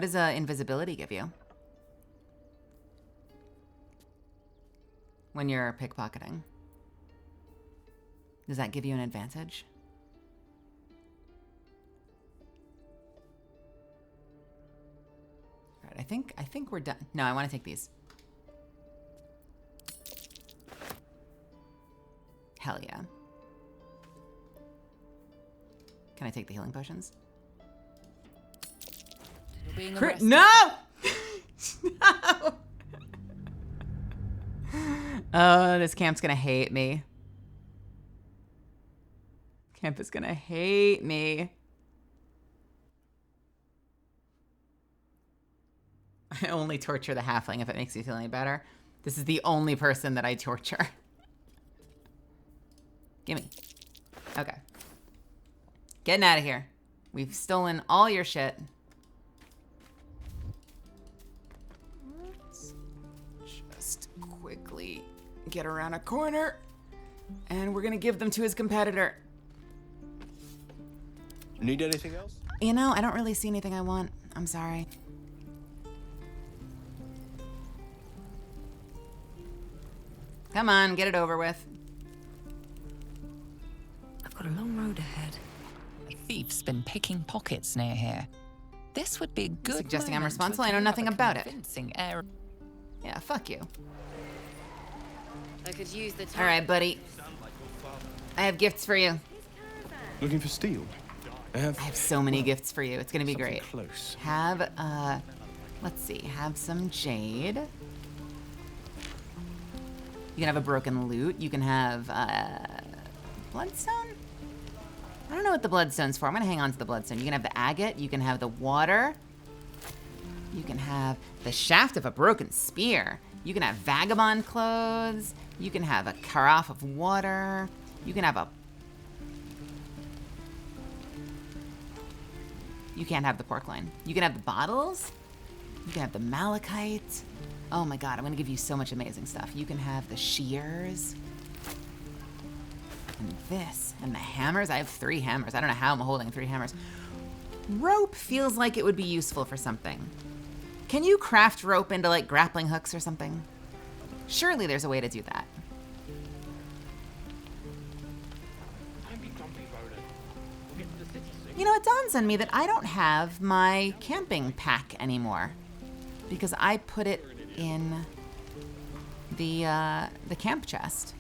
does invisibility give you? When you're pickpocketing? Does that give you an advantage? All right, I think we're done. No, I want to take these. Hell yeah. Can I take the healing potions? No! No! Oh, this camp's gonna hate me. Camp is gonna hate me. I only torture the halfling if it makes you feel any better. This is the only person that I torture. Gimme. Okay. Getting out of here. We've stolen all your shit. Let's just quickly get around a corner. And we're gonna give them to his competitor. Need anything else? You know, I don't really see anything I want. I'm sorry. Come on, get it over with. I've got a long road ahead. A thief's been picking pockets near here. This would be a good Suggesting I'm moment to responsible? I know open up nothing a about it. convincing error. Yeah, fuck you. I could use the time. All right, buddy. I have gifts for you. Looking for steel? I have so many gifts for you. It's gonna be great. Close. Have, let's see. Have some jade. You can have a broken lute. You can have, bloodstone? I don't know what the bloodstone's for. I'm gonna hang on to the bloodstone. You can have the agate. You can have the water. You can have the shaft of a broken spear. You can have vagabond clothes. You can have a carafe of water. You can have a... You can't have the pork loin. You can have the bottles. You can have the malachite. Oh my god, I'm gonna give you so much amazing stuff. You can have the shears. And this. And the hammers. I have 3 hammers. I don't know how I'm holding 3 hammers. Rope feels like it would be useful for something. Can you craft rope into like grappling hooks or something? Surely there's a way to do that. You know, it dawns on me that I don't have my camping pack anymore because I put it in the camp chest.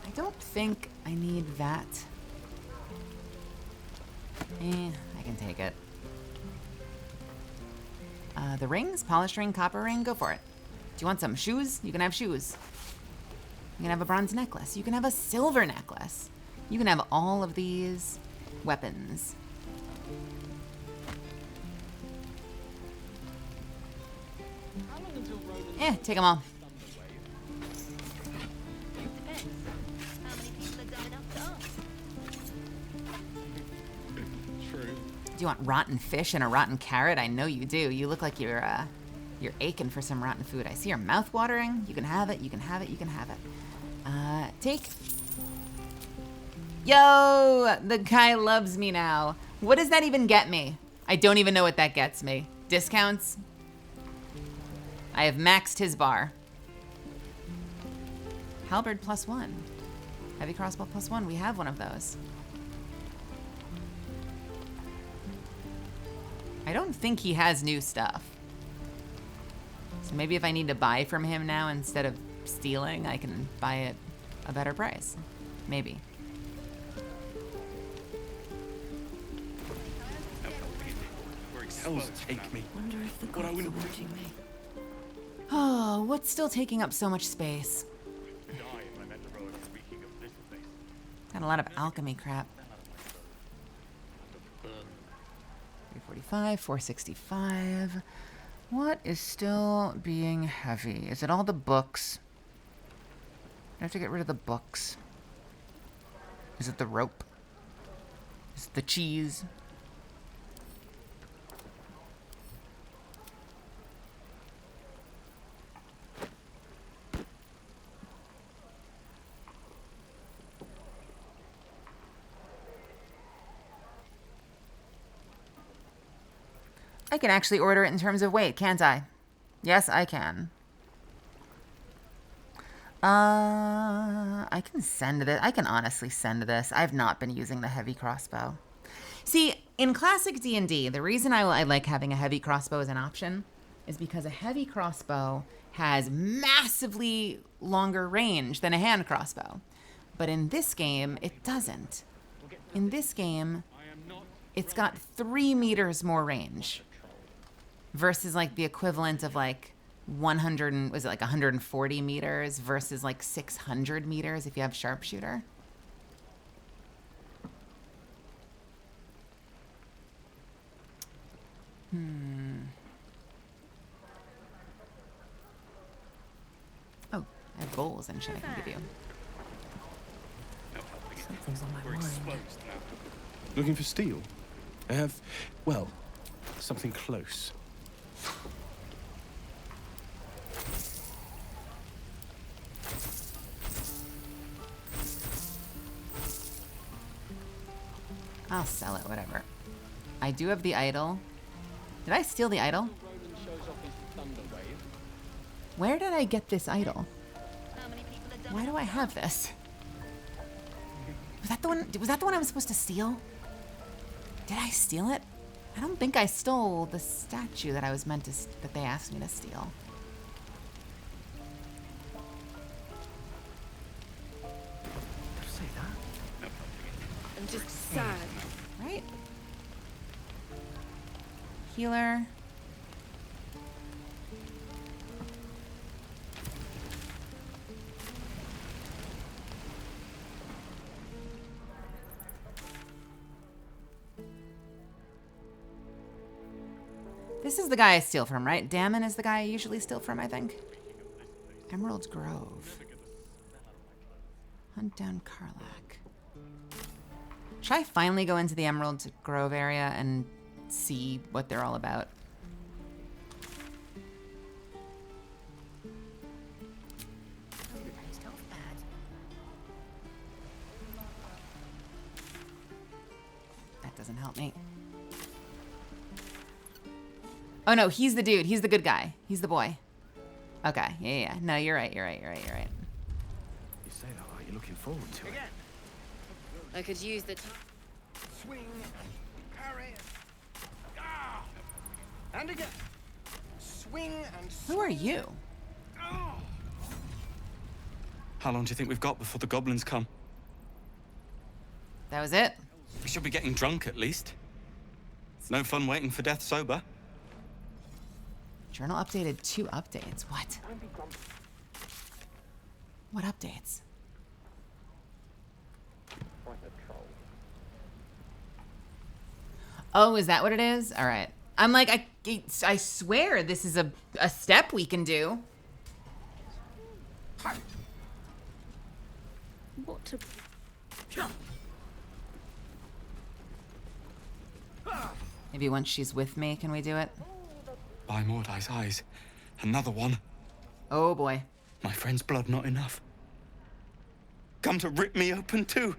I don't think I need that. I can take it. The rings, polished ring, copper ring, go for it. Do you want some shoes? You can have shoes. You can have a bronze necklace. You can have a silver necklace. You can have all of these weapons. Take them all. Do you want rotten fish and a rotten carrot? I know you do. You look like you're aching for some rotten food. I see your mouth watering. You can have it, you can have it, you can have it. Take. Yo, the guy loves me now. What does that even get me? I don't even know what that gets me. Discounts? I have maxed his bar. Halberd +1. Heavy crossbow +1. We have one of those. I don't think he has new stuff. So maybe if I need to buy from him now instead of stealing, I can buy it a better price. Maybe. Where hell's take me? Wonder if the gods are watching me. Oh, what's still taking up so much space? Got a lot of alchemy crap. 345, 465. What is still being heavy? Is it all the books? I have to get rid of the books. Is it the rope? Is it the cheese? I can actually order it in terms of weight, can't I? Yes, I can. I can send it. I can honestly send this. I've not been using the heavy crossbow. See, in classic D&D, the reason I like having a heavy crossbow as an option is because a heavy crossbow has massively longer range than a hand crossbow. But in this game, it doesn't. In this game, it's got 3 meters more range versus like the equivalent of like 140 meters versus like 600 meters if you have sharpshooter. Oh, I have goals and shit I can give you. Something's on my mind. Looking for steel? I have, well, something close. I'll sell it, whatever. I do have the idol. Did I steal the idol? Where did I get this idol? Why do I have this? Was that the one I was supposed to steal? Did I steal it? I don't think I stole the statue that I was meant to, that they asked me to steal. Say that? I'm just sad. Right? Healer. This is the guy I steal from, right? Damon is the guy I usually steal from, I think. Emerald Grove. Hunt down Karlach. Should I finally go into the Emerald Grove area and see what they're all about? That doesn't help me. Oh no, he's the dude. He's the good guy. He's the boy. Okay, yeah. No, you're right. You say that like you're looking forward to it. I could use the Swing, parry, and again. Swing and Who are you? How long do you think we've got before the goblins come? That was it? We should be getting drunk at least. It's no fun waiting for death sober. Journal updated 2 updates. What? What updates? Oh, is that what it is? All right. I'm like, I swear this is a step we can do. What to... Maybe once she's with me, can we do it? By Mordai's eyes. Another one. Oh boy. My friend's blood not enough. Come to rip me open too.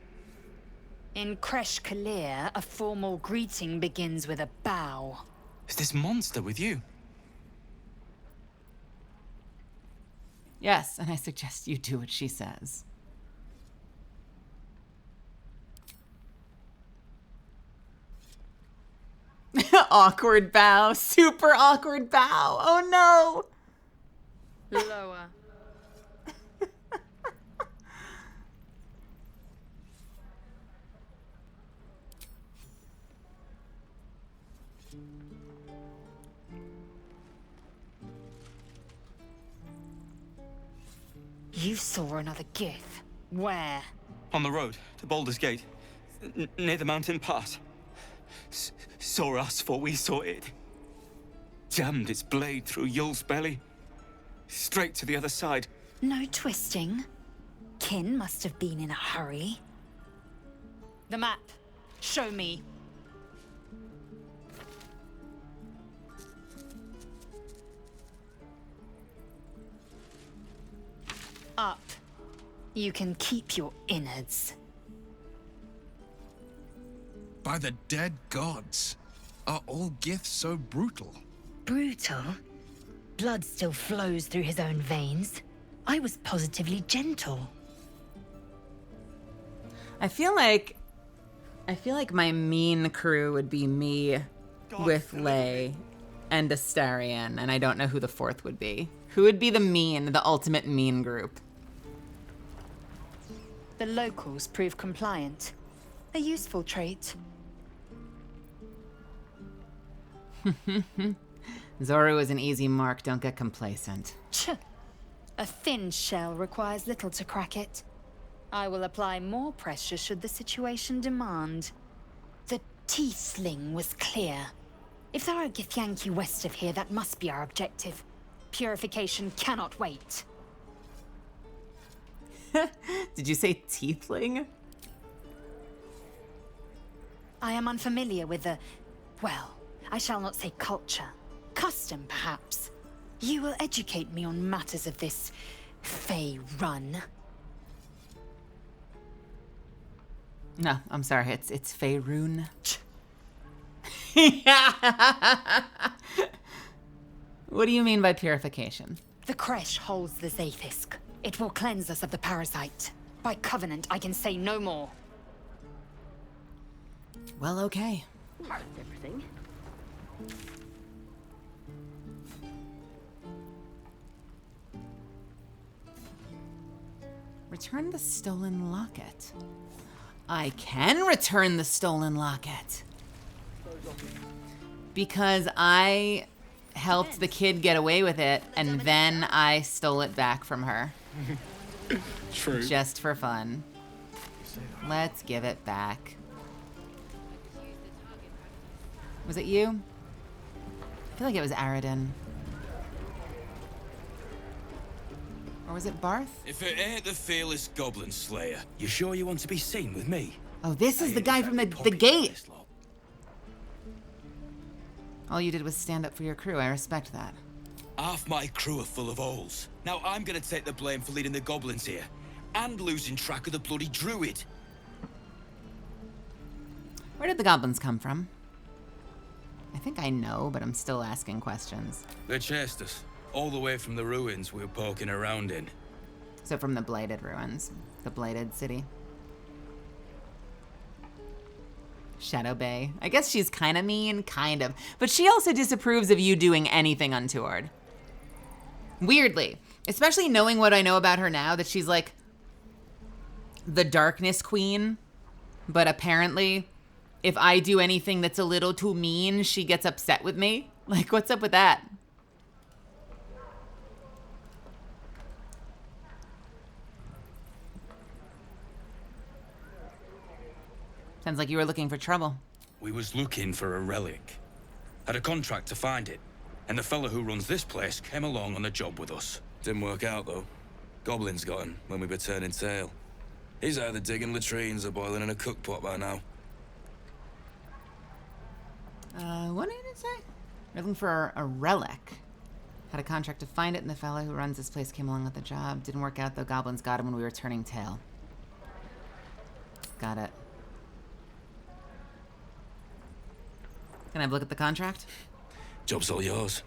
In Kresh Kalir, a formal greeting begins with a bow. Is this monster with you? Yes, and I suggest you do what she says. Awkward bow. Super awkward bow. Oh no. Lower. You saw another gith. Where? On the road to Baldur's Gate, near the mountain pass. Saw us, for we saw it. Jammed its blade through Yul's belly. Straight to the other side. No twisting. Kin must have been in a hurry. The map. Show me. Up. You can keep your innards. By the dead gods, are all giths so brutal? Brutal? Blood still flows through his own veins. I was positively gentle. I feel like my mean crew would be me with Lay and Astarion, and I don't know who the fourth would be. Who would be the ultimate mean group? The locals prove compliant. A useful trait. Zoru is an easy mark, don't get complacent. A thin shell requires little to crack it. I will apply more pressure should the situation demand. The Tiefling was clear. If there are Githyanki west of here, that must be our objective. Purification cannot wait. Did you say Tiefling? I am unfamiliar with the... well, I shall not say culture. Custom, perhaps. You will educate me on matters of this... Fey run. No, I'm sorry. It's Faerun. What do you mean by purification? The creche holds the Zaithisk. It will cleanse us of the parasite. By covenant, I can say no more. Well, okay. That's everything. Return the stolen locket. I can return the stolen locket. Because I helped the kid get away with it, and then I stole it back from her. True. Just for fun. Let's give it back. Was it you? I feel like it was Aradin. Or was it Barth? If it ain't the fearless Goblin Slayer, you sure you want to be seen with me? Oh, this is the guy from the gate. All you did was stand up for your crew. I respect that. Half my crew are full of holes. Now I'm gonna take the blame for leading the goblins here. And losing track of the bloody druid. Where did the goblins come from? I think I know, but I'm still asking questions. They chased us. All the way from the ruins we were poking around in. So from the Blighted ruins. The Blighted city. Shadow Bay. I guess she's kind of mean, kind of. But she also disapproves of you doing anything untoward. Weirdly. Especially knowing what I know about her now, that she's like the darkness queen. But apparently, if I do anything that's a little too mean, she gets upset with me. Like, what's up with that? Sounds like you were looking for trouble. We was looking for a relic. Had a contract to find it. And the fella who runs this place came along on the job with us. Didn't work out, though. Goblins got him when we were turning tail. He's either digging latrines or boiling in a cookpot by now. What did it say? You're looking for a relic. Had a contract to find it, and the fellow who runs this place came along with the job. Didn't work out, though. Goblins got him when we were turning tail. Got it. Can I have a look at the contract? Job's all yours.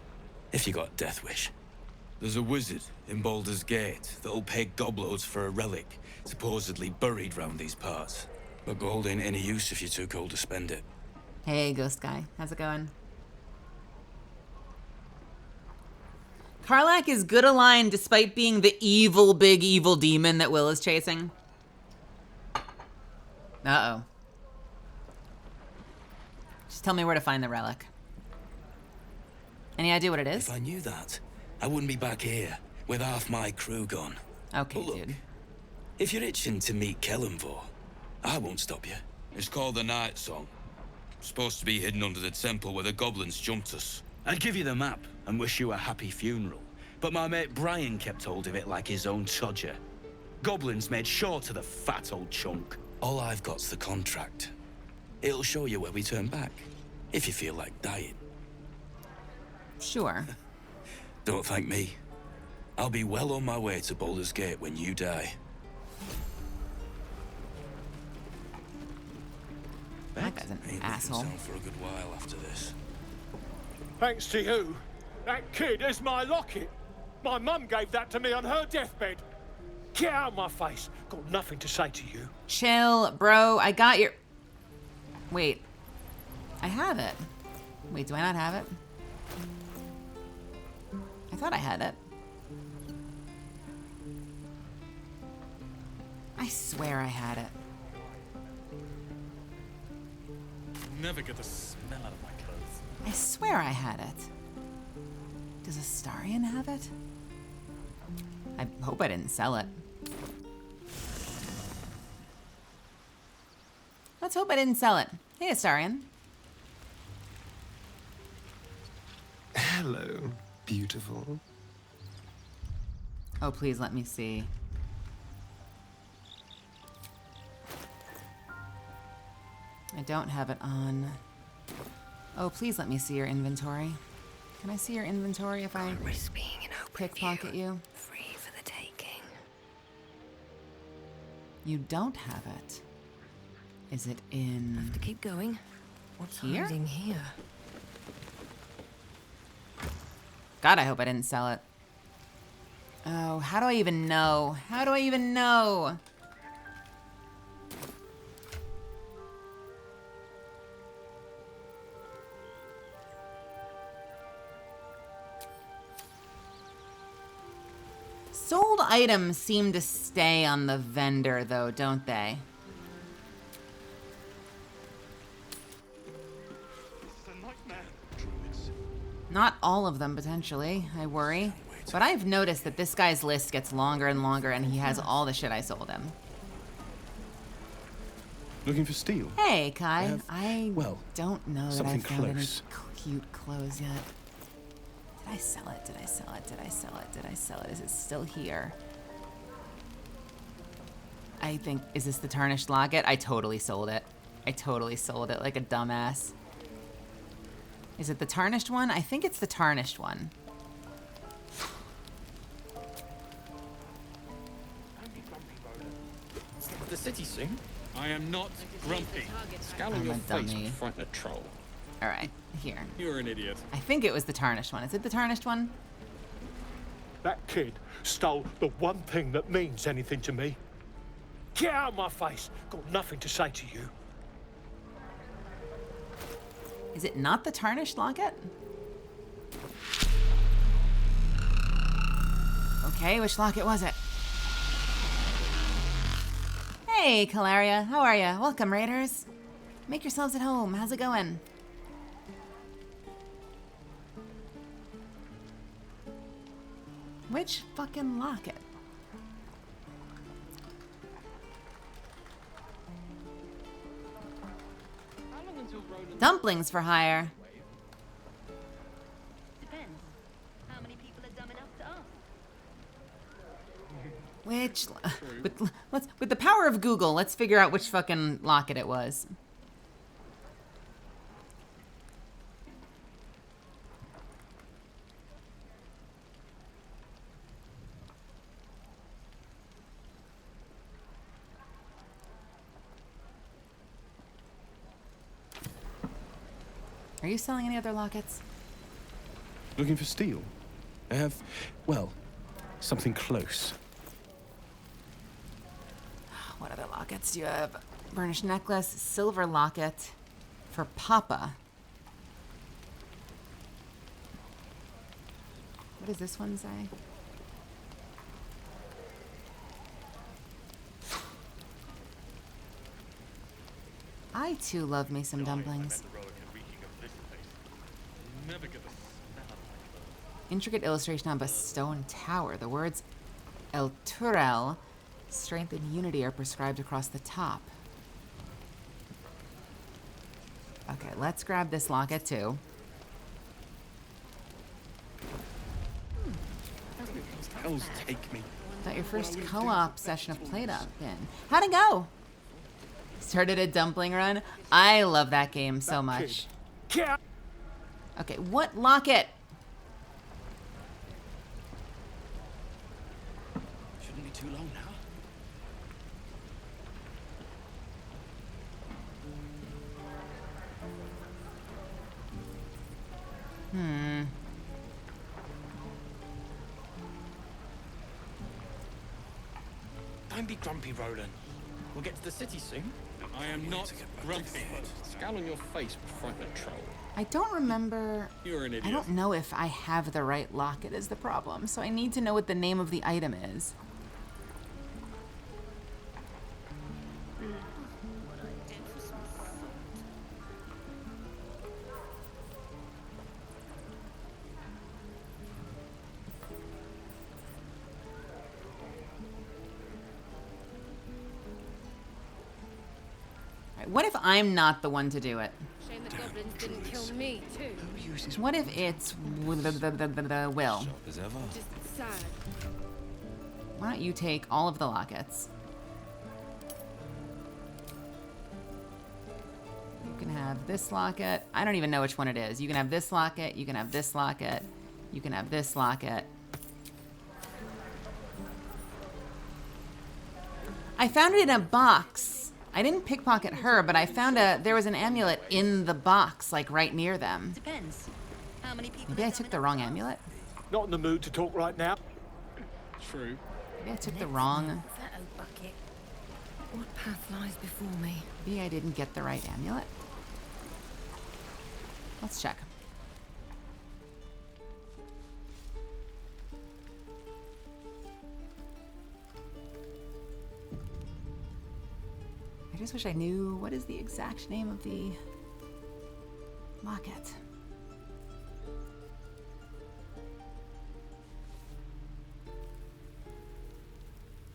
If you got a death wish. There's a wizard in Baldur's Gate that'll pay gobloads for a relic, supposedly buried round these parts. But gold ain't any use if you're too cold to spend it. Hey, ghost guy. How's it going? Karlach is good aligned despite being the evil, big evil demon that Will is chasing. Uh-oh. Just tell me where to find the relic. Any idea what it is? If I knew that, I wouldn't be back here with half my crew gone. Okay, but look, dude. If you're itching to meet Kelemvor, I won't stop you. It's called the Night Song. Supposed to be hidden under the temple where the goblins jumped us. I'd give you the map and wish you a happy funeral, but my mate Brian kept hold of it like his own Todger. Goblins made sure to the fat old chunk. All I've got's the contract. It'll show you where we turn back, if you feel like dying. Sure. Don't thank me. I'll be well on my way to Baldur's Gate when you die. That guy's an asshole. For a good while after this. Thanks to you. That kid is my locket. My mum gave that to me on her deathbed. Get out of my face. Got nothing to say to you. Chill, bro. I got your... Wait. I have it. Wait, do I not have it? I thought I had it. I swear I had it. Never get the smell out of my clothes. I swear I had it. Does Astarion have it? I hope I didn't sell it. Let's hope I didn't sell it. Hey, Astarion. Hello, beautiful. Oh, please let me see. I don't have it on. Oh, please let me see your inventory. Can I see your inventory if I pickpocket you? Free for the taking. You don't have it. Is it in... Have to keep going. What's here? hiding here? God, I hope I didn't sell it. Oh, how do I even know? How do I even know? Sold items seem to stay on the vendor, though, don't they? Not all of them, potentially, I worry. But I've noticed that this guy's list gets longer and longer, and he has all the shit I sold him. Looking for steel? Hey, Kai. I well, don't know that something I've found close. any cute clothes yet. Did I sell it? Did I sell it? Did I sell it? Did I sell it? Is it still here? I think... Is this the tarnished locket? I totally sold it. I totally sold it like a dumbass. Is it the tarnished one? I think it's the tarnished one. The city soon. I am not grumpy. Scowl on I'm your a face dummy. would frighten a troll. All right, here. You're an idiot. I think it was the tarnished one. Is it the tarnished one? That kid stole the one thing that means anything to me. Get out of my face. Got nothing to say to you. Is it not the tarnished locket? Okay, which locket was it? Hey, Calaria. How are ya? Welcome, Raiders. Make yourselves at home. How's it going? Which fucking locket? Dumplings for hire. Depends. How many people are dumb enough to ask? Which... With the power of Google, let's figure out which fucking locket it was. Are you selling any other lockets? Looking for steel? I have, well, something close. What other lockets do you have? Burnished necklace, silver locket for Papa. What does this one say? I too love me some dumplings. Intricate illustration of a stone tower. The words El Turel, strength and unity, are prescribed across the top. Okay, let's grab this locket too. Hell's take me. Got your first co-op session of Play-Doh in. How'd it go? Started a dumpling run. I love that game so much. Okay, what locket? Shouldn't be too long now. Don't be grumpy, Roland. We'll get to the city soon. I am not grumpy. Scowl on your face would frighten a troll. I don't remember. You're an idiot. I don't know if I have the right locket is the problem, so I need to know what the name of the item is. What if I'm not the one to do it? Shame the goblins didn't kill me, too. What if it's Will? Just sad. Why don't you take all of the lockets? You can have this locket. I don't even know which one it is. You can have this locket. You can have this locket. You can have this locket. I found it in a box. I didn't pickpocket her, but I found there was an amulet in the box, like right near them. Depends. How many people? Maybe I took the wrong amulet? Not in the mood to talk right now. True. Maybe I took the wrong... That old bucket. What path lies before me? Maybe I didn't get the right amulet? Let's check. I just wish I knew what is the exact name of the locket.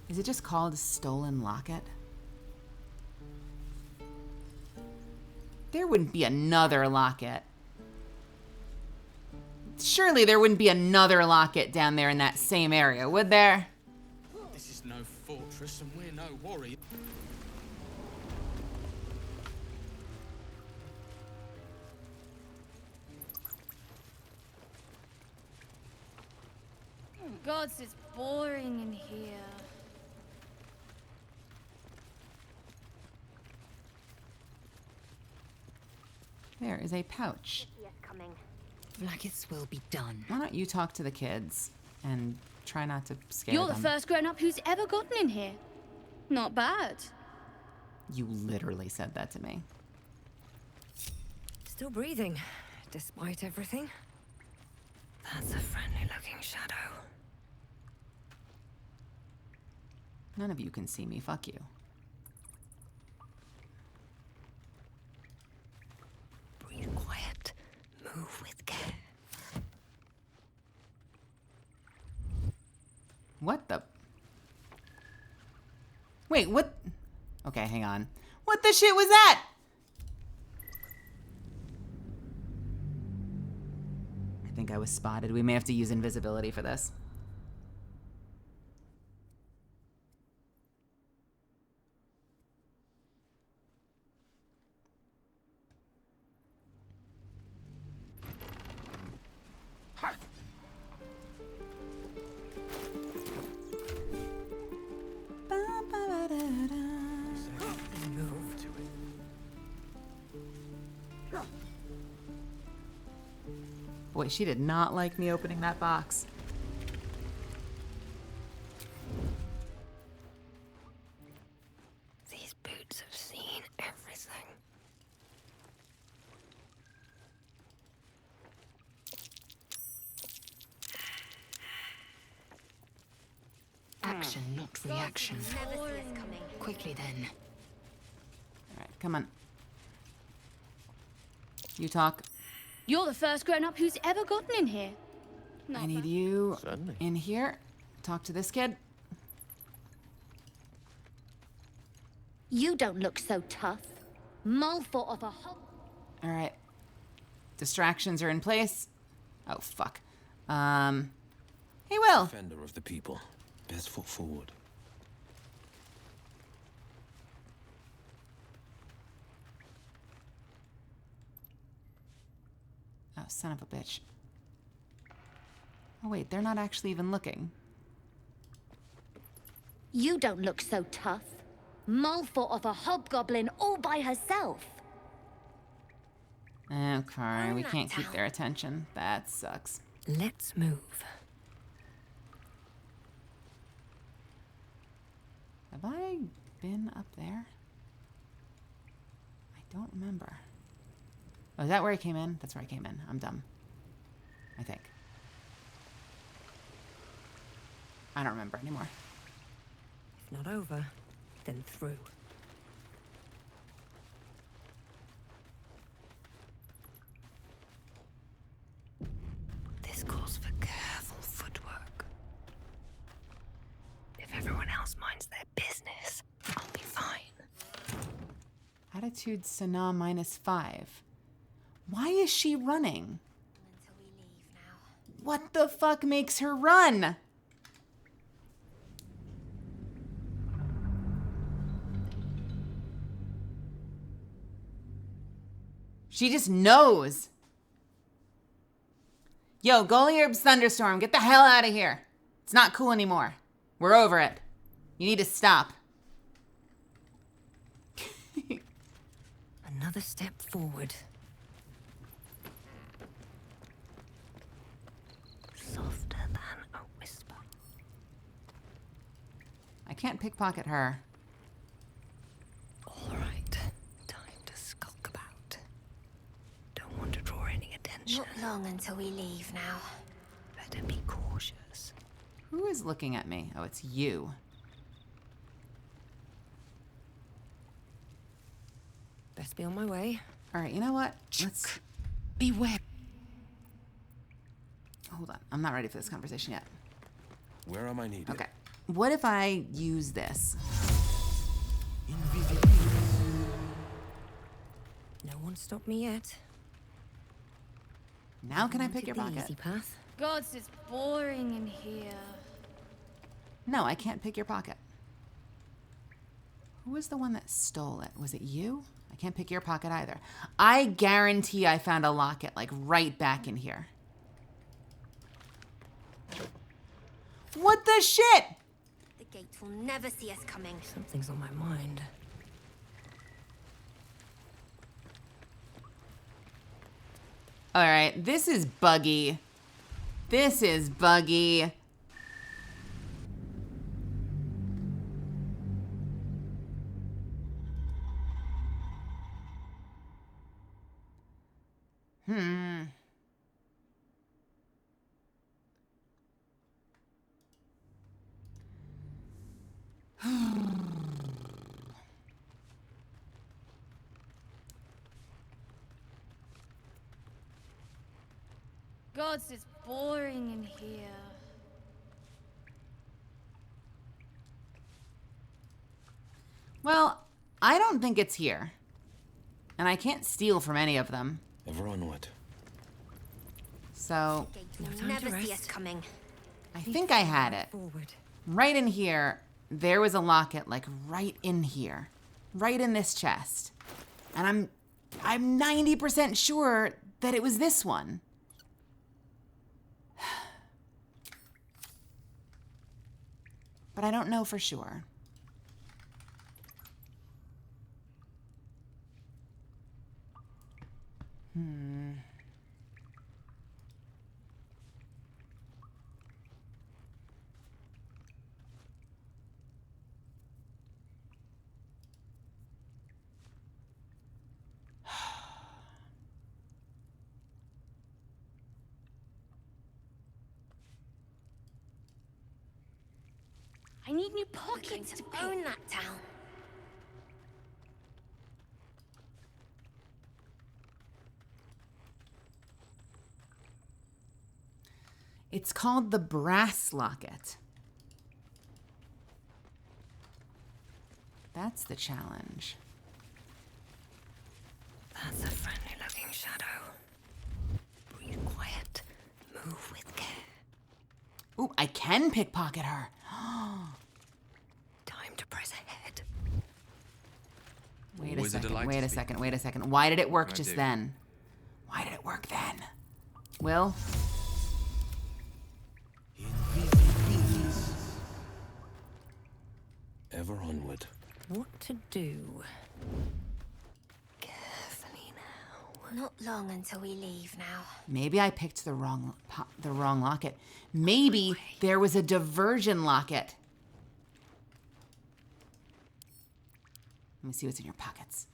Is it just called Stolen Locket? There wouldn't be another locket. Surely there wouldn't be another locket down there in that same area, would there? This is no fortress and we're no warrior. Gods, it's boring in here. There is a pouch. Vlaakith's will be done. Why don't you talk to the kids and try not to scare You're them? the first grown-up who's ever gotten in here. Not bad. You literally said that to me. Still breathing, despite everything. That's a friendly-looking shadow. None of you can see me. Fuck you. Breathe quiet. Move with care. What the? Wait, what? Okay, hang on. What the shit was that? I think I was spotted. We may have to use invisibility for this. Boy, she did not like me opening that box. These boots have seen everything. Action, not reaction. Quickly then. All right, come on. You talk. You're the first grown-up who's ever gotten in here. I need you in here. Talk to this kid. You don't look so tough. Mouthful of a whole... All right. Distractions are in place. Oh, fuck. Hey, Will. Defender of the people. Best foot forward. Oh, son of a bitch. Oh, wait, they're not actually even looking. You don't look so tough. Mouthful of a hobgoblin all by herself. Okay, we can't keep their attention. That sucks. Let's move. Have I been up there? I don't remember. Oh, is that where I came in? That's where I came in. I'm dumb. I think. I don't remember anymore. If not over, then through. This calls for careful footwork. If everyone else minds their business, I'll be fine. Attitude Sana -5. Why is she running? Until we leave now. What the fuck makes her run? She just knows. Yo, Goliath's Thunderstorm, get the hell out of here. It's not cool anymore. We're over it. You need to stop. Another step forward. Softer than a whisper. I can't pickpocket her. All right. Time to skulk about. Don't want to draw any attention. Not long until we leave now. Better be cautious. Who is looking at me? Oh, it's you. Best be on my way. All right, you know what? Let's... Beware. Hold on. I'm not ready for this conversation yet. Where am I needed? Okay. What if I use this? No one stopped me yet. Now can I pick your The pocket? easy path. Gods, it's boring in here. No, I can't pick your pocket. Who was the one that stole it? Was it you? I can't pick your pocket either. I guarantee I found a locket, like, right back in here. What the shit? The gate will never see us coming. Something's on my mind. All right, this is buggy. This is buggy. Gods, it's boring in here. Well, I don't think it's here. And I can't steal from any of them. Ever onward. So, The gate will never see us coming. I think I had it. Forward. Right in here, there was a locket, like right in here. Right in this chest. And I'm 90% sure that it was this one. But I don't know for sure. I need new We're going pockets to to own that town. It's called the Brass Locket. That's the challenge. That's a friendly-looking shadow. Breathe quiet. Move with care. Ooh, I can pickpocket her. Time to press ahead. Wait a Always a second, delight wait to a speak. second, wait a second. Why did it work Can I just do? then? Why did it work then? Will? Ever onward. What to do? Carefully now. Not long until we leave now. Maybe I picked the wrong locket. Maybe there was a diversion locket. Let me see what's in your pockets.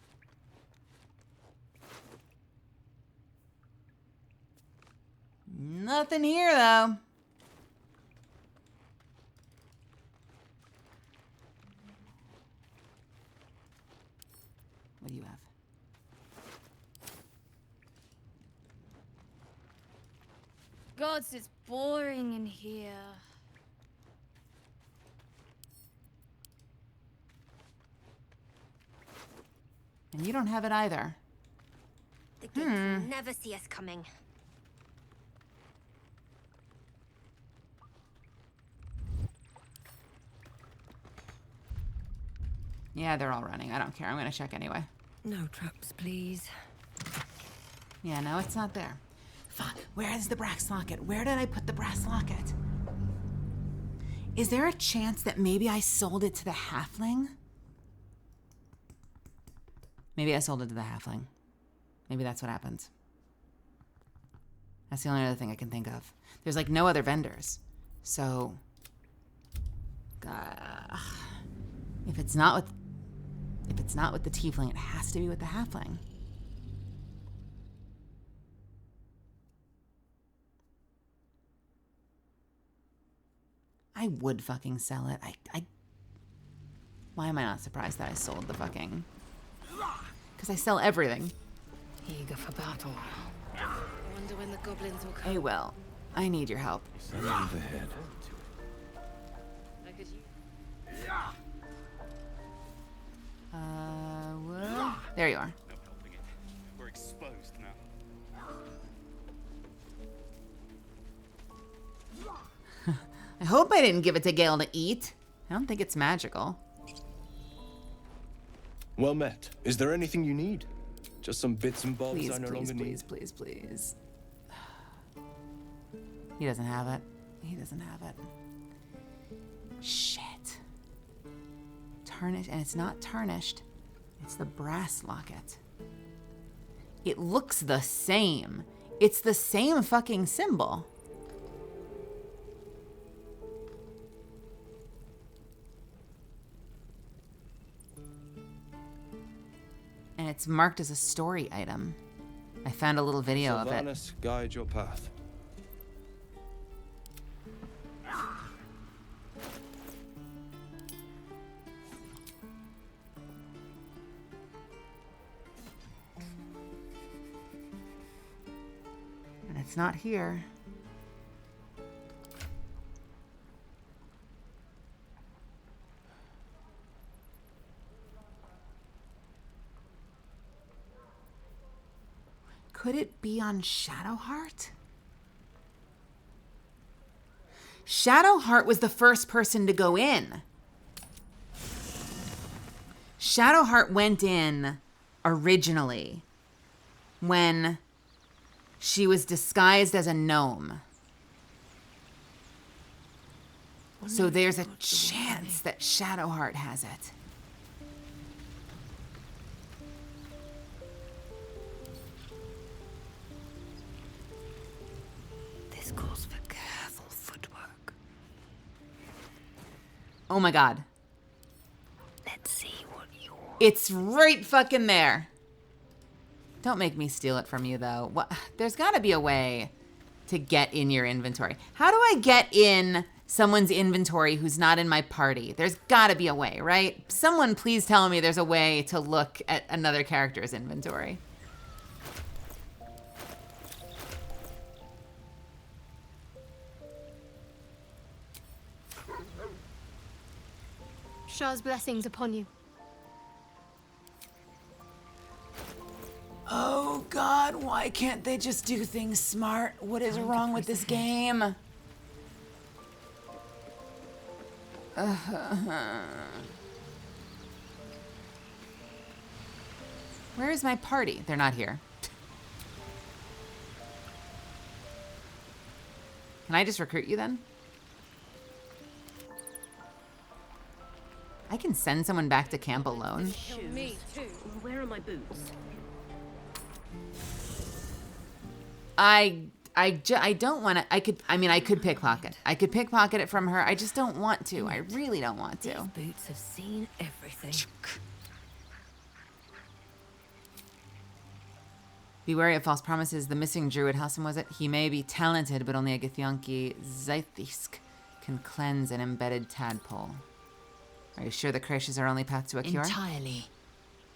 Nothing here, though. What do you have? Gods, it's boring in here. And you don't have it either. The gate will never see us coming. Yeah, they're all running. I don't care. I'm gonna check anyway. No traps, please. Yeah, no, it's not there. Fuck, where is the brass locket? Where did I put the brass locket? Is there a chance that maybe I sold it to the halfling? Maybe I sold it to the halfling. Maybe that's what happened. That's the only other thing I can think of. There's like no other vendors. So, if it's not with the tiefling, it has to be with the halfling. I would fucking sell it. Why am I not surprised that I sold the fucking... Because I sell everything. Eager for battle. I wonder when the goblins will come. Hey, Will. I need your help. Move ahead. Will? There you are. No helping it. We're exposed now. I hope I didn't give it to Gale to eat. I don't think it's magical. Well met. Is there anything you need? Just some bits and bobs Please, I no please, longer please, need. please, please. He doesn't have it. He doesn't have it. Shit. Tarnished, and it's not tarnished. It's the brass locket. It looks the same. It's the same fucking symbol. And it's marked as a story item. I found a little video of it. Sylvanas, guide your path. And it's not here. Could it be on Shadowheart? Shadowheart was the first person to go in. Shadowheart went in originally when she was disguised as a gnome. So there's a chance that Shadowheart has it. This calls for careful footwork. Oh my god. Let's see what you're... It's right fucking there. Don't make me steal it from you, though. What? There's got to be a way to get in your inventory. How do I get in someone's inventory who's not in my party? There's got to be a way, right? Someone please tell me there's a way to look at another character's inventory. Shah's blessings upon you. Oh god, why can't they just do things smart? What is wrong with this game? Where is my party? They're not here. Can I just recruit you then? I can send someone back to camp alone. Me too. Where are my boots? I don't want to. I could pickpocket. I could pickpocket it from her. I just don't want to. I really don't want to. These boots have seen everything. Be wary of false promises. The missing druid, how some was it? He may be talented, but only a Githyanki Zythisk can cleanse an embedded tadpole. Are you sure the creches are only path to a cure? Entirely.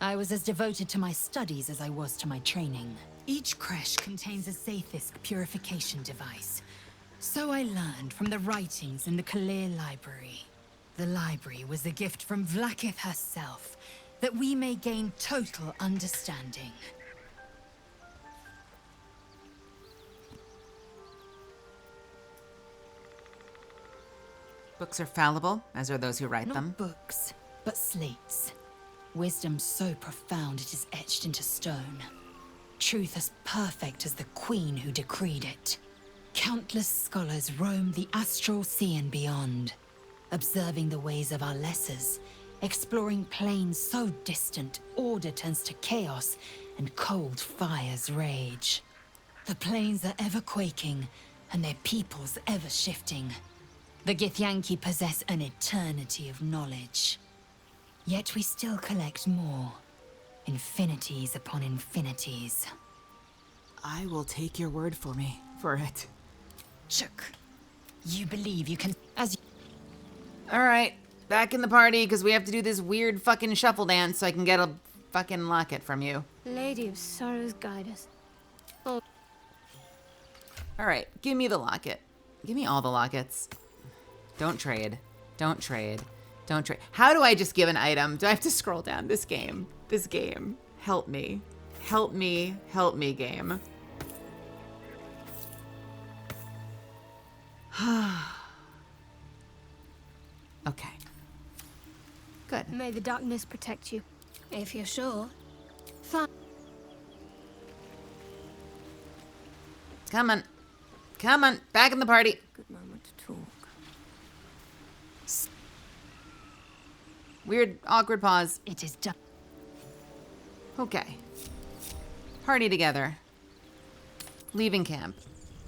I was as devoted to my studies as I was to my training. Each creche contains a Zaithisk purification device. So I learned from the writings in the Kalir Library. The library was a gift from Vlaakith herself, that we may gain total understanding. Books are fallible, as are those who write them. Not books, but slates. Wisdom so profound it is etched into stone. Truth as perfect as the queen who decreed it. Countless scholars roam the astral sea and beyond, observing the ways of our lessers, Exploring planes so distant, order turns to chaos, and cold fires rage. The planes are ever quaking, and their peoples ever shifting. The Githyanki possess an eternity of knowledge. Yet we still collect more. Infinities upon infinities. I will take your word for it. Chook. You believe you can... All right, back in the party, because we have to do this weird fucking shuffle dance so I can get a fucking locket from you. Lady of Sorrows, guide us. Oh. All right, give me the locket. Give me all the lockets. Don't trade. Don't trade. Don't trade. How do I just give an item? Do I have to scroll down this game? This game. Help me. Help me. Help me, game. Okay. Good. May the darkness protect you. If you're sure. Fine. Come on. Come on. Back in the party. Good moment to talk. Weird, awkward pause. It is done. Okay. Party together. Leaving camp.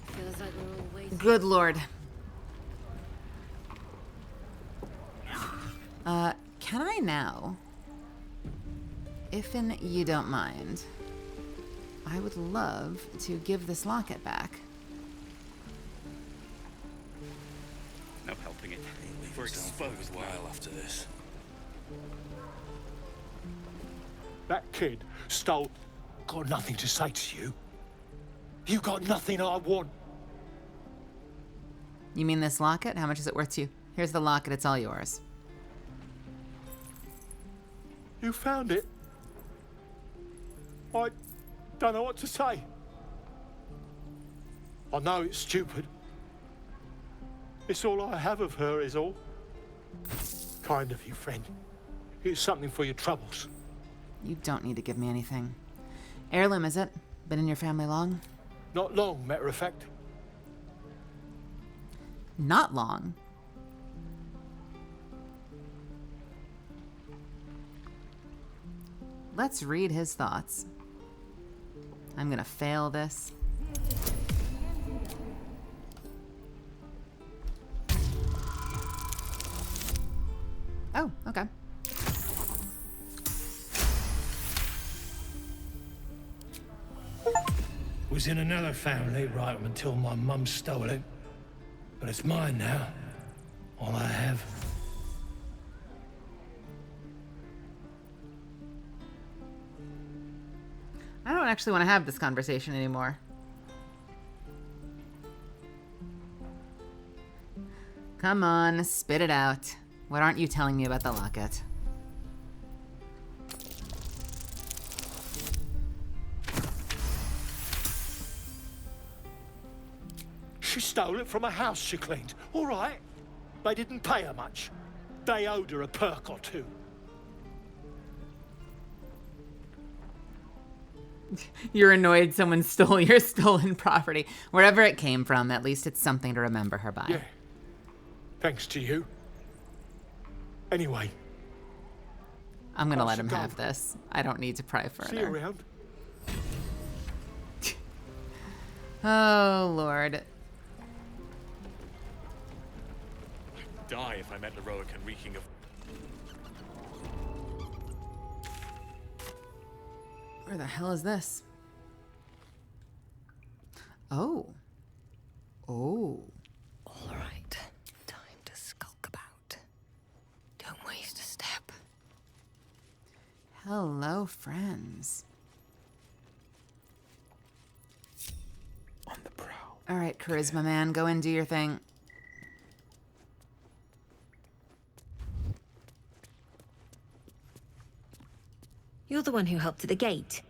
Feels like we're all waiting. Good lord. Can I now, if you don't mind, I would love to give this locket back. No helping it. We're exposed while after this. That kid stole... Got nothing to say to you. You got nothing I want. You mean this locket? How much is it worth to you? Here's the locket, it's all yours. You found it. I don't know what to say. I know it's stupid. It's all I have of her is all. Kind of you, friend. Here's something for your troubles. You don't need to give me anything. Heirloom, is it? Been in your family long? Not long, matter of fact. Not long. Let's read his thoughts. I'm gonna fail this. Oh, okay. Was in another family right up until my mum stole it. But it's mine now. All I have. I don't actually want to have this conversation anymore. Come on, spit it out. What aren't you telling me about the locket? She stole it from a house she cleaned. All right. They didn't pay her much. They owed her a perk or two. You're annoyed someone stole your stolen property. Wherever it came from, at least it's something to remember her by. Yeah. Thanks to you. Anyway. I'm gonna let him have this. I don't need to pry further. See you around. Oh, Lord. I'd die if I met Heroic and reeking of... Where the hell is this? Oh. Oh. All right. Time to skulk about. Don't waste a step. Hello, friends. On the prowl. All right, Charisma Man, go and do your thing. You're the one who helped at the gate.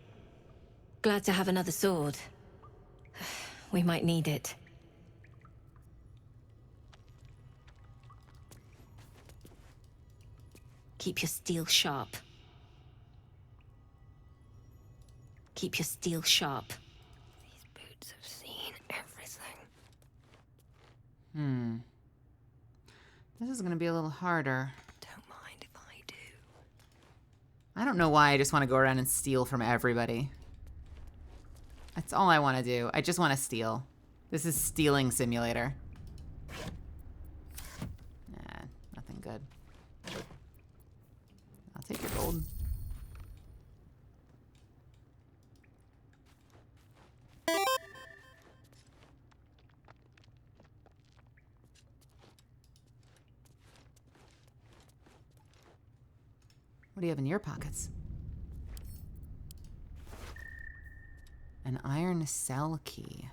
Glad to have another sword. We might need it. Keep your steel sharp. Keep your steel sharp. These boots have seen everything. This is gonna be a little harder. Don't mind if I do. I don't know why I just want to go around and steal from everybody. That's all I want to do. I just want to steal. This is stealing simulator. Nah, nothing good. I'll take your gold. What do you have in your pockets? An iron cell key.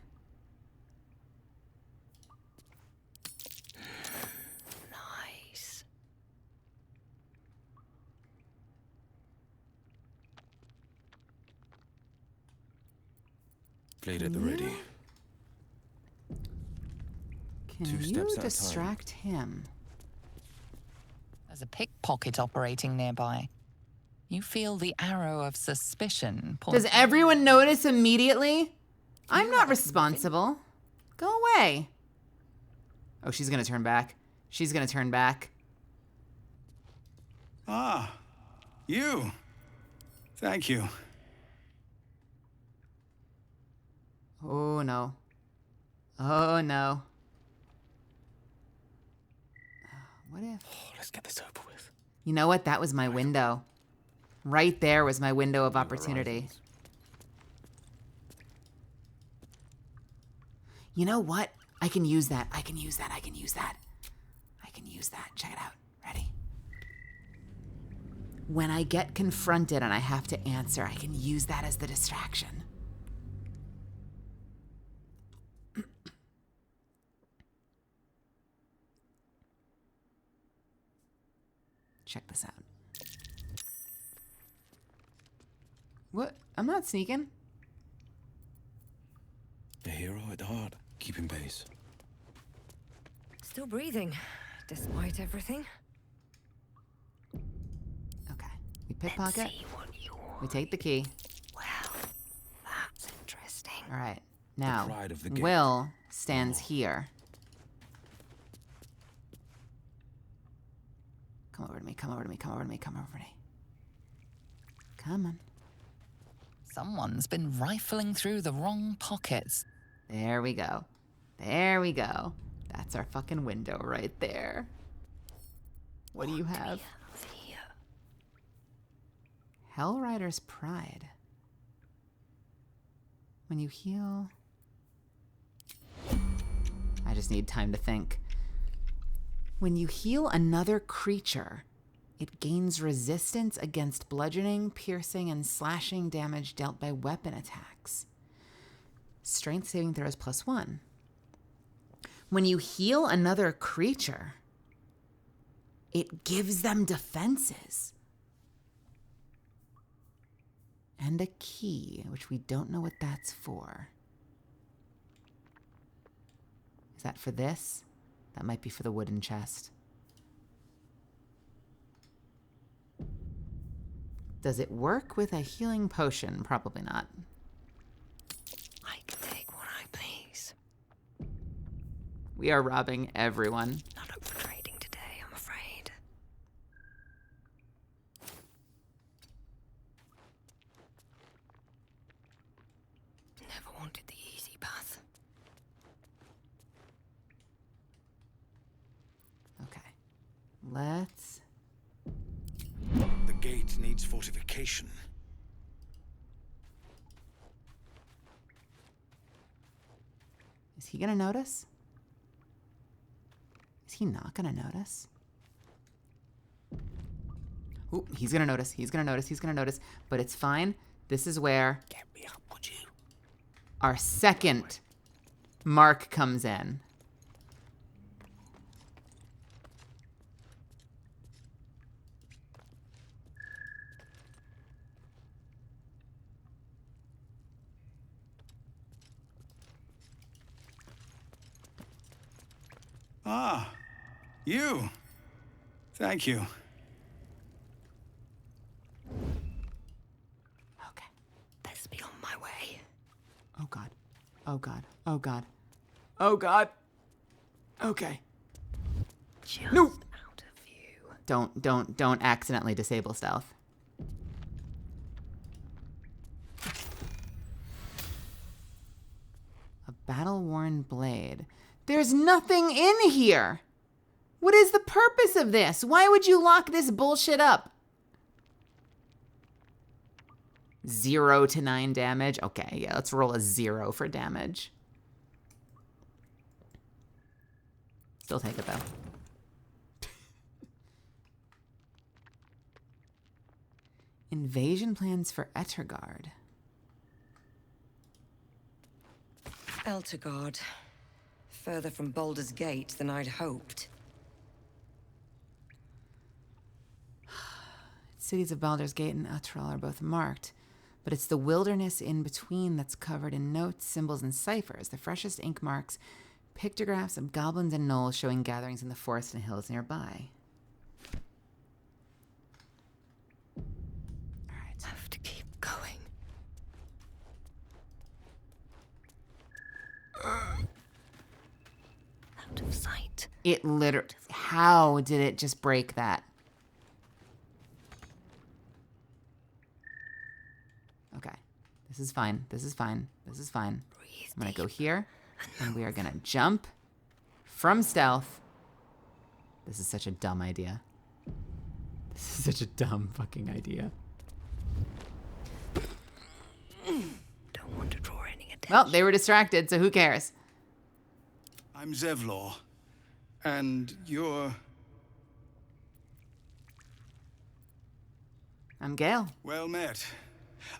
Nice. Blade at the ready. Can 2 you steps at a time. distract him? There's a pickpocket operating nearby. You feel the arrow of suspicion. Does everyone notice immediately? I'm not responsible. Go away. Oh, she's gonna turn back. She's gonna turn back. Ah, you. Thank you. Oh no. Oh no. What if? Oh, let's get this over with. You know what? That was my window. Right there was my window of opportunity. You know what? I can use that. I can use that. I can use that. I can use that. Check it out. Ready? When I get confronted and I have to answer, I can use that as the distraction. Check this out. What? I'm not sneaking. A hero at heart, keeping pace. Still breathing, despite everything. Okay. We pickpocket. We take the key. Well, that's interesting. All right. Now, pride of the gate. Will stands here. Come over to me. Come over to me. Come over to me. Come over to me. Come on. Someone's been rifling through the wrong pockets. There we go. There we go. That's our fucking window right there. What do you have? Hellrider's Pride. When you heal... I just need time to think. When you heal another creature, it gains resistance against bludgeoning, piercing, and slashing damage dealt by weapon attacks. Strength saving throws +1. When you heal another creature, it gives them defenses. And a key, which we don't know what that's for. Is that for this? That might be for the wooden chest. Does it work with a healing potion? Probably not. I can take what I please. We are robbing everyone. Not up for trading today, I'm afraid. Never wanted the easy path. Okay. Let's... The gate needs fortification. Is he gonna notice? Is he not gonna notice? Ooh, he's gonna notice. He's gonna notice. He's gonna notice. But it's fine. This is where... Get me up, would you? Our second mark comes in. Ah, you. Thank you. Okay. Best be on my way. Oh God. Oh God. Oh God. Oh God. Okay. Just No. out of view. Don't accidentally disable stealth. Battle-worn blade. There's nothing in here. What is the purpose of this? Why would you lock this bullshit up? 0 to 9 damage. Okay, yeah, let's roll a 0 for damage. Still take it, though. Invasion plans for Ettergard. Eltergard. Further from Baldur's Gate than I'd hoped. Cities of Baldur's Gate and Utral are both marked, but it's the wilderness in between that's covered in notes, symbols, and ciphers. The freshest ink marks pictographs of goblins and gnolls showing gatherings in the forest and hills nearby. I have to keep going. Out of sight. It literally... How did it just break that? Okay. This is fine. This is fine. This is fine. I'm going to go here, and we are going to jump from stealth. This is such a dumb idea. This is such a dumb fucking idea. Don't want to draw any attention. Well, they were distracted, so who cares? I'm Zevlor, and you're... I'm Gale. Well met.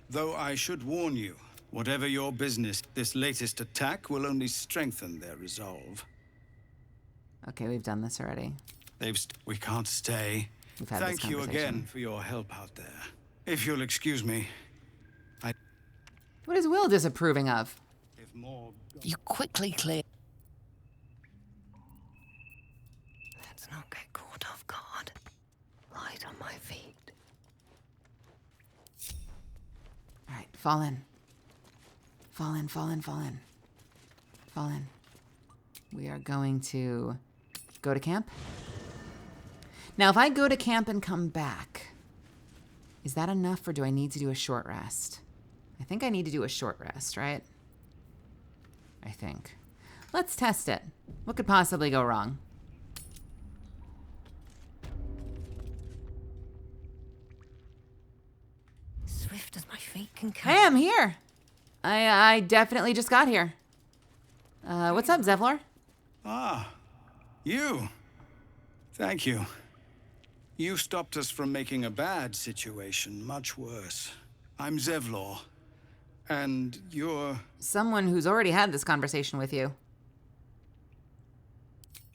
Though I should warn you, whatever your business, this latest attack will only strengthen their resolve. Okay, we've done this already. We can't stay. We've had this Thank you conversation. again for your help out there. If you'll excuse me, What is Will disapproving of? You quickly clear. Let's not get caught off guard. Light on my feet. All right, fall in. Fall in, fall in, fall in. Fall in. We are going to go to camp. Now, if I go to camp and come back, is that enough or do I need to do a short rest? I think I need to do a short rest, right? I think. Let's test it. What could possibly go wrong? Swift as my feet can Hey, I'm here. I definitely just got here. What's up, Zevlor? Ah, you. Thank you. You stopped us from making a bad situation much worse. I'm Zevlor, and you're... Someone who's already had this conversation with you.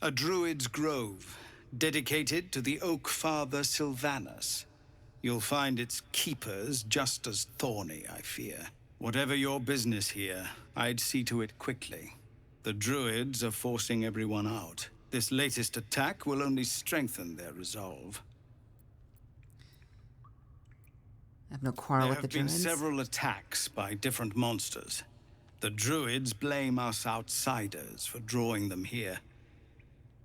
A druid's grove, dedicated to the Oak Father Sylvanus. You'll find its keepers just as thorny, I fear. Whatever your business here, I'd see to it quickly. The druids are forcing everyone out. This latest attack will only strengthen their resolve. I have no quarrel with the There have druids. been several attacks by different monsters. The druids blame us outsiders for drawing them here.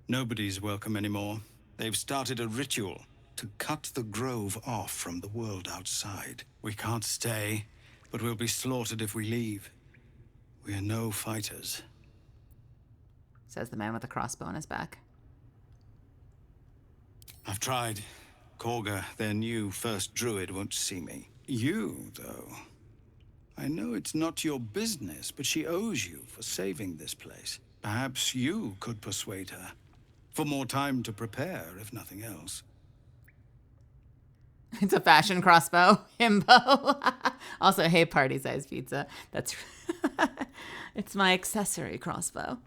Nobody's welcome anymore. They've started a ritual to cut the grove off from the world outside. We can't stay, but we'll be slaughtered if we leave. We are no fighters. Says the man with the crossbow on his back. I've tried. Korga, their new first druid, won't see me. You, though. I know it's not your business, but she owes you for saving this place. Perhaps you could persuade her. For more time to prepare, if nothing else. It's a fashion crossbow. Himbo. Also, hey, party-sized pizza. That's... It's my accessory crossbow.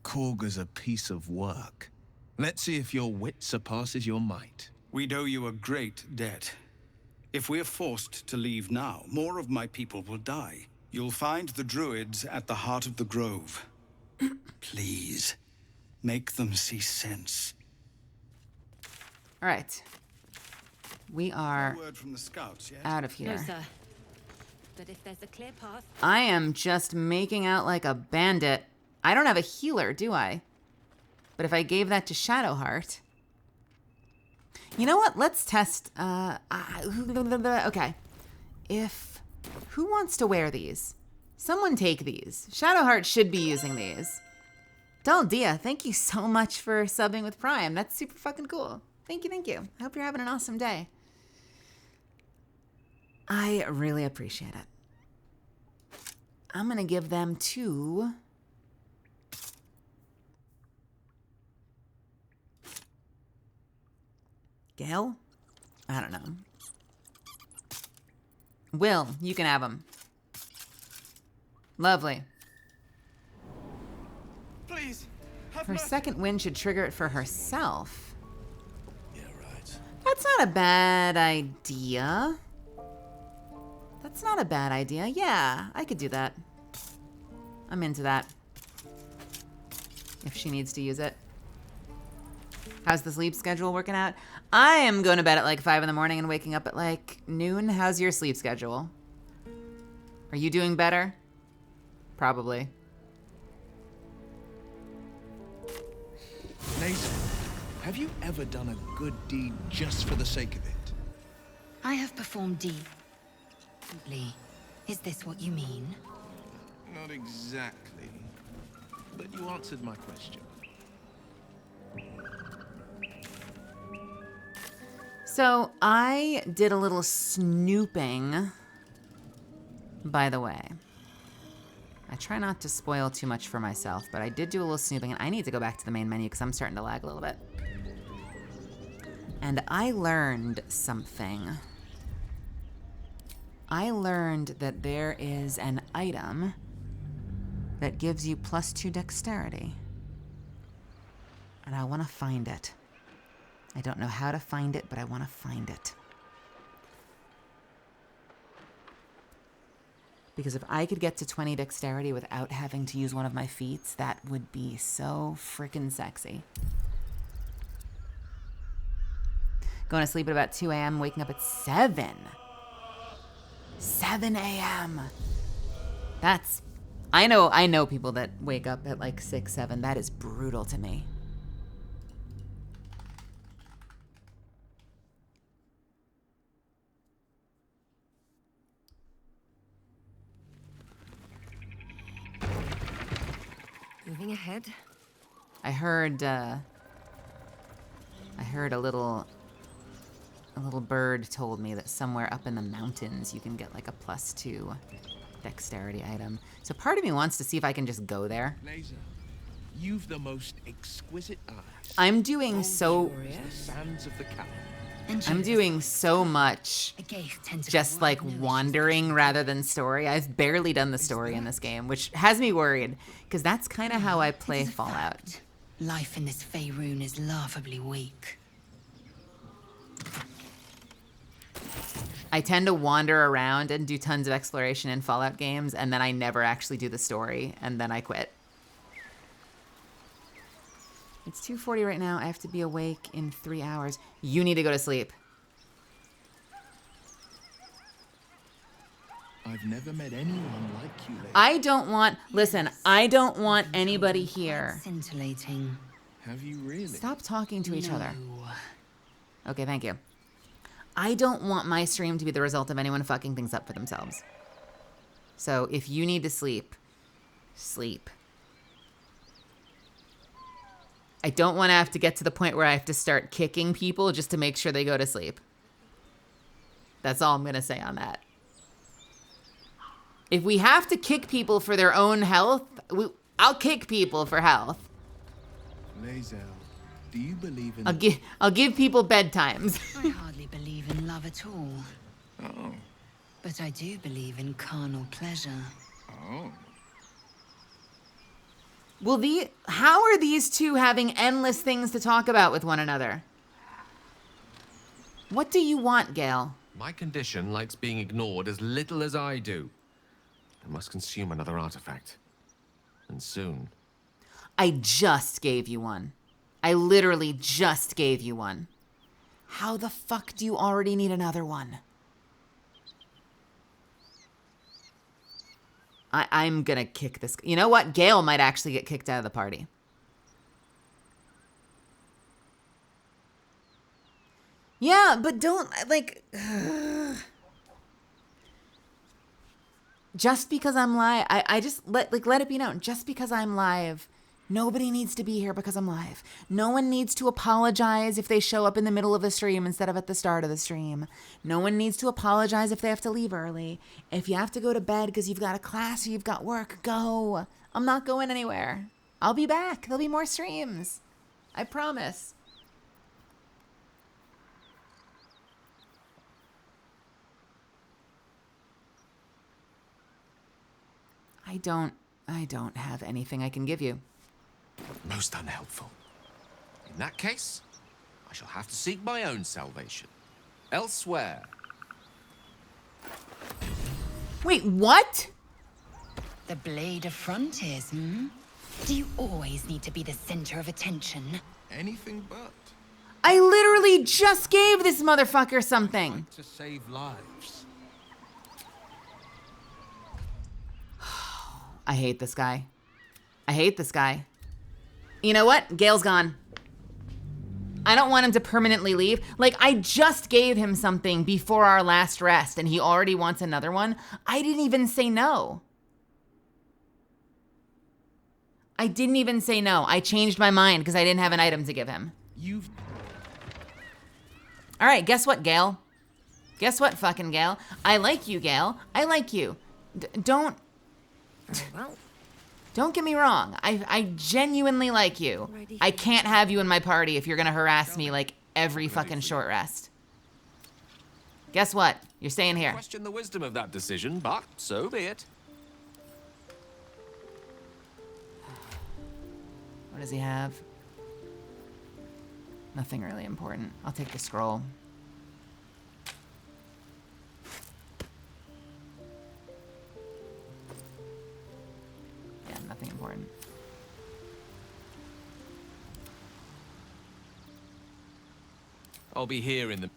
Korga's a piece of work. Let's see if your wit surpasses your might. We'd owe you a great debt. If we're forced to leave now, more of my people will die. You'll find the druids at the heart of the grove. Please, make them see sense. All right. We are No word from the scouts yet? out of here. No, sir. But if there's a clear path... I am just making out like a bandit. I don't have a healer, do I? But if I gave that to Shadowheart... You know what? Let's test... okay. Who wants to wear these? Someone take these. Shadowheart should be using these. Daldia, thank you so much for subbing with Prime. That's super fucking cool. Thank you, thank you. I hope you're having an awesome day. I really appreciate it. I'm gonna give them to... Gale? I don't know. Will, you can have them. Lovely. Please. Her second win should trigger it for herself. Yeah, right. That's not a bad idea. That's not a bad idea. Yeah, I could do that. I'm into that. If she needs to use it. How's the sleep schedule working out? I am going to bed at like 5 in the morning and waking up at like noon. How's your sleep schedule? Are you doing better? Probably. Nathan, have you ever done a good deed just for the sake of it? I have performed deeply. Is this what you mean? Not exactly, but you answered my question. So I did a little snooping, by the way. I try not to spoil too much for myself, but I did do a little snooping, and I need to go back to the main menu because I'm starting to lag a little bit. And I learned something. I learned that there is an item that gives you +2 dexterity. And I want to find it. I don't know how to find it, but I want to find it. Because if I could get to 20 dexterity without having to use one of my feats, that would be so freaking sexy. Going to sleep at about 2 a.m., waking up at 7. 7 a.m. That's... I know people that wake up at like 6, 7. That is brutal to me. Moving ahead. I heard a little bird told me that somewhere up in the mountains you can get like a +2 dexterity item. So part of me wants to see if I can just go there. Laser, you've the most exquisite eyes. I'm doing so... The sands of the Calum. I'm doing so much just like wandering rather than story. I've barely done the story in this game, which has me worried because that's kind of how I play Fallout. Life in this Faerun is laughably weak. I tend to wander around and do tons of exploration in Fallout games, and then I never actually do the story, and then I quit. It's 2:40 right now. I have to be awake in 3 hours. You need to go to sleep. I've never met anyone like you, lady. I don't want... Listen, I don't want anybody here. Scintillating. Have you really? Stop talking to each other. Okay, thank you. I don't want my stream to be the result of anyone fucking things up for themselves. So if you need to sleep, sleep. I don't want to have to get to the point where I have to start kicking people just to make sure they go to sleep. That's all I'm going to say on that. If we have to kick people for their own health, I'll kick people for health. Lae'zel, do you believe in... I'll give people bedtimes. I hardly believe in love at all. Oh. But I do believe in carnal pleasure. Oh. Well, how are these two having endless things to talk about with one another? What do you want, Gale? My condition likes being ignored as little as I do. I must consume another artifact. And soon. I just gave you one. I literally just gave you one. How the fuck do you already need another one? I'm gonna kick this. You know what? Gale might actually get kicked out of the party. Yeah, but don't, like... just because I'm live, I just let it be known, just because I'm live, nobody needs to be here because I'm live. No one needs to apologize if they show up in the middle of the stream instead of at the start of the stream. No one needs to apologize if they have to leave early. If you have to go to bed because you've got a class or you've got work, go. I'm not going anywhere. I'll be back. There'll be more streams. I promise. I don't have anything I can give you. Most unhelpful. In that case, I shall have to seek my own salvation. Elsewhere. Wait, what? The Blade of Frontiers, hmm? Do you always need to be the center of attention? Anything but. I literally just gave this motherfucker something. To save lives. I hate this guy. I hate this guy. You know what? Gale's gone. I don't want him to permanently leave. Like, I just gave him something before our last rest, and he already wants another one. I didn't even say no. I didn't even say no. I changed my mind because I didn't have an item to give him. All right, guess what, Gale? Guess what, fucking Gale? I like you, Gale. I like you. Don't get me wrong. I genuinely like you. I can't have you in my party if you're gonna harass me like every fucking short rest. Guess what? You're staying here. Question the wisdom of that decision, but so be it. What does he have? Nothing really important. I'll take the scroll. Yeah, nothing important. I'll be here in the...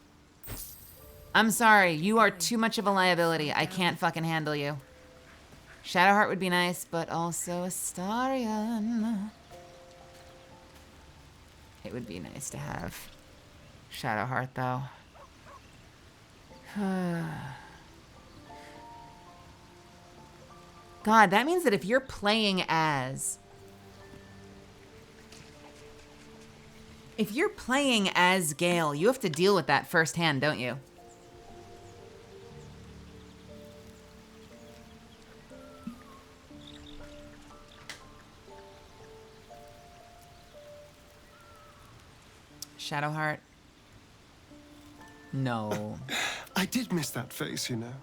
I'm sorry, you are too much of a liability. I can't fucking handle you. Shadowheart would be nice, but also Astarion. It would be nice to have Shadowheart, though. God, that means that if you're playing as... If you're playing as Gale, you have to deal with that firsthand, don't you? Shadowheart? No. I did miss that face, you know.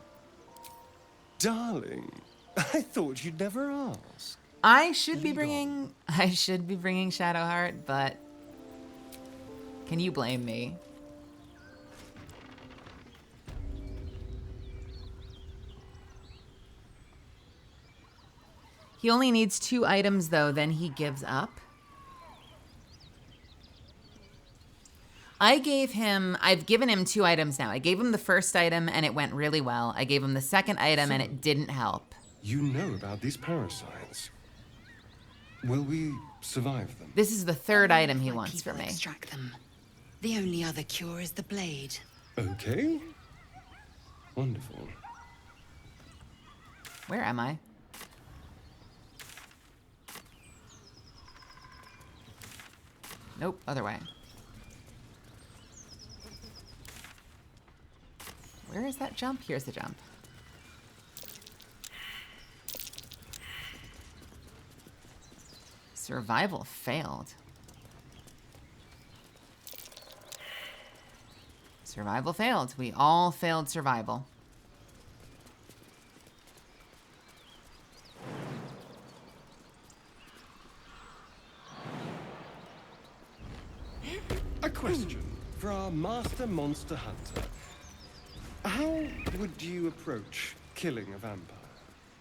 Darling, I thought you'd never ask. I should be bringing Shadowheart, but can you blame me? He only needs 2 items though, then he gives up. I've given him 2 items now. I gave him the first item and it went really well. I gave him the second item and it didn't help. You know about these parasites. Will we survive them? This is the 3rd item he wants from me. Extract them. The only other cure is the blade. Okay. Wonderful. Where am I? Nope, other way. Where is that jump? Here's the jump. Survival failed. Survival failed. We all failed survival. A question for our master monster hunter. How would you approach killing a vampire?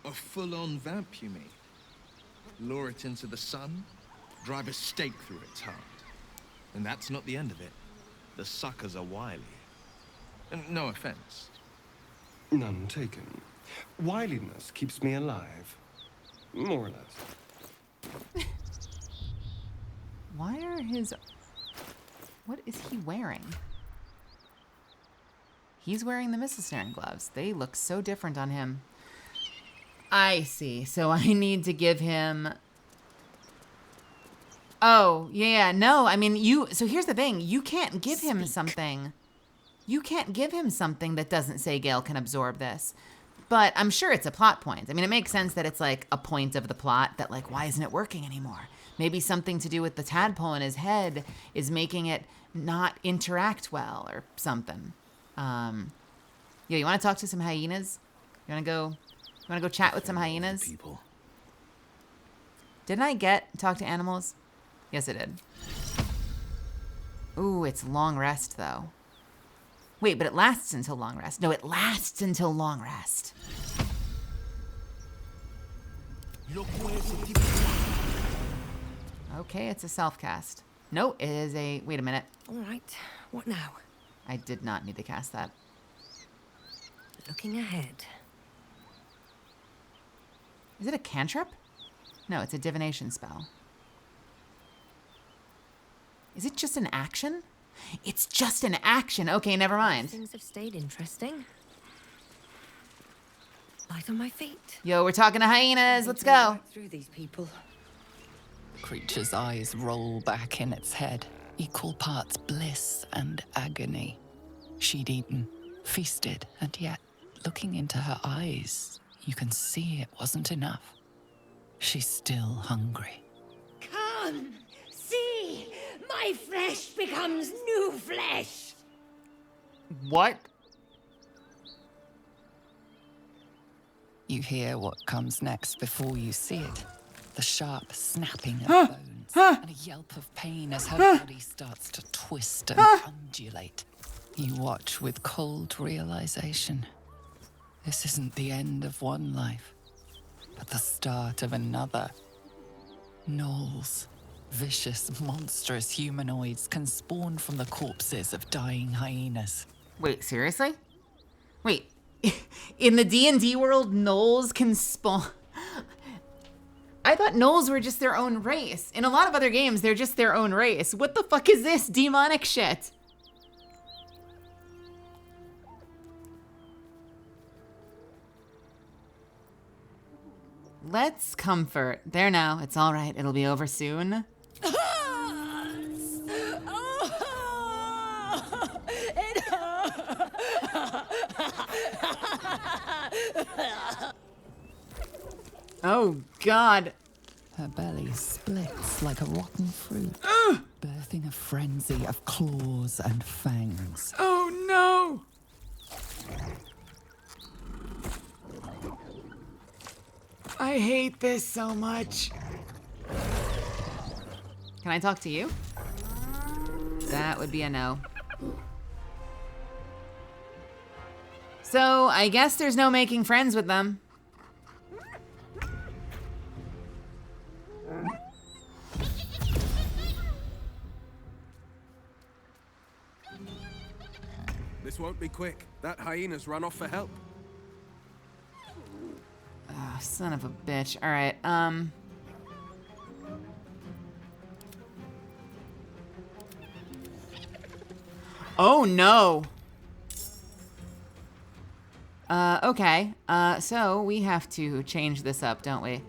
A full-on vamp, you mean? Lure it into the sun, drive a stake through its heart. And that's not the end of it. The suckers are wily. And no offense. None taken. Wiliness keeps me alive. More or less. Why are his... What is he wearing? He's wearing the missile snaring gloves. They look so different on him. I see. So I need to give him... Oh, yeah, no. I mean, so here's the thing. You can't give him something. You can't give him something that doesn't say Gale can absorb this. But I'm sure it's a plot point. I mean, it makes sense that it's like a point of the plot that like, why isn't it working anymore? Maybe something to do with the tadpole in his head is making it not interact well or something. Yeah, you want to talk to some hyenas? You want to go chat with some hyenas? People. Didn't I talk to animals? Yes, I did. Ooh, it's long rest, though. Wait, but it lasts until long rest. No, it lasts until long rest. Okay, it's a self-cast. No, it is a... Wait a minute. All right, what now? I did not need to cast that. Looking ahead. Is it a cantrip? No, it's a divination spell. Is it just an action? It's just an action. Okay, never mind. Things have stayed interesting. Light on my feet. Yo, we're talking to hyenas. Let's go. Through these people. The creature's eyes roll back in its head, equal parts bliss and agony. She'd eaten, feasted, and yet, looking into her eyes, you can see it wasn't enough. She's still hungry. Come, see, my flesh becomes new flesh. What? You hear what comes next before you see it. The sharp snapping of bones and a yelp of pain as her body starts to twist and undulate. You watch with cold realization. This isn't the end of one life, but the start of another. Gnolls, vicious, monstrous humanoids can spawn from the corpses of dying hyenas. Wait, seriously? Wait, in the D&D world, gnolls can spawn... I thought gnolls were just their own race. In a lot of other games, they're just their own race. What the fuck is this demonic shit? Let's comfort. There now. It's all right. It'll be over soon. Oh, God. Her belly splits like a rotten fruit, birthing a frenzy of claws and fangs. Oh, no. I hate this so much. Can I talk to you? That would be a no. So, I guess there's no making friends with them. This won't be quick. That hyena's run off for help. Oh, son of a bitch. All right, Oh, no. Okay. So we have to change this up, don't we?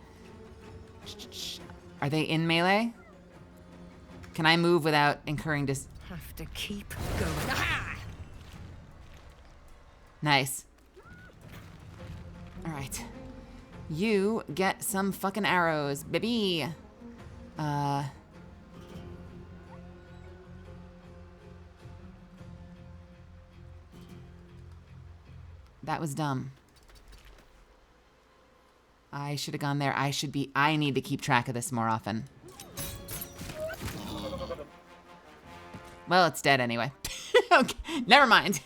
Are they in melee? Can I move without incurring Have to keep going. Nice. All right. You get some fucking arrows, baby. That was dumb. I should have gone there. I need to keep track of this more often. Well, it's dead anyway. Okay, never mind.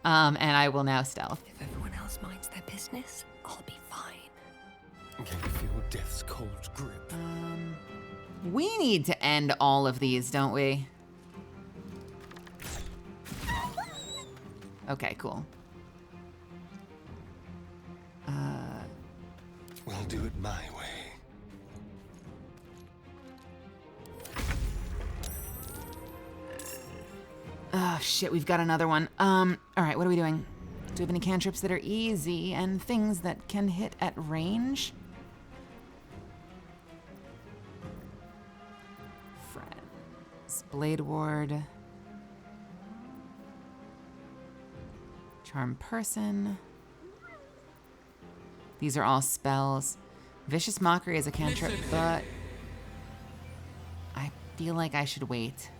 And I will now stealth. If everyone else minds their business, I'll be fine. Can you feel death's cold grip? We need to end all of these, don't we? Okay, cool. We'll do it my way. Oh, shit, we've got another one. All right, what are we doing? Do we have any cantrips that are easy and things that can hit at range? Friends. Blade Ward. Charm Person. These are all spells. Vicious Mockery is a cantrip, but I feel like I should wait.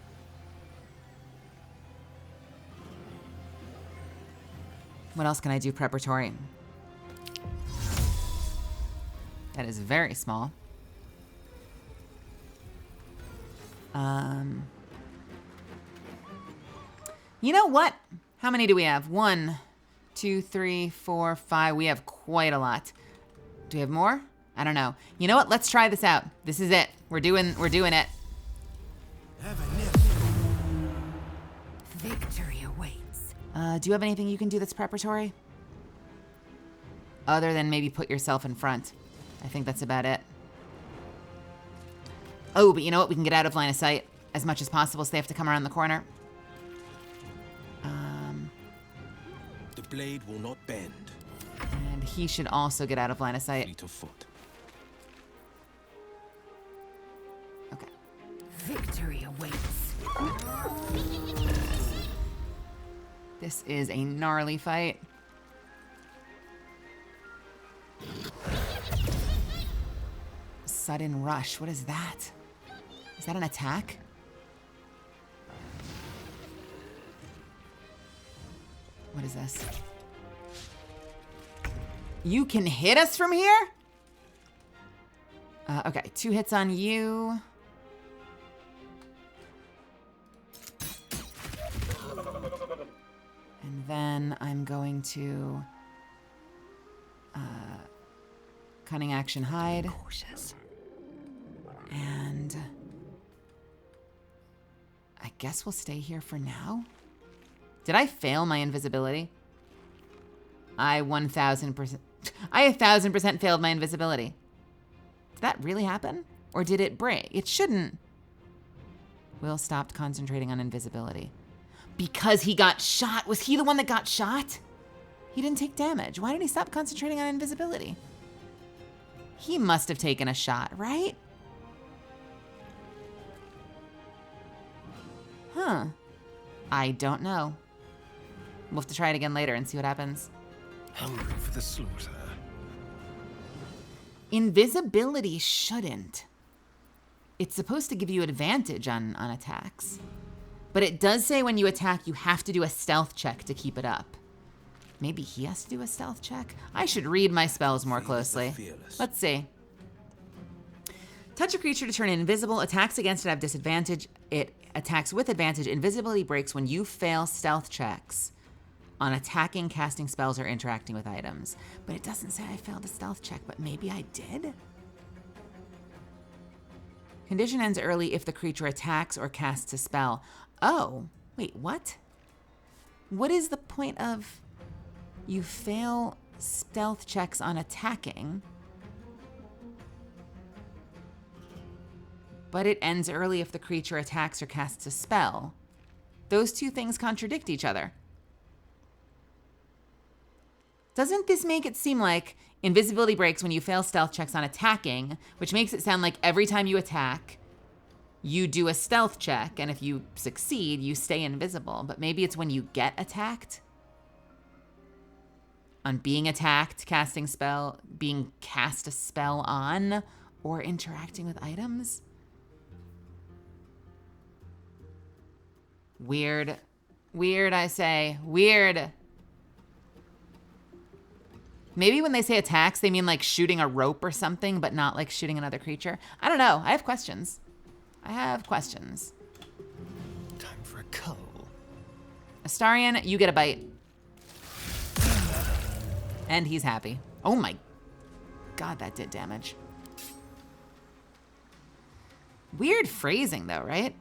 What else can I do preparatory? That is very small. You know what? How many do we have? 1, 2, 3, 4, 5. We have quite a lot. Do we have more? I don't know. You know what? Let's try this out. This is it. We're doing it. Victory awaits. Do you have anything you can do that's preparatory? Other than maybe put yourself in front. I think that's about it. Oh, but you know what? We can get out of line of sight as much as possible, so they have to come around the corner. The blade will not bend. And he should also get out of line of sight. Fleet of foot. Okay. Victory awaits. This is a gnarly fight. Sudden rush. What is that? Is that an attack? What is this? You can hit us from here? Okay, 2 hits on you. And then I'm going to cunning action hide. Cautious. And I guess we'll stay here for now. Did I fail my invisibility? I 1,000% failed my invisibility. Did that really happen? Or did it break? It shouldn't. Will stopped concentrating on invisibility. Because he got shot. Was he the one that got shot? He didn't take damage. Why did he stop concentrating on invisibility? He must have taken a shot, right? Huh. I don't know. We'll have to try it again later and see what happens. Hungry for the slaughter. Invisibility shouldn't. It's supposed to give you advantage on attacks. But it does say when you attack, you have to do a stealth check to keep it up. Maybe he has to do a stealth check? I should read my spells more closely. Let's see. Touch a creature to turn invisible. Attacks against it have disadvantage. It attacks with advantage. Invisibility breaks when you fail stealth checks on attacking, casting spells, or interacting with items. But it doesn't say I failed a stealth check, but maybe I did? Condition ends early if the creature attacks or casts a spell. Oh, wait, what? What is the point of you fail stealth checks on attacking, but it ends early if the creature attacks or casts a spell? Those two things contradict each other. Doesn't this make it seem like invisibility breaks when you fail stealth checks on attacking, which makes it sound like every time you attack, you do a stealth check, and if you succeed, you stay invisible. But maybe it's when you get attacked? On being attacked, casting spell, being cast a spell on, or interacting with items? Weird. Weird, I say. Weird. Maybe when they say attacks, they mean like shooting a rope or something, but not like shooting another creature. I don't know. I have questions. Time for a cull. Astarion, you get a bite. And he's happy. Oh my god, that did damage. Weird phrasing though, right?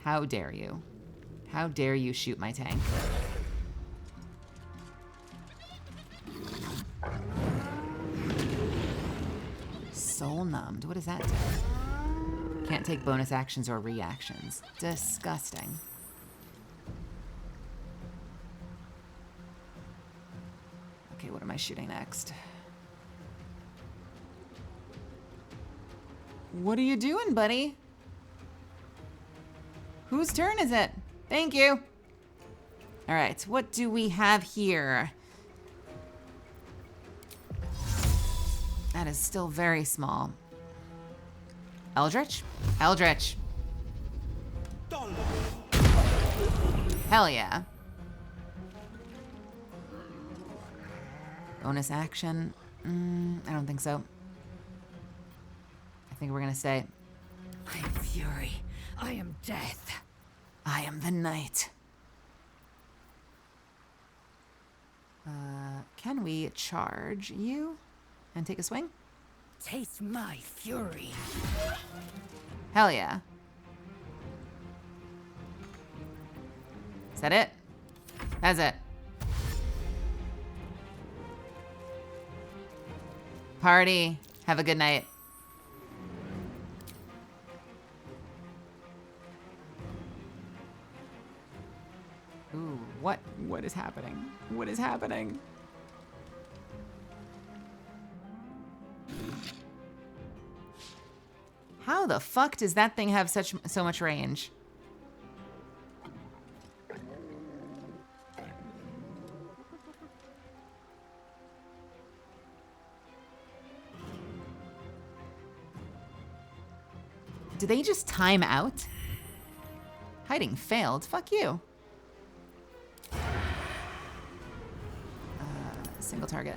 How dare you? How dare you shoot my tank? Soul numbed. What does that do? Can't take bonus actions or reactions. Disgusting. Okay, what am I shooting next? What are you doing, buddy? Whose turn is it? Thank you. All right, what do we have here? That is still very small. Eldritch? Eldritch. Hell yeah. Bonus action? I don't think so. I think we're gonna say, I am fury. I am death. I am the night. Can we charge you and take a swing? Taste my fury. Hell yeah. Is that it? That's it. Party. Have a good night. Ooh, what is happening? What is happening? How the fuck does that thing have so much range? Did they just time out? Hiding failed. Fuck you. Single target.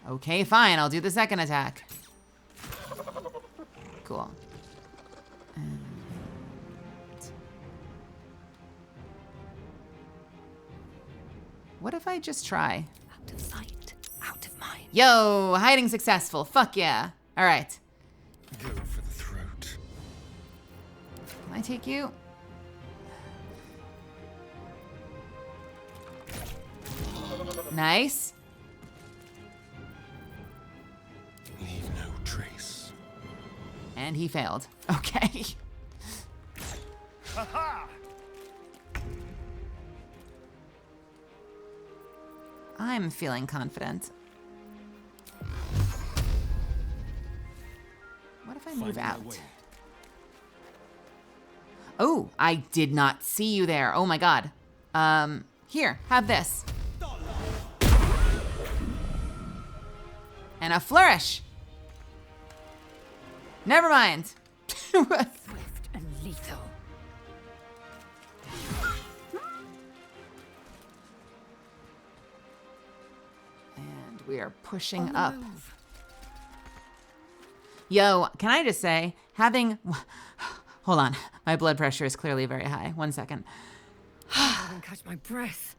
Okay, fine. I'll do the second attack. Cool. And what if I just try? Out of sight, out of mind. Yo, hiding successful. Fuck yeah. All right. Go for the throat. Can I take you? Nice. Leave no trace. And he failed. Okay. I'm feeling confident. What if I move out? Oh, I did not see you there. Oh my god. Here, have this. And a flourish. Never mind. Swift and lethal. And we are pushing up. Yo, can I just say, having... Hold on. My blood pressure is clearly very high. 1 second. I can catch my breath.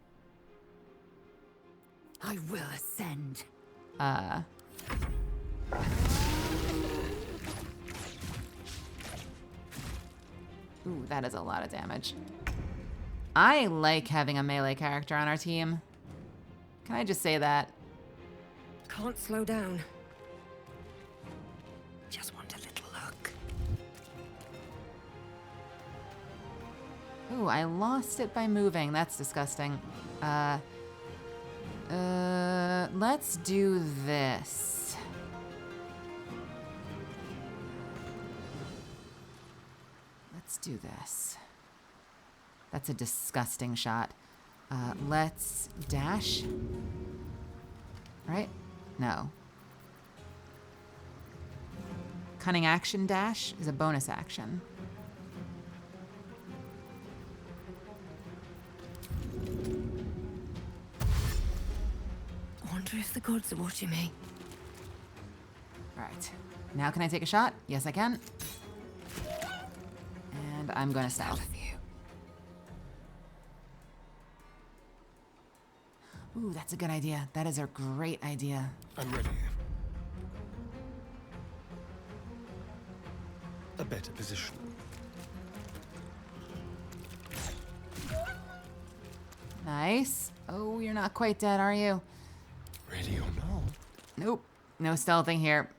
I will ascend. Ooh, that is a lot of damage. I like having a melee character on our team. Can I just say that? Can't slow down. Just want a little look. Ooh, I lost it by moving. That's disgusting. Let's do this. Let's do this. That's a disgusting shot. Let's dash. Right? No. Cunning action dash is a bonus action. I wonder if the gods are watching me. Right. Now can I take a shot? Yes, I can. And I'm going to stealth. Ooh, that's a good idea. That is a great idea. I'm ready. A better position. Nice. Oh, you're not quite dead, are you? Ready or not? Nope. No stealthing here.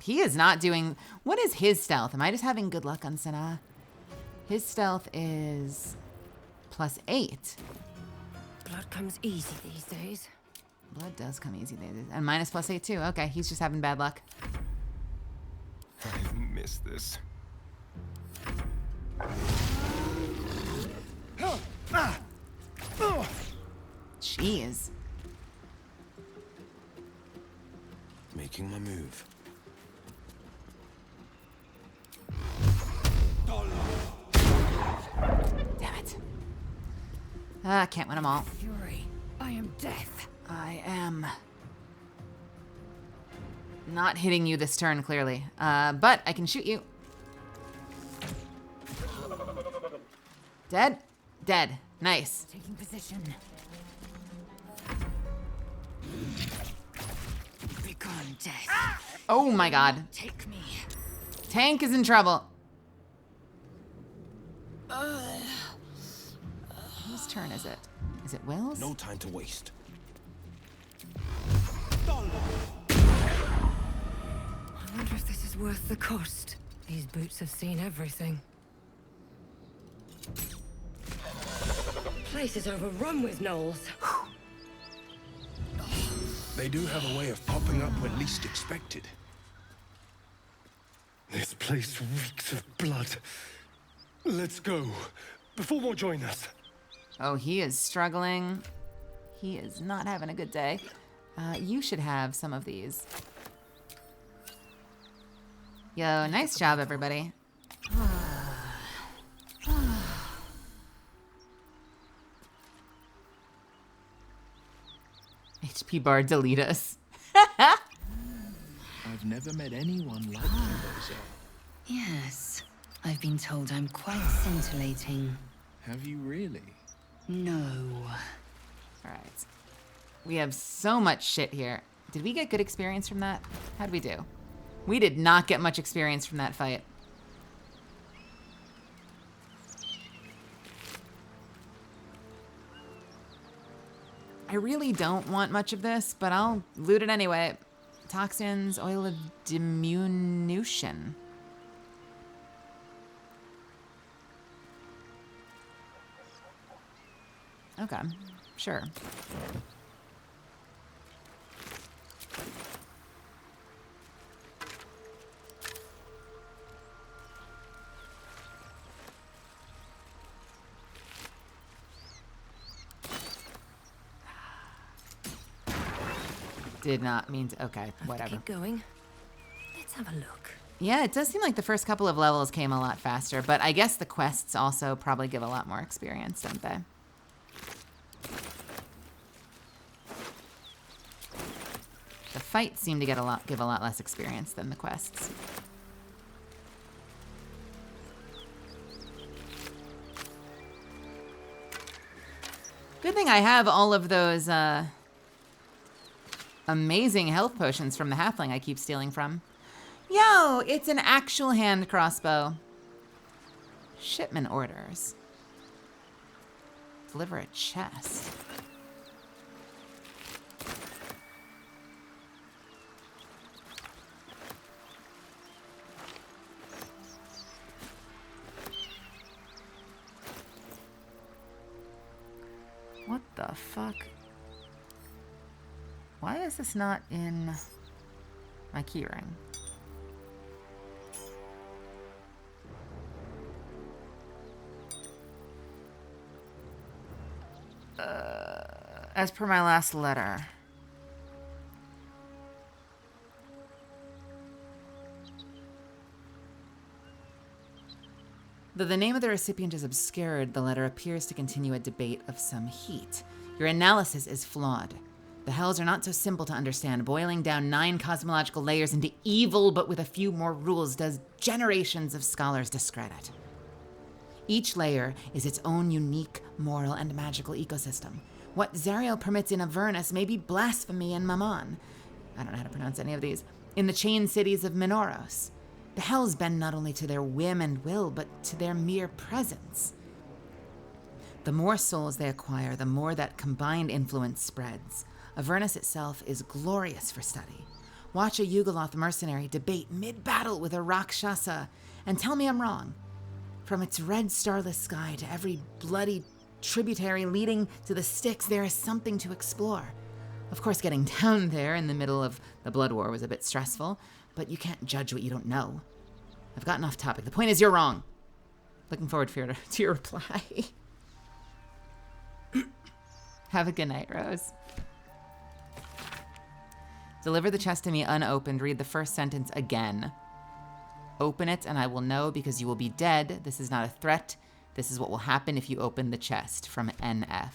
He is not doing... What is his stealth? Am I just having good luck on Senna? His stealth is +8. Blood comes easy these days. Blood does come easy. And minus +8 too. Okay, he's just having bad luck. I've missed this. Jeez. Making my move. Damn it. Ah, can't win them all. Fury, I am death. I am not hitting you this turn, clearly. But I can shoot you. Dead? Dead. Nice. Taking position. Begone, death. Oh my god. Take me. Tank is in trouble. Whose turn is it? Is it Will's? No time to waste. I wonder if this is worth the cost. These boots have seen everything. Place is overrun with gnolls. They do have a way of popping up when least expected. This place reeks of blood. Let's go, before more join us. Oh, he is struggling. He is not having a good day. You should have some of these. Yo, nice job, everybody. HP bar, delete us. I've never met anyone like you, Rosa. Yes, I've been told I'm quite scintillating. Have you really? No. All right. We have so much shit here. Did we get good experience from that? How'd we do? We did not get much experience from that fight. I really don't want much of this, but I'll loot it anyway. Toxins, oil of diminution. Okay, sure. Did not mean to. Okay, whatever. Keep going. Let's have a look. Yeah, it does seem like the first couple of levels came a lot faster, but I guess the quests also probably give a lot more experience, don't they? The fights seem to give a lot less experience than the quests. Good thing I have all of those amazing health potions from the halfling I keep stealing from. Yo, it's an actual hand crossbow. Shipment orders. Deliver a chest. What the fuck? Why is this not in my keyring? As per my last letter. Though the name of the recipient is obscured, the letter appears to continue a debate of some heat. Your analysis is flawed. The Hells are not so simple to understand. Boiling down 9 cosmological layers into evil, but with a few more rules, does generations of scholars discredit. Each layer is its own unique moral and magical ecosystem. What Zariel permits in Avernus may be blasphemy in Mammon. I don't know how to pronounce any of these. In the chained cities of Minoros. The Hells bend not only to their whim and will, but to their mere presence. The more souls they acquire, the more that combined influence spreads. Avernus itself is glorious for study. Watch a Yugoloth mercenary debate mid-battle with a Rakshasa and tell me I'm wrong. From its red starless sky to every bloody tributary leading to the Styx, there is something to explore. Of course, getting down there in the middle of the Blood War was a bit stressful, but you can't judge what you don't know. I've gotten off topic. The point is, you're wrong. Looking forward to your reply. Have a good night, Rose. Deliver the chest to me unopened. Read the first sentence again. Open it and I will know because you will be dead. This is not a threat. This is what will happen if you open the chest. From NF.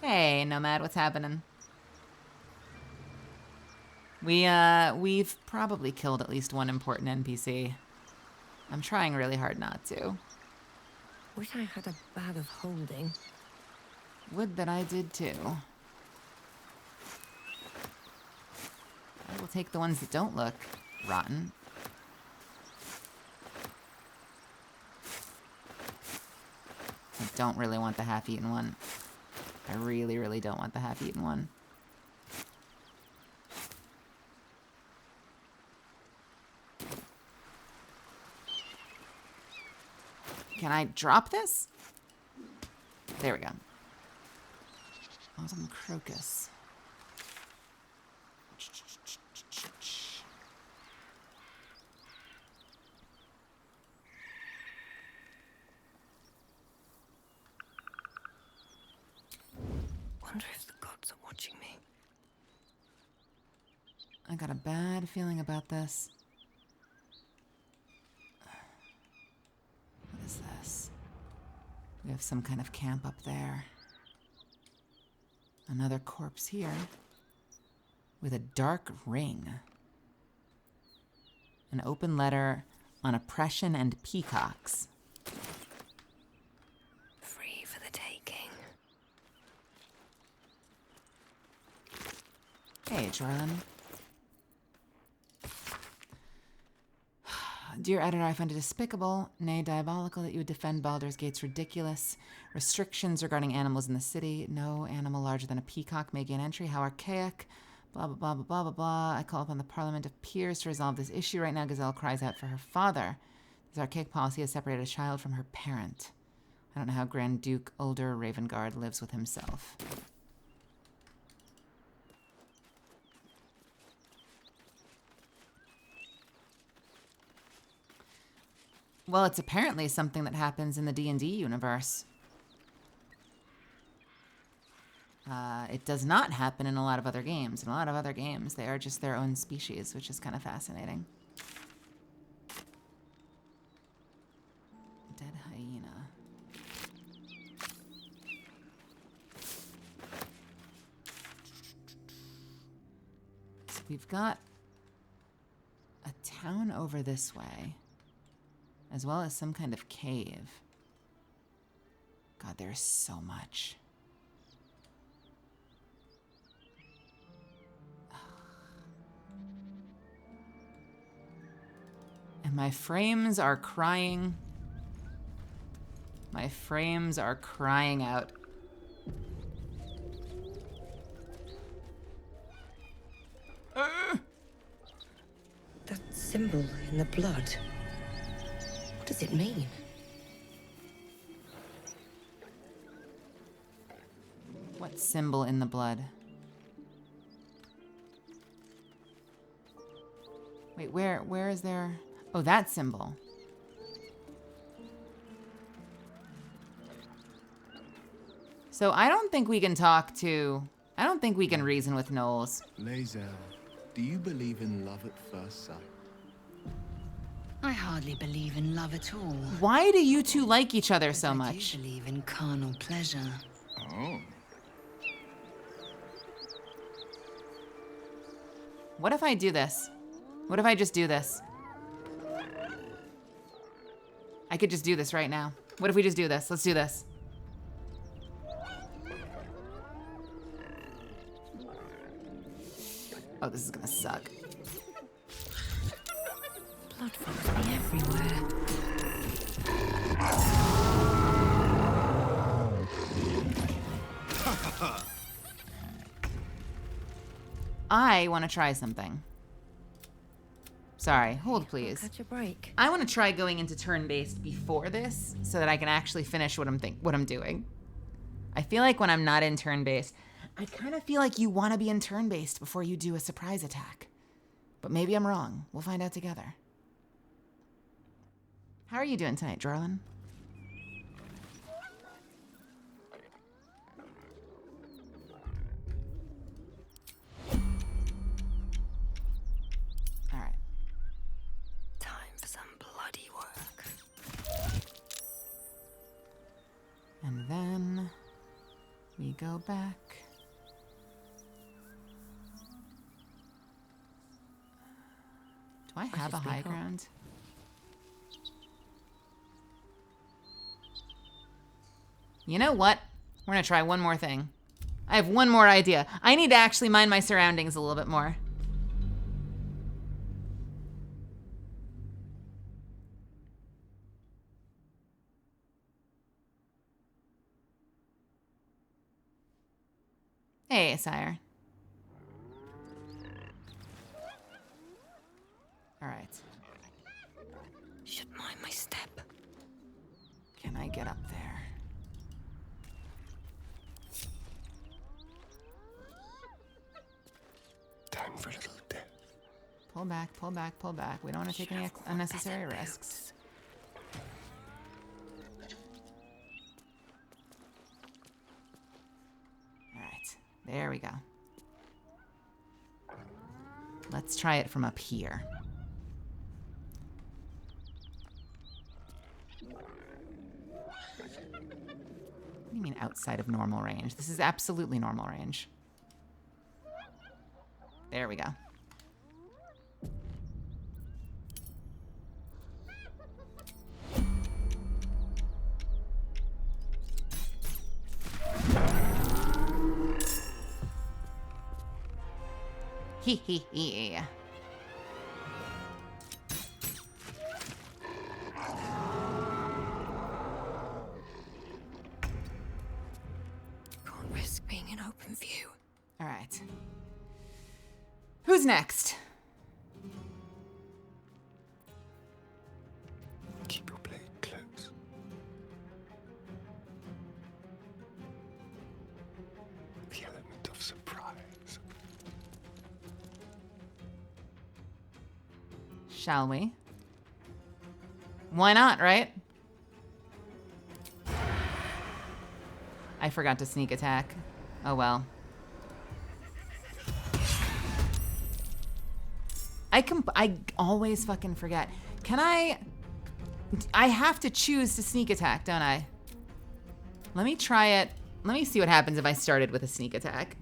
Hey, Nomad, what's happening? We've probably killed at least one important NPC. I'm trying really hard not to. Wish I had a bag of holding. Would that I did too. I will take the ones that don't look rotten. I don't really want the half-eaten one. I really, really don't want the half-eaten one. Can I drop this? There we go. Autumn crocus. Wonder if the gods are watching me. I got a bad feeling about this. What is this? We have some kind of camp up there. Another corpse here. With a dark ring. An open letter on oppression and peacocks. Free for the taking. Hey, Jorlin. Dear editor, I find it despicable, nay diabolical, that you would defend Baldur's Gate's ridiculous restrictions regarding animals in the city. No animal larger than a peacock may gain entry. How archaic. Blah, blah, blah, blah, blah, blah, blah. I call upon the Parliament of Peers to resolve this issue. Right now, Gazelle cries out for her father. This archaic policy has separated a child from her parent. I don't know how Grand Duke Ulder Ravengard lives with himself. Well, it's apparently something that happens in the D&D universe. It does not happen in a lot of other games. In a lot of other games, they are just their own species, which is kind of fascinating. Dead hyena. So we've got a town over this way, as well as some kind of cave. God, there's so much. And my frames are crying. My frames are crying out. That symbol in the blood. What does it mean? What symbol in the blood? Wait, where is there? Oh, that symbol. So I don't think we can talk to... I don't think we can reason with Knowles. Lae'zel, do you believe in love at first sight? I hardly believe in love at all. Why do you two like each other so much? I do believe in carnal pleasure. Oh. What if I do this? What if I just do this? I could just do this right now. What if we just do this? Let's do this. Oh, Oh, this is gonna suck. Blood follows me everywhere. I want to try something. Sorry, hold please. Catch a break. I want to try going into turn-based before this so that I can actually finish what I'm doing. I feel like when I'm not in turn-based, I kind of feel like you want to be in turn-based before you do a surprise attack. But maybe I'm wrong. We'll find out together. How are you doing tonight, Jorlin? All right. Time for some bloody work. And then we go back. Do I have a high ground? You know what? We're gonna try one more thing. I have one more idea. I need to actually mind my surroundings a little bit more. Hey, sire. All right. Should mind my step. Can I get up there? Time for a little death. Pull back, pull back, pull back. We don't want to take any unnecessary risks. All right, there we go. Let's try it from up here. What do you mean outside of normal range? This is absolutely normal range. There we go. Hee hee hee. Can't risk being in open view. All right. Who's next? Keep your blade close. The element of surprise. Shall we? Why not, right? I forgot to sneak attack. Oh well. I always fucking forget. Can I have to choose to sneak attack, don't I? Let me try it. Let me see what happens if I started with a sneak attack.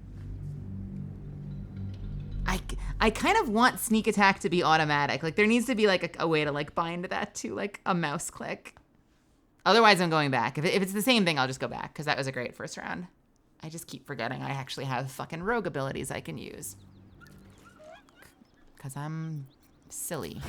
I kind of want sneak attack to be automatic. Like there needs to be like a way to like bind that to like a mouse click. Otherwise I'm going back. If it's the same thing, I'll just go back because that was a great first round. I just keep forgetting I actually have fucking rogue abilities I can use. Because I'm silly.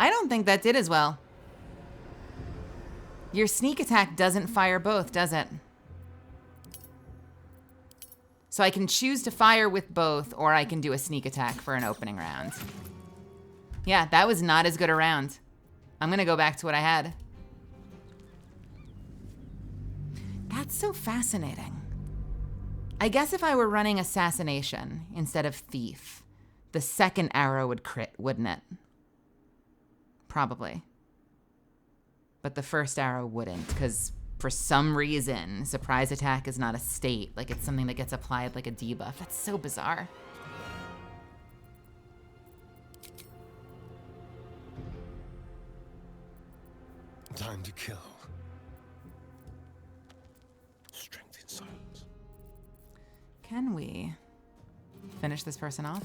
I don't think that did as well. Your sneak attack doesn't fire both, does it? So I can choose to fire with both, or I can do a sneak attack for an opening round. Yeah, that was not as good a round. I'm gonna go back to what I had. That's so fascinating. I guess if I were running assassination instead of thief, the second arrow would crit, wouldn't it? Probably. But the first arrow wouldn't, because for some reason, surprise attack is not a state. Like it's something that gets applied like a debuff. That's so bizarre. Time to kill. Strength in silence. Can we finish this person off?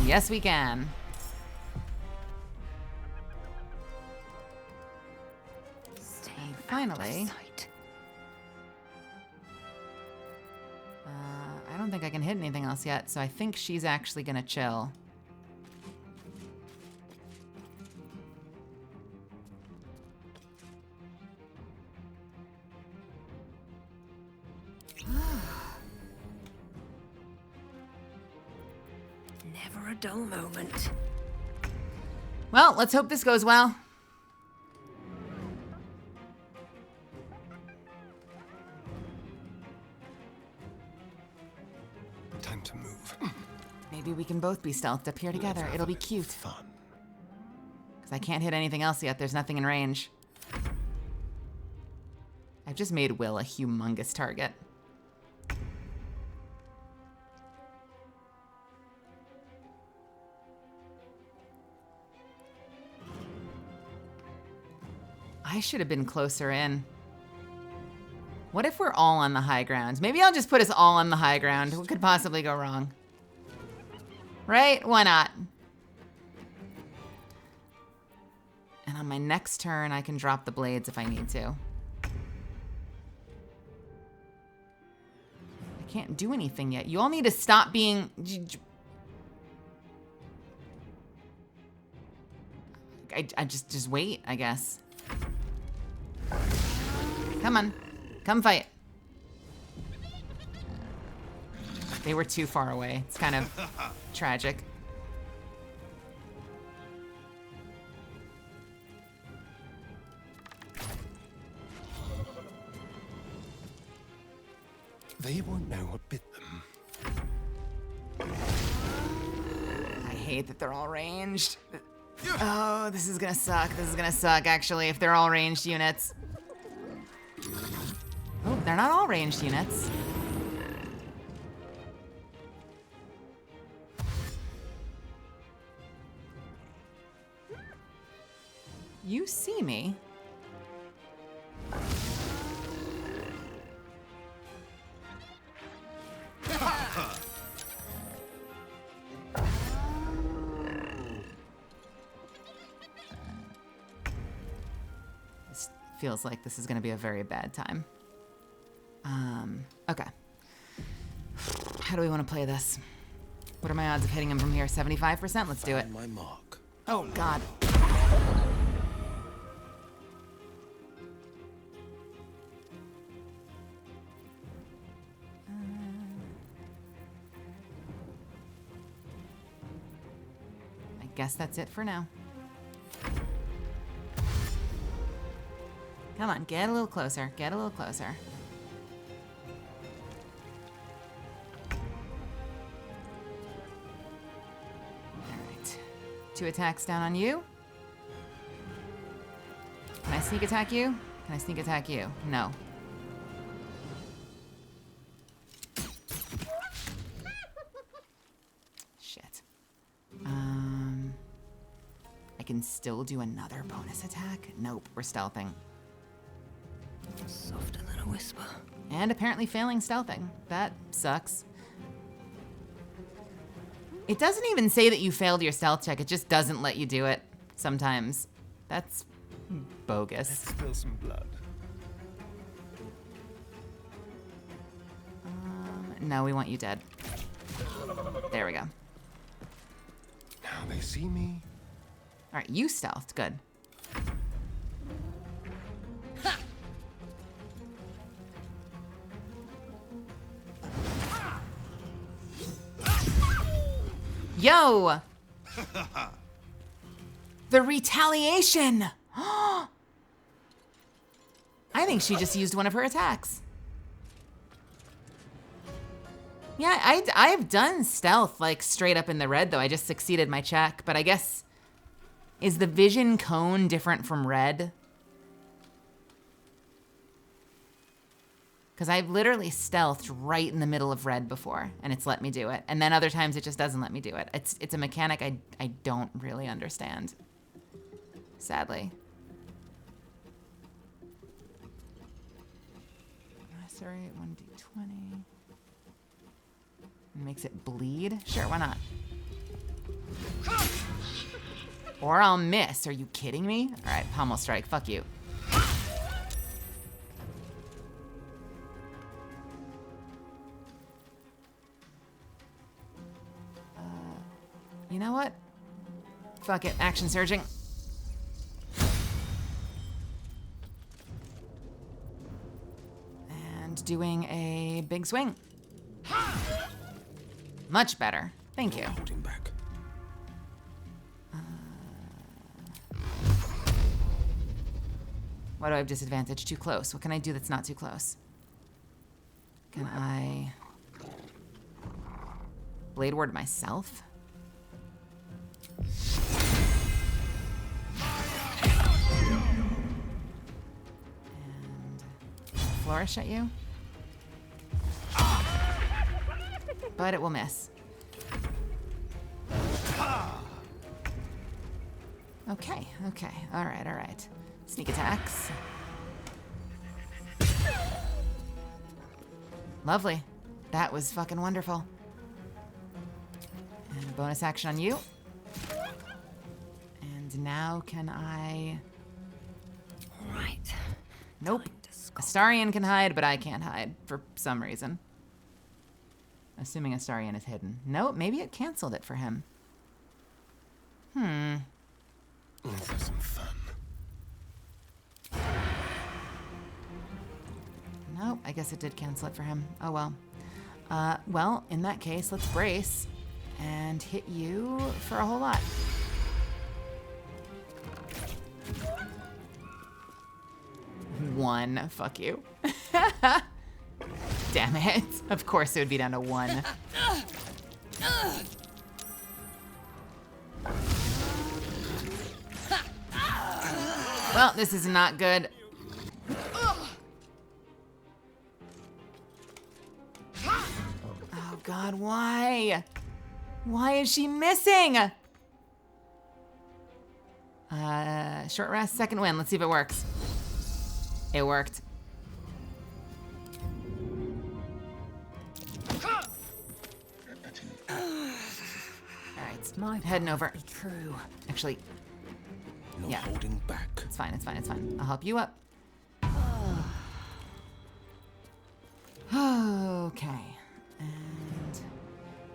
Yes, we can. And finally, I don't think I can hit anything else yet, so I think she's actually gonna chill. Never a dull moment. Well, let's hope this goes well. Time to move. Maybe we can both be stealthed up here together. It'll be cute. Fun. Because I can't hit anything else yet. There's nothing in range. I've just made Will a humongous target. I should have been closer in. What if we're all on the high ground? Maybe I'll just put us all on the high ground. What could possibly go wrong? Right? Why not? And on my next turn, I can drop the blades if I need to. I can't do anything yet. You all need to stop being... I just wait, I guess. Come on. Come fight. They were too far away. It's kind of tragic. They won't know what bit them. I hate that they're all ranged. Oh, this is gonna suck. This is gonna suck, actually, if they're all ranged units. Oh, they're not all ranged units. You see me. This feels like this is going to be a very bad time. Okay. How do we want to play this? What are my odds of hitting him from here? 75%? Let's do it. My mark. Oh, God. I guess that's it for now. Come on, get a little closer. Get a little closer. Alright. 2 attacks down on you. Can I sneak attack you? Can I sneak attack you? No. Shit. I can still do another bonus attack? Nope, we're stealthing. Softer than a whisper. And apparently failing stealthing. That sucks. It doesn't even say that you failed your stealth check. It just doesn't let you do it sometimes. That's bogus. Let's spill some blood. No, we want you dead. There we go. Now they see me. All right, you stealthed. Good. Yo! The retaliation! I think she just used one of her attacks. Yeah, I've done stealth, like, straight up in the red, though. I just succeeded my check. But I guess... Is the vision cone different from red? Because I've literally stealthed right in the middle of red before, and it's let me do it. And then other times it just doesn't let me do it. It's a mechanic I don't really understand, sadly. sorry, 1d20. Makes it bleed? Sure, why not? Or I'll miss. Are you kidding me? All right, pommel strike. Fuck you. You know what? Fuck it. Action surging. And doing a big swing. Much better. Thank you. Holding back. Why do I have disadvantage? Too close. What can I do that's not too close? Can I blade ward myself? And flourish at you? But it will miss. Okay, okay. All right, all right. Sneak attacks. Lovely. That was fucking wonderful. And a bonus action on you. And now can I... Right. Nope. Astarion can hide, but I can't hide for some reason. Assuming Astarion is hidden. Nope, maybe it canceled it for him. Let's have some fun. Nope, I guess it did cancel it for him. Oh well. Well, in that case, let's brace and hit you for a whole lot. One. Fuck you. Damn it. Of course it would be down to one. Well, this is not good. Oh God, why? Why is she missing? Short rest, second win. Let's see if it works. It worked. Alright, heading over. True. Actually, No yeah. holding back. It's fine, it's fine, it's fine. I'll help you up. Okay. And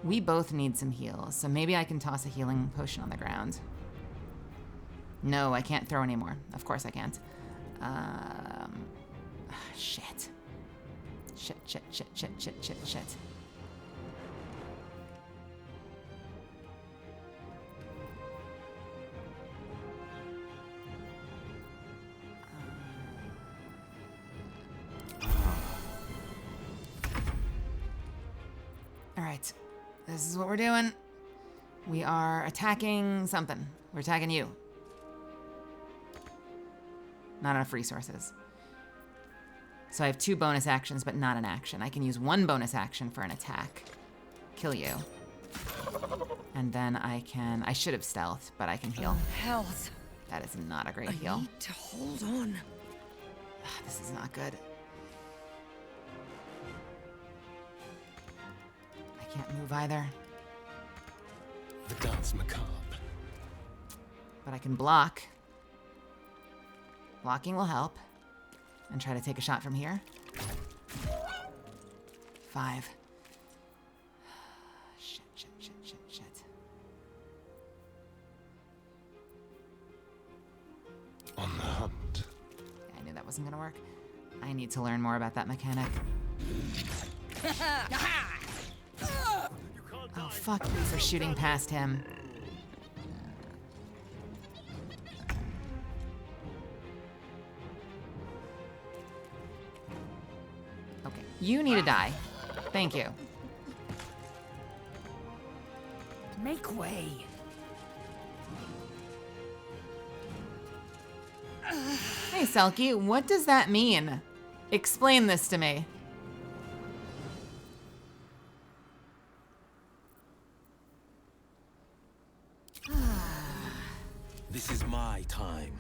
we both need some heals, so maybe I can toss a healing potion on the ground. No, I can't throw anymore. Of course I can't. Shit. Shit. All right, this is what we're doing. We are attacking something. We're attacking you. Not enough resources. So I have 2 bonus actions, but not an action. I can use 1 bonus action for an attack. Kill you. And then I should have stealthed, but I can heal. Health. That is not a great heal. I need to hold on. This is not good. I can't move either. The dance macabre. But I can block. Blocking will help. And try to take a shot from here. 5. Shit. On the hunt. I knew that wasn't gonna work. I need to learn more about that mechanic. Oh, fuck me for shooting past him. Okay, you need to die. Thank you. Make way. Hey, Selkie, what does that mean? Explain this to me. This is my time.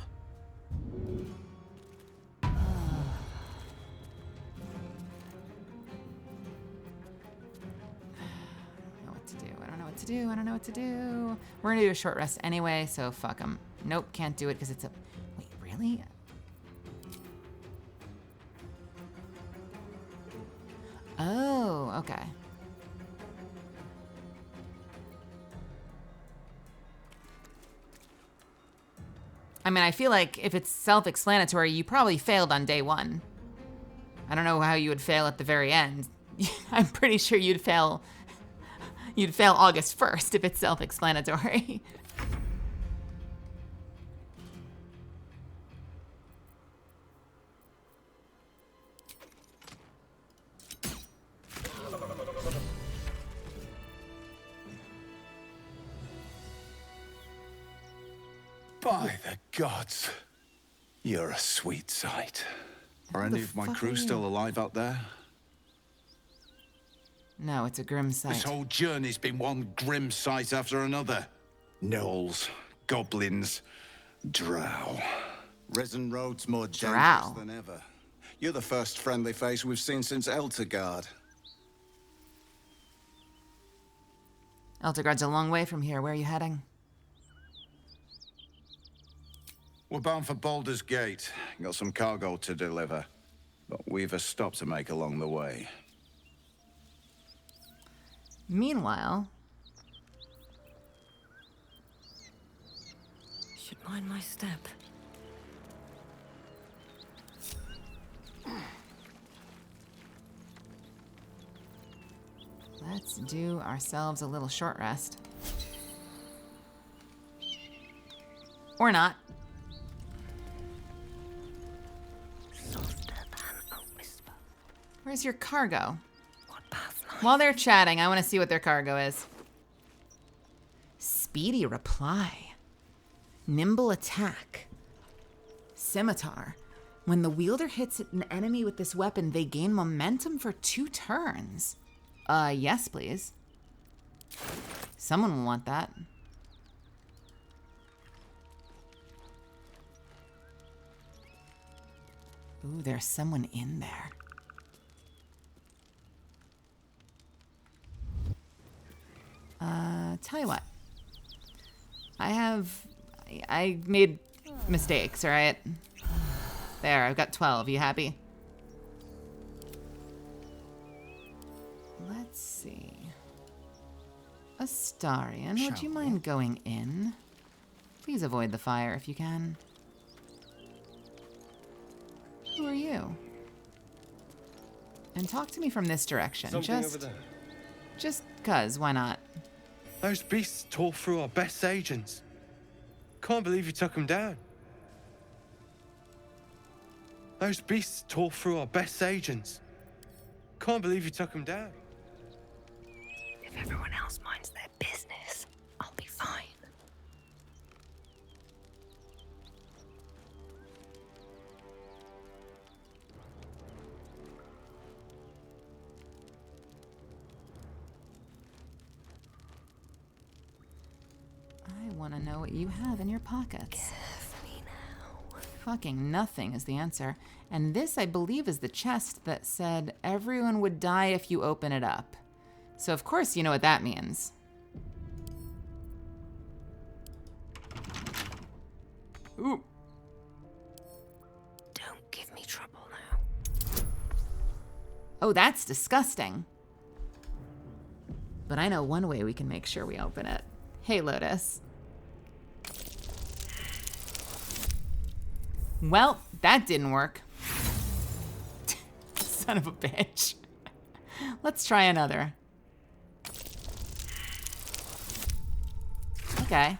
do. I don't know what to do. We're gonna do a short rest anyway, so fuck them. Nope, can't do it because it's a... Wait, really? Oh, okay. I mean, I feel like if it's self-explanatory, you probably failed on day one. I don't know how you would fail at the very end. I'm pretty sure you'd fail August 1st if it's self-explanatory. By the gods, you're a sweet sight. Are any of my crew still alive out there? No, it's a grim sight. This whole journey's been one grim sight after another. Gnolls, goblins, drow. Risen Road's more dangerous than ever. You're the first friendly face we've seen since Eltergard. Eltergard's a long way from here. Where are you heading? We're bound for Baldur's Gate. Got some cargo to deliver. But we've a stop to make along the way. Meanwhile... Should mind my step. Let's do ourselves a little short rest. Or not. Where's your cargo? While they're chatting, I want to see what their cargo is. Speedy reply. Nimble attack. Scimitar. When the wielder hits an enemy with this weapon, they gain momentum for 2 turns. Yes, please. Someone will want that. Ooh, there's someone in there. Tell you what. I made mistakes, all right? There, I've got 12. You happy? Let's see. Astarion, would you mind going in? Please avoid the fire if you can. Who are you? And talk to me from this direction. Something over there. Just 'cause, why not? Those beasts tore through our best agents. Can't believe you took them down. Those beasts tore through our best agents. Can't believe you took them down. If everyone else minds their business, I'll be fine. I want to know what you have in your pockets. Fucking nothing is the answer. And this, I believe, is the chest that said everyone would die if you open it up. So of course you know what that means. Ooh. Don't give me trouble now. Oh, that's disgusting. But I know one way we can make sure we open it. Hey, Lotus. Well, that didn't work. Son of a bitch. Let's try another. Okay.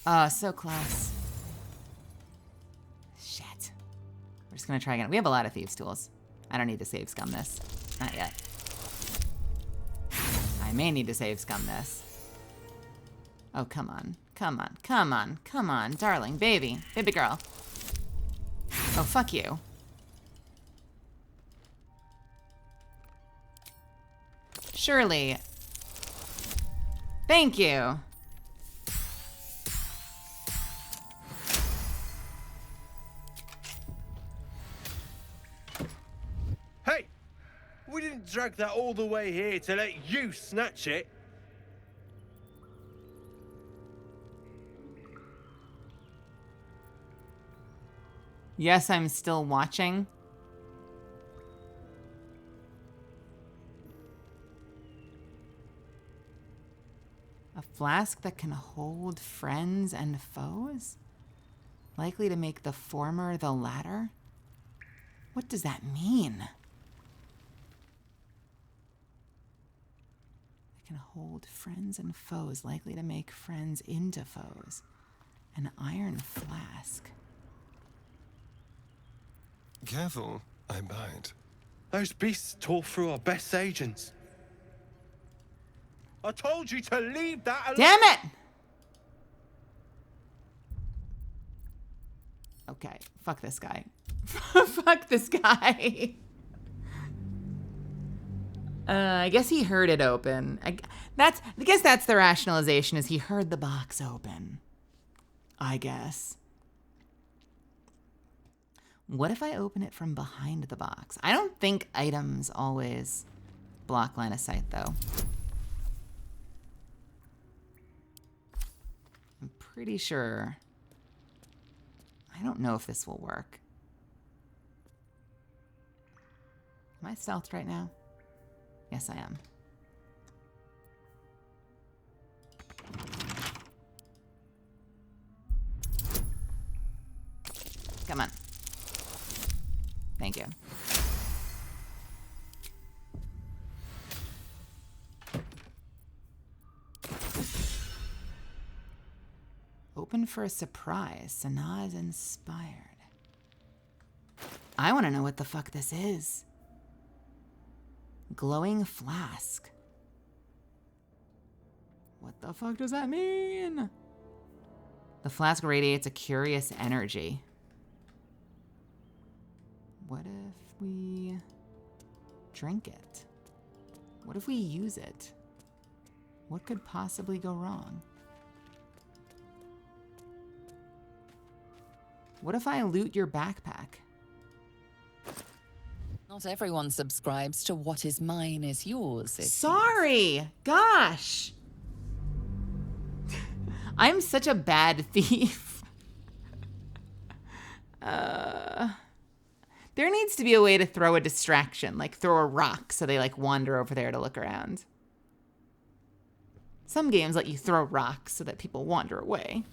Oh, so close. Shit. We're just gonna try again. We have a lot of thieves' tools. I don't need to save scum this. Not yet. I may need to save scum this. Oh, come on. Come on. Come on. Come on. Darling. Baby. Baby girl. Oh, fuck you. Surely. Thank you. Hey! We didn't dragged that all the way here to let you snatch it. Yes, I'm still watching. A flask that can hold friends and foes? Likely to make the former the latter? What does that mean? It can hold friends and foes, likely to make friends into foes. An iron flask. Careful, I bite. Those beasts tore through our best agents. I told you to leave that alone. Damn it! Okay, fuck this guy. Fuck this guy. I guess he heard it open. I guess that's the rationalization, is he heard the box open. I guess. What if I open it from behind the box? I don't think items always block line of sight, though. I'm pretty sure. I don't know if this will work. Am I stealthed right now? Yes, I am. Come on. Thank you. Open for a surprise. Sanaa is inspired. I want to know what the fuck this is. Glowing flask. What the fuck does that mean? The flask radiates a curious energy. What if we drink it? What if we use it? What could possibly go wrong? What if I loot your backpack? Not everyone subscribes to what is mine is yours. Sorry! Gosh! I'm such a bad thief. There needs to be a way to throw a distraction, like throw a rock so they like wander over there to look around. Some games let you throw rocks so that people wander away.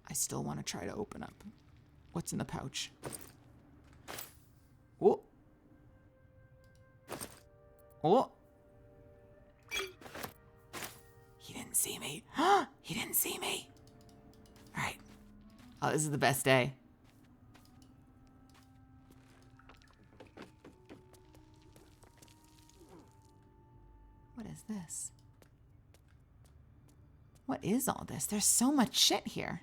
I still want to try to open up. What's in the pouch? Oh. Oh. He didn't see me. He didn't see me. All right. Oh, this is the best day. What is this? What is all this? There's so much shit here.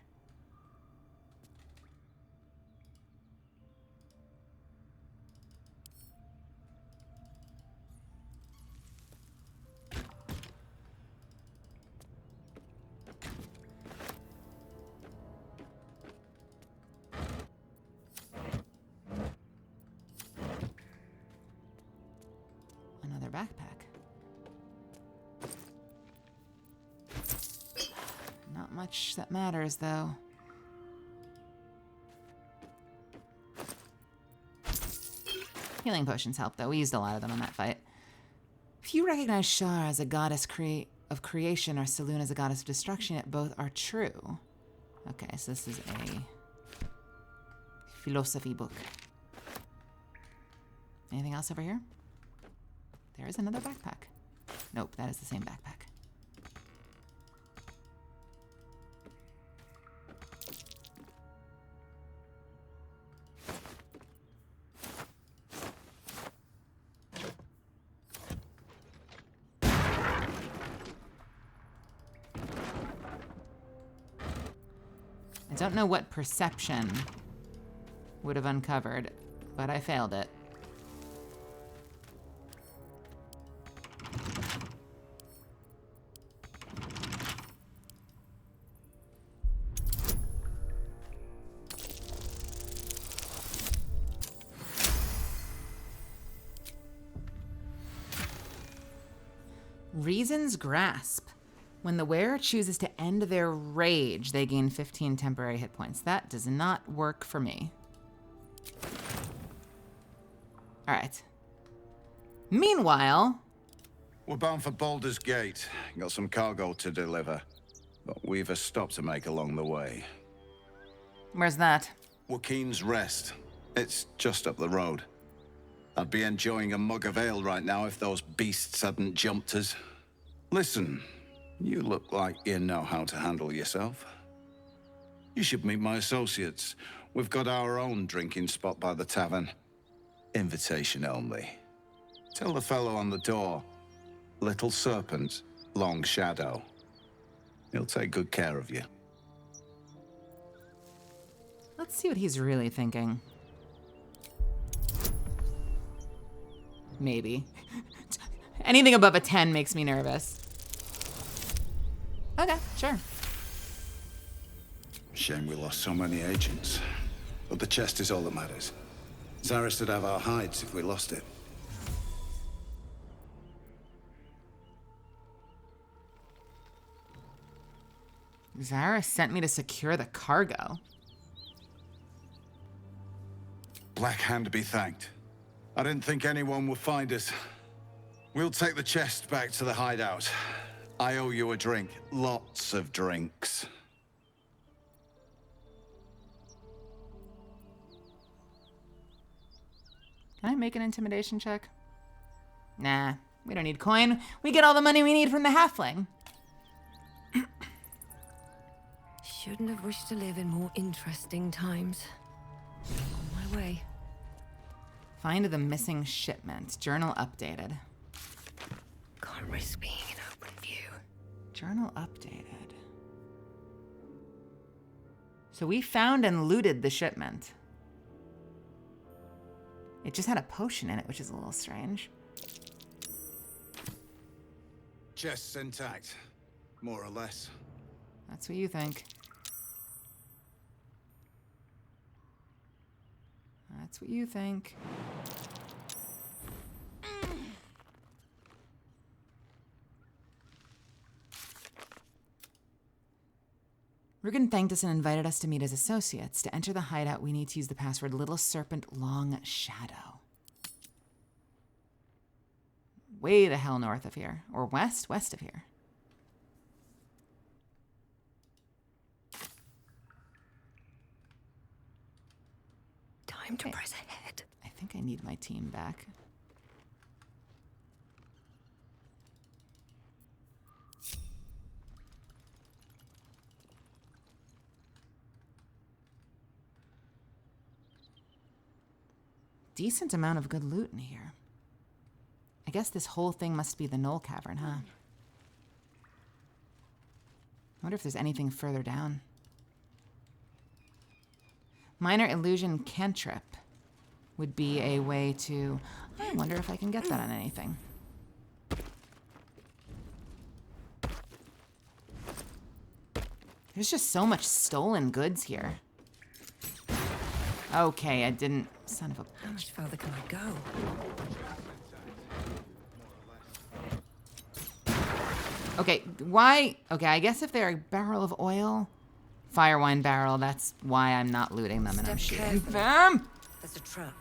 Another backpack. Not much that matters, though. Healing potions help, though. We used a lot of them in that fight. If you recognize Shar as a goddess of creation or Selûne as a goddess of destruction, yet both are true. Okay, so this is a philosophy book. Anything else over here? There is another backpack. Nope, that is the same backpack. I don't know what perception would have uncovered, but I failed it. Reason's Grasp. When the wearer chooses to end their rage, they gain 15 temporary hit points. That does not work for me. All right. Meanwhile... We're bound for Baldur's Gate. Got some cargo to deliver. But we've a stop to make along the way. Where's that? Waukeen's Rest. It's just up the road. I'd be enjoying a mug of ale right now if those beasts hadn't jumped us. Listen, you look like you know how to handle yourself. You should meet my associates. We've got our own drinking spot by the tavern. Invitation only. Tell the fellow on the door. Little Serpent, Long Shadow. He'll take good care of you. Let's see what he's really thinking. Maybe. Anything above a 10 makes me nervous. Okay, sure. Shame we lost so many agents. But the chest is all that matters. Zaris would have our hides if we lost it. Zaris sent me to secure the cargo. Black Hand be thanked. I didn't think anyone would find us. We'll take the chest back to the hideout. I owe you a drink. Lots of drinks. Can I make an intimidation check? Nah, we don't need coin. We get all the money we need from the halfling. Shouldn't have wished to live in more interesting times. On my way. Find the missing shipment. Journal updated. Can't risk being in open view. Journal updated. So we found and looted the shipment. It just had a potion in it, which is a little strange. Chest's intact. More or less. That's what you think. That's what you think. Rugen thanked us and invited us to meet as associates. To enter the hideout, we need to use the password Little Serpent Long Shadow. Way the hell north of here. Or west? West of here. Time to press ahead. I think I need my team back. Decent amount of good loot in here. I guess this whole thing must be the Knoll Cavern, huh? I wonder if there's anything further down. Minor illusion cantrip would be a way to... I wonder if I can get that on anything. There's just so much stolen goods here. Okay, I didn't... Son of a... How much further can I go? Okay, why... Okay, I guess if they're a barrel of oil... Firewine barrel, that's why I'm not looting them and I'm shooting them! There's a trap.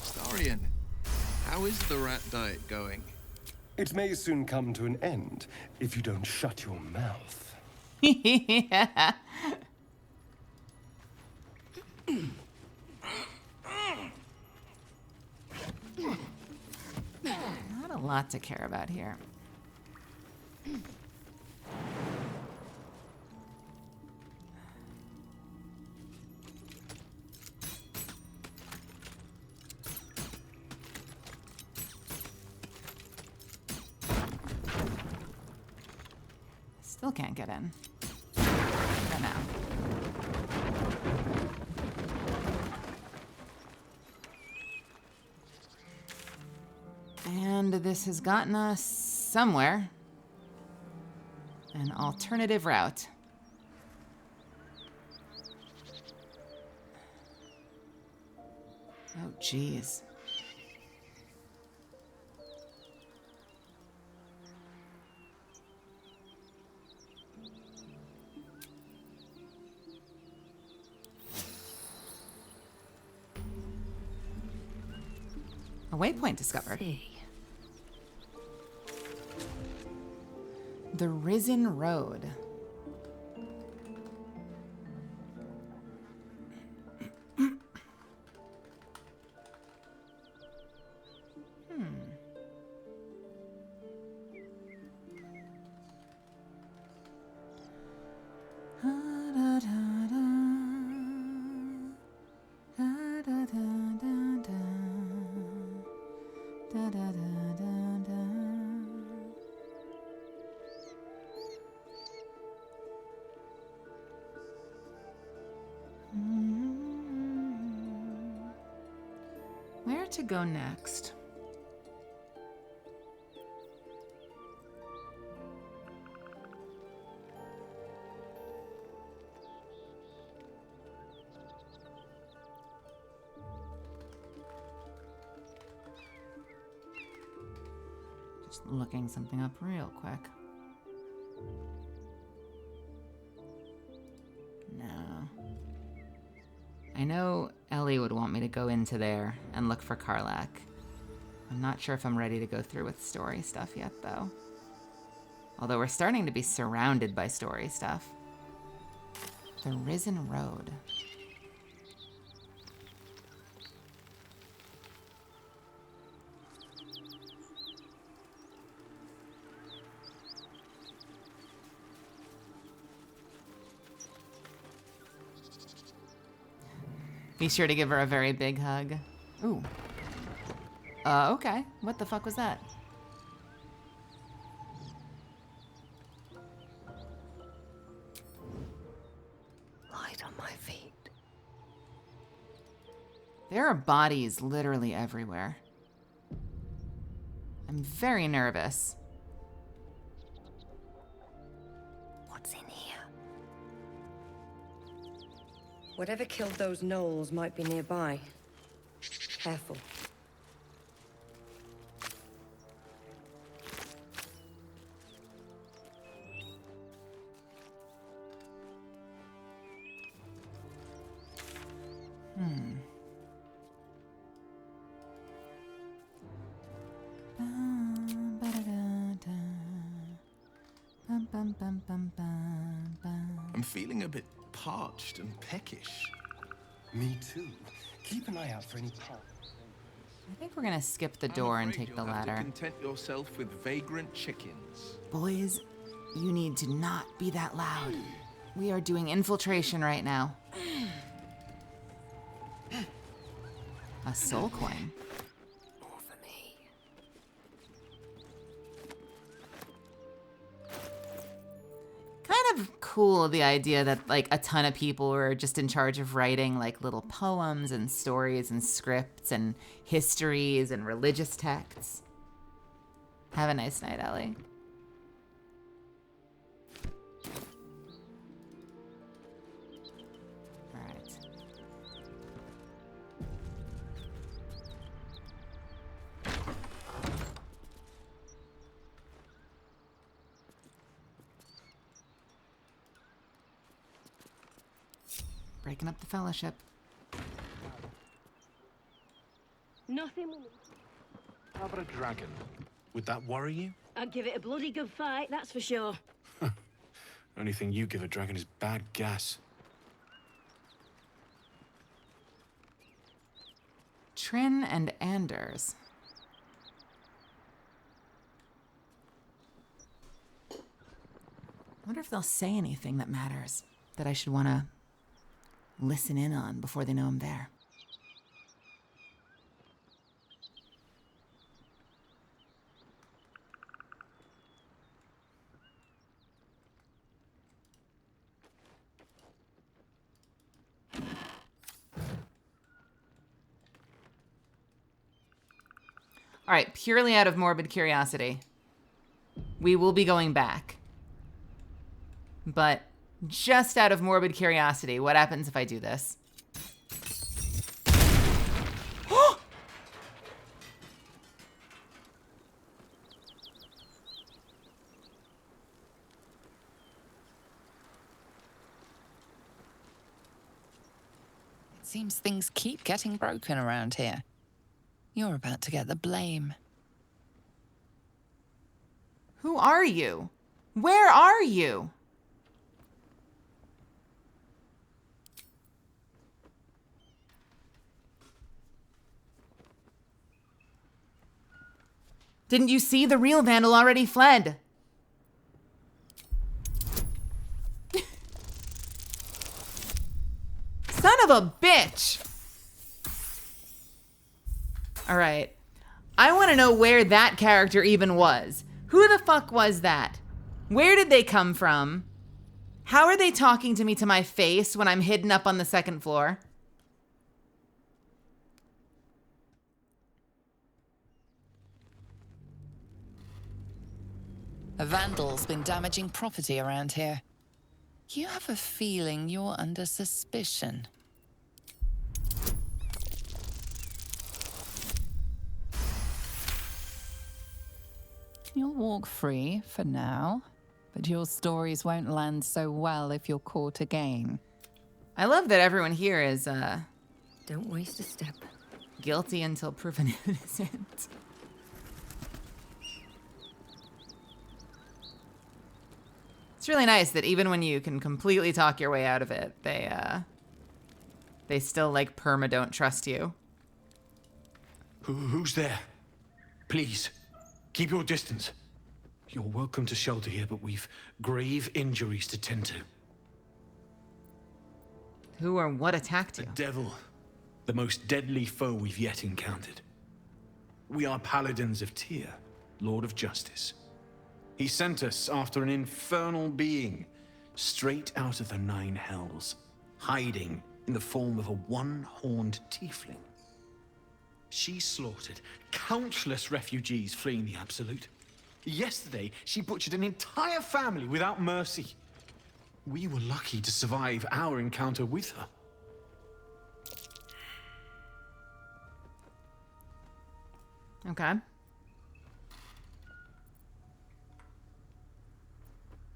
Starion, how is the rat diet going? It may soon come to an end if you don't shut your mouth. Yeah. Not a lot to care about here. Still can't get in. For now. And this has gotten us somewhere. An alternative route. Oh, jeez. A waypoint discovered. The Risen Road. Where to go next? Just looking something up real quick. No. I know Ellie would want me to go into there and look for Karlach. I'm not sure if I'm ready to go through with story stuff yet, though. Although we're starting to be surrounded by story stuff. The Risen Road. Be sure to give her a very big hug. Ooh. Okay. What the fuck was that? Light on my feet. There are bodies literally everywhere. I'm very nervous. What's in here? Whatever killed those gnolls might be nearby. Careful. I'm feeling a bit parched and peckish. Me too. Keep an eye out for any pop. I think we're gonna skip the door and take the You'll have to ladder. content yourself with vagrant chickens. Boys, you need to not be that loud. We are doing infiltration right now. A soul coin. More for me. Kind of cool, the idea that like a ton of people were just in charge of writing like little poems and stories and scripts and histories and religious texts. Have a nice night, Ellie. All right. Breaking up the fellowship. Nothing. How about a dragon? Would that worry you? I'd give it a bloody good fight, that's for sure. Only thing you give a dragon is bad gas. Trin and Anders. I wonder if they'll say anything that matters, that I should want to listen in on before they know I'm there. All right, purely out of morbid curiosity, we will be going back. But just out of morbid curiosity, what happens if I do this? Seems things keep getting broken around here. You're about to get the blame. Who are you? Where are you? Didn't you see the real Vandal already fled? Son of a bitch! All right. I want to know where that character even was. Who the fuck was that? Where did they come from? How are they talking to me to my face when I'm hidden up on the second floor? A vandal's been damaging property around here. You have a feeling you're under suspicion. You'll walk free for now, but your stories won't land so well if you're caught again. I love that everyone here is, Don't waste a step. guilty until proven innocent. It's really nice that even when you can completely talk your way out of it, they still, like, don't trust you. Who's there? Please, keep your distance. You're welcome to shelter here, but we've grave injuries to tend to. Who or what attacked you? The devil. The most deadly foe we've yet encountered. We are paladins of Tyr, Lord of Justice. He sent us after an infernal being, straight out of the Nine Hells, hiding in the form of a one-horned tiefling. She slaughtered countless refugees fleeing the Absolute. Yesterday, she butchered an entire family without mercy. We were lucky to survive our encounter with her. Okay.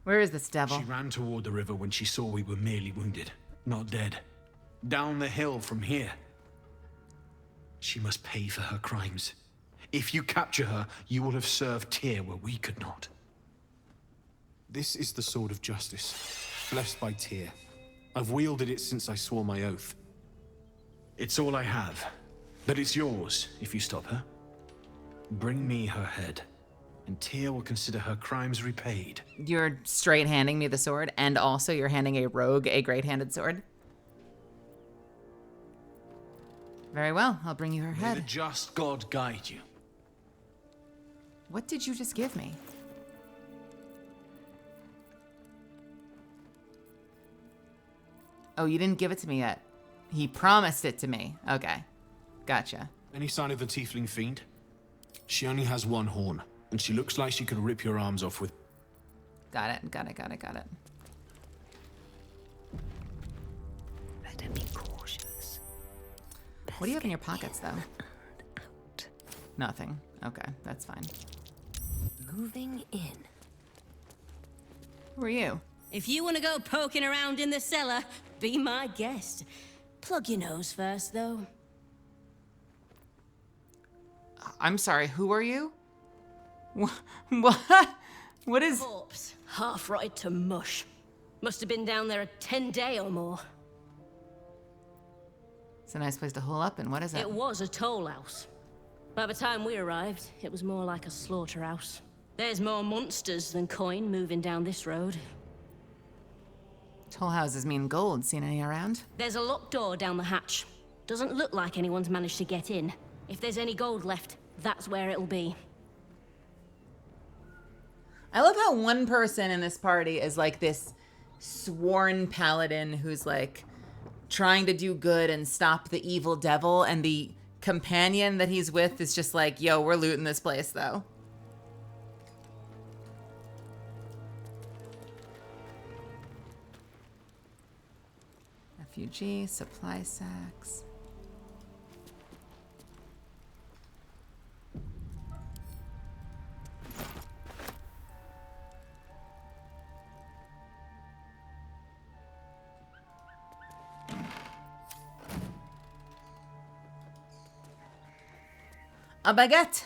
Where is this devil? She ran toward the river when she saw we were merely wounded, not dead. Down the hill from here. She must pay for her crimes. If you capture her, you will have served Tyr where we could not. This is the Sword of Justice, blessed by Tyr. I've wielded it since I swore my oath. It's all I have, but it's yours if you stop her. Bring me her head, and Tyr will consider her crimes repaid. You're straight handing me the sword, and also you're handing a rogue a great-handed sword? Very well, I'll bring you her May head. the just God guide you. What did you just give me? Oh, you didn't give it to me yet. He promised it to me. Okay. Gotcha. Any sign of the tiefling fiend? She only has one horn, and she looks like she could rip your arms off with... Got it. Got it. Better be cautious. What do you have in your pockets, though? Nothing. Okay, that's fine. Moving in. Who are you? If you want to go poking around in the cellar, be my guest. Plug your nose first, though. I'm sorry, who are you? What? What is... Corpse, half rotted to mush. Must have been down there a 10-day or more. It's a nice place to hole up in. What is it? It was a toll house. By the time we arrived, it was more like a slaughterhouse. There's more monsters than coin moving down this road. Toll houses mean gold. Seen any around? There's a locked door down the hatch. Doesn't look like anyone's managed to get in. If there's any gold left, that's where it'll be. I love how one person in this party is like this sworn paladin who's like trying to do good and stop the evil devil, and the companion that he's with is just like, yo, we're looting this place though. Refugee, supply sacks. A baguette.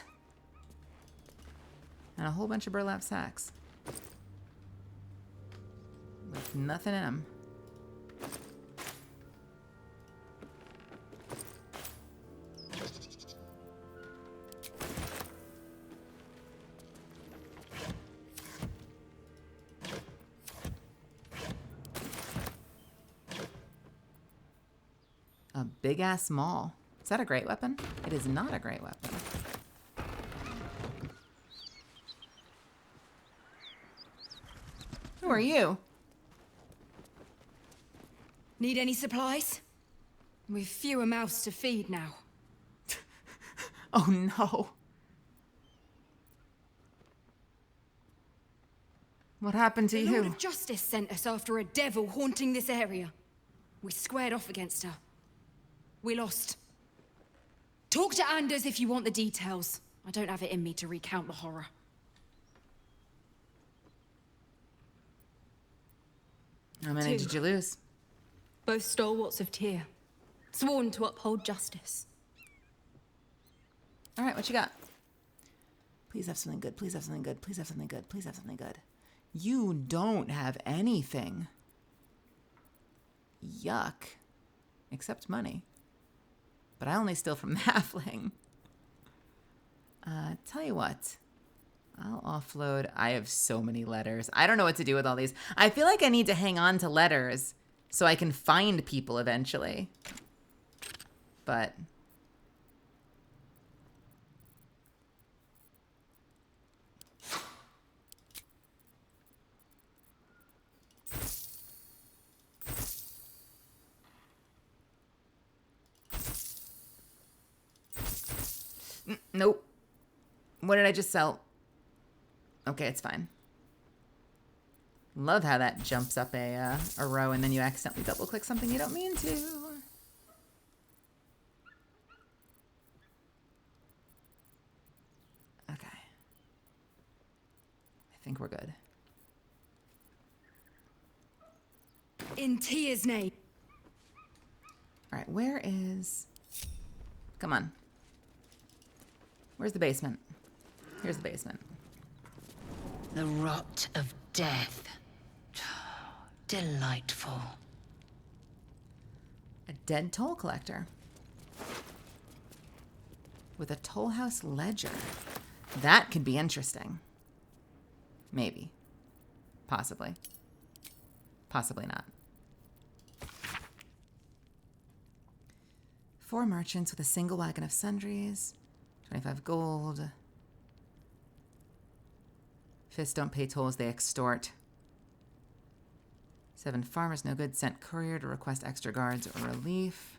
And a whole bunch of burlap sacks. With nothing in them. A big ass maul. Is that a great weapon? It is not a great weapon. Who are you? Need any supplies? We've fewer mouths to feed now. Oh no. What happened to The you? Lord of Justice sent us after a devil haunting this area. We squared off against her. We lost. Talk to Anders if you want the details. I don't have it in me to recount the horror. How many did you lose? Both stalwarts of Tyr. Sworn to uphold justice. All right, what you got? Please have something good. Please have something good. Please have something good. Please have something good. You don't have anything. Yuck. Except money. But I only steal from the halfling. Tell you what. I'll offload. I have so many letters. I don't know what to do with all these. I feel like I need to hang on to letters so I can find people eventually. But... Nope. What did I just sell? Okay, it's fine. Love how that jumps up a row and then you accidentally double click something you don't mean to. Okay. I think we're good. In Tyr's name. All right, where is... Come on. Where's the basement? Here's the basement. The rot of death. Delightful. A dead toll collector. With a toll house ledger. That could be interesting. Maybe. Possibly. Possibly not. 4 merchants with a single wagon of sundries. 25 gold. Fists don't pay tolls, they extort. 7 farmers, no good, sent courier to request extra guards or relief.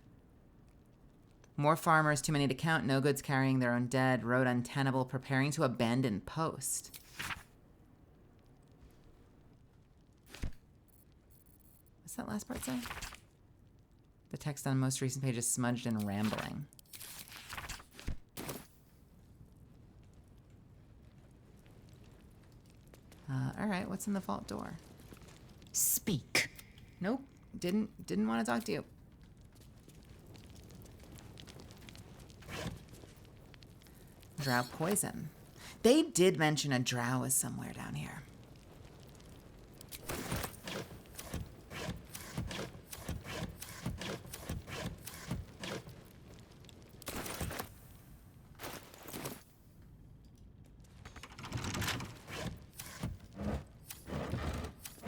More farmers, too many to count, no goods, carrying their own dead. Road untenable, preparing to abandon post. What's that last part say? The text on most recent page is smudged and rambling. All right, what's in the vault door? Speak. Nope, didn't want to talk to you. Drow poison. They did mention a drow was somewhere down here.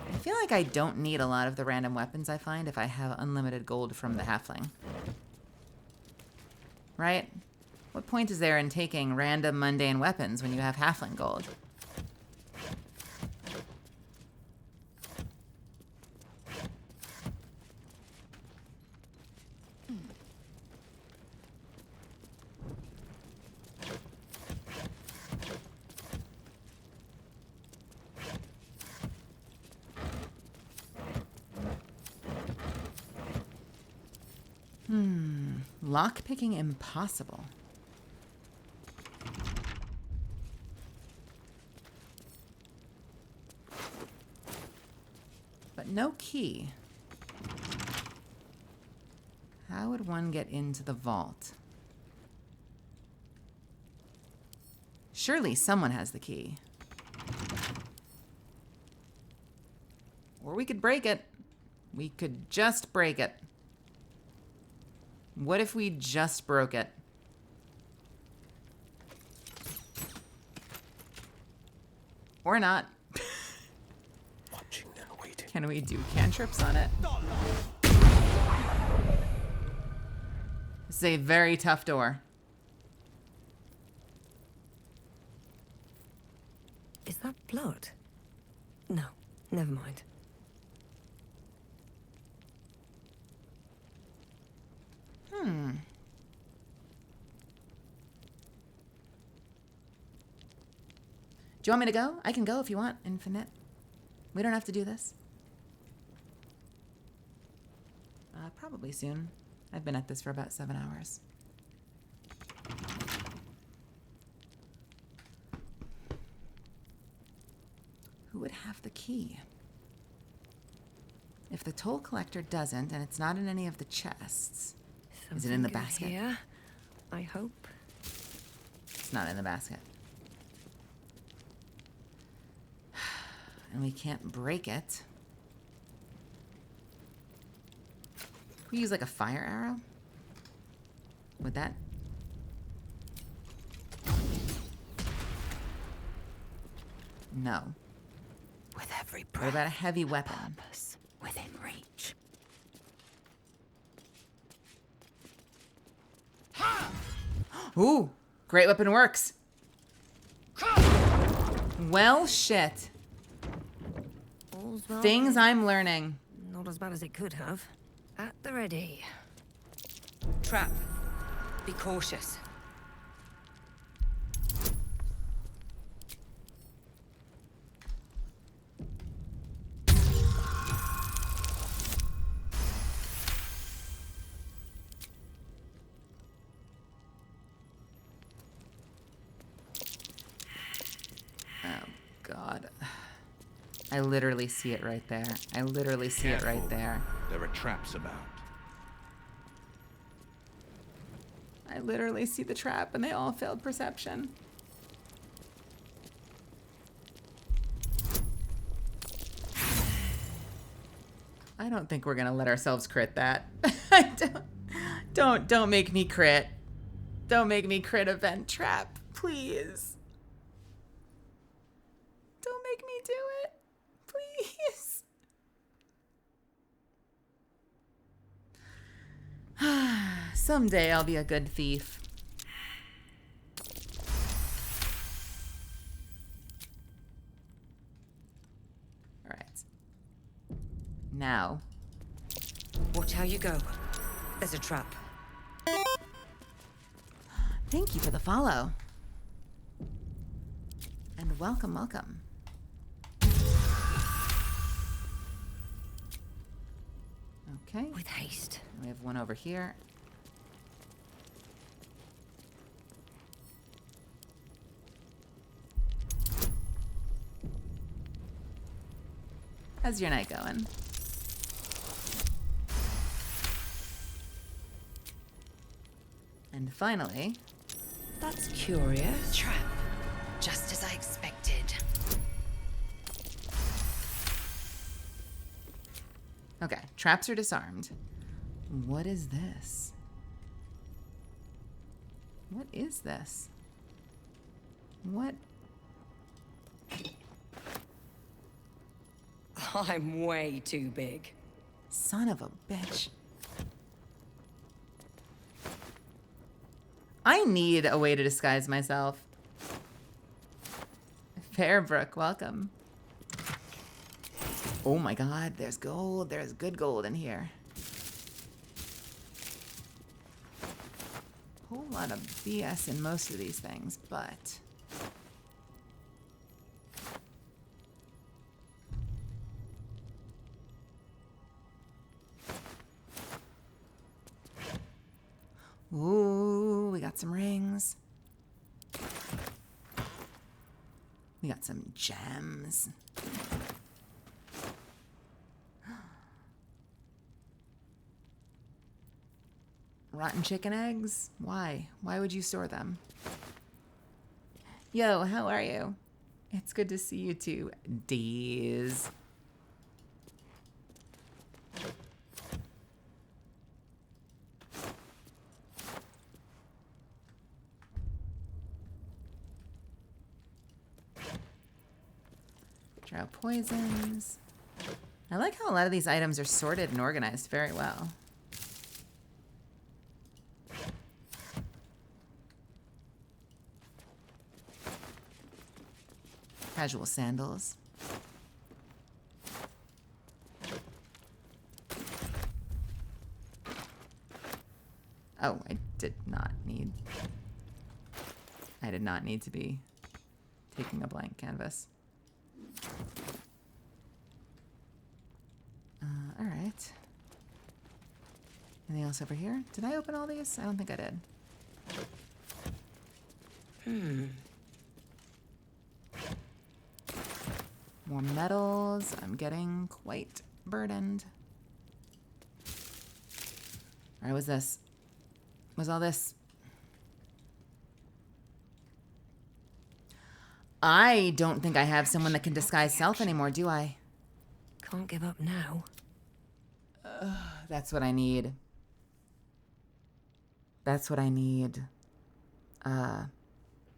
I feel like I don't need a lot of the random weapons I find if I have unlimited gold from the halfling. Right? What point is there in taking random mundane weapons when you have halfling gold? Lockpicking impossible. But no key. How would one get into the vault? Surely someone has the key. Or we could break it. We could just break it. What if we just broke it? Or not. Watching and waiting. Can we do cantrips on it? This is a very tough door. Is that blood? No, never mind. Do you want me to go? I can go if you want, Infinite. We don't have to do this. Probably soon. I've been at this for about 7 hours. Who would have the key? If the toll collector doesn't, and it's not in any of the chests, is it in the basket? Here, I hope. It's not in the basket. And we can't break it. Could we use like a fire arrow? Would that? No. With every What breath, about a heavy weapon? purpose within reach. Ooh, great weapon works. Well, shit. All's well. Things I'm learning. Not as bad as it could have. At the ready. Trap. Be cautious. God. I literally see it right there. I literally see it right there. There are traps about. I literally see the trap and they all failed perception. I don't think we're gonna let ourselves crit that. Don't make me crit. Don't make me crit event trap, please. Don't make me do it, please. Someday I'll be a good thief. All right. Now. Watch how you go. There's a trap. Thank you for the follow. And welcome, welcome. Okay. With haste. We have one over here. How's your night going? And finally... That's curious. Trap. Just as I expected. Okay, traps are disarmed. What is this? What is this? What? I'm way too big. Son of a bitch. I need a way to disguise myself. Fairbrook, welcome. Oh my god, there's gold. There's good gold in here. Whole lot of BS in most of these things, but... Ooh, we got some rings. We got some gems. Rotten chicken eggs? Why? Why would you store them? Yo, how are you? It's good to see you too, Deez. Drow poisons. I like how a lot of these items are sorted and organized very well. Casual sandals. Oh, I did not need to be taking a blank canvas. All right. Anything else over here? Did I open all these? I don't think I did. More metals. I'm getting quite burdened. All right, what's this? Was all this? I don't think I have someone that can disguise self anymore, do I? Can't give up now. That's what I need. That's what I need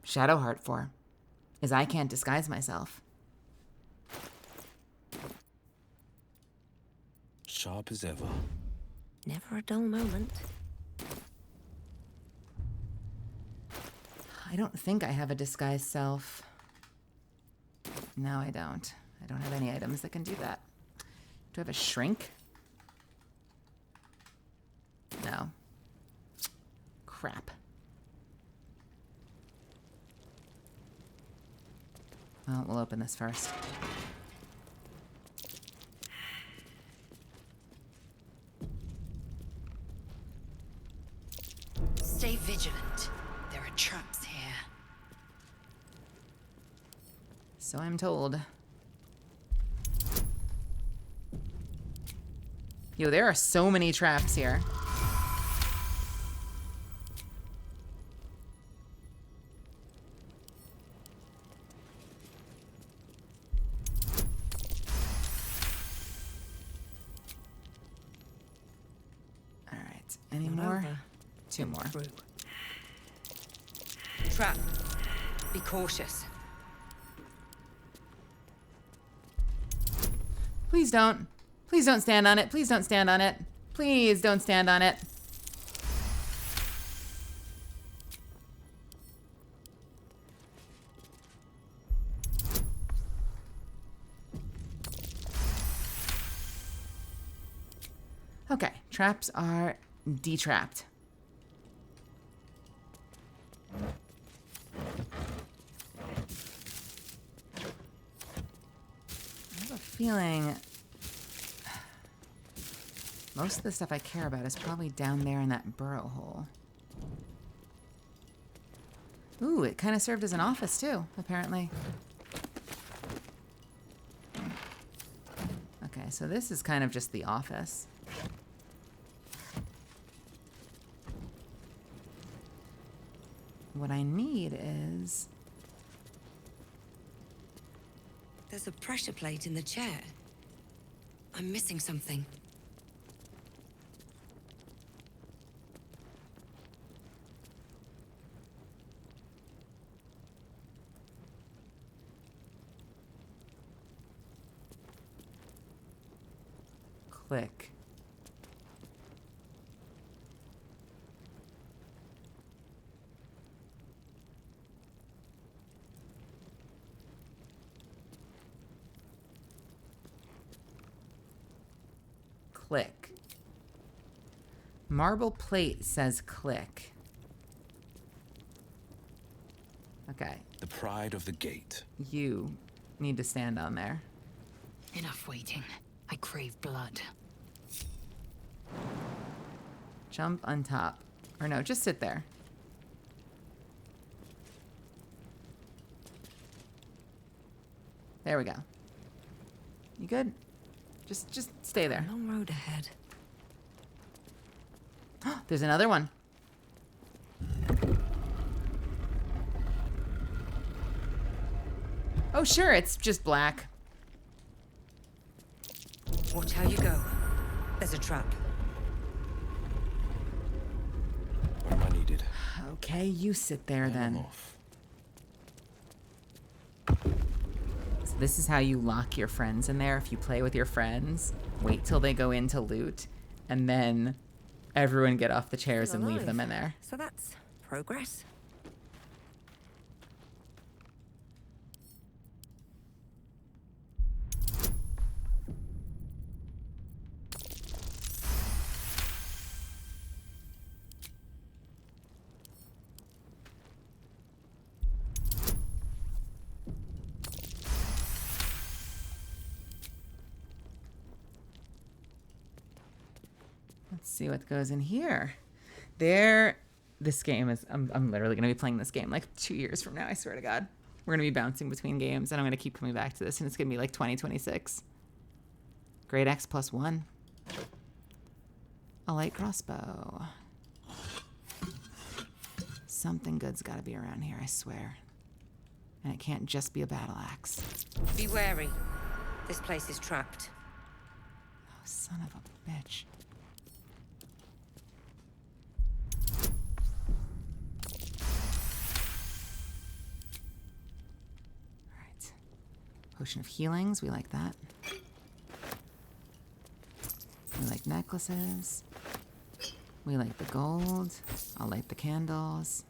Shadowheart for. Is I can't disguise myself. Sharp as ever. Never a dull moment. I don't think I have a disguised self. No, I don't. I don't have any items that can do that. Do I have a shrink? No. Crap. Well, we'll open this first. Stay vigilant. There are traps here. So I'm told. Yo, there are so many traps here. All right, any more? Two more. Trap. Be cautious. Please don't. Please don't stand on it. Please don't stand on it. Please don't stand on it. Okay, traps are detrapped. I have a feeling most of the stuff I care about is probably down there in that burrow hole. Ooh, it kind of served as an office too, apparently. Okay, so this is kind of just the office. What I need is... There's a pressure plate in the chair. I'm missing something. Click. Click. Marble plate says click. Okay. The pride of the gate. You need to stand on there. Enough waiting. I crave blood. Jump on top. Or no, just sit there. There we go. You good? Just stay there. Long road ahead. There's another one. Oh, sure, it's just black. Watch how you go. There's a trap. Where am I needed? Okay, you sit there then. So this is how you lock your friends in there if you play with your friends. Wait till they go in to loot, and then everyone get off the chairs and leave them in there. So that's progress. Let's see what goes in here. This game is, I'm literally going to be playing this game like 2 years from now, I swear to God. We're going to be bouncing between games, and I'm going to keep coming back to this, and it's going to be like 2026. Great X +1. A light crossbow. Something good's got to be around here, I swear. And it can't just be a battle axe. Be wary. This place is trapped. Oh, son of a bitch. Potion of healings, we like that. We like necklaces. We like the gold. I'll light the candles.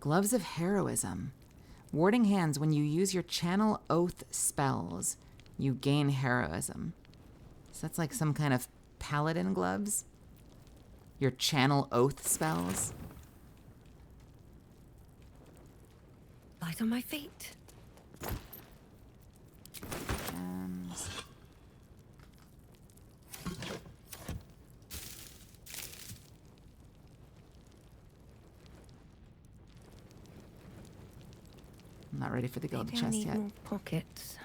Gloves of Heroism. Warding hands when you use your channel oath spells, you gain heroism. So that's like some kind of paladin gloves. Your channel oath spells. Light on my feet. I'm not ready for the gilded Maybe I chest need yet. more pockets.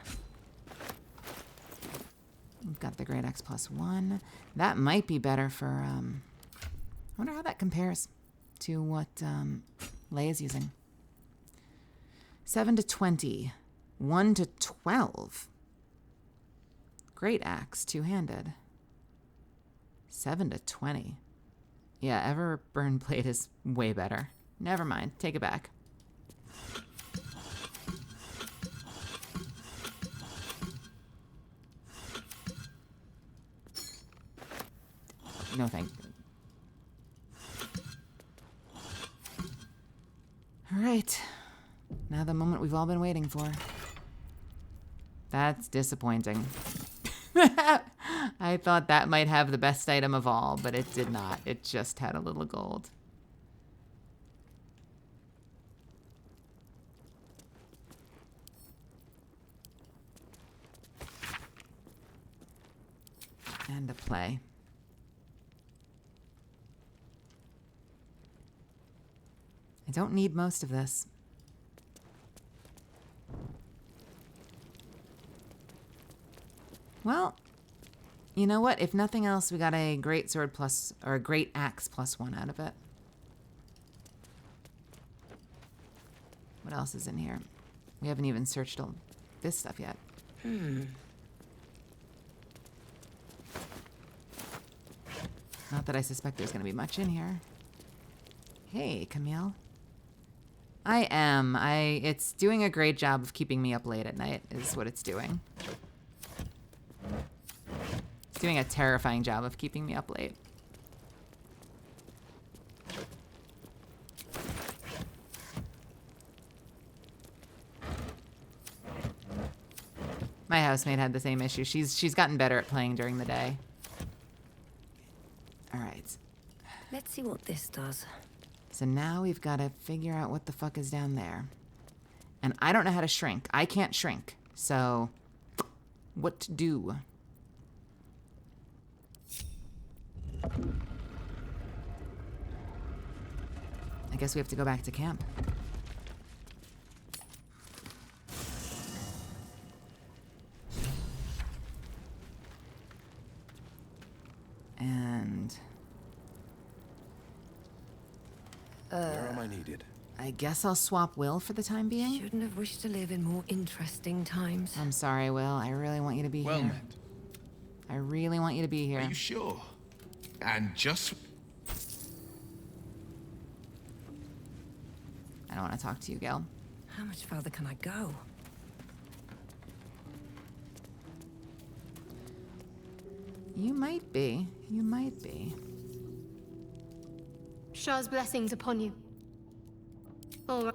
We've got the Great X +1. That might be better for, I wonder how that compares to what Leia's using. 7 to 20. 1 to 12. Great axe, two-handed. 7 to 20. Yeah, Everburn Blade is way better. Never mind, take it back. No thank you. All right. Now the moment we've all been waiting for. That's disappointing. I thought that might have the best item of all, but it did not. It just had a little gold. And a play. I don't need most of this. Well, you know what? If nothing else, we got a great sword plus, or a great axe +1 out of it. What else is in here? We haven't even searched all this stuff yet. Not that I suspect there's going to be much in here. Hey, Camille. I am. It's doing a great job of keeping me up late at night, is what it's doing. It's doing a terrifying job of keeping me up late. My housemate had the same issue. She's gotten better at playing during the day. All right. Let's see what this does. So now we've got to figure out what the fuck is down there. And I don't know how to shrink. I can't shrink. So, what to do? guess we have to go back to camp. And... Where am I needed? I guess I'll swap Will for the time being. Shouldn't have wished to live in more interesting times. I'm sorry, Will. I really want you to be Well here. met. I really want you to be here. Are you sure? And just... I don't want to talk to you, Gil. How much further can I go? You might be. You might be. Shah's blessings upon you. All right.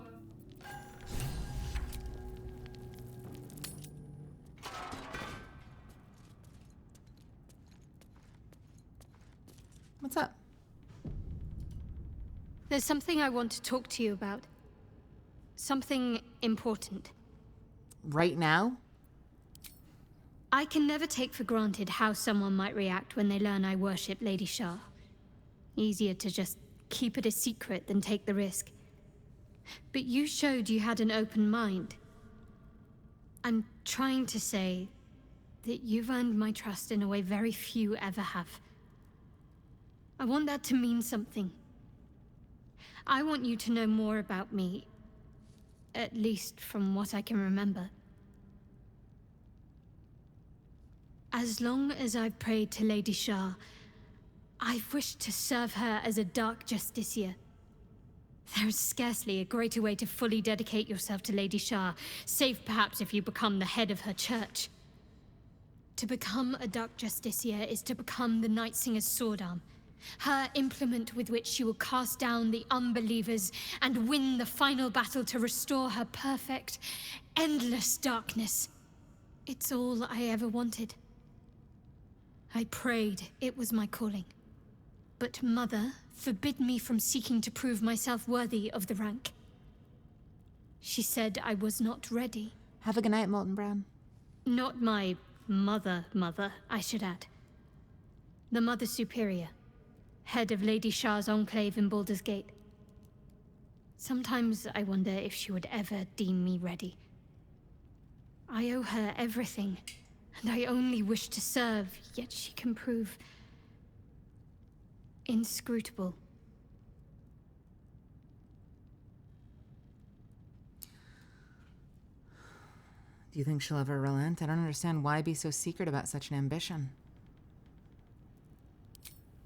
What's up? There's something I want to talk to you about. Something important. Right now? I can never take for granted how someone might react when they learn I worship Lady Shah. Easier to just keep it a secret than take the risk. But you showed you had an open mind. I'm trying to say that you've earned my trust in a way very few ever have. I want that to mean something. I want you to know more about me, at least from what I can remember. As long as I've prayed to Lady Shah, I've wished to serve her as a Dark Justiciar. There is scarcely a greater way to fully dedicate yourself to Lady Shah, save perhaps if you become the head of her church. To become a Dark Justiciar is to become the Night Singer's sword arm, her implement with which she will cast down the unbelievers and win the final battle to restore her perfect, endless darkness. It's all I ever wanted. I prayed it was my calling. But Mother forbid me from seeking to prove myself worthy of the rank. She said I was not ready. Have a good night, Molten Brown. Not my mother, I should add. The Mother Superior, head of Lady Shah's enclave in Baldur's Gate. Sometimes I wonder if she would ever deem me ready. I owe her everything, and I only wish to serve, yet she can prove inscrutable. Do you think she'll ever relent? I don't understand why be so secret about such an ambition.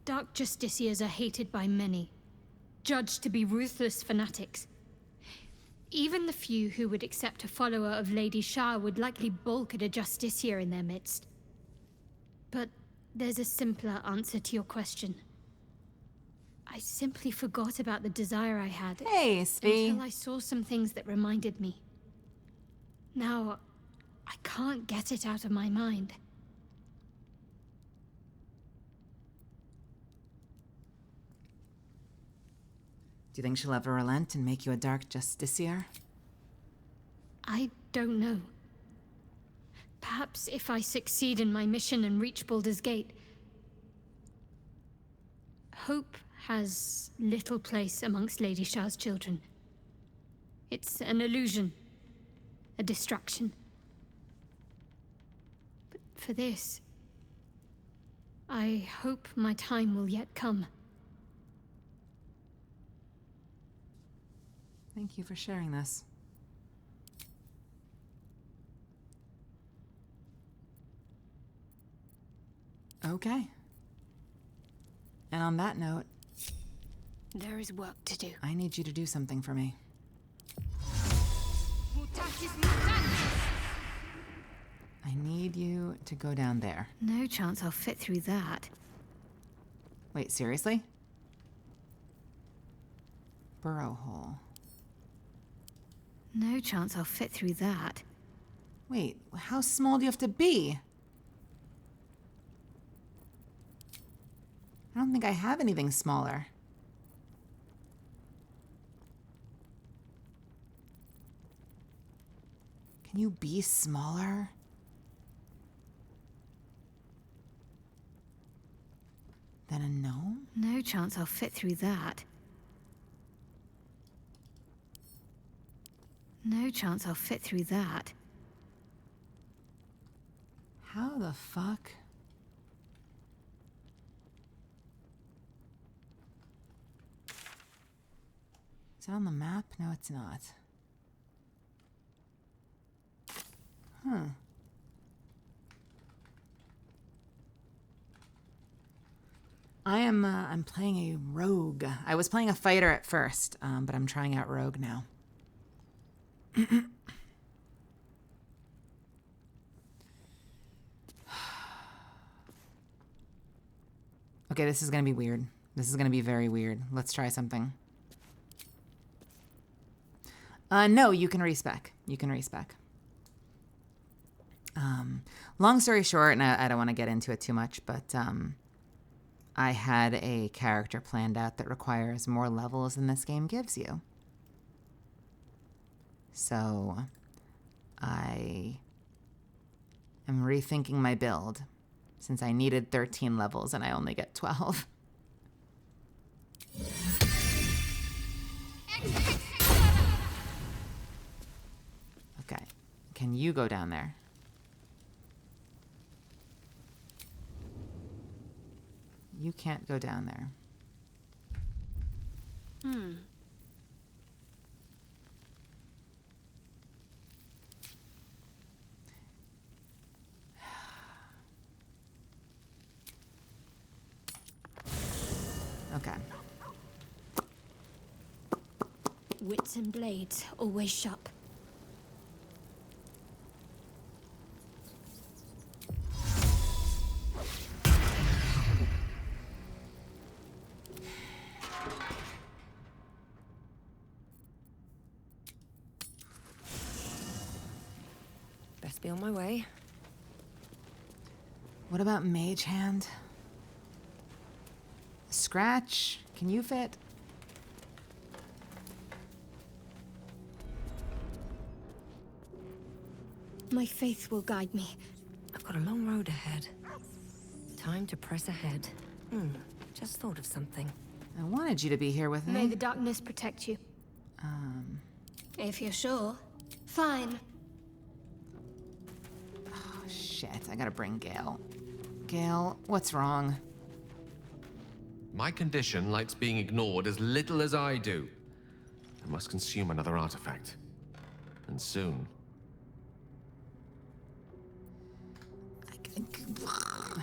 Dark Justiciars are hated by many, judged to be ruthless fanatics. Even the few who would accept a follower of Lady Shah would likely balk at a Justiciar in their midst. But there's a simpler answer to your question. I simply forgot about the desire I had. Hey, Svi. Until I saw some things that reminded me. Now, I can't get it out of my mind. Do you think she'll ever relent and make you a Dark Justiciar? I don't know. Perhaps if I succeed in my mission and reach Baldur's Gate. Hope has little place amongst Lady Shah's children. It's an illusion, a distraction. But for this, I hope my time will yet come. Thank you for sharing this. Okay. And on that note, there is work to do. I need you to do something for me. I need you to go down there. No chance I'll fit through that. Wait, seriously? Burrow hole. No chance I'll fit through that. Wait, how small do you have to be? I don't think I have anything smaller. Can you be smaller? Than a gnome? No chance I'll fit through that. no chance I'll fit through that. How the fuck? Is it on the map? No, it's not. Huh. I'm playing a rogue. I was playing a fighter at first, but I'm trying out rogue now. Okay, this is gonna be weird. This is gonna be very weird. Let's try something. No, you can respec. You can respec. Long story short, and I don't want to get into it too much, but I had a character planned out that requires more levels than this game gives you. So I am rethinking my build since I needed 13 levels and I only get 12. Okay, can you go down there? You can't go down there. Okay. Wits and blades, always sharp. Best be on my way. What about Mage Hand? Scratch? Can you fit? My faith will guide me. I've got a long road ahead. Time to press ahead. Just thought of something. I wanted you to be here with me. May the darkness protect you. If you're sure. Fine. Oh, shit. I gotta bring Gale. Gale, what's wrong? My condition likes being ignored as little as I do. I must consume another artifact. And soon. I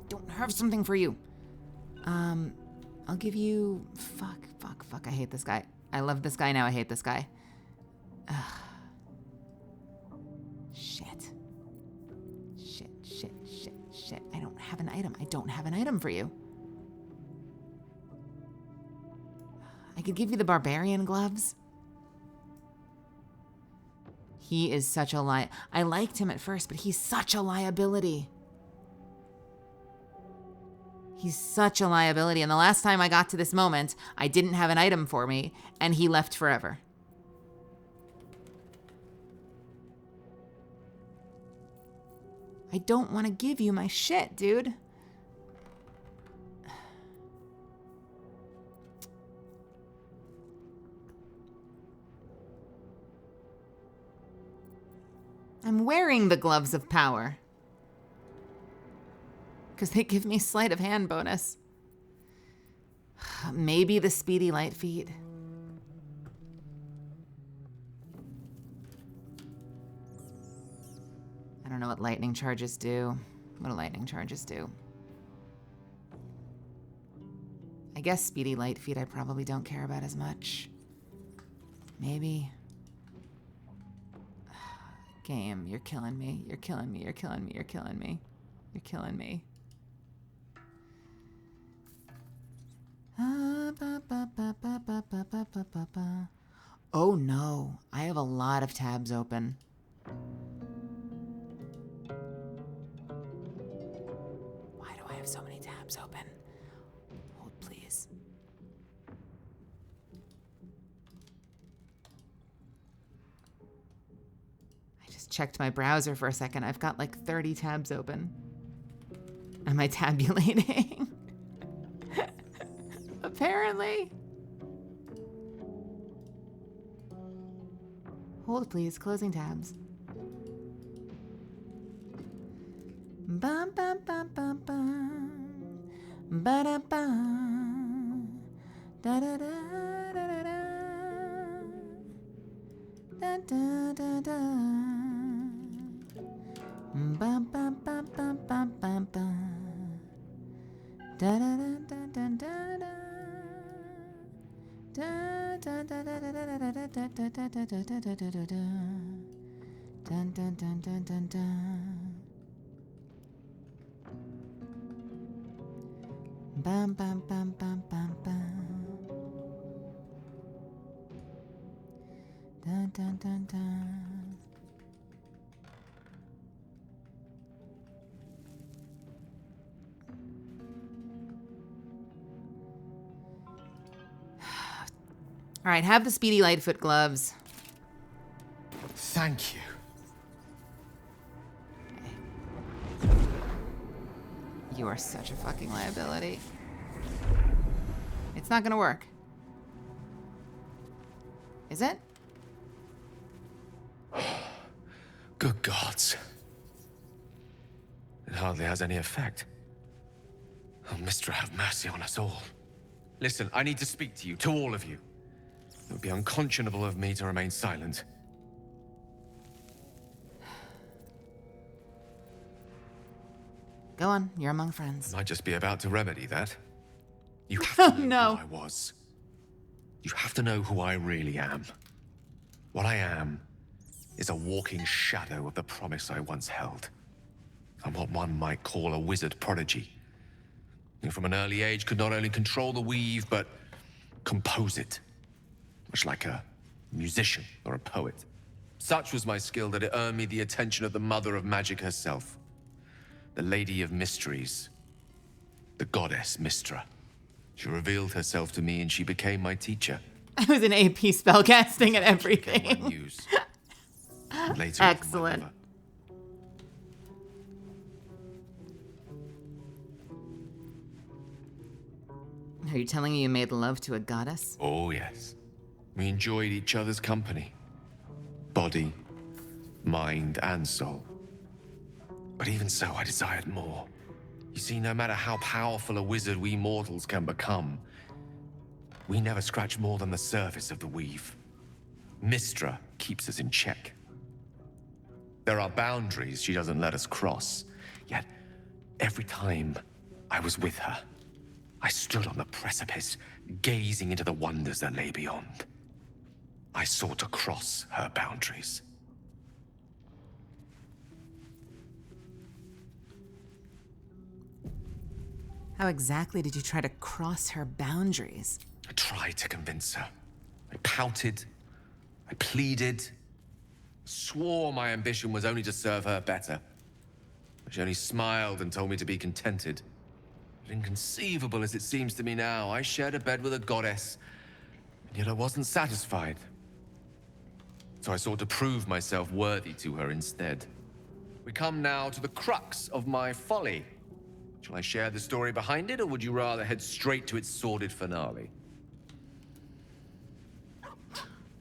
don't have something for you. I'll give you... Fuck. I hate this guy. I love this guy, now I hate this guy. Shit. I don't have an item. I don't have an item for you. I could give you the barbarian gloves. He is such a I liked him at first, but he's such a liability. He's such a liability. And the last time I got to this moment, I didn't have an item for me, and he left forever. I don't want to give you my shit, dude. I'm wearing the gloves of power. Because they give me sleight of hand bonus. Maybe the speedy light feet. I don't know what lightning charges do. What do lightning charges do? I guess speedy light feet I probably don't care about as much. Maybe. Game, you're killing me. You're killing me. You're killing me. You're killing me. You're killing me. Oh no, I have a lot of tabs open. Why do I have so many tabs open? Hold, please. I just checked my browser for a second. I've got like 30 tabs open. Am I tabulating? Apparently. Hold, please. Closing tabs. Bum bum bum bum bum. Ba da bum. Da da da da da da. Da da da da. Bum bum bum bum bum bum bum. Da da da da da da da. Da da da da da da da da da da da da da da da da. Dun dun dun dun dun dun. Bum bum bum bum bum bum. Dun dun dun dun. All right, have the Speedy Lightfoot gloves. Thank you. You are such a fucking liability. It's not gonna work. Is it? Good gods. It hardly has any effect. Oh, Mystra, have mercy on us all. Listen, I need to speak to you, to all of you. It would be unconscionable of me to remain silent. Go on, you're among friends. I might just be about to remedy that. You have to know who I was. You have to know who I really am. What I am is a walking shadow of the promise I once held. I'm what one might call a wizard prodigy. Who from an early age could not only control the weave, but compose it. Much like a musician or a poet. Such was my skill that it earned me the attention of the mother of magic herself. The Lady of Mysteries. The goddess Mystra. She revealed herself to me and she became my teacher. I was an AP spellcasting and everything. Later, excellent. Are you telling me you made love to a goddess? Oh, yes. We enjoyed each other's company. Body, mind, and soul. But even so, I desired more. You see, no matter how powerful a wizard we mortals can become, we never scratch more than the surface of the weave. Mystra keeps us in check. There are boundaries she doesn't let us cross, yet every time I was with her, I stood on the precipice, gazing into the wonders that lay beyond. I sought to cross her boundaries. How exactly did you try to cross her boundaries? I tried to convince her. I pouted. I pleaded. Swore my ambition was only to serve her better. But she only smiled and told me to be contented. But inconceivable as it seems to me now, I shared a bed with a goddess, and yet I wasn't satisfied. So I sought to prove myself worthy to her instead. We come now to the crux of my folly. Shall I share the story behind it, or would you rather head straight to its sordid finale?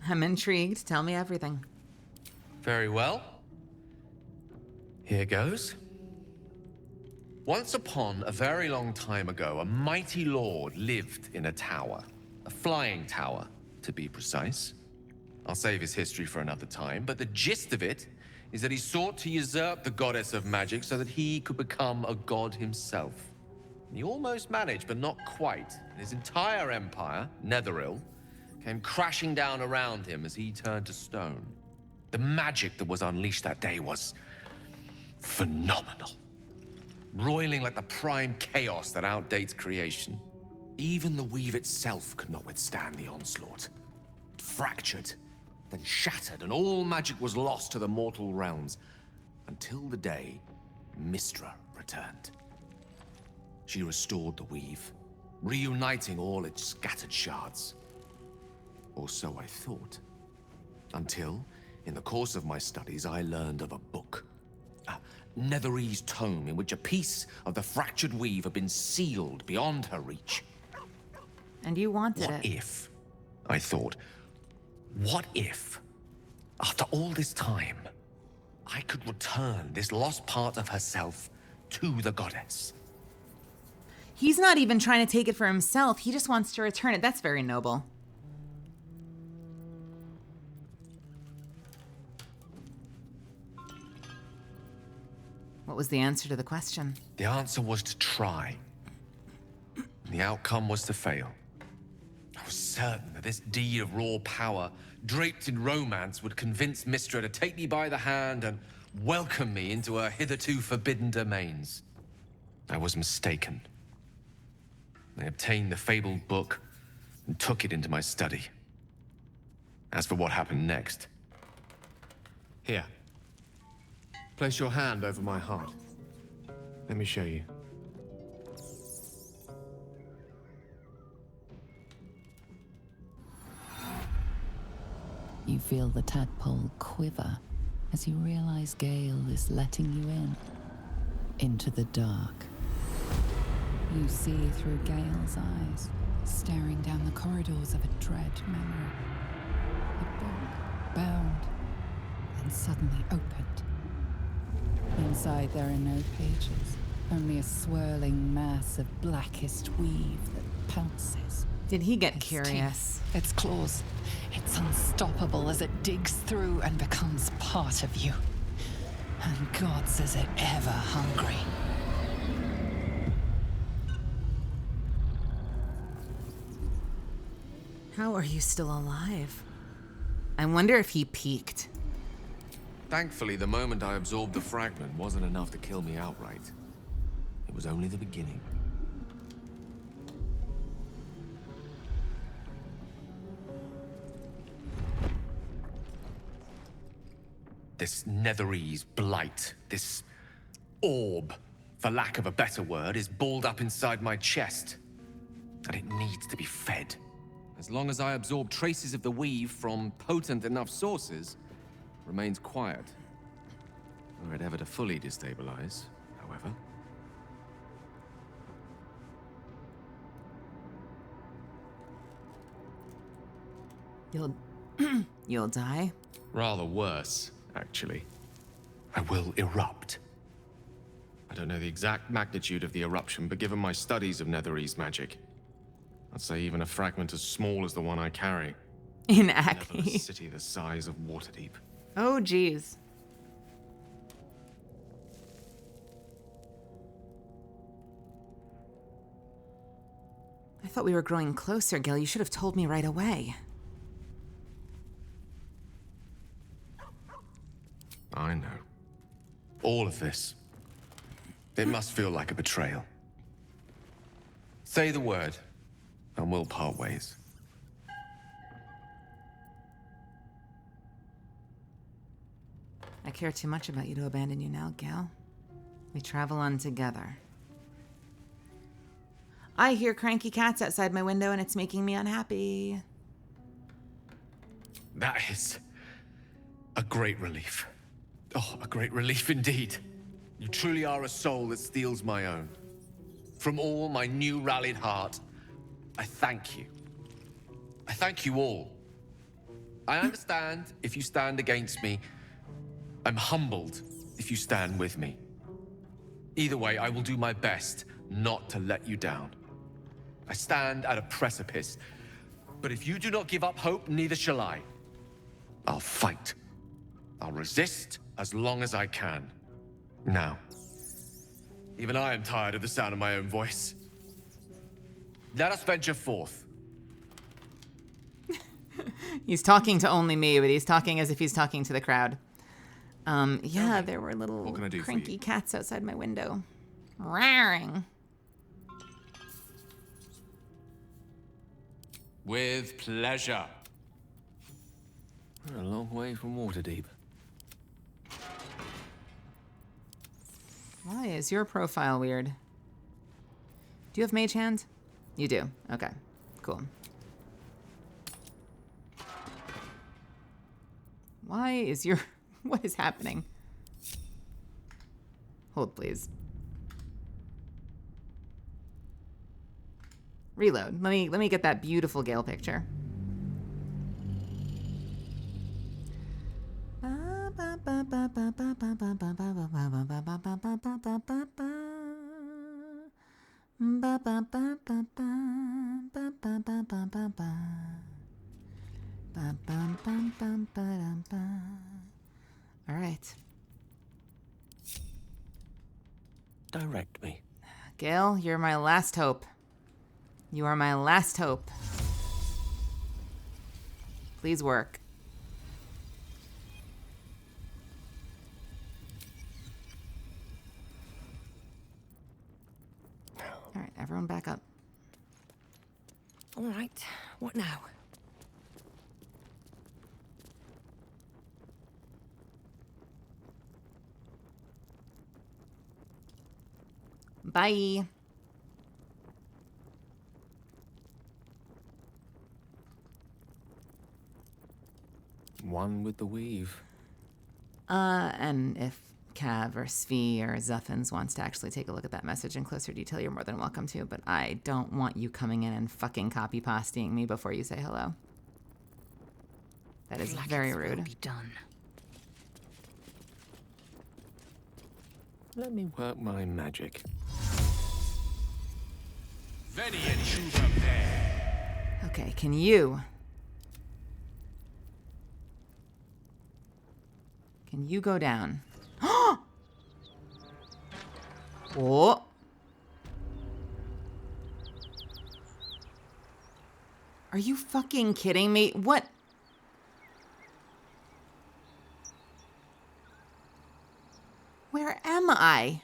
I'm intrigued. Tell me everything. Very well. Here goes. Once upon a very long time ago, a mighty lord lived in a tower. A flying tower, to be precise. I'll save his history for another time, but the gist of it is that he sought to usurp the goddess of magic so that he could become a god himself. And he almost managed, but not quite. And his entire empire, Netheril, came crashing down around him as he turned to stone. The magic that was unleashed that day was phenomenal. Roiling like the prime chaos that outdates creation. Even the weave itself could not withstand the onslaught. It fractured, then shattered, and all magic was lost to the mortal realms. Until the day Mystra returned. She restored the weave, reuniting all its scattered shards. Or so I thought. Until, in the course of my studies, I learned of a book. A Netherese tome in which a piece of the fractured weave had been sealed beyond her reach. And you wanted What if, I thought, what if After all this time, I could return this lost part of herself to the goddess. He's not even trying to take it for himself. He just wants to return it. That's very noble. What was the answer to the question? The answer was to try. The outcome was to fail. I was certain that this deed of raw power, draped in romance, would convince Mystra to take me by the hand and welcome me into her hitherto forbidden domains. I was mistaken. I obtained the fabled book and took it into my study. As for what happened next... Here. Place your hand over my heart. Let me show you. You feel the tadpole quiver as you realize Gale is letting you into the dark. You see through Gale's eyes, staring down the corridors of a dread memory. A book bound and suddenly opened. Inside there are no pages, only a swirling mass of blackest weave that pounces. Did he get curious? Teeth, its claws. It's unstoppable as it digs through and becomes part of you. And God says it ever hungry. How are you still alive? I wonder if he peeked. Thankfully, the moment I absorbed the fragment wasn't enough to kill me outright. It was only the beginning. This Netherese blight, this orb, for lack of a better word, is balled up inside my chest. And it needs to be fed. As long as I absorb traces of the weave from potent enough sources, it remains quiet. Were it ever to fully destabilize, however. You'll die? Rather worse, actually. I will erupt. I don't know the exact magnitude of the eruption, but given my studies of Netherese magic, I'd say even a fragment as small as the one I carry. In Never Acme. a city the size of Waterdeep. Oh, geez. I thought we were growing closer, Gil. You should have told me right away. I know. All of this. It must feel like a betrayal. Say the word, and we'll part ways. I care too much about you to abandon you now, Gil. We travel on together. I hear cranky cats outside my window, and it's making me unhappy. That is a great relief. Oh, a great relief indeed. You truly are a soul that steals my own. From all my new rallied heart, I thank you. I thank you all. I understand if you stand against me. I'm humbled if you stand with me. Either way, I will do my best not to let you down. I stand at a precipice, but if you do not give up hope, neither shall I. I'll fight. I'll resist as long as I can. Now, even I am tired of the sound of my own voice. Let us venture forth. He's talking to only me, but he's talking as if he's talking to the crowd. Yeah, there were little cranky cats outside my window. Roaring. With pleasure. We're a long way from Waterdeep. Why is your profile weird? Do you have mage hand? You do. Okay, cool. Why is your... What is happening? Hold, please. Reload. Let me get that beautiful Gale picture. All right. Direct me. Gale, you're my last hope. You are my last hope. Please work. All right, everyone back up. All right, what now? Bye. One with the weave. And if Cav or Svi or Zuffins wants to actually take a look at that message in closer detail, you're more than welcome to, but I don't want you coming in and fucking copy-pasting me before you say hello. That is very rude. Be done. Let me work my magic. Veni intruder there. Okay, can you go down? Oh. Are you fucking kidding me? What? Where am I?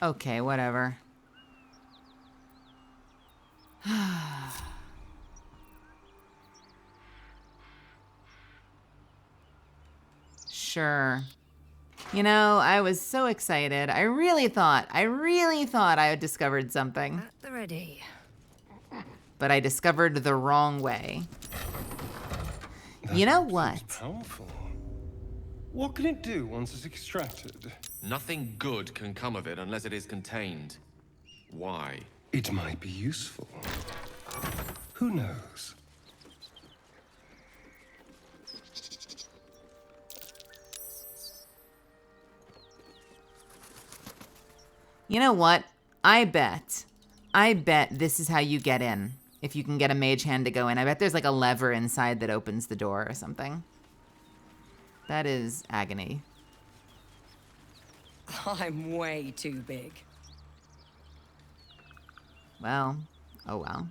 Okay, whatever. Sure. You know, I was so excited. I really thought I had discovered something. At the ready. But I discovered the wrong way. You know what? It's powerful. What can it do once it's extracted? Nothing good can come of it unless it is contained. Why? It might be useful. Who knows? You know what? I bet this is how you get in. If you can get a mage hand to go in. I bet there's like a lever inside that opens the door or something. That is agony. I'm way too big. Well, oh well.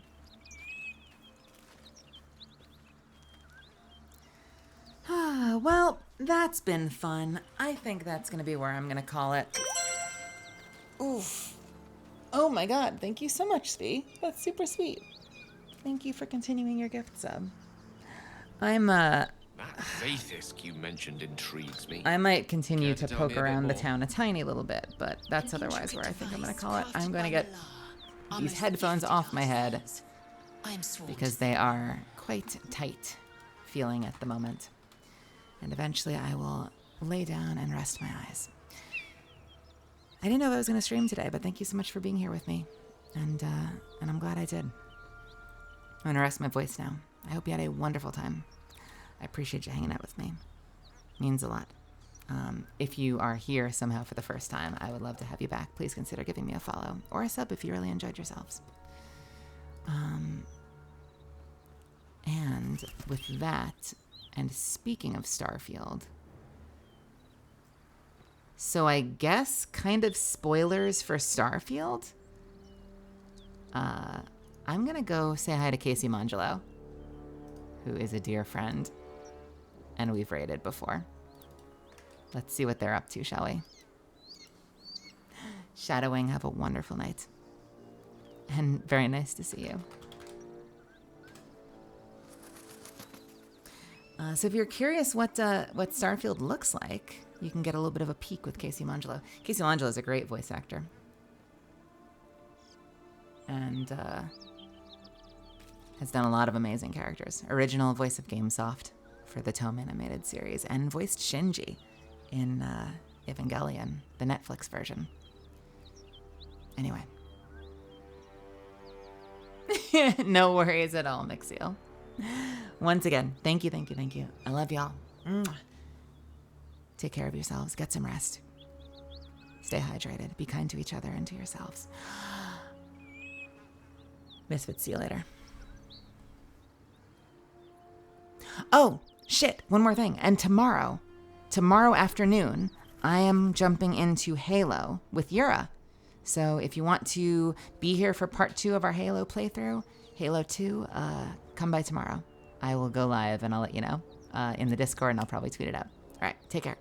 Well, that's been fun. I think that's gonna be where I'm gonna call it. Oof. Oh my god, thank you so much, Svi. That's super sweet. Thank you for continuing your gift sub. That Zaithisk you mentioned intrigues me. I might continue Care to to tell poke me a bit around the more? town a tiny little bit, but that's otherwise where I think I'm gonna call it. I'm gonna get these headphones off my head because they are quite tight feeling at the moment. And eventually I will lay down and rest my eyes. I didn't know I was gonna stream today, but thank you so much for being here with me. And I'm glad I did. I'm gonna rest my voice now. I hope you had a wonderful time. I appreciate you hanging out with me. Means a lot. If you are here somehow for the first time, I would love to have you back. Please consider giving me a follow or a sub if you really enjoyed yourselves. And with that, and speaking of Starfield, so I guess kind of spoilers for Starfield. I'm gonna go say hi to Casey Mangelo, who is a dear friend, and we've raided before. Let's see what they're up to, shall we? Shadowing, have a wonderful night. And very nice to see you. So if you're curious what Starfield looks like, you can get a little bit of a peek with Casey Mangelo. Casey Mangelo is a great voice actor. And has done a lot of amazing characters. Original voice of Gamesoft for the Tome animated series, and voiced Shinji in Evangelion, the Netflix version. Anyway, No worries at all, Mixiel. Once again, thank you. I love y'all. Mwah. Take care of yourselves. Get some rest. Stay hydrated. Be kind to each other and to yourselves. Misfits, see you later. Oh, shit. One more thing. And tomorrow afternoon, I am jumping into Halo with Yura. So if you want to be here for part 2 of our Halo playthrough, Halo 2, come by tomorrow. I will go live and I'll let you know in the Discord, and I'll probably tweet it out. All right, take care.